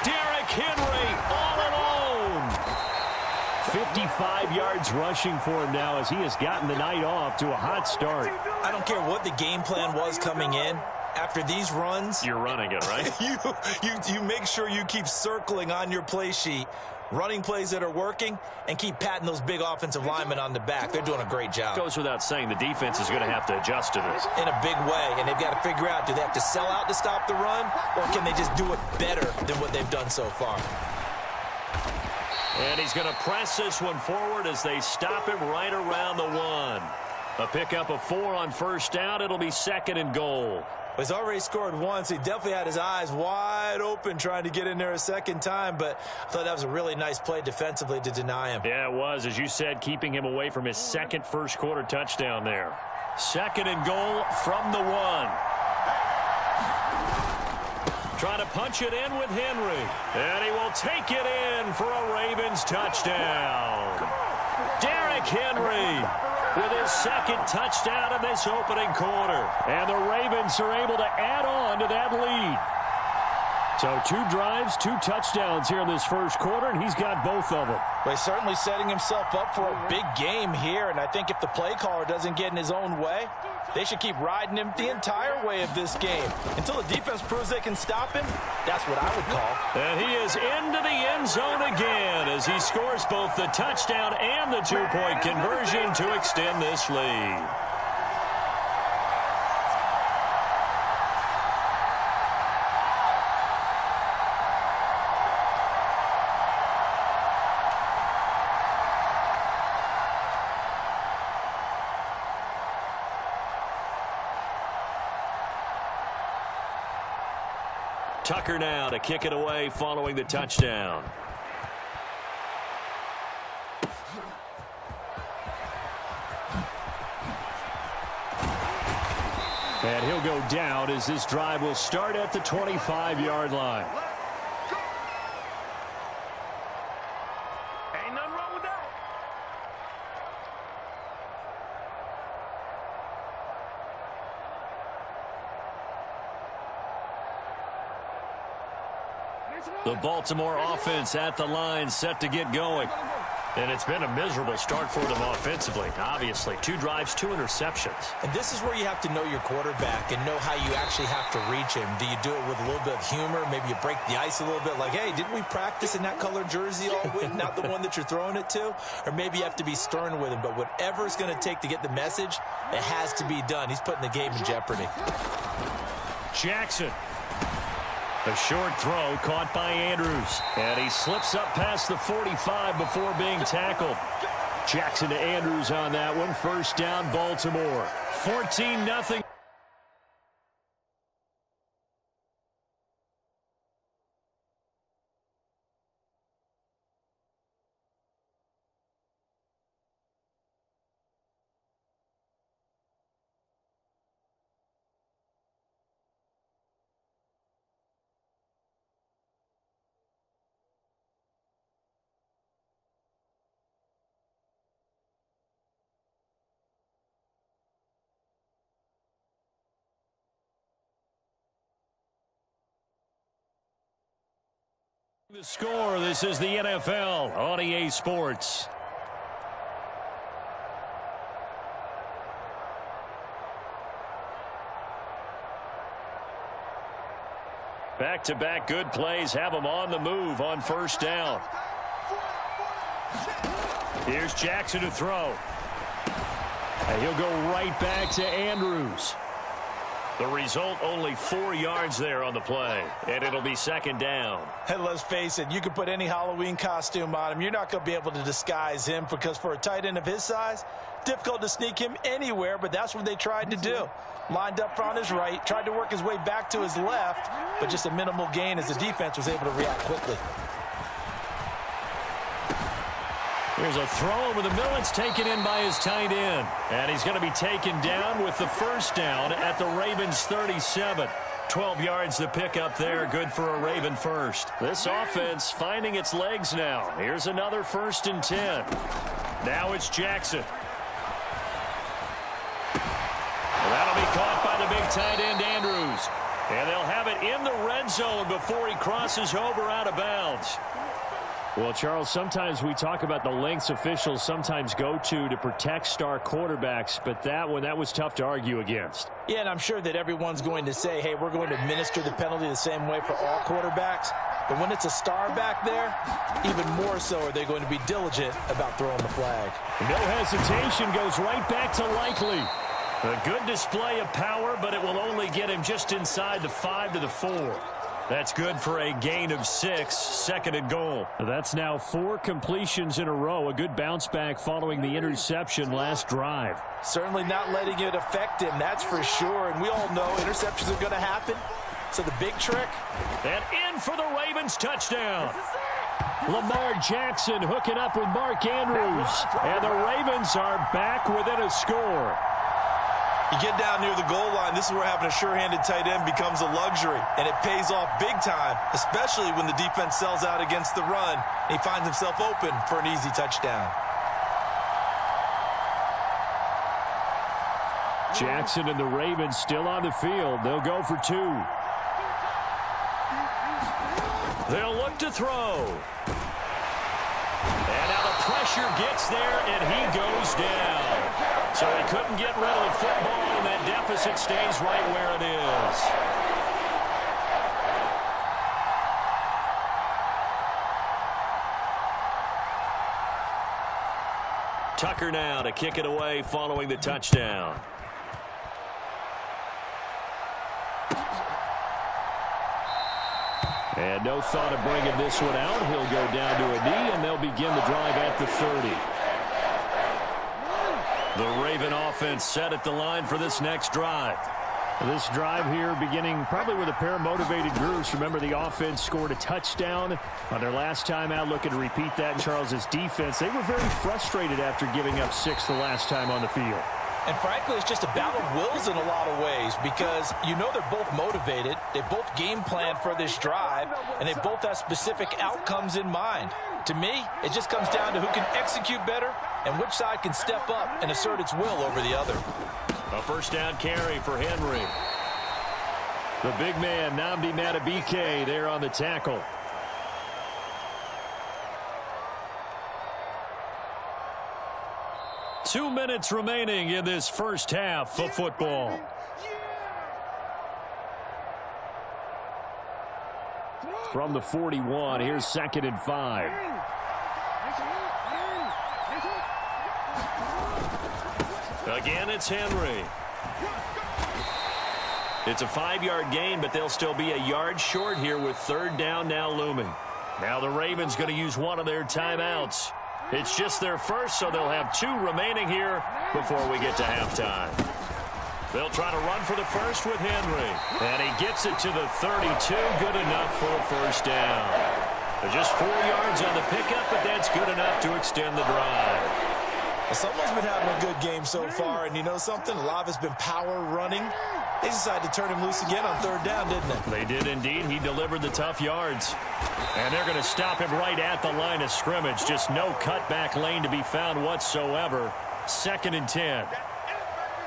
Derrick Henry all alone. 55 yards rushing for him now as he has gotten the night off to a hot start. I don't care what the game plan was coming in. After these runs, you're running it, right? you make sure you keep circling on your play sheet, running plays that are working, and keep patting those big offensive linemen on the back. They're doing a great job. Goes without saying the defense is going to have to adjust to this. In a big way, and they've got to figure out, do they have to sell out to stop the run, or can they just do it better than what they've done so far? And he's going to press this one forward as they stop him right around the 1. A pickup of 4 on 1st down. It'll be 2nd and goal. He's already scored once. He definitely had his eyes wide open trying to get in there a second time, but I thought that was a really nice play defensively to deny him. Yeah, it was, as you said, keeping him away from his 2nd first-quarter touchdown there. 2nd and goal from the 1. Trying to punch it in with Henry, and he will take it in for a Ravens touchdown. Derrick Henry with his 2nd touchdown in this opening quarter. And the Ravens are able to add on to that lead. So 2 drives, 2 touchdowns here in this first quarter, and he's got both of them. Well, he's certainly setting himself up for a big game here, and I think if the play caller doesn't get in his own way, they should keep riding him the entire way of this game. Until the defense proves they can stop him, that's what I would call. And he is into the end zone again as he scores both the touchdown and the 2-point conversion to extend this lead. Tucker now to kick it away following the touchdown. And he'll go down as this drive will start at the 25-yard line. Ain't nothing wrong with that. The Baltimore offense at the line set to get going. And it's been a miserable start for them offensively. Obviously, 2 drives, 2 interceptions. And this is where you have to know your quarterback and know how you actually have to reach him. Do you do it with a little bit of humor? Maybe you break the ice a little bit, like, hey, didn't we practice in that color jersey all week, not the one that you're throwing it to? Or maybe you have to be stern with him. But whatever it's going to take to get the message, it has to be done. He's putting the game in jeopardy. Jackson. A short throw caught by Andrews. And he slips up past the 45 before being tackled. Jackson to Andrews on that one. First down, Baltimore. 14-0. The score, this is the NFL on EA Sports. Back-to-back good plays have them on the move on first down. Here's Jackson to throw. And he'll go right back to Andrews. The result, only 4 yards there on the play, and it'll be second down. And let's face it, you can put any Halloween costume on him. You're not going to be able to disguise him because for a tight end of his size, difficult to sneak him anywhere, but that's what they tried to do. Lined up on his right, tried to work his way back to his left, but just a minimal gain as the defense was able to react quickly. Here's a throw over the middle. It's taken in by his tight end. And he's going to be taken down with the first down at the Ravens 37. 12 yards to pick up there. Good for a Raven first. This offense finding its legs now. Here's another 1st and 10. Now it's Jackson. That'll be caught by the big tight end, Andrews. And they'll have it in the red zone before he crosses over out of bounds. Well, Charles, sometimes we talk about the lengths officials sometimes go to protect star quarterbacks, but that was tough to argue against. Yeah, and I'm sure that everyone's going to say, hey, we're going to administer the penalty the same way for all quarterbacks. But when it's a star back there, even more so are they going to be diligent about throwing the flag. No hesitation, goes right back to Likely. A good display of power, but it will only get him just inside the 5 to the 4. That's good for a gain of 6, 2nd and goal. That's now 4 completions in a row. A good bounce back following the interception last drive. Certainly not letting it affect him, that's for sure. And we all know interceptions are going to happen. So the big trick. And in for the Ravens touchdown. Lamar Jackson hooking up with Mark Andrews. And the Ravens are back within a score. You get down near the goal line, this is where having a sure-handed tight end becomes a luxury, and it pays off big time, especially when the defense sells out against the run, and he finds himself open for an easy touchdown. Jackson and the Ravens still on the field. They'll go for 2. They'll look to throw. And now the pressure gets there, and he goes down. So he couldn't get rid of the football, and that deficit stays right where it is. Tucker now to kick it away following the touchdown. And no thought of bringing this one out. He'll go down to a knee, and they'll begin the drive at the 30. The Raven offense set at the line for this next drive. This drive here beginning probably with a pair of motivated groups. Remember, the offense scored a touchdown on their last time out. Looking to repeat that in Charles's defense. They were very frustrated after giving up 6 the last time on the field. And frankly, it's just a battle of wills in a lot of ways because you know they're both motivated. They both game plan for this drive, and they both have specific outcomes in mind. To me, it just comes down to who can execute better and which side can step up and assert its will over the other. A first down carry for Henry. The big man, Nnamdi Madubuike, there on the tackle. Two minutes remaining in this first half of football. From the 41, here's 2nd and 5. Again, it's Henry. It's a 5-yard gain, but they'll still be a yard short here with 3rd down now looming. Now the Ravens going to use one of their timeouts. It's just their first, so they'll have 2 remaining here before we get to halftime. They'll try to run for the first with Henry. And he gets it to the 32. Good enough for a first down. They're just 4 yards on the pickup, but that's good enough to extend the drive. Someone's been having a good game so far, and you know something? A lot of it's been power running. They decided to turn him loose again on 3rd down, didn't they? They did indeed. He delivered the tough yards. And they're going to stop him right at the line of scrimmage. Just no cutback lane to be found whatsoever. 2nd and 10.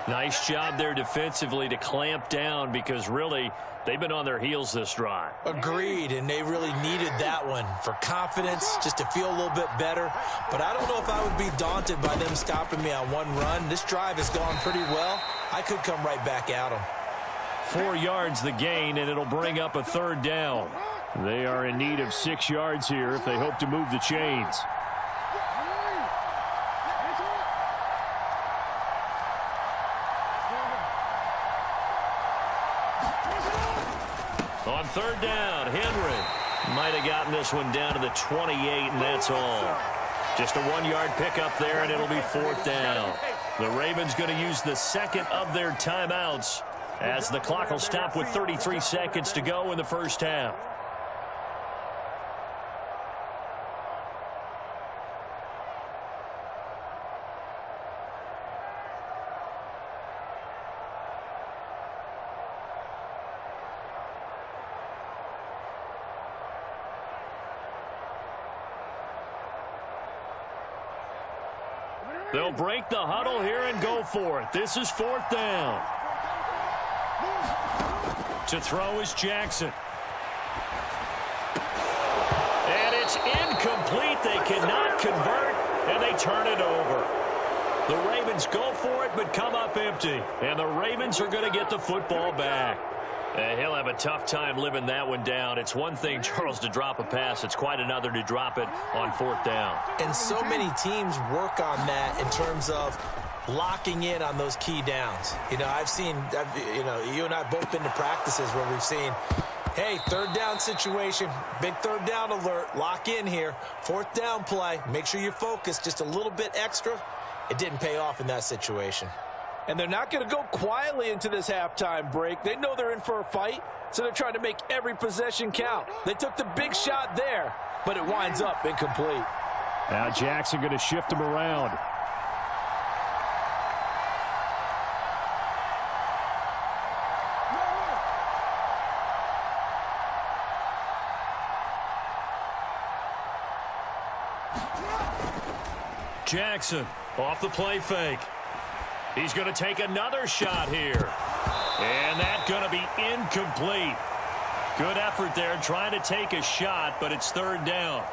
Nice job there defensively to clamp down because really they've been on their heels this drive. Agreed, and they really needed that one for confidence, just to feel a little bit better. But I don't know if I would be daunted by them stopping me on one run. This drive has gone pretty well. I could come right back at them. 4 yards the gain, and it'll bring up a 3rd down. They are in need of 6 yards here if they hope to move the chains. On 3rd down, Henry might have gotten this one down to the 28, and that's all. Just a 1-yard pickup there, and it'll be 4th down. The Ravens going to use the 2nd of their timeouts as the clock will stop with 33 seconds to go in the first half. They'll break the huddle here and go for it. This is 4th down. To throw is Jackson. And it's incomplete. They cannot convert, and they turn it over. The Ravens go for it, but come up empty. And the Ravens are going to get the football back. He'll have a tough time living that one down. It's one thing, Charles, to drop a pass. It's quite another to drop it on 4th down. And so many teams work on that in terms of locking in on those key downs. You know, you and I both been to practices where we've seen, hey, 3rd down situation, big 3rd down alert, lock in here, 4th down play, make sure you focus just a little bit extra. It didn't pay off in that situation. And they're not going to go quietly into this halftime break. They know they're in for a fight, so they're trying to make every possession count. They took the big shot there, but it winds up incomplete. Now Jackson going to shift him around. Jackson off the play fake. He's going to take another shot here. And that's going to be incomplete. Good effort there trying to take a shot, but it's 3rd down.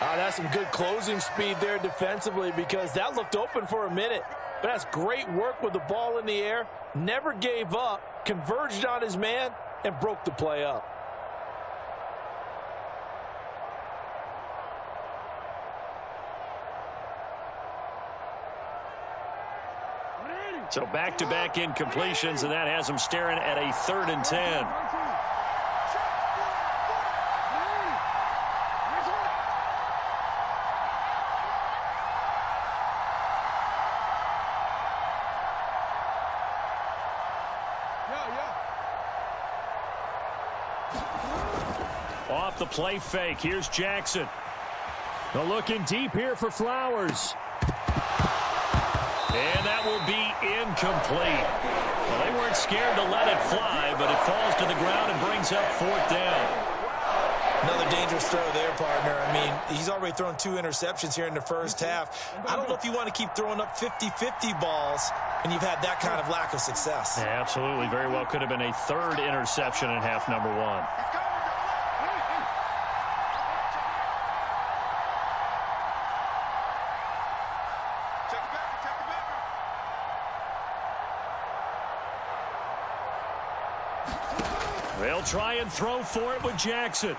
That's some good closing speed there defensively because that looked open for a minute. But that's great work with the ball in the air. Never gave up, converged on his man, and broke the play up. So back-to-back incompletions, and that has them staring at a 3rd and 10. Off the play fake, here's Jackson. They're looking deep here for Flowers. And that will be incomplete. Well, they weren't scared to let it fly, but it falls to the ground and brings up 4th down. Another dangerous throw there, partner. I mean, he's already thrown 2 interceptions here in the first half. I don't know if you want to keep throwing up 50-50 balls, and you've had that kind of lack of success. Yeah, absolutely. Very well could have been a 3rd interception in half number 1. They'll try and throw for it with Jackson.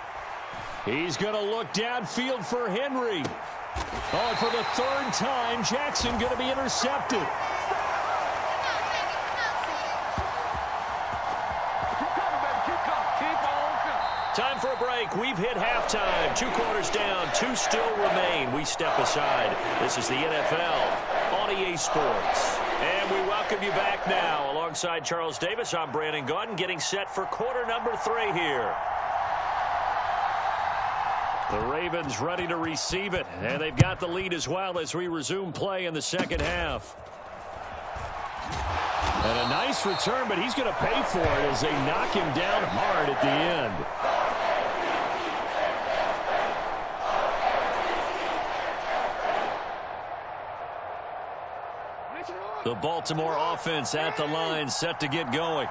He's going to look downfield for Henry. Oh, and for the 3rd time, Jackson going to be intercepted. Time for a break. We we've hit halftime. 2 quarters down, 2 still remain. We step aside. This is the NFL on EA Sports. And we welcome you back now. Alongside Charles Davis, I'm Brandon Gaudin, getting set for quarter number 3 here. The Ravens ready to receive it, and they've got the lead as well as we resume play in the second half. And a nice return, but he's going to pay for it as they knock him down hard at the end. The Baltimore offense at the line, set to get going.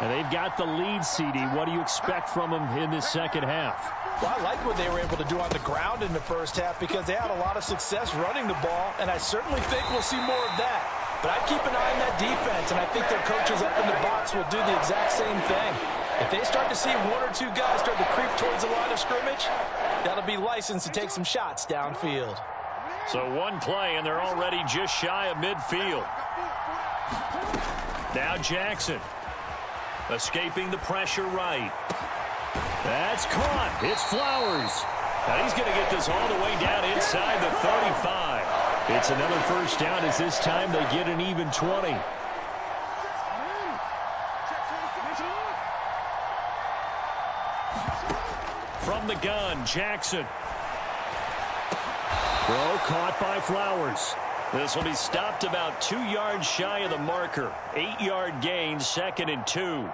And they've got the lead, CD. What do you expect from them in this second half? Well, I like what they were able to do on the ground in the first half because they had a lot of success running the ball, and I certainly think we'll see more of that. But I'd keep an eye on that defense, and I think their coaches up in the box will do the exact same thing. If they start to see 1 or 2 guys start to creep towards the line of scrimmage, that'll be licensed to take some shots downfield. So 1 play, and they're already just shy of midfield. Now Jackson. Escaping the pressure right. That's caught. It's Flowers. Now he's going to get this all the way down inside the 35. It's another first down as this time they get an even 20. From the gun, Jackson. Throw caught by Flowers. This will be stopped about 2 yards shy of the marker. 8-yard gain, 2nd and 2.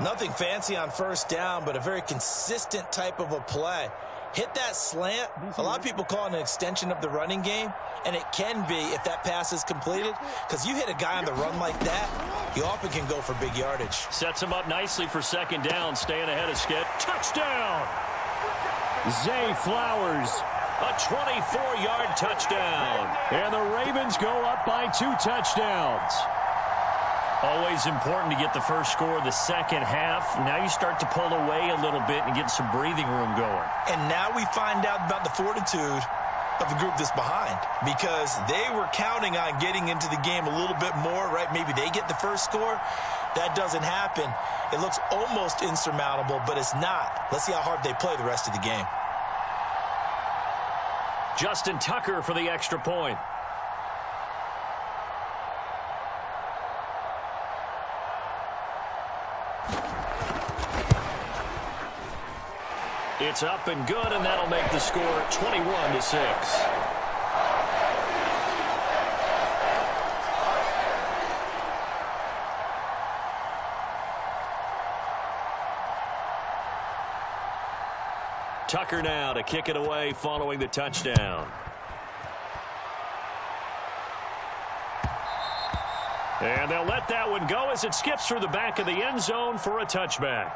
Nothing fancy on first down, but a very consistent type of a play. Hit that slant. A lot of people call it an extension of the running game, and it can be if that pass is completed, because you hit a guy on the run like that, you often can go for big yardage. Sets him up nicely for 2nd down, staying ahead of Skid. Touchdown! Zay Flowers, a 24-yard touchdown. And the Ravens go up by 2 touchdowns. Always important to get the first score of the second half. Now you start to pull away a little bit and get some breathing room going. And now we find out about the fortitude of the group that's behind, because they were counting on getting into the game a little bit more, right? Maybe they get the first score. That doesn't happen. It looks almost insurmountable, but it's not. Let's see how hard they play the rest of the game. Justin Tucker for the extra point. It's up and good, and that'll make the score 21-6. Tucker now to kick it away following the touchdown. And they'll let that one go as it skips through the back of the end zone for a touchback.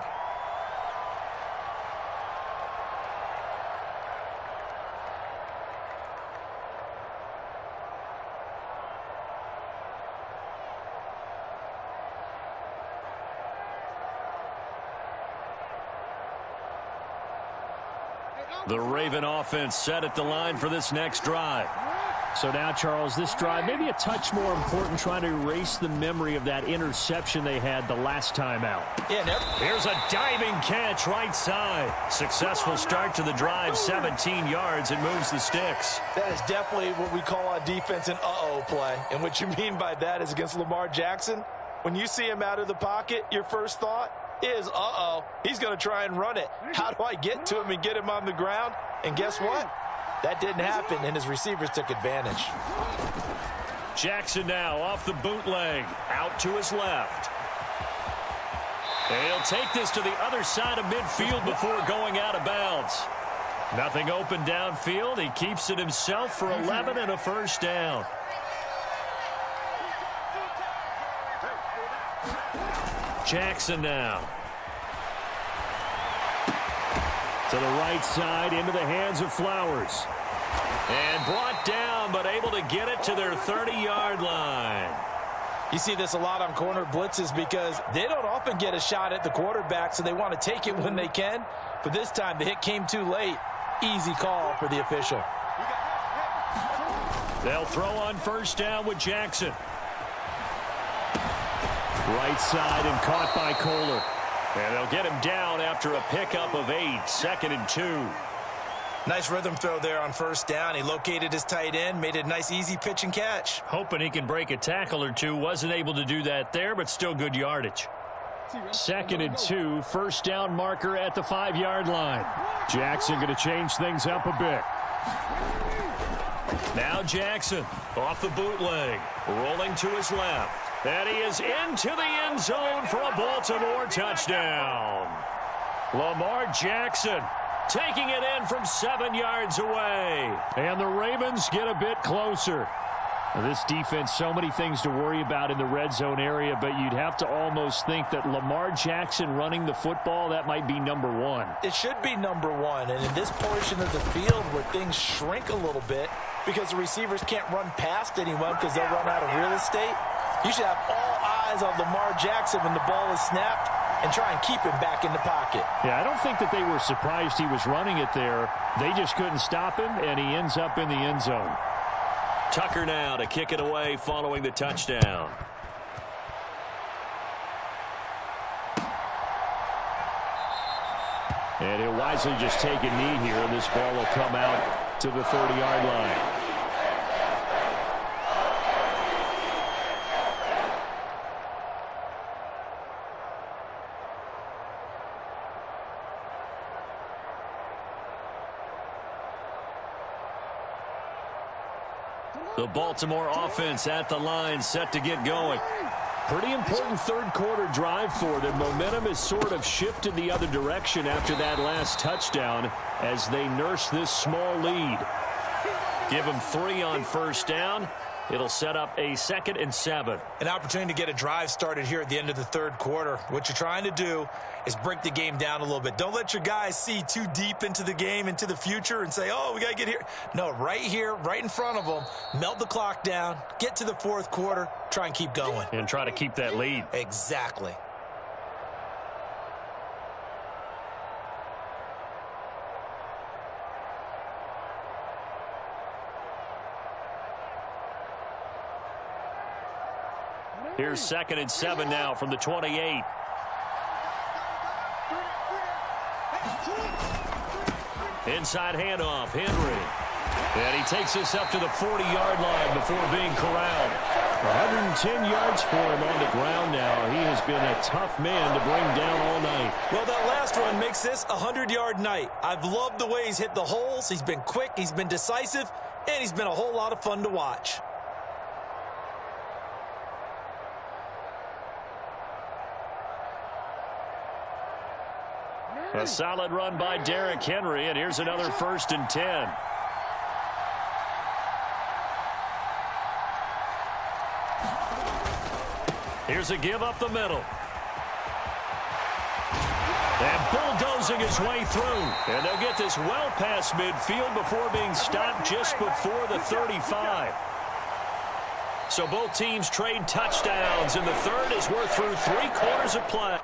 The Raven offense set at the line for this next drive. So now, Charles, this drive maybe a touch more important, trying to erase the memory of that interception they had the last time out. Yeah, here's a diving catch right side. Successful start to the drive, 17 yards. It moves the sticks. That is definitely what we call on defense an uh-oh play. And what you mean by that is against Lamar Jackson, when you see him out of the pocket, your first thought is, uh-oh, he's going to try and run it. How do I get to him and get him on the ground? And guess what? That didn't happen, and his receivers took advantage. Jackson now off the bootleg, out to his left. He'll take this to the other side of midfield before going out of bounds. Nothing open downfield. He keeps it himself for 11 and a first down. Jackson now. To the right side, into the hands of Flowers. And brought down, but able to get it to their 30-yard line. You see this a lot on corner blitzes because they don't often get a shot at the quarterback, so they want to take it when they can. But this time, the hit came too late. Easy call for the official. They'll throw on first down with Jackson. Right side and caught by Kohler. And they'll get him down after a pickup of 8, 2nd and 2. Nice rhythm throw there on first down. He located his tight end, made it a nice easy pitch and catch. Hoping he can break a tackle or two. Wasn't able to do that there, but still good yardage. 2nd and 2, first down marker at the 5-yard line. Jackson going to change things up a bit. Now Jackson off the bootleg, rolling to his left. And he is into the end zone for a Baltimore touchdown. Lamar Jackson taking it in from 7 yards away. And the Ravens get a bit closer. Now, this defense, so many things to worry about in the red zone area, but you'd have to almost think that Lamar Jackson running the football, that might be number one. It should be number one, and in this portion of the field where things shrink a little bit because the receivers can't run past anyone because they'll run out of real estate, you should have all eyes on Lamar Jackson when the ball is snapped and try and keep him back in the pocket. Yeah, I don't think that they were surprised he was running it there. They just couldn't stop him, and he ends up in the end zone. Tucker now to kick it away following the touchdown. And he'll wisely just take a knee here, and this ball will come out to the 30-yard line. The Baltimore offense at the line, set to get going. Pretty important third-quarter drive for them. Momentum has sort of shifted the other direction after that last touchdown as they nurse this small lead. Give them 3 on first down. It'll set up a 2nd and 7. An opportunity to get a drive started here at the end of the third quarter. What you're trying to do is break the game down a little bit. Don't let your guys see too deep into the game, into the future, and say, oh, we got to get here. No, right here, right in front of them, melt the clock down, get to the fourth quarter, try and keep going. And try to keep that lead. Exactly. Here's 2nd and 7 now from the 28. Inside handoff, Henry. And he takes this up to the 40-yard line before being corralled. 110 yards for him on the ground now. He has been a tough man to bring down all night. Well, that last run makes this a 100-yard night. I've loved the way he's hit the holes. He's been quick, he's been decisive, and he's been a whole lot of fun to watch. A solid run by Derrick Henry, and here's another 1st and 10. Here's a give up the middle. And bulldozing his way through. And they'll get this well past midfield before being stopped just before the 35. So both teams trade touchdowns, and the third as we're through 3 quarters of play.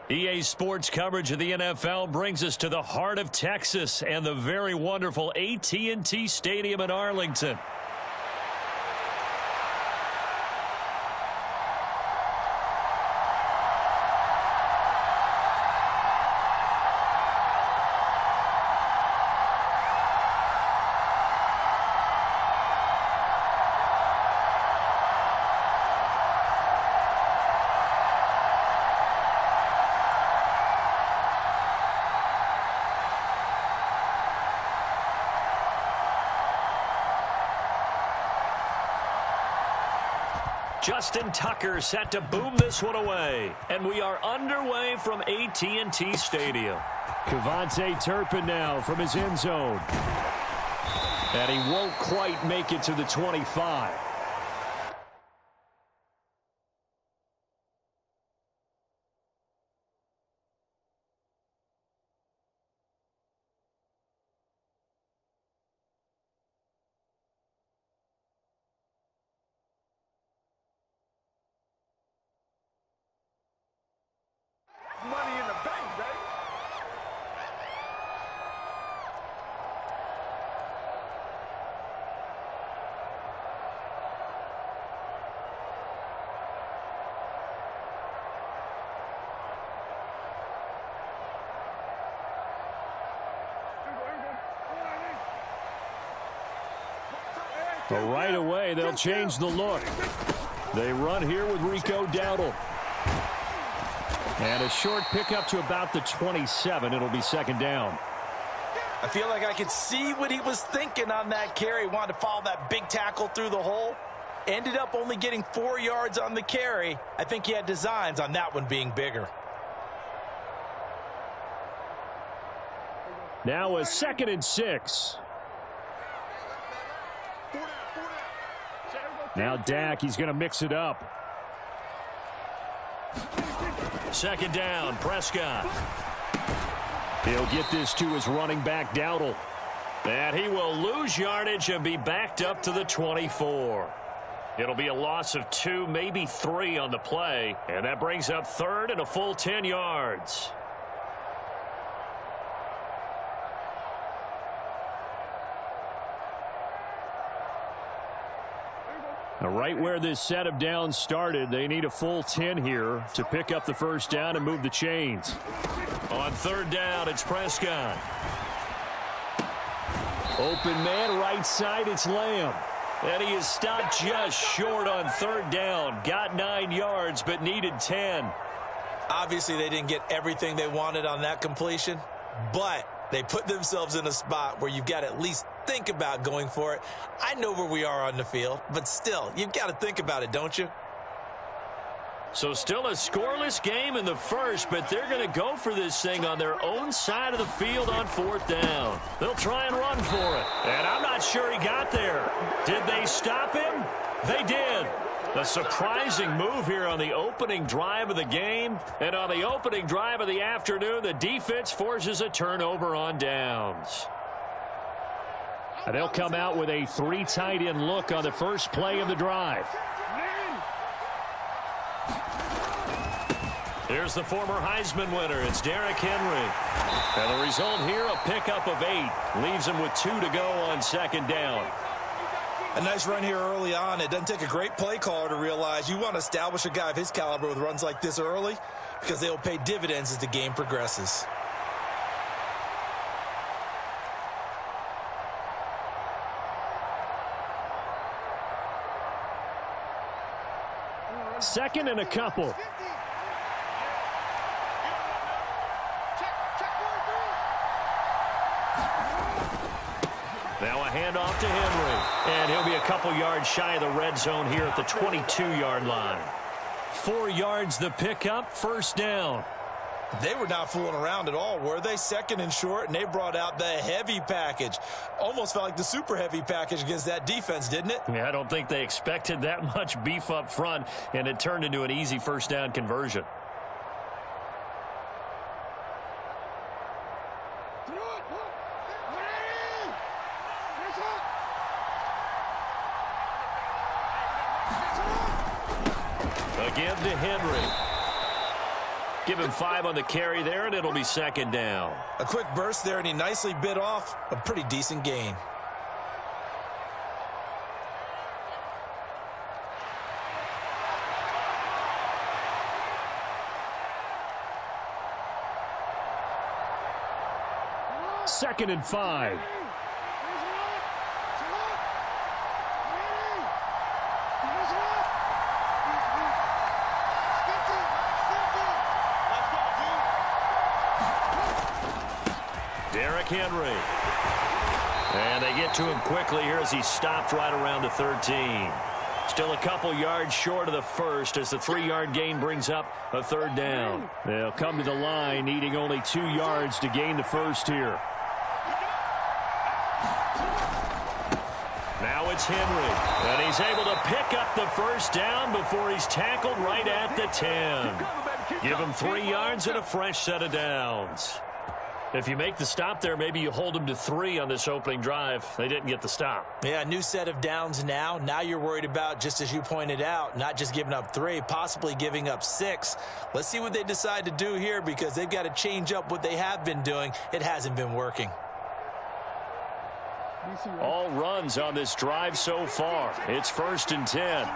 EA Sports coverage of the NFL brings us to the heart of Texas and the very wonderful AT&T Stadium in Arlington. Justin Tucker set to boom this one away. And we are underway from AT&T Stadium. Kevontae Turpin now from his end zone. And he won't quite make it to the 25. Money in the bank, baby. But right away, they'll change the look. They run here with Rico Dowdle. And a short pickup to about the 27. It'll be second down. I feel like I could see what he was thinking on that carry. Wanted to follow that big tackle through the hole. Ended up only getting 4 yards on the carry. I think he had designs on that one being bigger. Now a 2nd and 6. Now Dak, he's going to mix it up. Second down, Prescott. He'll get this to his running back, Dowdle. And he will lose yardage and be backed up to the 24. It'll be a loss of 2, maybe 3 on the play. And that brings up 3rd and a full 10 yards. Now, right where this set of downs started, they need a full 10 here to pick up the first down and move the chains. On 3rd down, it's Prescott. Open man, right side, it's Lamb. And he is stopped just short on 3rd down. Got 9 yards, but needed 10. Obviously, they didn't get everything they wanted on that completion, but they put themselves in a spot where you've got to at least think about going for it. I know where we are on the field, but still, you've got to think about it, don't you? So still a scoreless game in the first, but they're going to go for this thing on their own side of the field on 4th down. They'll try and run for it. And I'm not sure he got there. Did they stop him? They did. A surprising move here on the opening drive of the game. And on the opening drive of the afternoon, the defense forces a turnover on downs. And they'll come out with a 3 tight end look on the first play of the drive. Here's the former Heisman winner. It's Derrick Henry. And the result here, a pickup of 8. Leaves him with 2 to go on 2nd down. A nice run here early on. It doesn't take a great play caller to realize you want to establish a guy of his caliber with runs like this early because they will pay dividends as the game progresses. Second and a couple. Now a handoff to Henry. And he'll be a couple yards shy of the red zone here at the 22-yard line. 4 yards the pickup, first down. They were not fooling around at all, were they? 2nd and short, and they brought out the heavy package. Almost felt like the super heavy package against that defense, didn't it? Yeah, I don't think they expected that much beef up front, and it turned into an easy first down conversion. Again to Henry. Give him 5 on the carry there, and it'll be second down. A quick burst there, and he nicely bit off a pretty decent gain. Second and 5. Derrick Henry. And they get to him quickly here as he stopped right around the 13. Still a couple yards short of the first as the 3-yard gain brings up a third down. They'll come to the line needing only 2 yards to gain the first here. Now it's Henry, and he's able to pick up the first down before he's tackled right at the 10. Give him 3 yards and a fresh set of downs. If you make the stop there, maybe you hold them to 3 on this opening drive. They didn't get the stop. Yeah, new set of downs now. Now you're worried about, just as you pointed out, not just giving up 3, possibly giving up 6. Let's see what they decide to do here because they've got to change up what they have been doing. It hasn't been working. All runs on this drive so far. It's 1st and 10.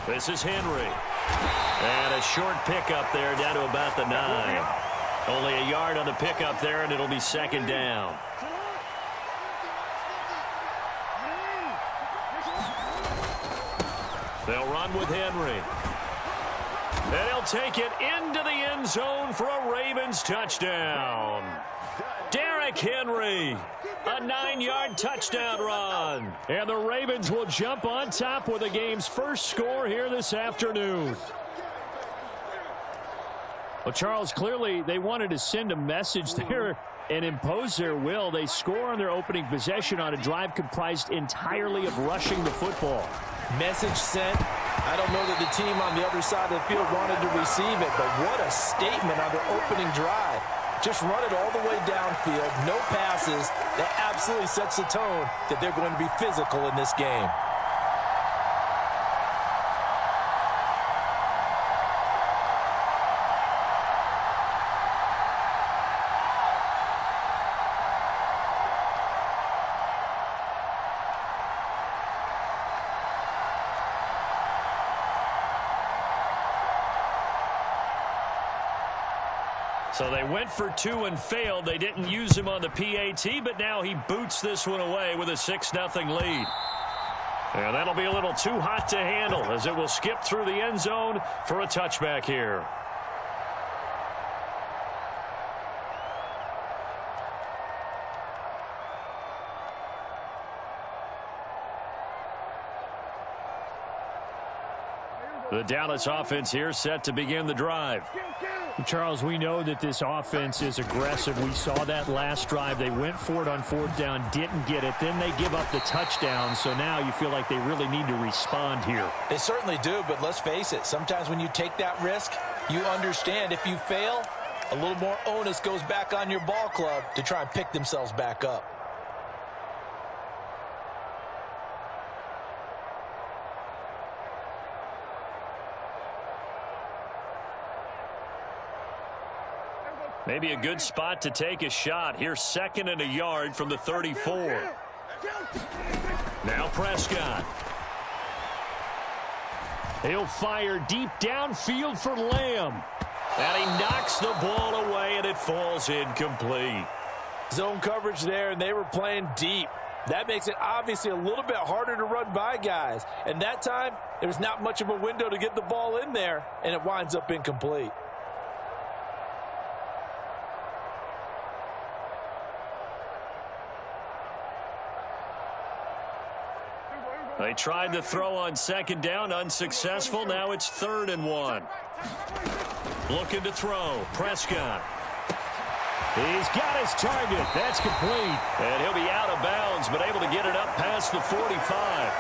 This is Henry. And a short pickup there down to about the 9. Only a yard on the pickup there, and it'll be second down. They'll run with Henry. And he'll take it into the end zone for a Ravens touchdown. Derrick Henry, a 9-yard touchdown run. And the Ravens will jump on top with the game's first score here this afternoon. Well, Charles, clearly they wanted to send a message there and impose their will. They score on their opening possession on a drive comprised entirely of rushing the football. Message sent. I don't know that the team on the other side of the field wanted to receive it, but what a statement on their opening drive. Just run it all the way downfield, no passes. That absolutely sets the tone that they're going to be physical in this game. So they went for 2 and failed. They didn't use him on the PAT, but now he boots this one away with a 6-0 lead. And that'll be a little too hot to handle as it will skip through the end zone for a touchback here. The Dallas offense here set to begin the drive. Charles, we know that this offense is aggressive. We saw that last drive. They went for it on 4th down, didn't get it. Then they give up the touchdown. So now you feel like they really need to respond here. They certainly do, but let's face it. Sometimes when you take that risk, you understand if you fail, a little more onus goes back on your ball club to try and pick themselves back up. Maybe a good spot to take a shot. Here's 2nd and a yard from the 34. Now Prescott. He'll fire deep downfield for Lamb. And he knocks the ball away, and it falls incomplete. Zone coverage there, and they were playing deep. That makes it obviously a little bit harder to run by guys. And that time, there's not much of a window to get the ball in there, and it winds up incomplete. They tried to throw on 2nd down, unsuccessful. Now it's 3rd and 1. Looking to throw. Prescott. He's got his target. That's complete. And he'll be out of bounds, but able to get it up past the 45.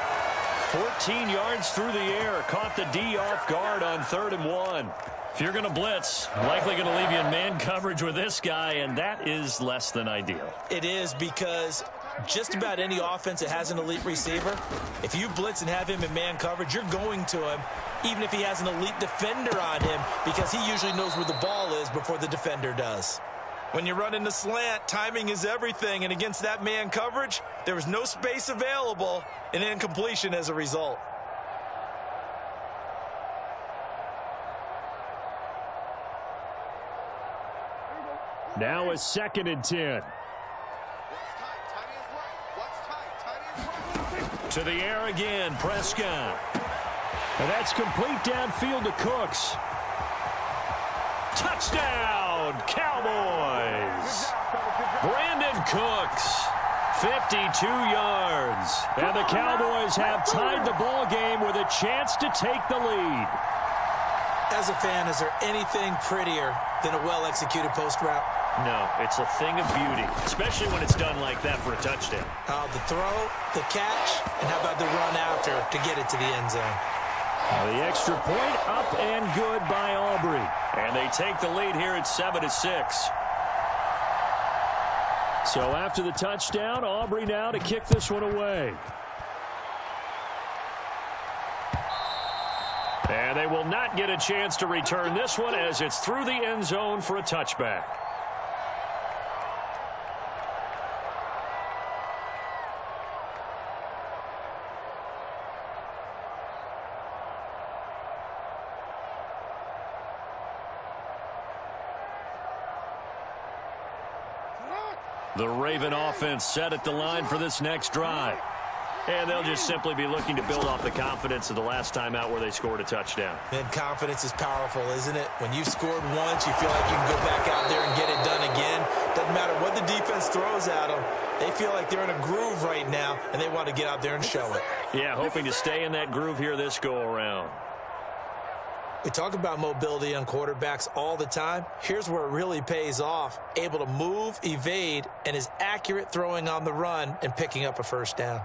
14 yards through the air. Caught the D off guard on 3rd and 1. If you're going to blitz, likely going to leave you in man coverage with this guy, and that is less than ideal. It is because just about any offense that has an elite receiver, if you blitz and have him in man coverage, you're going to him, even if he has an elite defender on him, because he usually knows where the ball is before the defender does. When you're running the slant, timing is everything, and against that man coverage, there was no space available, and incompletion as a result. Now a 2nd and 10. To the air again, Prescott. And that's complete downfield to Cooks. Touchdown, Cowboys! Brandon Cooks, 52 yards. And the Cowboys have tied the ball game with a chance to take the lead. As a fan, is there anything prettier than a well-executed post route? No, it's a thing of beauty, especially when it's done like that for a touchdown. The throw, the catch, and how about the run after to get it to the end zone? The extra point up and good by Aubrey. And they take the lead here at 7-6. So after the touchdown, Aubrey now to kick this one away. And they will not get a chance to return this one as it's through the end zone for a touchback. The Raven offense set at the line for this next drive. And they'll just simply be looking to build off the confidence of the last time out where they scored a touchdown. And confidence is powerful, isn't it? When you've scored once, you feel like you can go back out there and get it done again. Doesn't matter what the defense throws at them. They feel like they're in a groove right now, and they want to get out there and show it. Yeah, hoping to stay in that groove here this go-around. We talk about mobility on quarterbacks all the time. Here's where it really pays off. Able to move, evade, and is accurate throwing on the run and picking up a first down.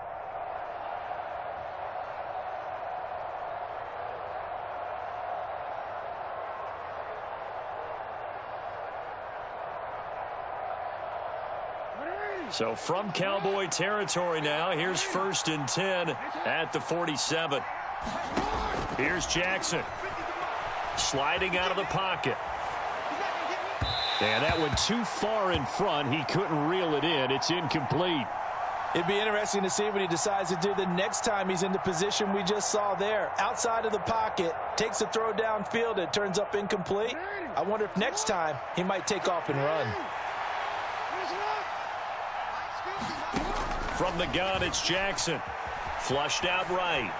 So from Cowboy territory now, here's 1st and 10 at the 47. Here's Jackson. Sliding out of the pocket. And that went too far in front. He couldn't reel it in. It's incomplete. It'd be interesting to see what he decides to do the next time he's in the position we just saw there. Outside of the pocket, takes a throw downfield, it turns up incomplete. I wonder if next time he might take off and run. From the gun, it's Jackson. Flushed out right.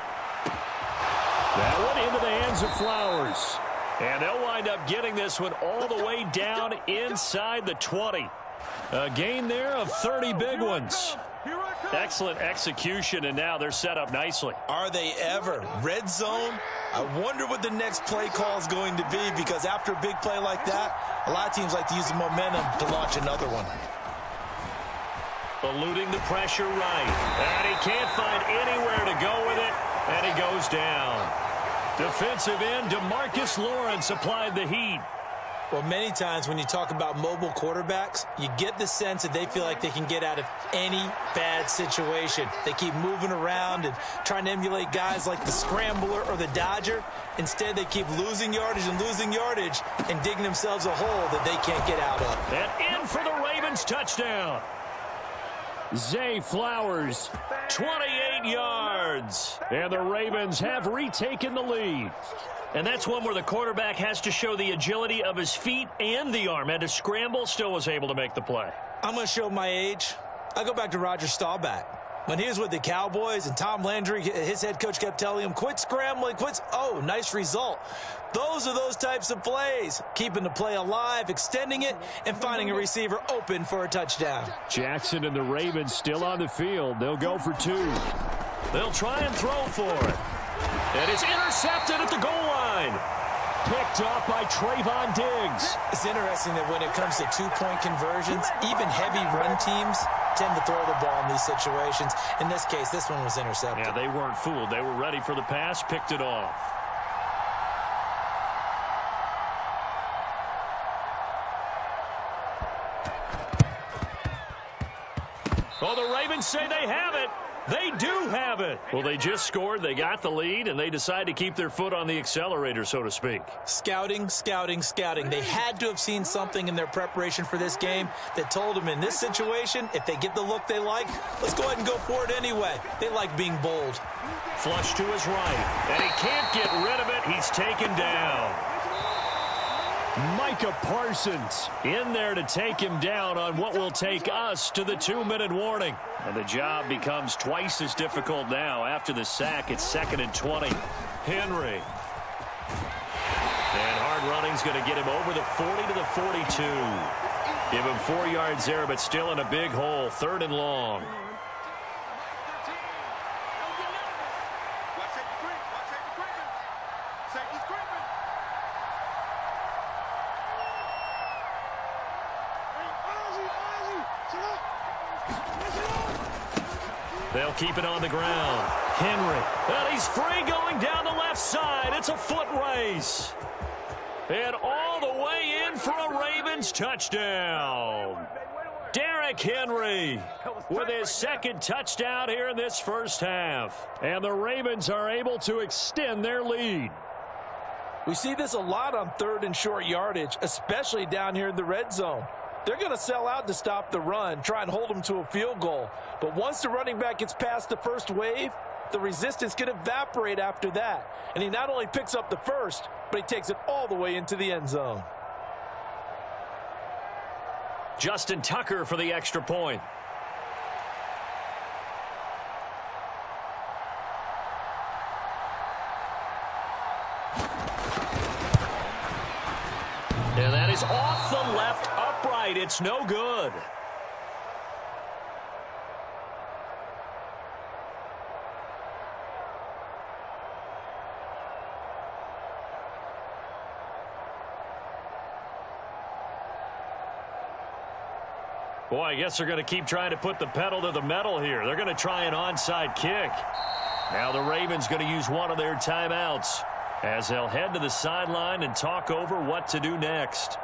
That one into the hands of Flowers. And they'll wind up getting this one all the way down inside the 20. A gain there of 30 big ones. Excellent execution, and now they're set up nicely. Are they ever? Red zone? I wonder what the next play call is going to be, because after a big play like that, a lot of teams like to use the momentum to launch another one. Eluding the pressure right. And he can't find anywhere to go with it, and he goes down. Defensive end DeMarcus Lawrence applied the heat. Well, many times when you talk about mobile quarterbacks, you get the sense that they feel like they can get out of any bad situation. They keep moving around and trying to emulate guys like the Scrambler or the Dodger. Instead, they keep losing yardage and digging themselves a hole that they can't get out of. And in for the Ravens touchdown. Zay Flowers, 28 yards. and the Ravens have retaken the lead. And that's one where the quarterback has to show the agility of his feet and the arm. And to scramble, still was able to make the play. I'm going to show my age. I go back to Roger Staubach. When he was with the Cowboys and Tom Landry, his head coach kept telling him, quit scrambling, Oh, nice result. Those are those types of plays. Keeping the play alive, extending it, and finding a receiver open for a touchdown. Jackson and the Ravens still on the field. They'll go for two. They'll try and throw for it. And it's intercepted at the goal line. Picked up by Trayvon Diggs. It's interesting that when it comes to two-point conversions, even heavy run teams tend to throw the ball in these situations. In this case, this one was intercepted. Yeah, they weren't fooled. They were ready for the pass, picked it off. Oh, the Ravens say they have it. They do have it. Well, they just scored. They got the lead, and they decide to keep their foot on the accelerator, so to speak. Scouting, scouting, scouting. They had to have seen something in their preparation for this game that told them in this situation, if they get the look they like, let's go ahead and go for it anyway. They like being bold. Flush to his right, and he can't get rid of it. He's taken down. Micah Parsons in there to take him down on what will take us to the 2-minute warning. And the job becomes twice as difficult now. After the sack, it's 2nd and 20. Henry. And hard running's going to get him over the 40 to the 42. Give him 4 yards there, but still in a big hole. 3rd and long. They'll keep it on the ground. Henry. Well, he's free going down the left side. It's a foot race. And all the way in for a Ravens touchdown. Derrick Henry with his 2nd touchdown here in this first half. And the Ravens are able to extend their lead. We see this a lot on 3rd and short yardage, especially down here in the red zone. They're going to sell out to stop the run, try and hold them to a field goal. But once the running back gets past the first wave, the resistance can evaporate after that. And he not only picks up the first, but he takes it all the way into the end zone. Justin Tucker for the extra point. And that is off the left upright. It's no good. Boy, I guess they're going to keep trying to put the pedal to the metal here. They're going to try an onside kick. Now the Ravens going to use one of their timeouts as they'll head to the sideline and talk over what to do next.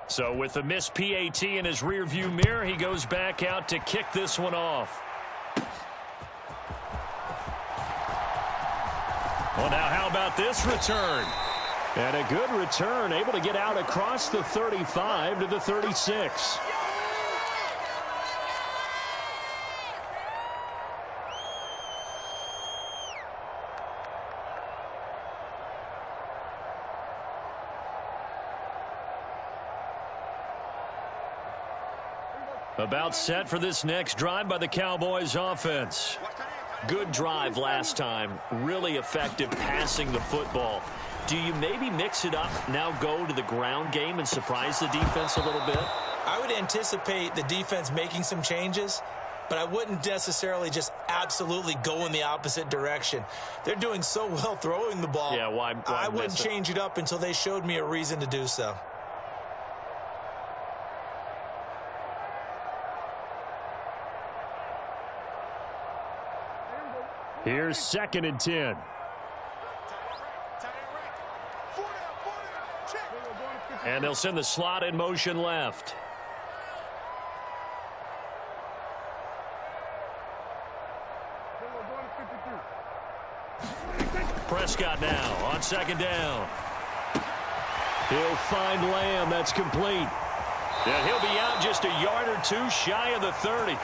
So with the missed PAT in his rearview mirror, he goes back out to kick this one off. Well, now how about this return? And a good return, able to get out across the 35 to the 36. About set for this next drive by the Cowboys offense. Good drive last time. Really effective passing the football. Do you maybe mix it up, now go to the ground game and surprise the defense a little bit? I would anticipate the defense making some changes, but I wouldn't necessarily just absolutely go in the opposite direction. They're doing so well throwing the ball. Yeah, why I wouldn't change it up until they showed me a reason to do so. Here's 2nd and 10. And they'll send the slot in motion left. Prescott now on 2nd down. He'll find Lamb. That's complete. And he'll be out just a yard or two shy of the 30.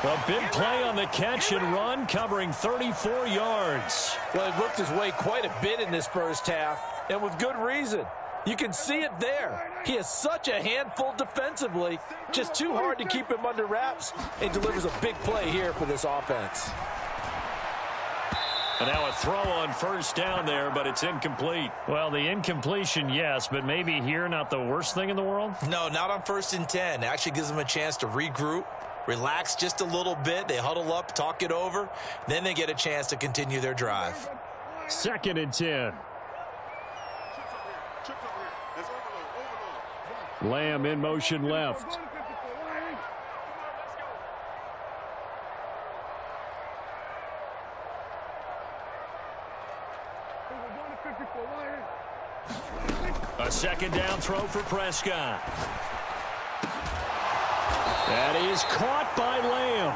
A big play on the catch and run, covering 34 yards. Well, he worked his way quite a bit in this first half, and with good reason. You can see it there. He is such a handful defensively, just too hard to keep him under wraps, and delivers a big play here for this offense. And now a throw on 1st down there, but it's incomplete. Well, the incompletion, yes, but maybe here not the worst thing in the world? No, not on 1st and 10. It actually gives them a chance to regroup, relax just a little bit. They huddle up, talk it over. Then they get a chance to continue their drive. 2nd and 10. Lamb in motion left. Second down throw for Prescott. That is caught by Lamb.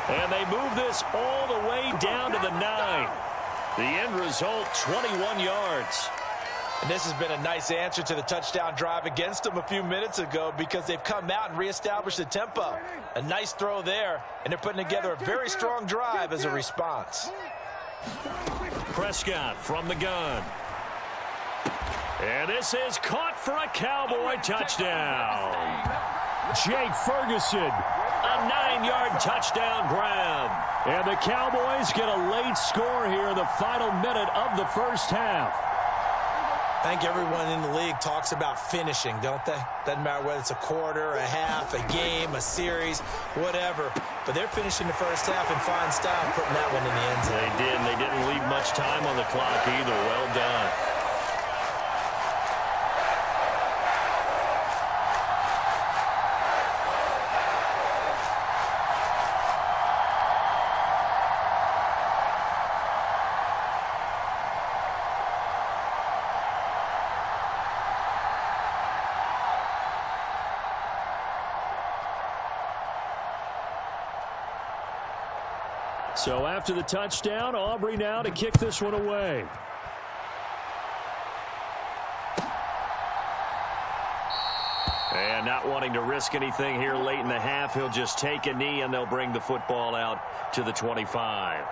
And they move this all the way down to the 9. The end result, 21 yards. And this has been a nice answer to the touchdown drive against them a few minutes ago because they've come out and reestablished the tempo. A nice throw there, and they're putting together a very strong drive as a response. Prescott from the gun. And this is caught for a Cowboy touchdown. Jake Ferguson, a 9-yard touchdown grab. And the Cowboys get a late score here in the final minute of the first half. I think everyone in the league talks about finishing, don't they? Doesn't matter whether it's a quarter, a half, a game, a series, whatever. But they're finishing the first half in fine style, putting that one in the end zone. They did. They didn't leave much time on the clock either. Well done. So after the touchdown, Aubrey now to kick this one away. And not wanting to risk anything here late in the half, he'll just take a knee and they'll bring the football out to the 25.